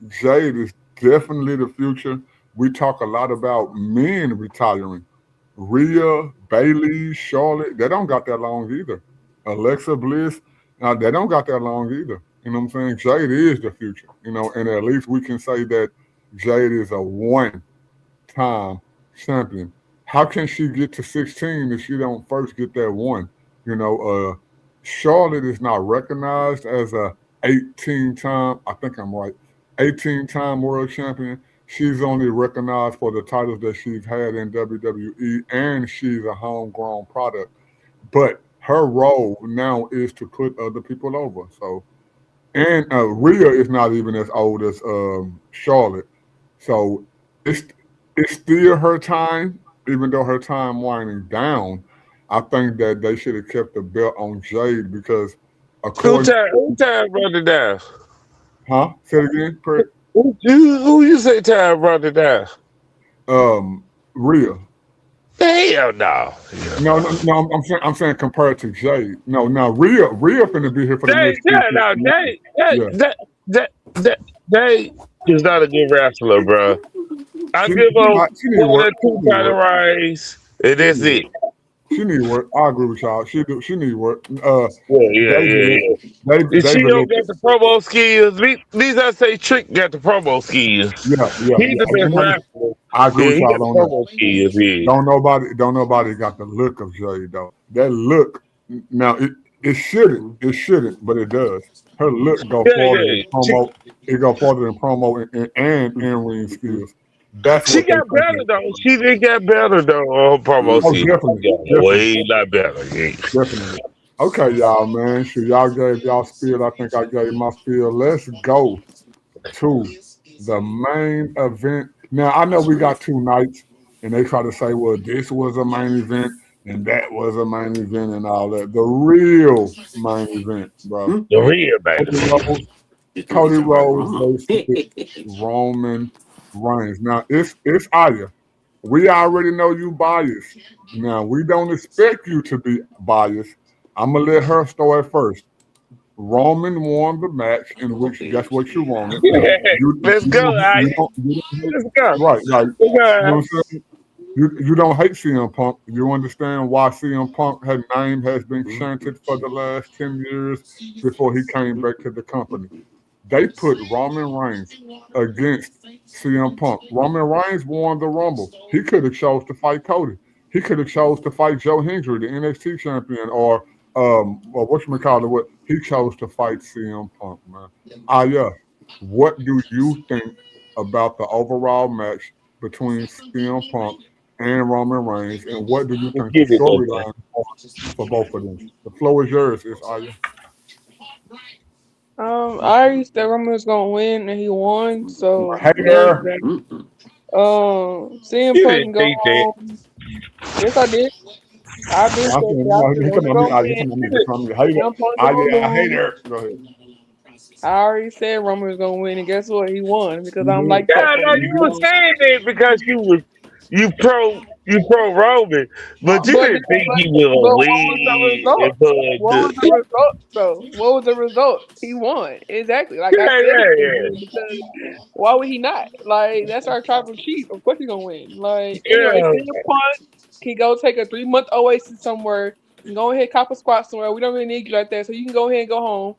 Speaker 1: Jade is definitely the future. We talk a lot about men retiring. Rhea, Bailey, Charlotte, they don't got that long either. Alexa Bliss, they don't got that long either. You know what I'm saying? Jade is the future, and at least we can say that Jade is a one-time champion. How can she get to 16 if she don't first get that one? You know, Charlotte is not recognized as a 18-time, I think I'm right, 18-time world champion. She's only recognized for the titles that she's had in WWE, and she's a homegrown product. But her role now is to put other people over. So, and Rhea is not even as old as Charlotte. So it's it's still her time, even though her time winding down. I think that they should have kept the belt on Jade because, according,
Speaker 3: Who time running down?
Speaker 1: huh? Say it again, Craig.
Speaker 3: Who you say time running down?
Speaker 1: Rhea.
Speaker 3: Hell no.
Speaker 1: No, no, no. I'm saying compared to Jade. No, now Rhea finna be here for the
Speaker 3: They,
Speaker 1: next
Speaker 3: yeah,
Speaker 1: 10,
Speaker 3: no,
Speaker 1: 15 years. Yeah,
Speaker 3: they is not a good wrestler, bro. I
Speaker 1: she
Speaker 3: give them
Speaker 1: she need
Speaker 3: one or
Speaker 1: work. She
Speaker 3: two
Speaker 1: need
Speaker 3: title
Speaker 1: work.
Speaker 3: reigns, and
Speaker 1: She
Speaker 3: that's
Speaker 1: need
Speaker 3: it.
Speaker 1: work. She need work. I agree with y'all. She need work.
Speaker 3: Yeah, yeah,
Speaker 1: David,
Speaker 3: yeah, yeah. And she
Speaker 1: David,
Speaker 3: don't got the promo skills. These I say Trick got the promo skills.
Speaker 1: yeah, yeah,
Speaker 3: He's
Speaker 1: yeah.
Speaker 3: the best wrestler.
Speaker 1: I agree
Speaker 3: Yeah,
Speaker 1: with
Speaker 3: he got
Speaker 1: y'all
Speaker 3: the
Speaker 1: on that.
Speaker 3: promo skills. Yeah,
Speaker 1: Don't nobody got the look of Jade though. That look now it shouldn't, but it does. Her look go
Speaker 3: yeah,
Speaker 1: farther than
Speaker 3: yeah.
Speaker 1: promo. It go farther than promo and in ring skills. That's
Speaker 3: She
Speaker 1: what they
Speaker 3: got
Speaker 1: think
Speaker 3: better
Speaker 1: is.
Speaker 3: though. She did get better though on her promo
Speaker 1: Oh,
Speaker 3: skills.
Speaker 1: definitely,
Speaker 3: She got
Speaker 1: definitely,
Speaker 3: way lot better. Yeah.
Speaker 1: definitely. Okay, y'all, man. Sure, y'all gave y'all spiel. I think I gave my spiel. Let's go to the main event. Now I know we got two nights, and they try to say, "Well, this was a main event and that was a main event and all that." The real main event, bro.
Speaker 3: The real
Speaker 1: Cody
Speaker 3: baby.
Speaker 1: Rhodes,
Speaker 2: Just doing
Speaker 1: Cody
Speaker 2: something
Speaker 1: Rhodes
Speaker 2: wrong.
Speaker 1: versus Roman Reigns. Now it's Aya. We already know you biased. Now we don't expect you to be biased. I'm gonna let her start first. Roman won the match in which that's what you wanted. You
Speaker 3: Let's
Speaker 1: you
Speaker 3: go,
Speaker 1: don't
Speaker 3: I.
Speaker 1: you don't hate,
Speaker 3: Let's go.
Speaker 1: right, like
Speaker 3: Let's
Speaker 1: you know
Speaker 3: go.
Speaker 1: what I'm saying? You don't hate CM Punk. You understand why CM Punk her name has been chanted for the last 10 years before he came back to the company. They put Roman Reigns against CM Punk. Roman Reigns won the Rumble. He could have chose to fight Cody. He could have chose to fight Joe Hendry, the NXT champion, or whatchamacallit, what he chose to fight CM Punk, man. Yeah. What do you think about the overall match between CM Punk and Roman Reigns, and what do you
Speaker 3: Let's
Speaker 1: think the
Speaker 3: get it up there.
Speaker 1: storyline are for both of them? The floor is yours, is Aya.
Speaker 4: I already said Roman was gonna win, and he won. So there's
Speaker 1: Hater.
Speaker 4: that.
Speaker 2: Mm-mm.
Speaker 4: CM
Speaker 3: You
Speaker 4: Punk
Speaker 3: didn't
Speaker 4: can go
Speaker 3: think that.
Speaker 4: home. Yes, I did. I've been
Speaker 1: I'm
Speaker 4: saying
Speaker 1: saying,
Speaker 4: that. I
Speaker 1: no,
Speaker 4: said
Speaker 1: he
Speaker 4: Roman
Speaker 1: talking about me.
Speaker 4: gonna
Speaker 1: He
Speaker 4: win.
Speaker 1: talking about me. He talking about me. Hater.
Speaker 4: CM Punk gonna
Speaker 1: Yeah,
Speaker 4: lose.
Speaker 1: hater. Go ahead.
Speaker 4: I already said Roman was gonna win, and guess what? He won because
Speaker 1: You
Speaker 4: I'm
Speaker 1: did.
Speaker 4: like that
Speaker 3: Yeah,
Speaker 4: for
Speaker 3: no,
Speaker 4: you.
Speaker 1: You
Speaker 3: you were
Speaker 1: did.
Speaker 3: saying that because you pro Roman, but you
Speaker 4: But
Speaker 3: didn't think he
Speaker 4: but
Speaker 3: would
Speaker 4: what was the
Speaker 3: win.
Speaker 4: result? What was the
Speaker 3: But
Speaker 4: result though? What was the result? He won. Exactly. Like I
Speaker 3: yeah,
Speaker 4: said he
Speaker 3: yeah,
Speaker 4: would
Speaker 3: yeah,
Speaker 4: win because why would he not? Like that's our tribal chief. Of course he's gonna win. Like anyway,
Speaker 3: yeah.
Speaker 4: CM Punk can go take a 3 month oasis somewhere and go ahead cop a squat somewhere. We don't really need you like that, so you can go ahead and go home.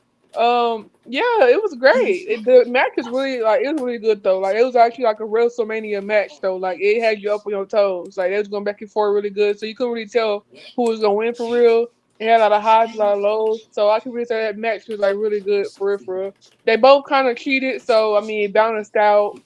Speaker 4: Yeah, it was great. The match is really like it was really good though. Like it was actually like a WrestleMania match though. Like it had you up on your toes. Like it was going back and forth really good, so you couldn't really tell who was gonna win for real. It had a lot of highs, a lot of lows. So I can really say that match was like really good for real, for real. They both kind of cheated, so I mean it balanced out.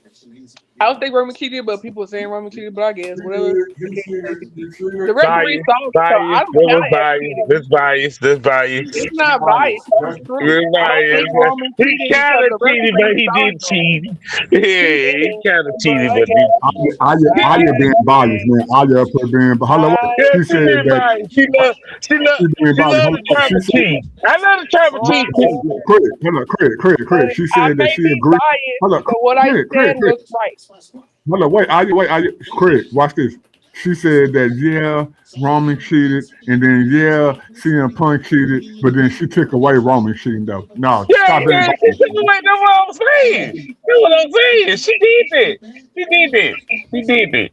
Speaker 4: I don't think Roman cheated, but people are saying Roman cheated, but I guess
Speaker 1: He
Speaker 4: whatever
Speaker 1: did.
Speaker 4: the
Speaker 1: He
Speaker 4: case may
Speaker 1: cheated.
Speaker 4: be.
Speaker 1: He
Speaker 4: The
Speaker 1: cheated.
Speaker 4: referee
Speaker 3: Bias,
Speaker 4: saw it, so I
Speaker 3: bias.
Speaker 4: don't
Speaker 3: That
Speaker 4: count
Speaker 3: was
Speaker 4: it as
Speaker 3: bias.
Speaker 4: cheating.
Speaker 3: That's bias. That's bias.
Speaker 4: It's not
Speaker 1: Bias.
Speaker 4: biased. That's
Speaker 1: That's
Speaker 4: true.
Speaker 3: That's
Speaker 4: I don't think
Speaker 3: bias.
Speaker 4: Roman
Speaker 3: He
Speaker 4: cheated
Speaker 3: kind
Speaker 4: because
Speaker 3: of
Speaker 4: the
Speaker 3: cheated, but
Speaker 4: referee
Speaker 3: he
Speaker 4: saw
Speaker 3: did
Speaker 4: it though.
Speaker 3: cheat.
Speaker 4: He
Speaker 3: Yeah, he
Speaker 4: did,
Speaker 3: kind of
Speaker 4: but
Speaker 3: cheated,
Speaker 4: I
Speaker 3: but
Speaker 4: guess
Speaker 3: did cheat.
Speaker 1: Aya
Speaker 4: I
Speaker 1: being biased, man. Aya put being. Hold on.
Speaker 4: I
Speaker 3: Yeah,
Speaker 1: She
Speaker 3: she
Speaker 1: said
Speaker 3: been
Speaker 1: that
Speaker 3: biased.
Speaker 1: she being
Speaker 3: She
Speaker 1: biased.
Speaker 3: love
Speaker 1: Hold
Speaker 3: the
Speaker 1: on. She
Speaker 3: tribal
Speaker 1: said.
Speaker 3: cheat. I love the tribal
Speaker 1: Hold
Speaker 3: cheat
Speaker 1: on.
Speaker 3: too.
Speaker 4: uh,
Speaker 1: Credit. Hold on. Credit. She
Speaker 4: I
Speaker 1: said that
Speaker 4: may
Speaker 1: she
Speaker 4: be
Speaker 1: agreed.
Speaker 4: biased,
Speaker 1: Hold on.
Speaker 4: but what I
Speaker 1: Credit.
Speaker 4: said was right.
Speaker 1: Hold on. Wait. Aya. Credit. Watch this. She said that yeah, Roman cheated, and then yeah, CM Punk cheated, but then she took away Roman cheating though. No,
Speaker 3: Yeah,
Speaker 1: stop being
Speaker 3: yeah, she
Speaker 1: biased.
Speaker 3: took away. That's what I'm saying. That's what I'm saying. She did that. She did that. She did that.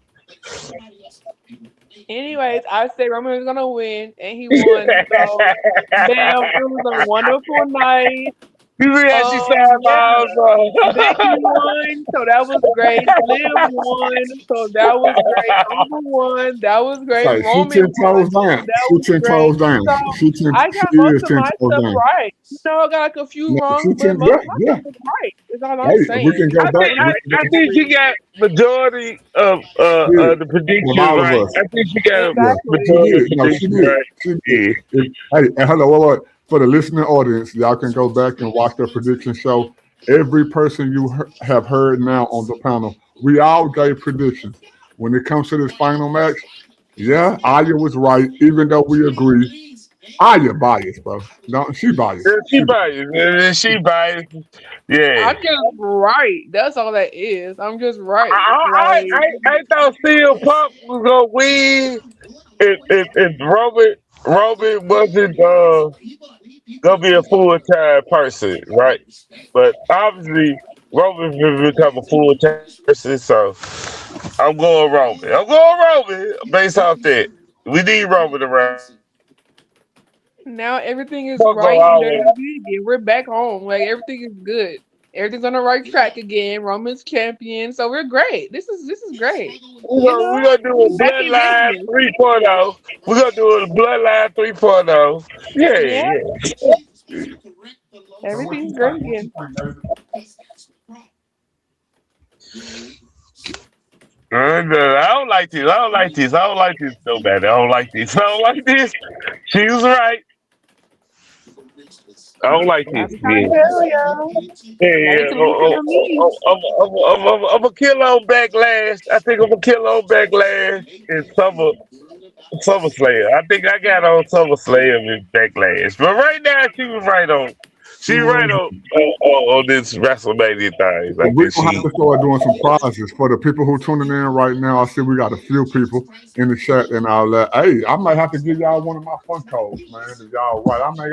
Speaker 4: Anyways, I say Roman was gonna win, and he won. So, bam, it was a wonderful night.
Speaker 3: You see how she
Speaker 4: Yeah,
Speaker 3: sideballs?
Speaker 4: Becky won, so that was great. Liv won, so that was great. Umber won, that was great.
Speaker 1: Say she
Speaker 4: Roman
Speaker 1: 10 toes
Speaker 4: won,
Speaker 1: down.
Speaker 4: that
Speaker 1: She
Speaker 4: was
Speaker 1: 10 toes
Speaker 4: great.
Speaker 1: down.
Speaker 4: So
Speaker 1: She
Speaker 4: I got most
Speaker 1: is
Speaker 4: of
Speaker 1: 10
Speaker 4: my
Speaker 1: toes
Speaker 4: stuff
Speaker 1: down.
Speaker 4: right. I got like a few
Speaker 1: No, she
Speaker 4: wrong, but
Speaker 1: 10.
Speaker 4: most
Speaker 1: Yeah,
Speaker 4: of my
Speaker 1: yeah.
Speaker 4: stuff was right. Is all I'm
Speaker 1: Hey, we
Speaker 4: saying.
Speaker 1: can go
Speaker 3: I
Speaker 1: back.
Speaker 3: think
Speaker 1: We
Speaker 3: I,
Speaker 1: can
Speaker 3: I
Speaker 1: go
Speaker 3: think she got majority of
Speaker 1: yeah,
Speaker 3: the
Speaker 1: of
Speaker 3: predictions
Speaker 1: all of
Speaker 3: right.
Speaker 1: us.
Speaker 3: I think she got a
Speaker 1: Yeah,
Speaker 4: Exactly.
Speaker 1: she
Speaker 3: majority of
Speaker 1: did. No, she
Speaker 3: predictions
Speaker 1: did.
Speaker 3: right.
Speaker 1: She did.
Speaker 3: Yeah.
Speaker 1: Hey, and hello, what? For the listening audience, y'all can go back and watch the prediction show. Every person you have heard now on the panel, we all gave predictions. When it comes to this final match, yeah, Aya was right, even though we agree. Aya biased, bro. No, she biased.
Speaker 3: Yeah, she
Speaker 1: She biased.
Speaker 3: biased. She biased. Yeah.
Speaker 4: I'm just right. That's all that is. I'm just
Speaker 3: I
Speaker 4: right.
Speaker 3: I
Speaker 4: Like,
Speaker 3: I, I thought CM Punk was gonna win. And Roman wasn't gonna be a full time person, right? But obviously Roman will become a full time person, so I'm going Roman. I'm going Roman based off that. We need Roman around.
Speaker 4: now everything is
Speaker 3: Punk gonna
Speaker 4: right in
Speaker 3: always.
Speaker 4: WWE again. We're back home. Like everything is good. Everything's on the right track again. Roman's champion, so we're great. This is great. You know,
Speaker 3: We're gonna do a
Speaker 4: back in
Speaker 3: bloodline
Speaker 4: business.
Speaker 3: 3.0. We're gonna do a bloodline 3.0. Yeah,
Speaker 4: Yeah,
Speaker 3: yeah.
Speaker 1: So what you
Speaker 4: everything's great
Speaker 1: think? What you
Speaker 4: again.
Speaker 1: think, David?
Speaker 3: I don't like this. I don't like this. I don't like this so bad. I don't like this. I don't like this. She was right. I don't like
Speaker 4: I'm
Speaker 3: this.
Speaker 4: trying
Speaker 3: Yeah.
Speaker 4: to tell y'all.
Speaker 3: Yeah,
Speaker 4: Wait
Speaker 3: yeah.
Speaker 4: till you listen to me.
Speaker 3: I'm a kill on backlash. I think I'm a kill on backlash in Summer Slayer. I think I got on Summer Slayer in backlash. But right now, she was right on. She right on this WrestleMania thing. I
Speaker 1: But we're
Speaker 3: think
Speaker 1: gonna have
Speaker 3: she.
Speaker 1: to start doing some prizes for the people who tuning in right now. I see we got a few people in the chat and all that. Hey, I might have to give y'all one of my fun codes, man. If y'all right, I might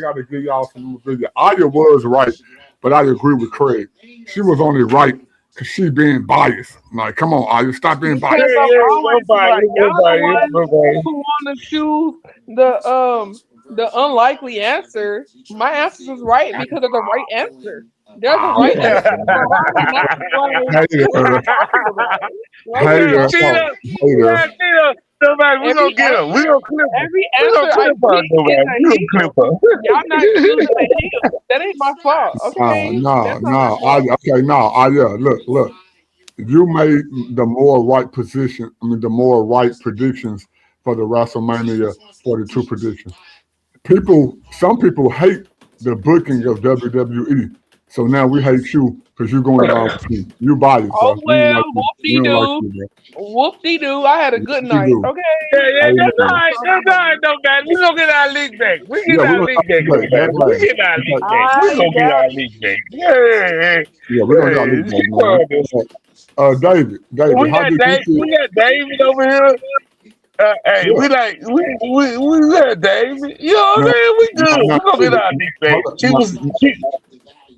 Speaker 1: gotta give y'all some video. Aya was right, but I agree with Craig. She was only right because she being biased. Like, come on, Aya, stop being
Speaker 3: Yeah,
Speaker 4: Because
Speaker 1: biased.
Speaker 4: I'm
Speaker 3: yeah.
Speaker 4: always right. Y'all the ones who want to choose the unlikely answer. My answer was right because of the right answer. There's a right
Speaker 1: Oh,
Speaker 4: answer. So how is not like
Speaker 1: hater,
Speaker 4: possible to right? Like
Speaker 3: We
Speaker 4: it's
Speaker 3: got
Speaker 1: hater,
Speaker 3: Tina.
Speaker 1: oh,
Speaker 4: possible.
Speaker 3: We
Speaker 1: hater.
Speaker 3: got Tina. Nobody, we
Speaker 4: Every
Speaker 3: gonna get her. We
Speaker 4: answer,
Speaker 3: gonna clip her.
Speaker 4: every
Speaker 3: We gonna
Speaker 4: answer I
Speaker 3: clip her.
Speaker 4: pick is
Speaker 3: Nobody.
Speaker 4: a
Speaker 3: We gonna clip
Speaker 4: hill. Y'all not choosing the hill. That ain't my fault.
Speaker 1: No,
Speaker 4: Okay,
Speaker 1: no,
Speaker 4: that's not my
Speaker 1: no. I
Speaker 4: fault.
Speaker 1: okay, no. Yeah. Look. You made the more right position. I mean, the more right predictions for the WrestleMania 42 predictions. Some people hate the booking of WWE. So now we hate you because you're going along with you. You biased,
Speaker 4: Oh
Speaker 1: bro. We don't
Speaker 4: well,
Speaker 1: like you.
Speaker 4: whoop
Speaker 1: We
Speaker 4: de
Speaker 1: don't like
Speaker 4: doo.
Speaker 1: you, bro.
Speaker 4: Whoop de doo. I had a good
Speaker 1: You
Speaker 4: night.
Speaker 1: do.
Speaker 3: Yeah,
Speaker 4: Okay.
Speaker 3: yeah,
Speaker 1: Hey,
Speaker 3: that's all
Speaker 1: man.
Speaker 3: right. That's all right, no man. We gonna get our league back. We
Speaker 1: Yeah,
Speaker 3: get
Speaker 1: we're
Speaker 3: our
Speaker 1: gonna
Speaker 3: league
Speaker 1: talk
Speaker 3: back, no
Speaker 1: about
Speaker 3: man. We
Speaker 1: backlash.
Speaker 3: get our league
Speaker 1: Okay.
Speaker 3: back. We
Speaker 4: I
Speaker 3: gonna get
Speaker 4: got
Speaker 3: our league back. Yeah,
Speaker 1: Yeah, we're gonna get our
Speaker 3: yeah.
Speaker 1: league
Speaker 3: She
Speaker 1: back, man.
Speaker 3: won this.
Speaker 1: David, how did you
Speaker 3: We
Speaker 1: feel?
Speaker 3: got David over here. Hey,
Speaker 1: Yeah.
Speaker 3: we got David. You know what I'm
Speaker 1: Now,
Speaker 3: saying? We good.
Speaker 1: now,
Speaker 3: We gonna get
Speaker 1: David,
Speaker 3: our league back.
Speaker 1: hold on,
Speaker 3: She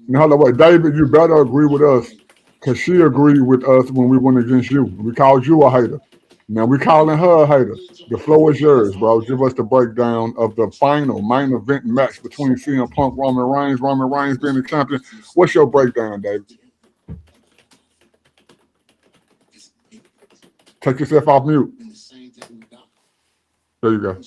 Speaker 1: now, hold on, wait, David, you better agree with us because she agreed with us when we went against you. We called you a hater. Now we calling her a hater. The floor is yours, bro. Give us the breakdown of the final main event match between CM Punk, Roman Reigns. Roman Reigns being the champion. What's your breakdown, David? Take yourself off mute. There you go.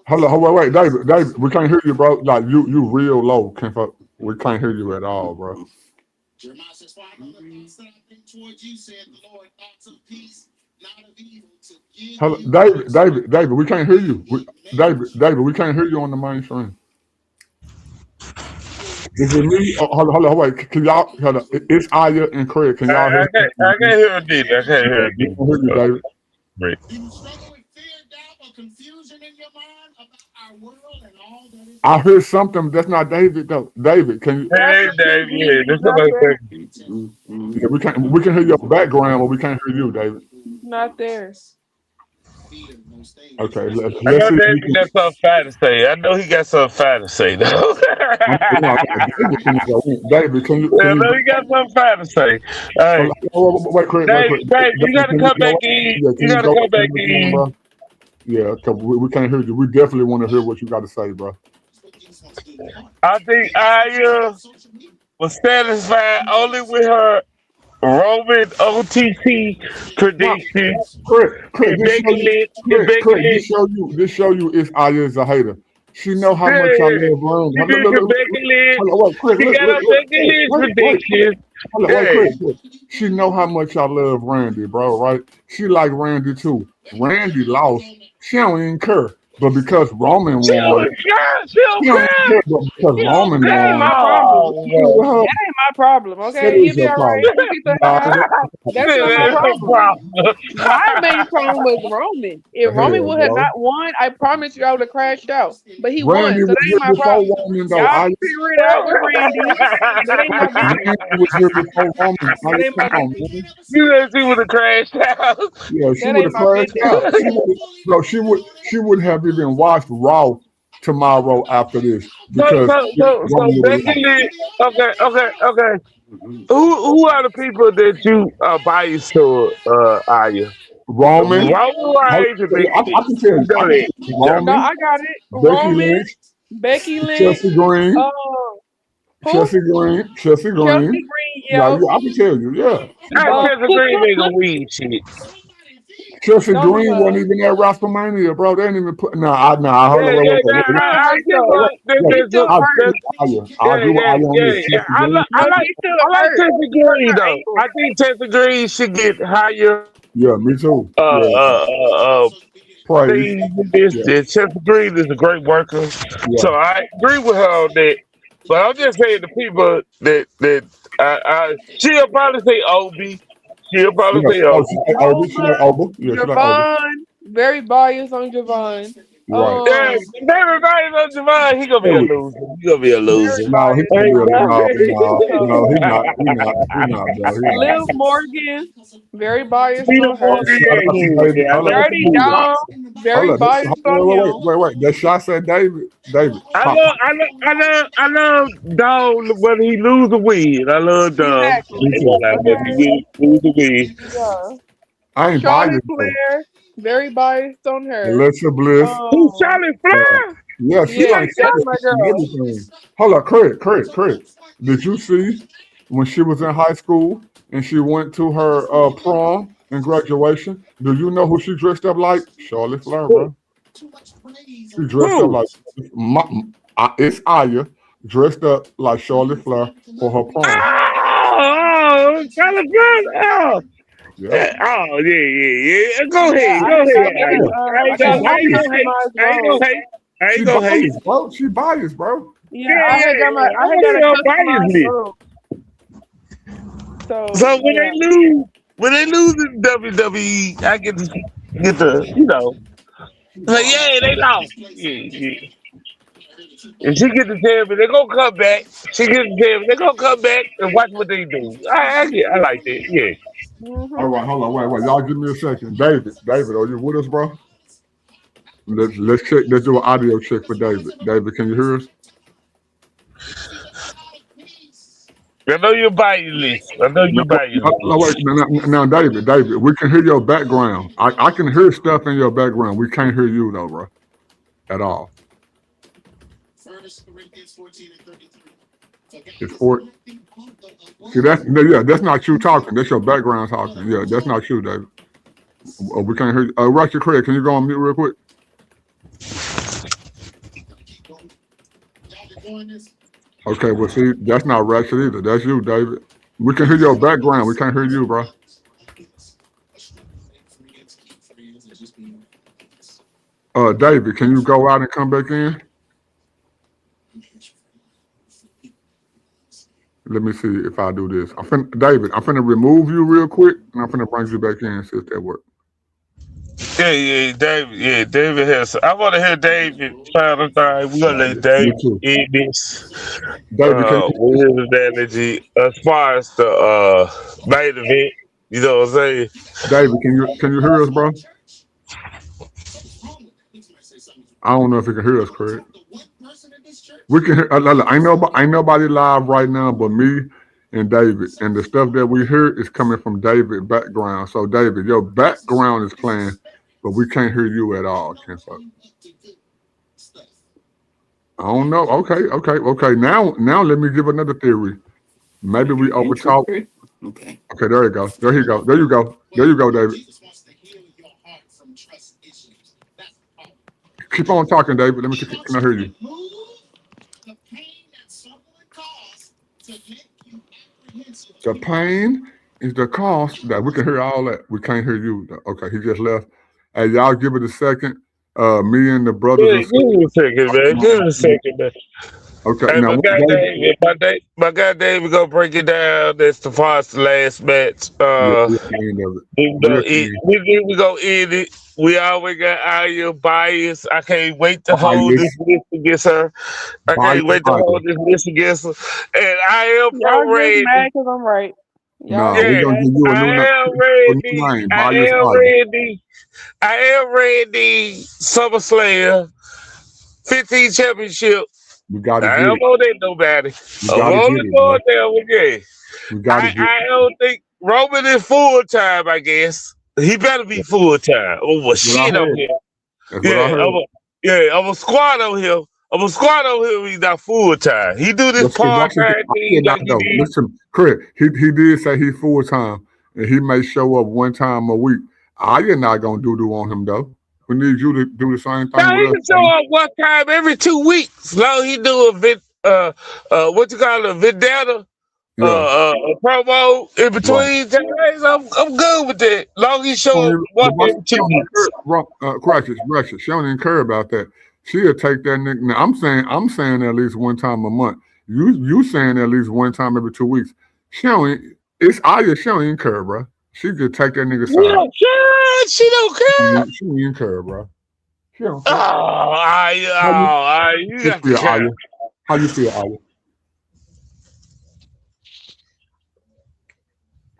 Speaker 1: Hold on, wait, David, we can't hear you, bro. Like you real low. We can't hear you at all, bro. Hello, David, we can't hear you. David, we can't hear you on the main screen. Is it me? Oh, hold on, wait. Can y'all? Hold on. It's Aya and Craig. Can y'all hear
Speaker 3: I
Speaker 1: me?
Speaker 3: can't hear a D. I can't hear
Speaker 1: Yeah,
Speaker 3: a
Speaker 1: we
Speaker 3: D.
Speaker 1: can hear you, David.
Speaker 3: Great.
Speaker 1: I hear something that's not David though. David, can you?
Speaker 3: Hey, Dave, yeah, that's
Speaker 4: Not
Speaker 3: somebody
Speaker 4: there.
Speaker 3: saying.
Speaker 1: Yeah, we can hear your background, but we can't hear you, David.
Speaker 4: Not there.
Speaker 1: Okay,
Speaker 3: I
Speaker 1: let's
Speaker 3: know
Speaker 1: see if we
Speaker 3: David
Speaker 1: can.
Speaker 3: got something fine to say. I know he got something fine to say, though.
Speaker 1: No, David, can you
Speaker 3: I
Speaker 1: can you
Speaker 3: know
Speaker 1: go?
Speaker 3: he got something fine to say.
Speaker 1: Hold
Speaker 3: Hey,
Speaker 1: on, wait, Craig, wait,
Speaker 3: Dave,
Speaker 1: Craig.
Speaker 3: Dave, you got
Speaker 1: David,
Speaker 3: to
Speaker 1: can you
Speaker 3: come
Speaker 1: go?
Speaker 3: back in.
Speaker 1: Yeah,
Speaker 3: You
Speaker 1: can you
Speaker 3: got to
Speaker 1: go
Speaker 3: come back
Speaker 1: again,
Speaker 3: in.
Speaker 1: bro? Yeah, cause we can't hear you. We definitely want to hear what you got to say, bro.
Speaker 3: I think I was satisfied only with her Roman OTC
Speaker 1: No,
Speaker 3: prediction
Speaker 1: Craig,
Speaker 3: and
Speaker 1: this show
Speaker 3: Becky
Speaker 1: you,
Speaker 3: Lynch and Becky
Speaker 1: Craig,
Speaker 3: Lynch.
Speaker 1: this show you is Aya's a hater. She know how
Speaker 3: Yeah,
Speaker 1: much I
Speaker 3: yeah.
Speaker 1: love Randy.
Speaker 3: She did the Becky Lynch.
Speaker 1: Hold on, wait, Craig,
Speaker 3: She got her Becky
Speaker 1: look,
Speaker 3: Lynch
Speaker 1: wait.
Speaker 3: prediction.
Speaker 1: Hold on, wait,
Speaker 3: Yeah.
Speaker 1: Craig. She know how much I love Randy, bro, right? She like Randy too. Randy lost. She don't even care. But because Roman
Speaker 3: She
Speaker 1: won,
Speaker 3: don't care. She
Speaker 1: she
Speaker 3: don't
Speaker 1: don't even
Speaker 3: care.
Speaker 1: care. But because
Speaker 3: She don't
Speaker 1: Roman
Speaker 4: That ain't
Speaker 1: won,
Speaker 4: my
Speaker 3: care.
Speaker 4: problem.
Speaker 3: Oh,
Speaker 1: you know,
Speaker 3: no.
Speaker 4: That ain't my problem.
Speaker 1: that
Speaker 4: Okay,
Speaker 1: is
Speaker 4: he'll be
Speaker 1: your
Speaker 4: all right.
Speaker 1: problem.
Speaker 4: He'll get the
Speaker 1: Nah,
Speaker 4: high. That's not my
Speaker 3: That's no
Speaker 4: problem.
Speaker 3: problem.
Speaker 4: My main problem was Roman. If Roman
Speaker 1: hell,
Speaker 4: would have
Speaker 1: bro.
Speaker 4: not won, I promise you I would have crashed out. But he won,
Speaker 1: Randy
Speaker 4: so that
Speaker 1: was
Speaker 4: ain't my
Speaker 1: here before
Speaker 4: problem.
Speaker 1: Roman, though.
Speaker 4: Y'all figure it out with Randy. That ain't my
Speaker 1: Randy
Speaker 4: business.
Speaker 1: was here before Roman.
Speaker 4: That ain't
Speaker 1: Come
Speaker 4: my
Speaker 1: on,
Speaker 4: business.
Speaker 1: man.
Speaker 3: You know she would have crashed out.
Speaker 1: Yeah, she
Speaker 4: That
Speaker 1: would
Speaker 4: ain't
Speaker 1: have
Speaker 4: my
Speaker 1: crashed
Speaker 4: business.
Speaker 1: out. She would have even watched Raw tomorrow after this because
Speaker 3: So
Speaker 1: Roman would have
Speaker 3: Becky
Speaker 1: lost.
Speaker 3: Lynch. Okay. Who are the people that you are biased to, Aya?
Speaker 1: Roman,
Speaker 3: Roman Reigns and Becky
Speaker 1: I
Speaker 3: Lynch.
Speaker 1: can tell
Speaker 3: We
Speaker 1: you,
Speaker 3: know that.
Speaker 4: No,
Speaker 1: Roman,
Speaker 4: I got it.
Speaker 1: Becky
Speaker 4: Roman,
Speaker 1: Lynch,
Speaker 4: Becky Lynch,
Speaker 1: Chelsea Green,
Speaker 4: uh, who?
Speaker 1: Chelsea
Speaker 4: Chelsea
Speaker 1: Green.
Speaker 4: Green,
Speaker 1: Yeah,
Speaker 4: yo.
Speaker 1: I can tell you, yeah.
Speaker 3: I
Speaker 4: Uh,
Speaker 3: said the Green ain't gonna win shit.
Speaker 1: Chelsea
Speaker 4: don't do
Speaker 1: Green
Speaker 4: her.
Speaker 1: wasn't even at WrestleMania, bro. They didn't even put. Hold on,
Speaker 3: Yeah, yeah,
Speaker 4: He's still
Speaker 3: I give
Speaker 4: hurt,
Speaker 3: up.
Speaker 4: though. He's still hurt.
Speaker 1: I agree with Aya on this. Chelsea Green,
Speaker 3: I
Speaker 4: No,
Speaker 3: like
Speaker 4: he's still
Speaker 3: I like
Speaker 4: hurt.
Speaker 3: Tessa
Speaker 4: He hurt
Speaker 3: Green
Speaker 4: her
Speaker 3: though.
Speaker 4: ankle.
Speaker 3: I think Tessa Green should get higher
Speaker 1: yeah, me too.
Speaker 3: uh
Speaker 1: Yeah,
Speaker 3: uh uh, uh
Speaker 1: praise.
Speaker 3: things with this.
Speaker 1: Yeah,
Speaker 3: Tessa Green is a great worker.
Speaker 1: yeah,
Speaker 3: So I agree with her on that. But I'm just saying the people that she'll probably say Obi. She'll probably
Speaker 1: yeah.
Speaker 3: say
Speaker 1: Oh,
Speaker 3: Obi.
Speaker 1: She like
Speaker 4: Over
Speaker 1: Oba. Yeah, she like Oba.
Speaker 4: Javon. Very biased on Javon.
Speaker 1: Right.
Speaker 3: Yeah, if everybody knows Javon, he gonna be a
Speaker 1: Hey,
Speaker 3: loser. He gonna be a
Speaker 4: Very
Speaker 3: loser.
Speaker 1: no, he
Speaker 4: biased
Speaker 1: gonna be a,
Speaker 4: on
Speaker 1: no, he
Speaker 4: Javon.
Speaker 1: not. He not, bro. He not.
Speaker 4: Liv Morgan. Very biased
Speaker 3: Peter
Speaker 4: on her.
Speaker 3: Morgan,
Speaker 1: Shout out to David.
Speaker 3: yeah, I
Speaker 1: Hold
Speaker 3: know
Speaker 1: on.
Speaker 3: what
Speaker 4: Dirty
Speaker 3: you mean.
Speaker 4: Dom.
Speaker 1: Hold
Speaker 4: Very
Speaker 1: on.
Speaker 4: biased on him.
Speaker 1: Wait. That shot said David. David. Pop.
Speaker 3: I love Dog whether he lose or win. I love Dog.
Speaker 4: Exactly.
Speaker 1: Me too.
Speaker 3: Whether
Speaker 4: Okay.
Speaker 3: he lose or win.
Speaker 4: Yeah.
Speaker 1: I ain't
Speaker 4: Charlotte
Speaker 1: biased though.
Speaker 4: Flair. Very biased on her.
Speaker 1: Alexa Bliss.
Speaker 3: Who's
Speaker 4: Um.
Speaker 3: Charlie
Speaker 1: Uh,
Speaker 3: Flair?
Speaker 1: yeah, she
Speaker 4: Yeah,
Speaker 1: like
Speaker 4: that's my
Speaker 1: everything.
Speaker 4: girl.
Speaker 1: Everything. Hold on, Craig. Did you see when she was in high school and she went to her prom and graduation? Do you know who she dressed up like? Charlotte Flair,
Speaker 3: Who?
Speaker 1: bro. She dressed up
Speaker 3: Who?
Speaker 1: like it's Aya dressed up like Charlotte Flair for her prom.
Speaker 3: Charlie Flair.
Speaker 1: Yep.
Speaker 3: Yeah. Go
Speaker 4: Yeah,
Speaker 3: ahead,
Speaker 4: I
Speaker 3: go
Speaker 4: had
Speaker 3: ahead.
Speaker 4: got my
Speaker 1: Yeah, she
Speaker 3: I ain't
Speaker 1: biased.
Speaker 3: gonna hate. I ain't gonna hate. I ain't gonna hate.
Speaker 1: Bro. She biased, bro.
Speaker 4: Yeah, I had got my
Speaker 3: I
Speaker 4: I had
Speaker 3: want
Speaker 4: got
Speaker 3: to
Speaker 4: a
Speaker 3: know bias
Speaker 4: customized
Speaker 3: list.
Speaker 4: robe. So
Speaker 3: So
Speaker 4: yeah.
Speaker 3: when they lose in WWE, I get the like yeah, they lost. Yeah. And she get the champion, they gonna come back. She get the champion, they gonna come back and watch what they do. I like that. Yeah.
Speaker 1: All
Speaker 4: Mhm.
Speaker 1: right, hold on, wait. Y'all give me a second. David, are you with us, bro? Let's check. Let's do an audio check for David. David, can you hear us?
Speaker 3: I know you're biased list. I know
Speaker 1: No,
Speaker 3: you're biased
Speaker 1: no, wait.
Speaker 3: list.
Speaker 1: Now, David, we can hear your background. I can hear stuff in your background. We can't hear you though, bro, at all. It's for. See, that's not you talking. That's your background talking. Yeah, that's not you, David. We can't hear you. Rusty Craig, can you go on mute real quick? Okay, well, see, that's not Ratchet either. That's you, David. We can hear your background. We can't hear you, bro. David, can you go out and come back in? Let me see if I do this. David, I'm finna remove you real quick, and I'm finna bring you back in and see if that works.
Speaker 3: David. Yeah, David has. I want to hear David final thing. We're gonna let
Speaker 1: Me
Speaker 3: David
Speaker 1: too.
Speaker 3: in this.
Speaker 1: David, can
Speaker 3: With his analogy as far as the main event. You know what I'm saying?
Speaker 1: David, can you hear us, bro? I don't know if you can hear us, Craig. We can hear. Ain't nobody live right now but me and David, and the stuff that we hear is coming from David's background. So, David, your background is playing, but we can't hear you at all. I don't know. Okay. Now let me give another theory. Maybe we overtalk.
Speaker 2: Introvert. Okay.
Speaker 1: Okay, there you go. There you go. There you go. There you go, David. Keep on talking, David. Let me. Can I hear you? The pain is the cost that we can hear all that. We can't hear you. Okay, he just left. Hey, y'all give it a second. Me and the brothers
Speaker 3: Yeah,
Speaker 1: and
Speaker 3: give me a second, man. Give me a
Speaker 1: sisters.
Speaker 3: second, man.
Speaker 1: Okay,
Speaker 3: Hey,
Speaker 1: now
Speaker 3: my
Speaker 1: one
Speaker 3: guy
Speaker 1: David.
Speaker 3: David, my guy David gonna break it down. That's the first last match.
Speaker 1: Yeah, we're at the end of it.
Speaker 3: We
Speaker 1: We're
Speaker 3: go
Speaker 1: at the
Speaker 3: eat.
Speaker 1: end.
Speaker 3: We go end it. We always got Aya bias. I can't wait to hold
Speaker 1: Bias,
Speaker 3: this list against her. I can't
Speaker 1: bias,
Speaker 3: wait to
Speaker 1: bias.
Speaker 3: hold this list against her. And I am
Speaker 4: Y'all
Speaker 3: pro
Speaker 4: just
Speaker 3: Randy.
Speaker 4: mad because I'm right. Y'all
Speaker 1: No,
Speaker 4: just
Speaker 1: we're
Speaker 3: Yeah,
Speaker 1: gonna
Speaker 4: mad
Speaker 1: give
Speaker 4: 'cause
Speaker 1: you
Speaker 4: I'm
Speaker 3: I
Speaker 4: right.
Speaker 3: am
Speaker 1: a new
Speaker 3: ready.
Speaker 1: name.
Speaker 3: I
Speaker 1: Bias,
Speaker 3: am
Speaker 1: bias.
Speaker 3: ready. I am ready. SummerSlam 15 championship.
Speaker 1: We gotta
Speaker 3: I
Speaker 1: get
Speaker 3: don't
Speaker 1: it.
Speaker 3: want that nobody.
Speaker 1: We
Speaker 3: I'm
Speaker 1: gotta get
Speaker 3: only
Speaker 1: it, bro.
Speaker 3: going there with yeah.
Speaker 1: We gotta get
Speaker 3: I
Speaker 1: it.
Speaker 3: don't think Roman is full time. I guess he better be full time. Oh well,
Speaker 1: That's what I
Speaker 3: shit on
Speaker 1: heard.
Speaker 3: here.
Speaker 1: That's what I
Speaker 3: Yeah,
Speaker 1: heard.
Speaker 3: I'm a squad on him. I'm a squad on him. He's not full time. He do this
Speaker 1: But see,
Speaker 3: part
Speaker 1: Washington,
Speaker 3: time
Speaker 1: I
Speaker 3: thing
Speaker 1: did not
Speaker 3: like he
Speaker 1: know.
Speaker 3: did.
Speaker 1: Listen, correct. He did say he full time, and he may show up one time a week. I you're not gonna do on him though. We need you to do the same thing
Speaker 3: Now
Speaker 1: with
Speaker 3: he
Speaker 1: us,
Speaker 3: can show
Speaker 1: buddy.
Speaker 3: up one time every 2 weeks. Long he do a what you call it, a vendetta,
Speaker 1: Yeah.
Speaker 3: a promo in
Speaker 1: Right.
Speaker 3: between times. I'm good with that. Long he show up
Speaker 1: But
Speaker 3: once
Speaker 1: watch
Speaker 3: every
Speaker 1: she
Speaker 3: two
Speaker 1: don't
Speaker 3: weeks.
Speaker 1: Crutches. She don't even care about that. She'll take that nigga. Now I'm saying at least one time a month. You saying at least one time every 2 weeks. She don't. It's Aya. She don't even care, bro. She just take that nigga
Speaker 3: You
Speaker 1: side.
Speaker 3: don't care. She don't care.
Speaker 1: She don't even care, bro. She don't care. How you,
Speaker 3: You
Speaker 1: you
Speaker 3: got to
Speaker 1: feel,
Speaker 3: care.
Speaker 1: Aya? How you feel, Aya?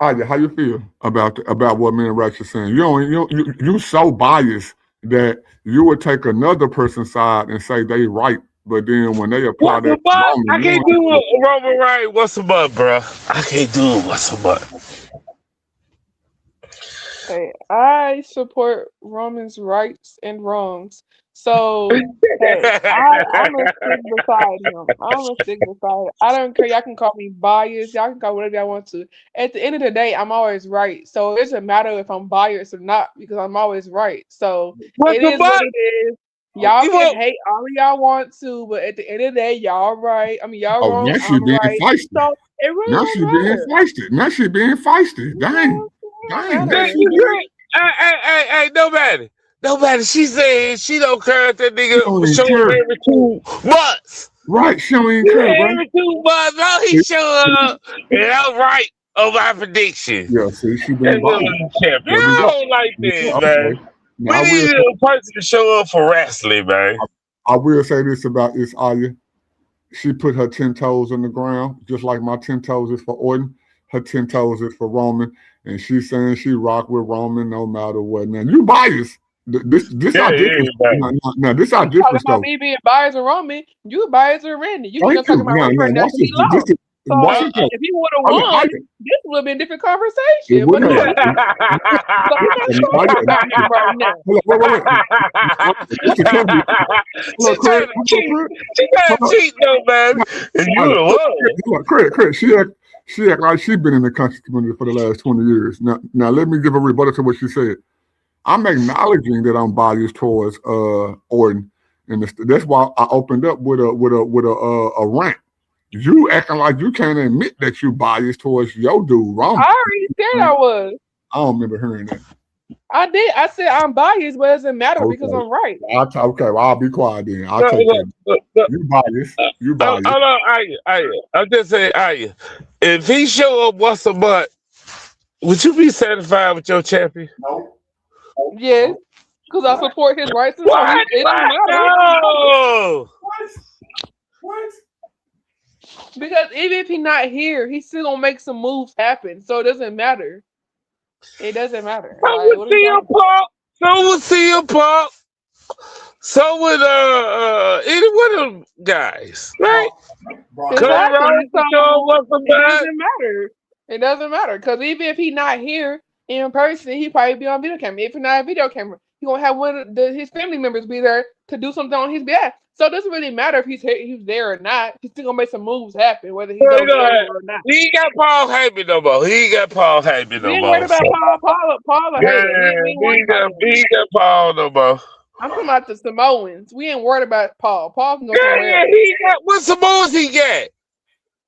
Speaker 1: Aya, how you feel about what me and Rex are saying? You so biased that you would take another person's side and say they right, but then when they apply
Speaker 3: What's
Speaker 1: that
Speaker 3: a
Speaker 1: to
Speaker 3: butt?
Speaker 1: Roman,
Speaker 3: I
Speaker 1: you
Speaker 3: can't
Speaker 1: don't
Speaker 3: do
Speaker 1: even
Speaker 3: a Roman right. What's a butt, bro? I can't do it. What's a butt?
Speaker 4: Hey, I support Roman's rights and wrongs. So, hey, I'm gonna stick beside him. I'm gonna stick beside. I don't care. Y'all can call me biased. Y'all can call whatever y'all want to. At the end of the day, I'm always right. So it doesn't matter if I'm biased or not because I'm always right. So
Speaker 3: What's
Speaker 4: it
Speaker 3: a
Speaker 4: is what
Speaker 3: butt?
Speaker 4: it is. Y'all
Speaker 3: You
Speaker 4: can
Speaker 3: want?
Speaker 4: hate all y'all want to, but at the end of the day, y'all right. I mean, y'all
Speaker 1: Oh,
Speaker 4: wrong.
Speaker 1: now she
Speaker 4: I'm
Speaker 1: being
Speaker 4: right.
Speaker 1: feisty.
Speaker 4: So it really
Speaker 1: Now she
Speaker 4: don't
Speaker 1: being
Speaker 4: matter.
Speaker 1: feisty. Now she being feisty.
Speaker 4: You
Speaker 1: Dang.
Speaker 4: know, it don't
Speaker 1: Dang. Yes,
Speaker 4: matter.
Speaker 1: she did.
Speaker 3: Hey, nobody. She said she don't care if that
Speaker 1: She
Speaker 3: nigga
Speaker 1: don't even
Speaker 3: show up
Speaker 1: care.
Speaker 3: every 2 months.
Speaker 1: Right. She don't even care,
Speaker 3: Yeah,
Speaker 1: bro.
Speaker 3: every 2 months. No, he show up, and I'm right on my prediction.
Speaker 1: Yeah, see, she
Speaker 3: That's
Speaker 1: being
Speaker 3: what
Speaker 1: biased.
Speaker 3: I'm champion.
Speaker 1: There we
Speaker 3: I
Speaker 1: go.
Speaker 3: don't like
Speaker 1: Yeah,
Speaker 3: this,
Speaker 1: okay.
Speaker 3: man.
Speaker 1: Now
Speaker 3: We need a person to show up for wrestling, man.
Speaker 1: I will say this about this Aya. She put her 10 toes on the ground, just like my 10 toes is for Orton. Her 10 toes is for Roman. And she's saying she rock with Roman no matter what. Now, you biased. This our
Speaker 3: Yeah,
Speaker 1: difference.
Speaker 3: man.
Speaker 1: Now, this our
Speaker 4: Talking
Speaker 1: difference,
Speaker 4: about
Speaker 1: though.
Speaker 4: me being biased with Roman, you biased with Randy. You
Speaker 1: Thank
Speaker 4: just talking
Speaker 1: you.
Speaker 4: about
Speaker 1: Now,
Speaker 4: Randy right now
Speaker 1: watch
Speaker 4: because
Speaker 1: this.
Speaker 4: he lost.
Speaker 1: Watch
Speaker 3: Uh,
Speaker 4: So
Speaker 1: this, though.
Speaker 4: if he would have
Speaker 1: Aya,
Speaker 4: won, this would have been a different
Speaker 1: it
Speaker 4: conversation.
Speaker 1: would
Speaker 4: But no,
Speaker 1: have.
Speaker 4: he lost. So we can't
Speaker 1: And
Speaker 4: talk about him right now.
Speaker 1: wait. Listen carefully. Hello,
Speaker 3: she
Speaker 1: Craig.
Speaker 3: trying to
Speaker 1: Hello,
Speaker 3: cheat.
Speaker 1: Craig.
Speaker 3: She trying to
Speaker 1: Hello.
Speaker 3: cheat, though, man. And you
Speaker 1: Aya,
Speaker 3: the one.
Speaker 1: Craig. She act like she been in the country community for the last 20 years. Now let me give a rebuttal to what she said. I'm acknowledging that I'm biased towards Orton, and that's why I opened up with a rant. You acting like you can't admit that you biased towards your dude,
Speaker 4: I
Speaker 1: Roman.
Speaker 4: already said I was.
Speaker 1: I don't remember hearing that.
Speaker 4: I did. I said I'm biased, but it doesn't matter because
Speaker 1: Okay,
Speaker 4: I'm right.
Speaker 1: okay. Well, I'll be quiet then. I'll
Speaker 3: Look,
Speaker 1: take
Speaker 3: look,
Speaker 1: that.
Speaker 3: look.
Speaker 1: You biased. You biased.
Speaker 3: Hold on, I'm just saying, if he show up once a month, would you be satisfied with your champion?
Speaker 1: No.
Speaker 4: Yes. because I support his rights. So
Speaker 3: What?
Speaker 4: it don't matter.
Speaker 3: No.
Speaker 1: What?
Speaker 4: Because even if he's not here, he's still gonna make some moves happen. So it doesn't matter. It doesn't matter.
Speaker 3: So
Speaker 4: Like,
Speaker 3: would
Speaker 4: what are you
Speaker 3: CM
Speaker 4: talking
Speaker 3: Punk. So would CM Punk. So would any one of them guys, right?
Speaker 1: Brock,
Speaker 3: Cody
Speaker 4: Exactly.
Speaker 3: Rhodes,
Speaker 4: So
Speaker 3: welcome
Speaker 4: it
Speaker 3: back.
Speaker 4: doesn't matter. It doesn't matter because even if he's not here in person, he probably be on video camera. If he's not on video camera, he gonna have one of his family members be there to do something on his behalf. So it doesn't really matter if he's there or not. He's still gonna make some moves happen, whether he
Speaker 3: Well,
Speaker 4: goes
Speaker 3: you know
Speaker 4: there
Speaker 3: what?
Speaker 4: or not.
Speaker 3: He ain't got Paul Heyman no more. He ain't got Paul Heyman
Speaker 4: We
Speaker 3: no
Speaker 4: ain't worried
Speaker 3: more.
Speaker 4: about
Speaker 3: So.
Speaker 4: Paul or
Speaker 3: Yeah,
Speaker 4: Heyman. We ain't worried about them.
Speaker 3: he ain't got Paul no more.
Speaker 4: I'm talking about the Samoans. We ain't worried about Paul. Paul can go somewhere
Speaker 3: Yeah,
Speaker 4: else.
Speaker 3: he got what Samoans he got?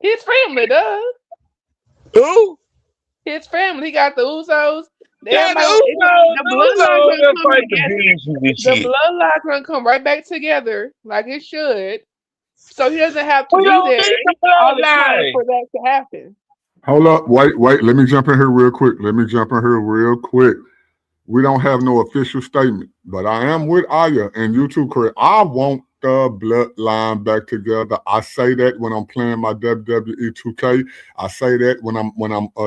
Speaker 4: His family does.
Speaker 3: Who?
Speaker 4: His family. He got the Usos.
Speaker 3: Yeah, the
Speaker 4: Everybody, the bloodline
Speaker 3: Usos
Speaker 4: gonna come
Speaker 3: fight the
Speaker 4: together.
Speaker 3: beast and this
Speaker 4: The
Speaker 3: shit.
Speaker 4: bloodline gonna come right back together like it should. So he doesn't have to
Speaker 3: We
Speaker 4: be
Speaker 3: don't
Speaker 4: there
Speaker 3: need the
Speaker 4: all the time
Speaker 3: bloodline.
Speaker 4: for that to happen.
Speaker 1: hold up, wait. Let me jump in here real quick. We don't have no official statement, but I am with Aya and you too, Chris. I want the bloodline back together. I say that when I'm playing my WWE 2K. I say that when I'm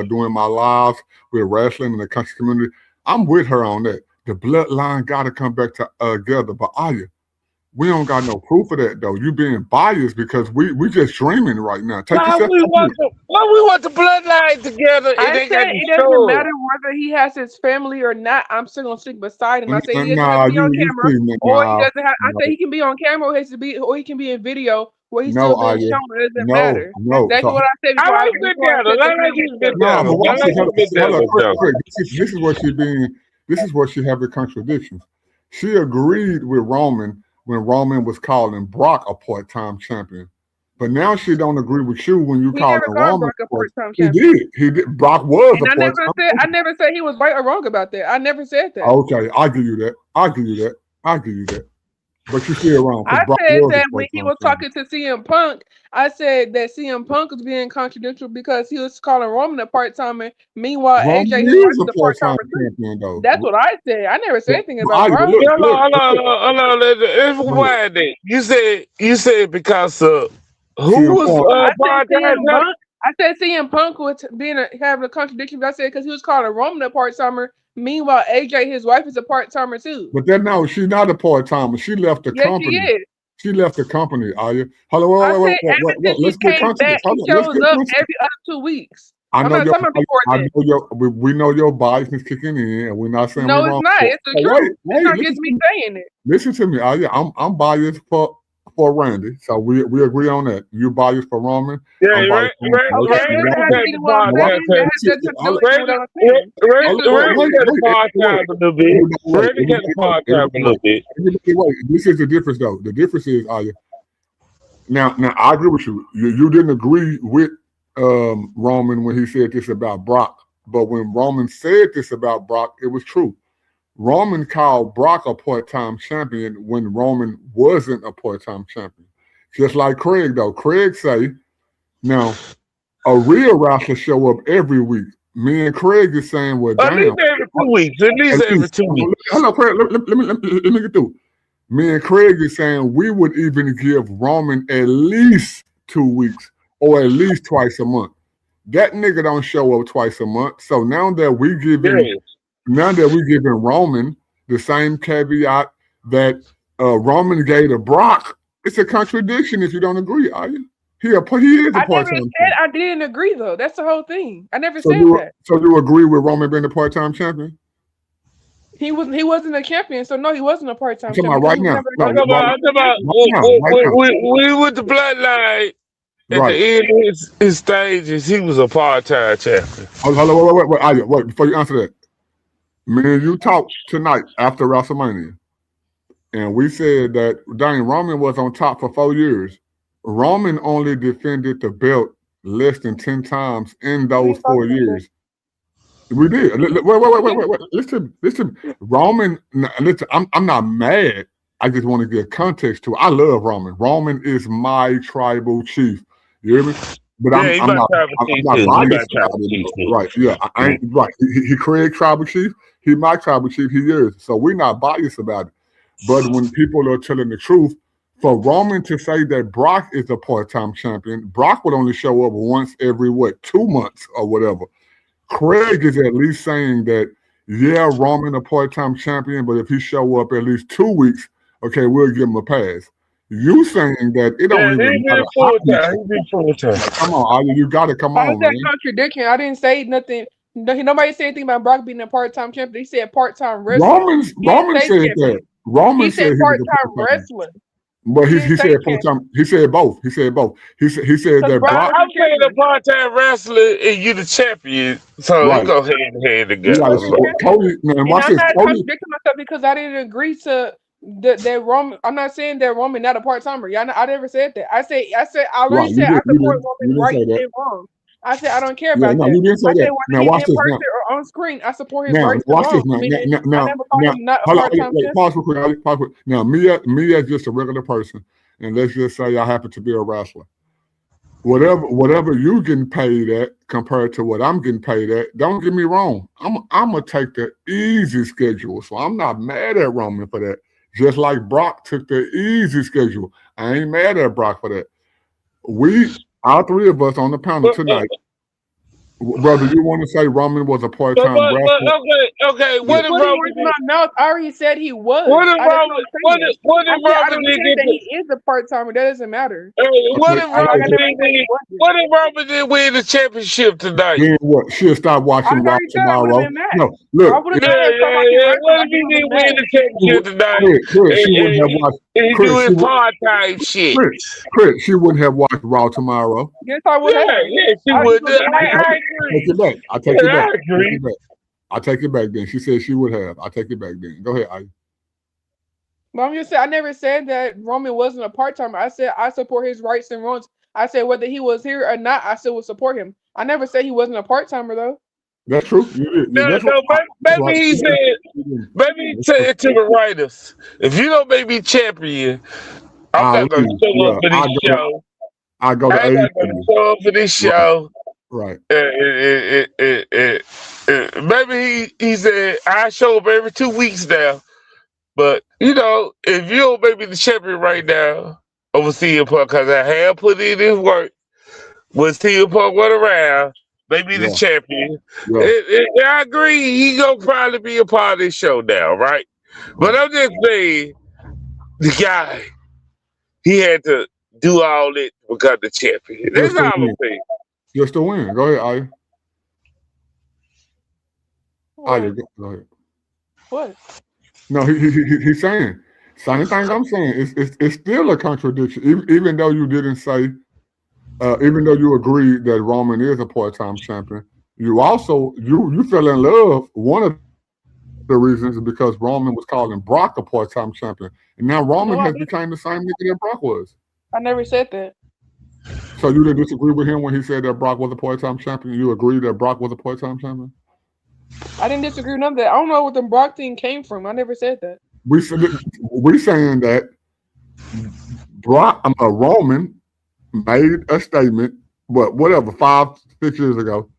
Speaker 1: doing my lives with wrestling in the country community. I'm with her on that. The bloodline got to come back together. But Aya, we don't got no proof of that though. You being biased because we just dreaming right now.
Speaker 3: Why we want the bloodline together and
Speaker 4: I
Speaker 3: they
Speaker 4: said
Speaker 3: got
Speaker 4: it doesn't
Speaker 3: destroyed?
Speaker 4: matter whether he has his family or not. I'm still gonna stick beside him. I say he doesn't
Speaker 1: Nah,
Speaker 4: have to be on
Speaker 1: you
Speaker 4: camera,
Speaker 1: see me
Speaker 4: or he
Speaker 1: now.
Speaker 4: doesn't have. I
Speaker 1: No,
Speaker 4: say he can be on camera, or he can be in video where he's
Speaker 1: no,
Speaker 4: still being
Speaker 1: Aya.
Speaker 4: shown. It doesn't
Speaker 1: No,
Speaker 4: matter.
Speaker 1: no.
Speaker 4: That's exactly
Speaker 1: So
Speaker 4: what I said
Speaker 3: I
Speaker 4: before.
Speaker 3: like good down. I like you good
Speaker 1: no,
Speaker 3: down.
Speaker 1: but
Speaker 3: I
Speaker 1: watch
Speaker 3: like
Speaker 1: this.
Speaker 3: you good down.
Speaker 1: This is what she being. This is what she have the contradictions. She agreed with Roman when Roman was calling Brock a part-time champion, but now she don't agree with you when you
Speaker 4: He
Speaker 1: calling
Speaker 4: never called
Speaker 1: Roman.
Speaker 4: Brock a part-time
Speaker 1: He
Speaker 4: champion.
Speaker 1: did. He did. Brock was
Speaker 4: And
Speaker 1: a
Speaker 4: I
Speaker 1: part-time
Speaker 4: never
Speaker 1: champion.
Speaker 4: said he was right or wrong about that. I never said that.
Speaker 1: Okay, I give you that. But you still wrong
Speaker 4: I
Speaker 1: because Brock
Speaker 4: said
Speaker 1: was a
Speaker 4: that when he
Speaker 1: part-time
Speaker 4: was
Speaker 1: champion.
Speaker 4: talking to CM Punk, I said that CM Punk was being contradictory because he was calling Roman a part timer. Meanwhile,
Speaker 1: Roman
Speaker 4: AJ, his wife,
Speaker 1: is
Speaker 4: is
Speaker 1: a
Speaker 4: a part
Speaker 1: part-time
Speaker 4: timer too.
Speaker 1: champion though.
Speaker 4: That's what I said. I never said anything about
Speaker 1: Aya,
Speaker 4: Brock.
Speaker 1: look,
Speaker 3: Hold on. Let's rewind it. You said because who
Speaker 1: CM
Speaker 3: was
Speaker 1: Punk.
Speaker 4: I said CM
Speaker 3: podcast?
Speaker 4: Punk. I said CM Punk was having a contradiction. But I said because he was calling Roman a part timer. Meanwhile, AJ, his wife, is a part timer too.
Speaker 1: But then no, she's not a part-timer. She left the
Speaker 4: Yes, she
Speaker 1: company.
Speaker 4: is.
Speaker 1: She left the company, Aya. Hello,
Speaker 4: I said ever
Speaker 1: wait.
Speaker 4: since
Speaker 1: Let's
Speaker 4: he
Speaker 1: get
Speaker 4: came back,
Speaker 1: context.
Speaker 4: he
Speaker 1: Hold on. Let's
Speaker 4: shows
Speaker 1: get
Speaker 4: up
Speaker 1: context.
Speaker 4: every other 2 weeks.
Speaker 1: I
Speaker 4: I'm
Speaker 1: know
Speaker 4: not
Speaker 1: your,
Speaker 4: talking about before
Speaker 1: I
Speaker 4: that.
Speaker 1: know your, we know your bias is kicking in, and we're not saying
Speaker 4: No,
Speaker 1: we're
Speaker 4: it's
Speaker 1: wrong.
Speaker 4: not. It's the
Speaker 1: But
Speaker 4: truth. It's not
Speaker 1: listen
Speaker 4: just me saying it.
Speaker 1: Listen to me, Aya. I'm biased for Randy, so we agree on that. You biased for Roman.
Speaker 3: Yeah,
Speaker 1: I'm biased for
Speaker 4: Okay,
Speaker 1: Randy.
Speaker 4: but that has to be what I'm saying. That has to do with what I'm saying.
Speaker 3: Randy got a part-time a little bit. Randy got a part-time a little bit.
Speaker 1: This is the difference, though. The difference is, Aya. Now, I agree with you. You didn't agree with Roman when he said this about Brock, but when Roman said this about Brock, it was true. Roman called Brock a part-time champion when Roman wasn't a part-time champion. Just like Craig, though. Craig say, now, a real wrestler show up every week. Me and Craig is saying, well,
Speaker 3: At
Speaker 1: damn.
Speaker 3: least every 2 weeks. At least every 2 weeks.
Speaker 1: Hello, Craig. Let me get through. Me and Craig is saying we would even give Roman at least 2 weeks or at least twice a month. That nigga don't show up twice a month. So now that we giving Roman the same caveat that Roman gave to Brock, it's a contradiction if you don't agree, are you? He is a part-time.
Speaker 4: I didn't agree though. That's the whole thing. I never said that.
Speaker 1: So you agree with Roman being a part-time champion?
Speaker 4: He wasn't a champion, so no, he wasn't a part-time champion.
Speaker 1: Right now.
Speaker 3: I'm talking about we with the bloodline. At the end of his stages, he was a part-time champion.
Speaker 1: Hello, wait, before you answer that. Me and you talked tonight after WrestleMania, and we said that dang, Roman was on top for 4 years. Roman only defended the belt less than 10 times in those 4 years. We did. Wait. Listen. Roman, listen, I'm not mad. I just want to give context to it. I love Roman. Roman is my tribal chief. You hear me? but
Speaker 3: Yeah, he my tribal
Speaker 1: I'm
Speaker 3: chief
Speaker 1: not
Speaker 3: too. He my
Speaker 1: biased about
Speaker 3: tribal chief
Speaker 1: it.
Speaker 3: too.
Speaker 1: Right? Yeah, I ain't right. He created tribal chief. He my tribal chief. He is. So we're not biased about it. But when people are telling the truth, for Roman to say that Brock is a part-time champion, Brock would only show up once every 2 months or whatever. Craig is at least saying that, yeah, Roman a part-time champion, but if he show up at least 2 weeks, okay, we'll give him a pass. You saying that it don't
Speaker 3: Yeah, he
Speaker 1: even matter
Speaker 3: been
Speaker 1: how
Speaker 3: full
Speaker 1: he
Speaker 3: time. He been full time.
Speaker 1: come on, Aya, you gotta come
Speaker 4: How is
Speaker 1: on,
Speaker 4: that
Speaker 1: man.
Speaker 4: contradiction? I didn't say nothing. Nobody said anything about Brock being a part-time champion. He said part-time wrestler. He didn't
Speaker 1: Roman
Speaker 4: say
Speaker 1: said that.
Speaker 4: champion.
Speaker 1: Roman
Speaker 4: He said
Speaker 1: said he was a
Speaker 4: part-time
Speaker 1: part-time.
Speaker 4: wrestler.
Speaker 1: But
Speaker 4: He
Speaker 1: he
Speaker 4: didn't say
Speaker 1: said
Speaker 4: champion.
Speaker 1: part-time. He said both. He said both. He said
Speaker 4: Because
Speaker 1: that
Speaker 4: Brock
Speaker 1: Brock.
Speaker 3: I'm
Speaker 4: wasn't
Speaker 3: saying a
Speaker 4: champion.
Speaker 3: part time wrestler and you the champion, so it
Speaker 1: Right.
Speaker 3: go hand in hand
Speaker 1: You
Speaker 3: together.
Speaker 1: gotta
Speaker 4: Cody
Speaker 1: see
Speaker 4: was
Speaker 1: what
Speaker 4: champion.
Speaker 1: Cody, man,
Speaker 4: And
Speaker 1: watch
Speaker 4: I'm
Speaker 1: this.
Speaker 4: not
Speaker 1: Cody,
Speaker 4: contradicting myself because I didn't agree to that Roman. I'm not saying that Roman not a part-timer. Yeah, I never said that. I I
Speaker 1: right,
Speaker 4: literally said I support
Speaker 1: you
Speaker 4: Roman
Speaker 1: didn't
Speaker 4: right
Speaker 1: say that.
Speaker 4: and wrong. I said I don't care
Speaker 1: Yeah,
Speaker 4: about
Speaker 1: no,
Speaker 4: that.
Speaker 1: you didn't say
Speaker 4: I said
Speaker 1: that.
Speaker 4: whether
Speaker 1: Now
Speaker 4: he's
Speaker 1: watch
Speaker 4: in
Speaker 1: this
Speaker 4: person
Speaker 1: now.
Speaker 4: or on screen, I support his
Speaker 1: Now
Speaker 4: rights and
Speaker 1: watch this
Speaker 4: wrongs.
Speaker 1: now.
Speaker 4: Meaning, I never called
Speaker 1: Now
Speaker 4: him not a
Speaker 1: hold on,
Speaker 4: part-time champion.
Speaker 1: pause real quick. Pause quick. Now me as just a regular person, and let's just say I happen to be a wrestler. Whatever you getting paid at compared to what I'm getting paid at, don't get me wrong. I'm gonna take the easy schedule. So I'm not mad at Roman for that. Just like Brock took the easy schedule. I ain't mad at Brock for that. We all three of us on the panel
Speaker 3: But,
Speaker 1: tonight. Brother, you want to say Roman was a
Speaker 3: but,
Speaker 1: part-time
Speaker 3: but,
Speaker 1: wrestler?
Speaker 3: okay.
Speaker 4: You
Speaker 3: What if
Speaker 4: put it
Speaker 3: Roman
Speaker 4: words in
Speaker 3: did?
Speaker 4: my mouth. I already said he
Speaker 3: What
Speaker 4: was.
Speaker 3: if
Speaker 4: I just
Speaker 3: Roman?
Speaker 4: don't say it.
Speaker 3: What
Speaker 4: I
Speaker 3: if
Speaker 4: said I
Speaker 3: Roman
Speaker 4: don't
Speaker 3: did
Speaker 4: say
Speaker 3: get
Speaker 4: that
Speaker 3: the?
Speaker 4: he is a part-timer. That doesn't matter.
Speaker 3: What
Speaker 1: Okay,
Speaker 3: if
Speaker 1: I
Speaker 4: Like I
Speaker 3: Roman
Speaker 4: never
Speaker 1: okay.
Speaker 4: said he
Speaker 3: did?
Speaker 4: wasn't.
Speaker 3: What if Roman did win the championship tonight?
Speaker 1: Then what? She'll start
Speaker 4: I
Speaker 1: watching Raw
Speaker 4: already said I would have
Speaker 1: tomorrow.
Speaker 4: been mad.
Speaker 1: No,
Speaker 4: I
Speaker 1: look,
Speaker 4: would have
Speaker 3: Yeah,
Speaker 4: not have stopped watching wrestling.
Speaker 3: What
Speaker 4: I
Speaker 3: if
Speaker 4: just
Speaker 3: he
Speaker 4: would have
Speaker 3: didn't
Speaker 4: been
Speaker 3: win
Speaker 4: mad.
Speaker 3: the championship tonight?
Speaker 1: Chris, she wouldn't have watched.
Speaker 3: And he do
Speaker 1: Chris,
Speaker 3: his part time shit.
Speaker 1: She wouldn't have watched Raw tomorrow.
Speaker 4: Yes, I would
Speaker 3: Yeah,
Speaker 4: have.
Speaker 3: she
Speaker 4: I just
Speaker 3: would.
Speaker 4: would have been mad.
Speaker 3: I
Speaker 1: Take
Speaker 3: agree.
Speaker 1: it back. I take it
Speaker 3: Yeah,
Speaker 1: back.
Speaker 3: I agree.
Speaker 1: I take it back then. She said she would have. I take it back then. Go ahead.
Speaker 4: But I'm just saying, I never said that Roman wasn't a part-timer. I said I support his rights and wrongs. I said whether he was here or not, I still would support him. I never said he wasn't a part-timer though.
Speaker 1: That's true. That's what.
Speaker 3: No,
Speaker 1: That's right.
Speaker 3: maybe he said. Maybe he said to the writers, "If you don't make me champion, I'm
Speaker 1: I
Speaker 3: not gonna
Speaker 1: leave.
Speaker 3: show up
Speaker 1: Yeah,
Speaker 3: for this show.
Speaker 1: I go to
Speaker 3: I'm not gonna
Speaker 1: AEW.
Speaker 3: show up for this show."
Speaker 1: Right.
Speaker 3: Maybe he said, "I show up every 2 weeks now." But if you don't make me the champion right now over CM Punk, because I have put in his work, when CM Punk went around, make me the
Speaker 1: Yeah.
Speaker 3: champion.
Speaker 1: Yeah.
Speaker 3: I agree, he gonna probably be a part of this show now, right? But I'm just saying, the guy, he had to do all it to become the champion. That's
Speaker 1: Just to
Speaker 3: all I'm
Speaker 1: win.
Speaker 3: saying.
Speaker 1: Just to win. Go ahead, Aya. Aya,
Speaker 4: What?
Speaker 1: go ahead.
Speaker 4: What?
Speaker 1: No, he's saying same thing I'm saying. It's still a contradiction, even though you didn't say, even though you agreed that Roman is a part-time champion. You also you fell in love. One of the reasons is because Roman was calling Brock a part-time champion, and now Roman
Speaker 4: No, I
Speaker 1: has
Speaker 4: didn't.
Speaker 1: become the same nigga that Brock was.
Speaker 4: I never said that.
Speaker 1: So you didn't disagree with him when he said that Brock was a part-time champion? You agreed that Brock was a part-time champion?
Speaker 4: I didn't disagree with none of that. I don't know what the Brock thing came from. I never said that.
Speaker 1: We saying that Roman made a statement, whatever, 5-6 years ago.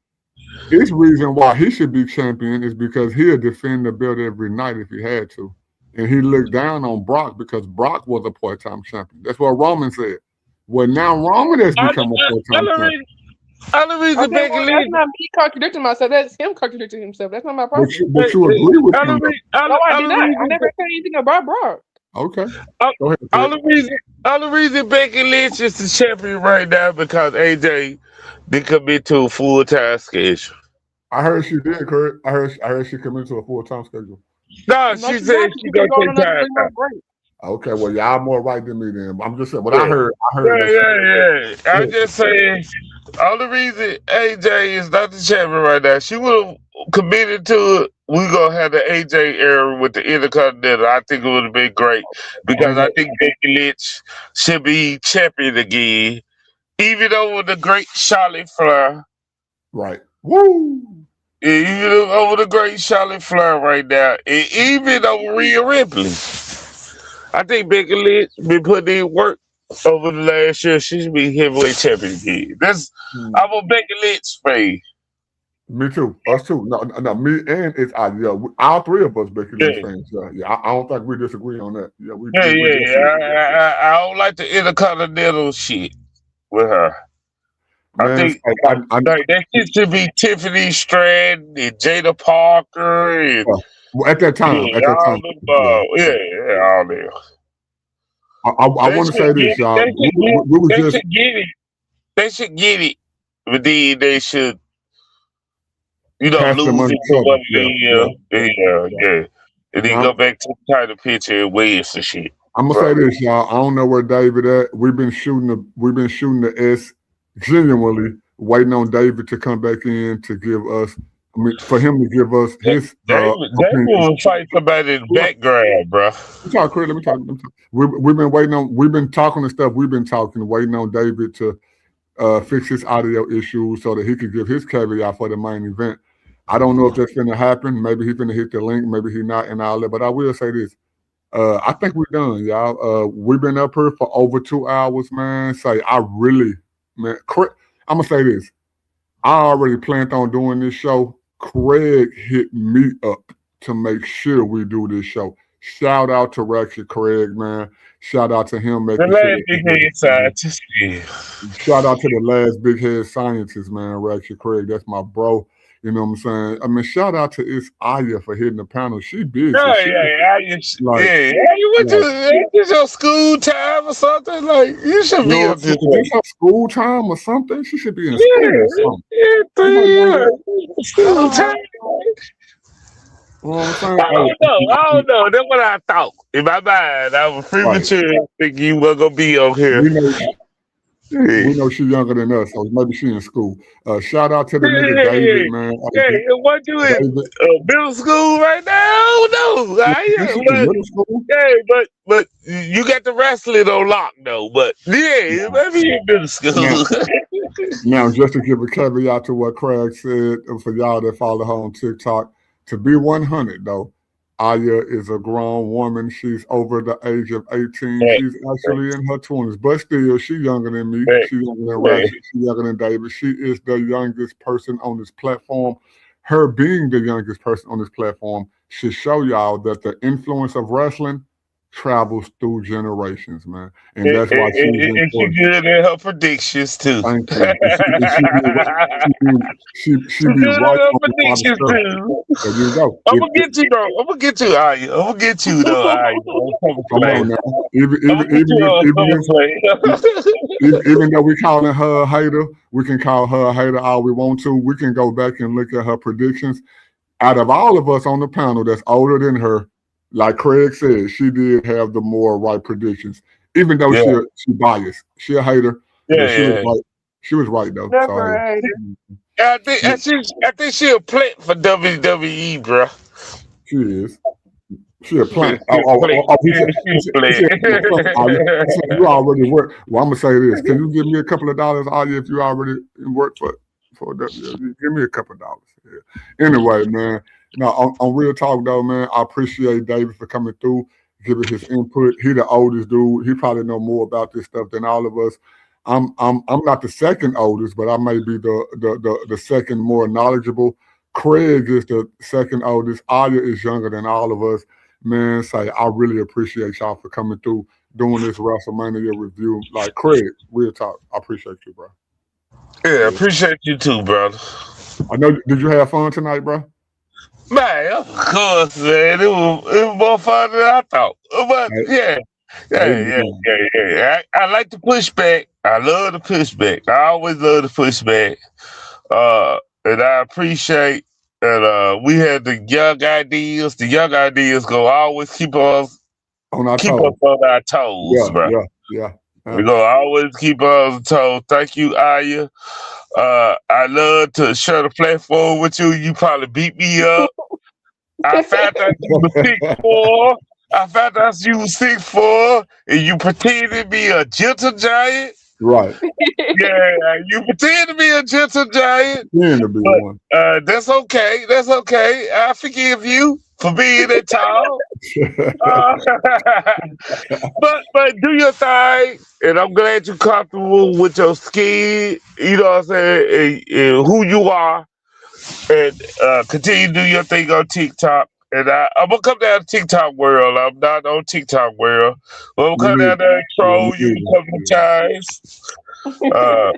Speaker 1: His reason why he should be champion is because he'll defend the belt every night if he had to. And he looked down on Brock because Brock was a part-time champion. That's what Roman said. Well, now Roman has become a part-time champion.
Speaker 3: Other reason
Speaker 4: Okay,
Speaker 3: Becky
Speaker 4: well,
Speaker 3: Lynch.
Speaker 4: that's not me contradicting myself. That's him contradicting himself. That's not my problem.
Speaker 1: But you agree with him,
Speaker 4: No, I did not. I never said anything about Brock.
Speaker 1: Okay.
Speaker 3: Go ahead. All the reason Becky Lynch is the champion right now because AJ didn't commit to a full-time schedule.
Speaker 1: I heard she did, Kurt. I heard she committed to a full-time schedule.
Speaker 3: No, she said she gonna take time.
Speaker 1: Okay, well, y'all more right than me then. I'm just saying what I heard.
Speaker 3: Yeah. I'm just saying, all the reason AJ is not the champion right now, she would have committed to it. We're gonna have the AJ era with the Intercontinental. I think it would have been great because I think Becky Lynch should be champion again, even over the great Charlotte Flair.
Speaker 1: Right. Woo!
Speaker 3: Even over the great Charlotte Flair right now, and even over Rhea Ripley. I think Becky Lynch been putting in work over the last year. She should be heavyweight champion again. I'm a Becky Lynch fan.
Speaker 1: Me too. Us too. No, me and it's all three of us Becky Lynch
Speaker 3: Yeah.
Speaker 1: fans. Yeah. I don't think we disagree on that. Yeah, we
Speaker 3: Yeah.
Speaker 1: definitely.
Speaker 3: I don't like the intercontinental shit with her. I
Speaker 1: Man,
Speaker 3: think that shit should be Tiffany Stratton and Jada Parker and
Speaker 1: well, at that time,
Speaker 3: all them, all them.
Speaker 1: I want to say this, y'all.
Speaker 3: They should get it, but then they should,
Speaker 1: pass them
Speaker 3: lose
Speaker 1: on
Speaker 3: it
Speaker 1: each
Speaker 3: to
Speaker 1: other.
Speaker 3: one of them. And then go back to the title picture and win some shit.
Speaker 1: I'm gonna say this, y'all. I don't know where David at. We've been shooting the S genuinely, waiting on David to come back in to give us. I mean, for him to give us his.
Speaker 3: David will fight somebody in the background, bro.
Speaker 1: Let me talk, Chris. Let me talk. We've been waiting on. We've been talking the stuff. We've been talking, waiting on David to fix his audio issues so that he could give his caveat for the main event. I don't know if that's going to happen. Maybe he's going to hit the link. Maybe he's not, and all that. But I will say this. I think we're done, y'all. We've been up here for over 2 hours, man. Man, I'm gonna say this. I already planned on doing this show. Craig hit me up to make sure we do this show. Shout out to Ratchet Craig, man. Shout out to him making
Speaker 3: sure.
Speaker 1: Shout out to the last big head scientist, man, Ratchet Craig. That's my bro. You know what I'm saying? I mean, shout out to Aya for hitting the panel. She big.
Speaker 3: You went to your school time or something? Like, you should be up this way.
Speaker 1: Her school time or something? She should be in school or something.
Speaker 3: School time. I don't know. That's what I thought. In my mind, I was premature thinking you were going to be on here.
Speaker 1: We know she's younger than us, so maybe she in school. Shout out to the nigga David, man.
Speaker 3: What you in middle school right now? No, middle school. But you got the wrestling on lock though. But maybe you in middle school.
Speaker 1: Now, just to give a caveat to what Craig said, for y'all that follow her on TikTok, to be 100 though, Aya is a grown woman. She's over the age of 18. She's actually in her 20s, but still, she's younger than me. She's younger than Ratchet. She's younger than David. She is the youngest person on this platform. Her being the youngest person on this platform should show y'all that the influence of wrestling travels through generations, man. And that's why she's important.
Speaker 3: She's good at her predictions too.
Speaker 1: Thank you. She be right on the predictions too. There you go.
Speaker 3: I'm gonna get you though. I'm gonna get you, Aya. Come
Speaker 1: on now. Even though we calling her a hater, we can call her a hater all we want to. We can go back and look at her predictions. Out of all of us on the panel that's older than her, like Craig said, she did have the more right predictions. Even though she biased. She a hater. She was right though.
Speaker 4: Never a hater.
Speaker 3: I think she a plant for WWE, bro.
Speaker 1: She is. She a plant. You already work. Well, I'm gonna say this. Can you give me a couple of dollars, Aya, if you already work for WWE? Give me a couple of dollars. Yeah. Anyway, man. No, on real talk though, man, I appreciate David for coming through, giving his input. He the oldest dude. He probably know more about this stuff than all of us. I'm not the second oldest, but I may be the second more knowledgeable. Craig is the second oldest. Aya is younger than all of us. Man, I really appreciate y'all for coming through, doing this WrestleMania review. Like Craig, real talk. I appreciate you, bro.
Speaker 3: Yeah, I appreciate you too, brother.
Speaker 1: I know. Did you have fun tonight, bro?
Speaker 3: Man, of course, man. It was more fun than I thought. But I like the pushback. I love the pushback. I always love the pushback. And I appreciate that we had the young ideas. The young ideas go always keep us on our toes, bro.
Speaker 1: Yeah.
Speaker 3: We're gonna always keep us on toes. Thank you, Aya. I love to share the platform with you. You probably beat me up. I found out you were 6'4". I found out you were 6'4", and you pretended to be a gentle giant.
Speaker 1: Right.
Speaker 3: Yeah, you pretend to be a gentle giant.
Speaker 1: One.
Speaker 3: That's okay. That's okay. I forgive you. for being that tall. Uh, but do your thing, and I'm glad you're comfortable with your skin. You know what I'm saying, and who you are, and continue to do your thing on TikTok. And I'm gonna come down to TikTok world. I'm not on TikTok world. But I'm
Speaker 1: Me
Speaker 3: gonna come
Speaker 1: neither.
Speaker 3: down there and
Speaker 1: Yeah, me
Speaker 3: troll you a couple of
Speaker 1: neither.
Speaker 3: times. Uh,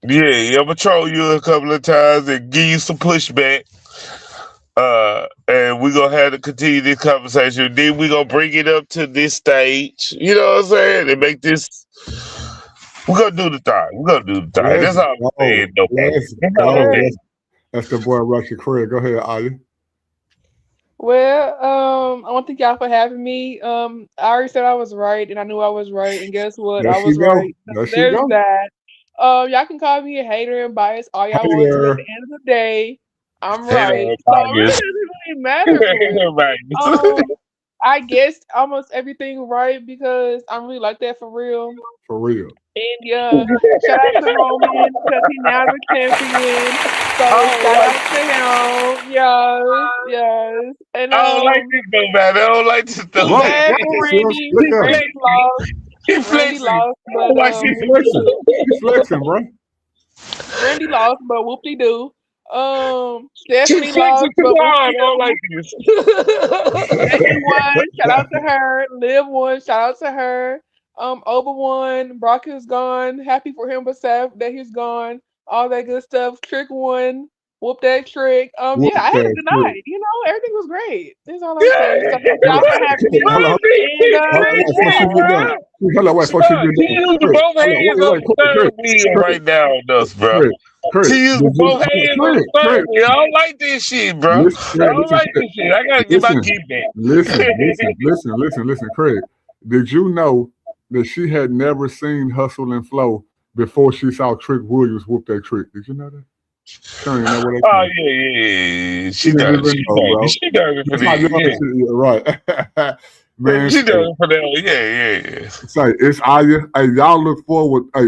Speaker 3: yeah, I'm gonna troll you a couple of times and give you some pushback. And we're gonna have to continue this conversation. Then we're gonna bring it up to this stage. You know what I'm saying? And make this. We're gonna do the thing. We're gonna do the thing.
Speaker 1: Let's
Speaker 3: That's all I'm
Speaker 1: go.
Speaker 3: saying, though.
Speaker 1: Let's
Speaker 3: That's all I'm
Speaker 1: go.
Speaker 4: Yes.
Speaker 3: saying.
Speaker 1: That's the boy Rushy Craig. Go ahead, Aya.
Speaker 4: Well, I want to thank y'all for having me. I already said I was right, and I knew I was right, and guess what?
Speaker 1: There
Speaker 4: I
Speaker 1: she
Speaker 4: was
Speaker 1: go.
Speaker 4: right. So
Speaker 1: There she
Speaker 4: there's
Speaker 1: go.
Speaker 4: that. Y'all can call me a hater and bias all y'all want to. At the
Speaker 1: Hater.
Speaker 4: end of the day, I'm
Speaker 3: Hate
Speaker 4: right.
Speaker 3: on
Speaker 4: So it really
Speaker 3: bias.
Speaker 4: doesn't really matter for real.
Speaker 3: Right.
Speaker 4: I guessed almost everything right because I'm really like that for real.
Speaker 1: For real.
Speaker 4: And yeah, shout out to Roman because he now the champion. So
Speaker 3: I don't
Speaker 4: shout
Speaker 3: like.
Speaker 4: out to him. Yes, yes. And
Speaker 3: I don't like this though, man. I don't like this though,
Speaker 1: Right,
Speaker 3: man.
Speaker 4: sad
Speaker 1: right,
Speaker 4: for
Speaker 1: sis.
Speaker 4: Randy.
Speaker 1: Look
Speaker 3: He
Speaker 1: at him.
Speaker 4: Randy
Speaker 3: flexing.
Speaker 4: lost.
Speaker 3: He
Speaker 4: Randy
Speaker 3: flexing.
Speaker 4: lost,
Speaker 3: I
Speaker 4: but
Speaker 3: don't like
Speaker 1: He
Speaker 3: this.
Speaker 4: whoop de
Speaker 1: flexing.
Speaker 4: doo.
Speaker 1: He flexing, bro.
Speaker 4: Randy lost, but whoop de doo.
Speaker 3: She
Speaker 4: Stephanie lost,
Speaker 3: flexing too
Speaker 4: but whoop
Speaker 3: hard.
Speaker 4: de
Speaker 3: I don't like
Speaker 4: doo.
Speaker 3: this.
Speaker 4: Becky won. Shout out to her. Liv won. Shout out to her. Oba won. Brock is gone. Happy for him, but sad that he's gone. All that good stuff. Trick won. Whoop that trick.
Speaker 1: Whoop
Speaker 4: Yeah, I had a
Speaker 1: that
Speaker 4: good
Speaker 1: shit.
Speaker 4: night. Everything was great. That's all I'm saying. So thank
Speaker 3: Yeah.
Speaker 4: y'all
Speaker 1: Look,
Speaker 4: for having
Speaker 1: Craig,
Speaker 4: me.
Speaker 1: hold on,
Speaker 4: And
Speaker 1: hold on, before she
Speaker 3: Flexing,
Speaker 1: get
Speaker 3: bro.
Speaker 1: done. Hold on, wait, before she
Speaker 3: Son,
Speaker 1: get
Speaker 3: she
Speaker 1: done.
Speaker 3: used
Speaker 1: Craig,
Speaker 3: both
Speaker 1: hold on,
Speaker 3: hands on
Speaker 1: wait,
Speaker 3: the
Speaker 1: Craig,
Speaker 3: third wheel
Speaker 1: Craig,
Speaker 3: right now on us, bro.
Speaker 1: Craig,
Speaker 3: She
Speaker 1: Craig,
Speaker 3: using
Speaker 1: did you,
Speaker 3: both hands on
Speaker 1: Craig,
Speaker 3: the third
Speaker 1: Craig,
Speaker 3: wheel. I don't like this shit, bro.
Speaker 1: listen,
Speaker 3: I
Speaker 1: Craig,
Speaker 3: don't
Speaker 1: listen,
Speaker 3: like
Speaker 1: Craig,
Speaker 3: this shit. I gotta get my
Speaker 1: listen,
Speaker 3: get back.
Speaker 1: listen, Craig. Did you know that she had never seen Hustle and Flow before she saw Trick Williams whoop that trick? Did you know that? She don't even know where that
Speaker 3: Oh
Speaker 1: came from.
Speaker 3: yeah.
Speaker 1: She
Speaker 3: She
Speaker 1: didn't
Speaker 3: done.
Speaker 1: even
Speaker 3: She
Speaker 1: know,
Speaker 3: done.
Speaker 1: bro.
Speaker 3: She done it for
Speaker 1: That's how young
Speaker 3: that.
Speaker 1: she is, right.
Speaker 3: Yeah.
Speaker 1: Man,
Speaker 3: She
Speaker 1: say,
Speaker 3: done it for that. Yeah.
Speaker 1: say it's Aya. Hey, y'all look forward. Hey,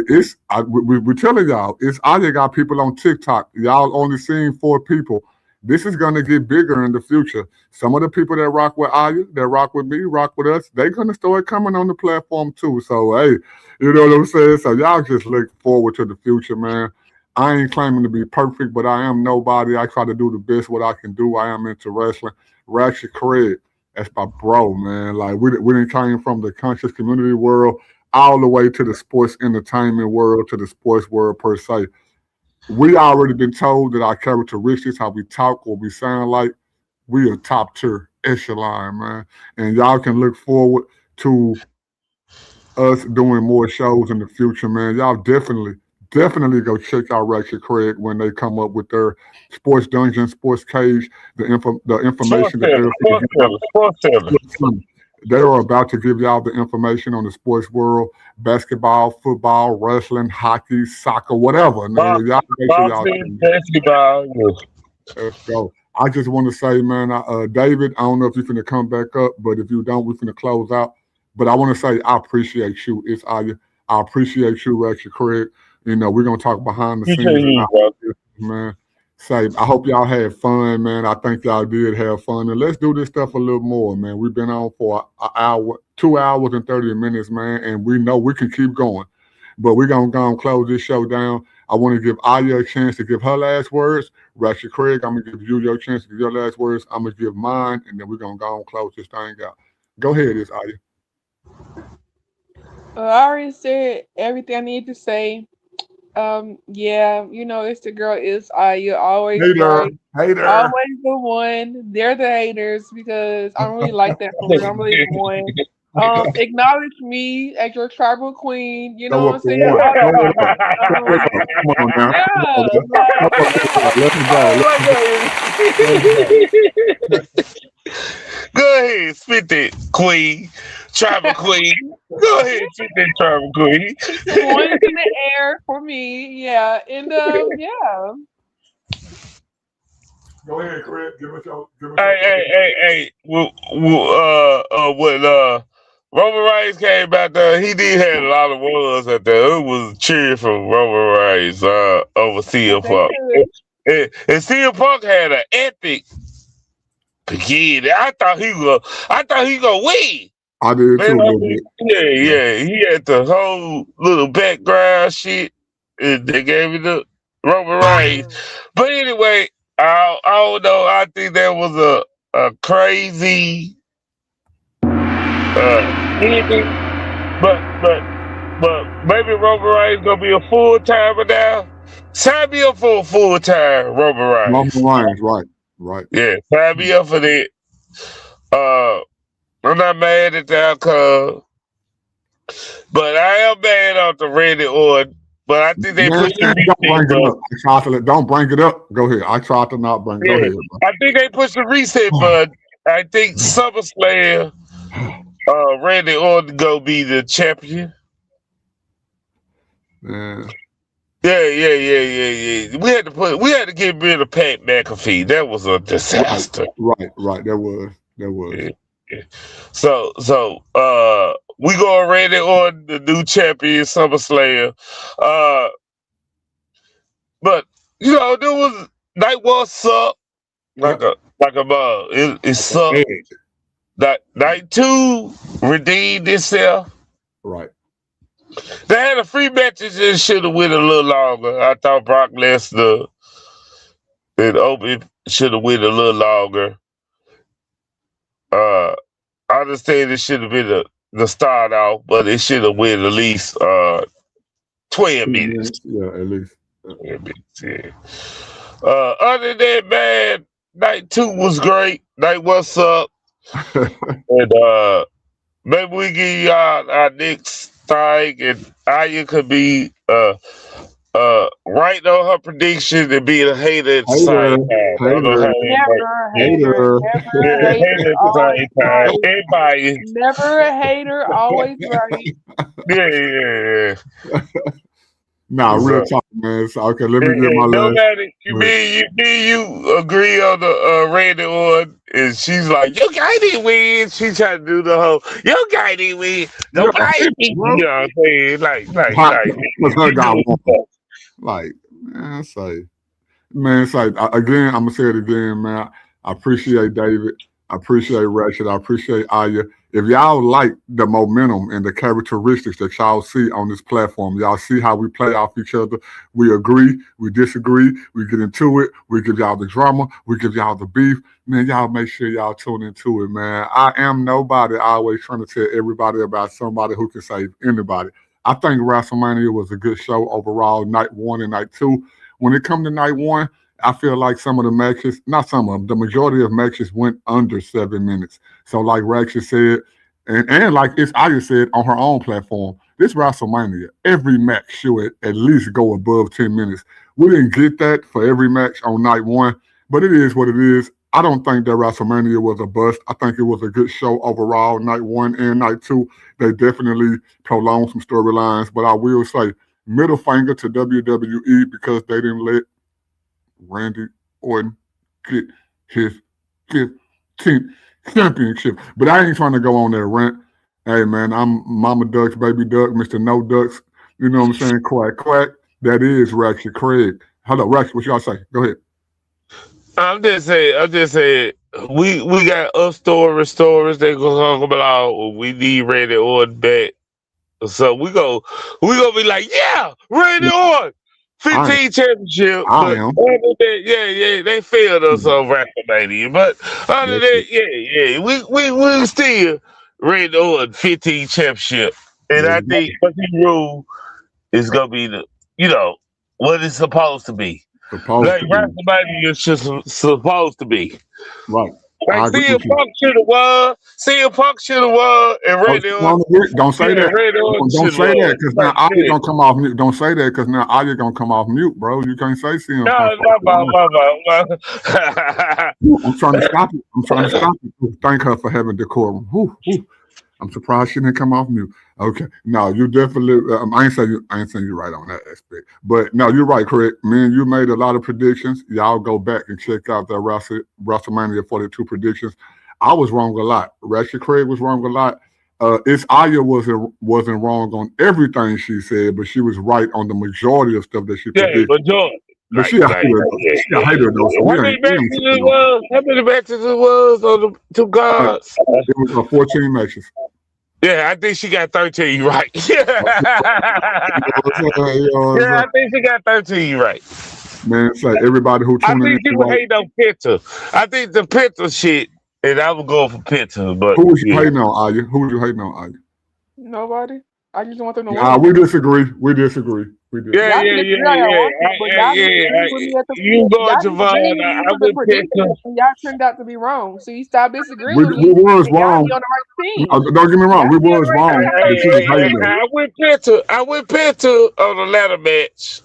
Speaker 1: we're telling y'all, it's Aya got people on TikTok. Y'all only seeing 4 people. This is gonna get bigger in the future. Some of the people that rock with Aya, that rock with me, rock with us, they're gonna start coming on the platform too. So hey, you know what I'm saying? So y'all just look forward to the future, man. I ain't claiming to be perfect, but I am nobody. I try to do the best what I can do. I am into wrestling. Ratchet Craig, that's my bro, man. Like we didn't came from the conscious community world all the way to the sports entertainment world, to the sports world per se. We already been told that our characteristics, how we talk, what we sound like, we are top tier echelon, man. And y'all can look forward to us doing more shows in the future, man. Y'all definitely go check out Ratchet Craig when they come up with their sports dungeon, sports cage, the
Speaker 3: Sports
Speaker 1: information that
Speaker 3: center.
Speaker 1: they're
Speaker 3: Sports center. Sports center.
Speaker 1: they are about to give y'all the information on the sports world, basketball, football, wrestling, hockey, soccer, whatever, nigga. Y'all make sure y'all
Speaker 3: Boxing, basketball.
Speaker 1: let's go. I just want to say, man, David, I don't know if you're finna come back up, but if you don't, we're finna close out. But I want to say I appreciate you. I appreciate you, Ratchet Craig. You know, we're gonna talk behind the
Speaker 3: Appreciate
Speaker 1: scenes and
Speaker 3: you,
Speaker 1: all
Speaker 3: bro.
Speaker 1: this, man. Say, I hope y'all had fun, man. I think y'all did have fun. And let's do this stuff a little more, man. We've been on for an hour, 2 hours and 30 minutes, man, and we know we can keep going. But we're gonna go and close this show down. I want to give Aya a chance to give her last words. Ratchet Craig, I'm gonna give you your chance to give your last words. I'm gonna give mine, and then we're gonna go and close this thing out. Go ahead, it's Aya.
Speaker 4: I already said everything I need to say. Yeah, it's the girl is you're always
Speaker 1: Hater,
Speaker 4: right.
Speaker 1: hater.
Speaker 4: Always the one. They're the haters because I don't really like that for real. I'm really the one. Acknowledge me as your tribal queen. You know
Speaker 1: Go
Speaker 4: what
Speaker 1: up
Speaker 4: I'm
Speaker 1: to
Speaker 4: saying?
Speaker 1: one.
Speaker 4: All
Speaker 1: Go
Speaker 4: that
Speaker 1: up.
Speaker 4: stuff.
Speaker 1: Come on, come on now. Come
Speaker 4: Yeah,
Speaker 1: on, man.
Speaker 4: like
Speaker 1: Go up to
Speaker 4: yeah.
Speaker 1: one. Let me
Speaker 3: I
Speaker 1: go.
Speaker 3: don't
Speaker 1: Let
Speaker 3: like
Speaker 1: me go. Let me go.
Speaker 3: that. Go ahead, spit that, queen. Tribal queen. Go ahead, spit that tribal queen.
Speaker 4: One's in the air for me. Yeah, and yeah.
Speaker 1: Go ahead, Craig. Give us your
Speaker 3: Hey. When Roman Reigns came back there, he did have a lot of words out there. It was cheering from Roman Reigns over
Speaker 4: As
Speaker 3: CM
Speaker 4: they
Speaker 3: Punk.
Speaker 4: should.
Speaker 3: And CM Punk had an epic Bighead. I thought he gonna win.
Speaker 1: I did
Speaker 3: Man,
Speaker 1: too a
Speaker 3: I
Speaker 1: little
Speaker 3: mean,
Speaker 1: bit.
Speaker 3: yeah. He had the whole little background shit, and they gave it to Roman Reigns. But anyway, I don't know. I think that was a crazy ending. But maybe Roman Reigns gonna be a full timer now. Sign me up for a full time Roman
Speaker 1: Roman
Speaker 3: Reigns.
Speaker 1: Reigns, right.
Speaker 3: Yeah, sign me up for that. Uh, I'm not mad at the outcome, but I am mad at the Randy Orton. But I think they
Speaker 1: Man,
Speaker 3: pushed the
Speaker 1: don't bring
Speaker 3: reset
Speaker 1: it up.
Speaker 3: button.
Speaker 1: Don't bring it up. Go ahead. I tried to not bring. Go
Speaker 3: Yeah,
Speaker 1: ahead.
Speaker 3: I think they pushed the reset button. I think SummerSlam, Randy Orton go be the champion.
Speaker 1: Man,
Speaker 3: Yeah. We had to get rid of Pat McAfee. That was a disaster.
Speaker 1: right. That was.
Speaker 3: Yeah. So we going Randy Orton, the new champion, SummerSlam. But there was night one sucked
Speaker 1: Yep.
Speaker 3: like a bug. It sucked. Night two redeemed itself.
Speaker 1: Right.
Speaker 3: They had a free matches and should have went a little longer. I thought Brock Lesnar and Open should have went a little longer. I understand it should have been the start off, but it should have went at least 12 minutes.
Speaker 1: Yeah, at least.
Speaker 3: 12 minutes, yeah. Other than that, man, night two was great. Night one up. And maybe we give you our next thing, and Aya could be right on her prediction and being a hater at the same time. I don't know how
Speaker 4: Never a hater. Never a hater. Always right.
Speaker 3: Everybody.
Speaker 4: Never a hater. Always right.
Speaker 3: Yeah.
Speaker 1: Nah, real talk, man. So, okay, let me get my last.
Speaker 3: Me and you agree on the Randy Orton, and she's like, "Your guy didn't win." She tried to do the whole, "Your guy didn't win." Nobody, you know what I'm saying?
Speaker 1: Like, man, say again. I'm gonna say it again, man. I appreciate David. I appreciate Ratchet. I appreciate Aya. If y'all like the momentum and the characteristics that y'all see on this platform, y'all see how we play off each other. We agree, we disagree, we get into it, we give y'all the drama, we give y'all the beef. Man, y'all make sure y'all tune into it, man. I am nobody always trying to tell everybody about somebody who can save anybody. I think WrestleMania was a good show overall, night one and night two. When it comes to night one, I feel like some of the matches, not some of them, the majority of matches went under 7 minutes. So like Ratchet said, and like it's Aya said on her own platform, this WrestleMania, every match should at least go above 10 minutes. We didn't get that for every match on night one, but it is what it is. I don't think that WrestleMania was a bust. I think it was a good show overall, night one and night two. They definitely prolonged some storylines, but I will say middle finger to WWE because they didn't let Randy Orton get his 15th championship. But I ain't trying to go on that rant. Hey, man, I'm Mama Ducks, Baby Duck, Mr. No Ducks. You know what I'm saying? Quack, quack. That is Ratchet Craig. Hello, Ratchet, what y'all say? Go ahead.
Speaker 3: I'm just saying, we got us stories. They gonna talk about we need Randy Orton back. So we gonna be like, yeah, Randy Orton. 15 championship. But other than that, they failed us on WrestleMania. But other than that, we still Randy Orton 15 championship. And I think what he rule is gonna be what it's supposed to be. WrestleMania is just supposed to be.
Speaker 1: Right.
Speaker 3: Like CM Punk should have won. CM Punk should have won. And Randy Orton.
Speaker 1: Don't say that. Don't say that because now Aya gonna come off mute. Don't say that because now Aya gonna come off mute, bro. You can't say CM Punk. I'm trying to stop it. Thank her for having decorum. I'm surprised she didn't come off mute. Okay, no, you definitely. I ain't saying you right on that aspect, but no, you're right, Craig. Man, you made a lot of predictions. Y'all go back and check out the WrestleMania 42 predictions. I was wrong a lot. Ratchet Craig was wrong a lot. It's Aya wasn't wrong on everything she said, but she was right on the majority of stuff that she predicted.
Speaker 3: Yeah, majority.
Speaker 1: But she a hater though. She a hater though. So
Speaker 3: How many matches it was? How many matches it was on the two cards?
Speaker 1: It was 14 matches.
Speaker 3: Yeah, I think she got 13 right.
Speaker 1: You know what I'm
Speaker 3: Yeah, I think she got 13 right.
Speaker 1: Man, it's like everybody who
Speaker 3: I
Speaker 1: tuning
Speaker 3: think she
Speaker 1: in.
Speaker 3: was hating on Penta. I think the Penta shit, and I was going for Penta, but
Speaker 1: Who was you hating on, Aya? Who was you hating on, Aya?
Speaker 4: Nobody. I just want them to
Speaker 1: Nah,
Speaker 4: win.
Speaker 1: we disagree. We disagree.
Speaker 3: yeah. You go,
Speaker 4: Y'all
Speaker 3: Javon.
Speaker 4: disagreeing with me
Speaker 3: I
Speaker 4: with the
Speaker 3: would Penta.
Speaker 4: predictions, and y'all turned out to be wrong. So you stop disagreeing
Speaker 1: We
Speaker 4: with me.
Speaker 1: was
Speaker 4: And y'all
Speaker 1: wrong.
Speaker 4: be on the right team.
Speaker 1: Don't get me wrong. We
Speaker 4: Y'all be on
Speaker 1: was
Speaker 4: the right
Speaker 1: wrong.
Speaker 4: team.
Speaker 1: But she was hating on.
Speaker 3: I went Penta. I went Penta on the ladder match.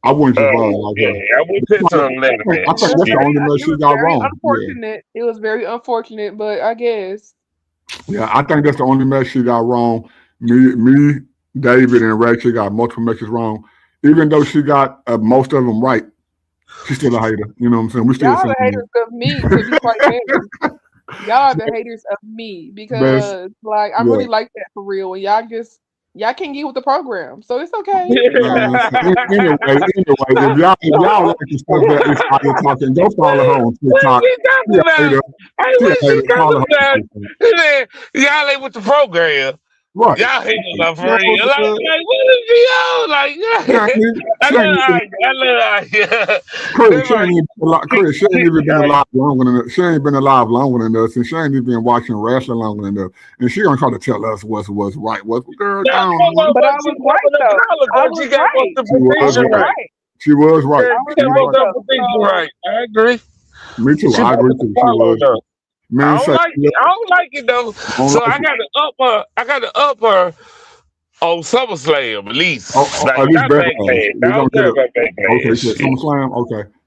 Speaker 1: I wouldn't Javon like
Speaker 3: Yeah,
Speaker 1: that.
Speaker 3: I went Penta on the ladder
Speaker 1: I
Speaker 3: match.
Speaker 1: think that's the only match she got wrong. Yeah.
Speaker 4: Unfortunate. It was very unfortunate, but I guess.
Speaker 1: Yeah, I think that's the only match she got wrong. Me, David, and Rachel got multiple matches wrong. Even though she got most of them right, she's still a hater. You know what I'm saying? We still
Speaker 4: Y'all the haters of me, to be quite fair. Y'all are the haters of me because, like, I'm really like that for real. And y'all can't get with the program, so it's okay.
Speaker 1: Anyway, if y'all like the stuff that is Aya talking, go follow her on TikTok.
Speaker 3: Y'all ain't with the program.
Speaker 1: Right.
Speaker 3: Y'all hating on for real. Like, what is she on? Like, I love
Speaker 1: Chris, she ain't even been alive longer than us. She ain't been alive longer than us, and she ain't even been watching wrestling longer than us. And she gonna try to tell us what's right. What girl?
Speaker 4: But I was right though. I was right.
Speaker 1: She was right.
Speaker 3: I agree.
Speaker 1: Me too. I agree too. She was. Man,
Speaker 3: I don't like it though. So I gotta up her on SummerSlam at least.
Speaker 1: At least Okay, so SummerSlam.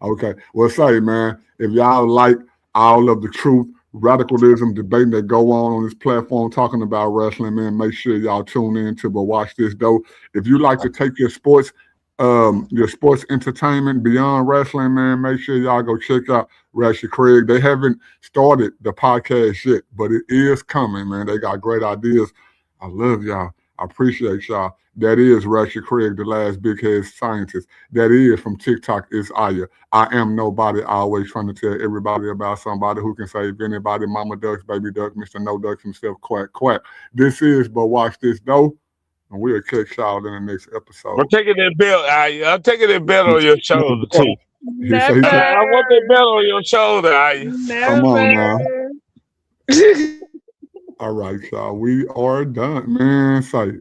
Speaker 1: Okay. Well, say, man, if y'all like all of the truth, radicalism, debating that go on this platform talking about wrestling, man, make sure y'all tune in to But Watch This Though. If you like to take your sports entertainment beyond wrestling, man, make sure y'all go check out Ratchet Craig. They haven't started the podcast yet, but it is coming, man. They got great ideas. I love y'all. I appreciate y'all. That is Ratchet Craig, the last Bighead scientist. That is from TikTok is Aya. I am nobody, always trying to tell everybody about somebody who can save anybody. Mama Ducks, Baby Duck, Mr. No Ducks himself, quack, quack. This is But Watch This Though. And we'll catch y'all in the next episode.
Speaker 3: I'm taking that belt, Aya. I'm taking that belt on your shoulder, too.
Speaker 4: Never.
Speaker 3: I want that belt on your shoulder, Aya.
Speaker 4: Never.
Speaker 1: Come on now. All right, y'all. We are done. Man, say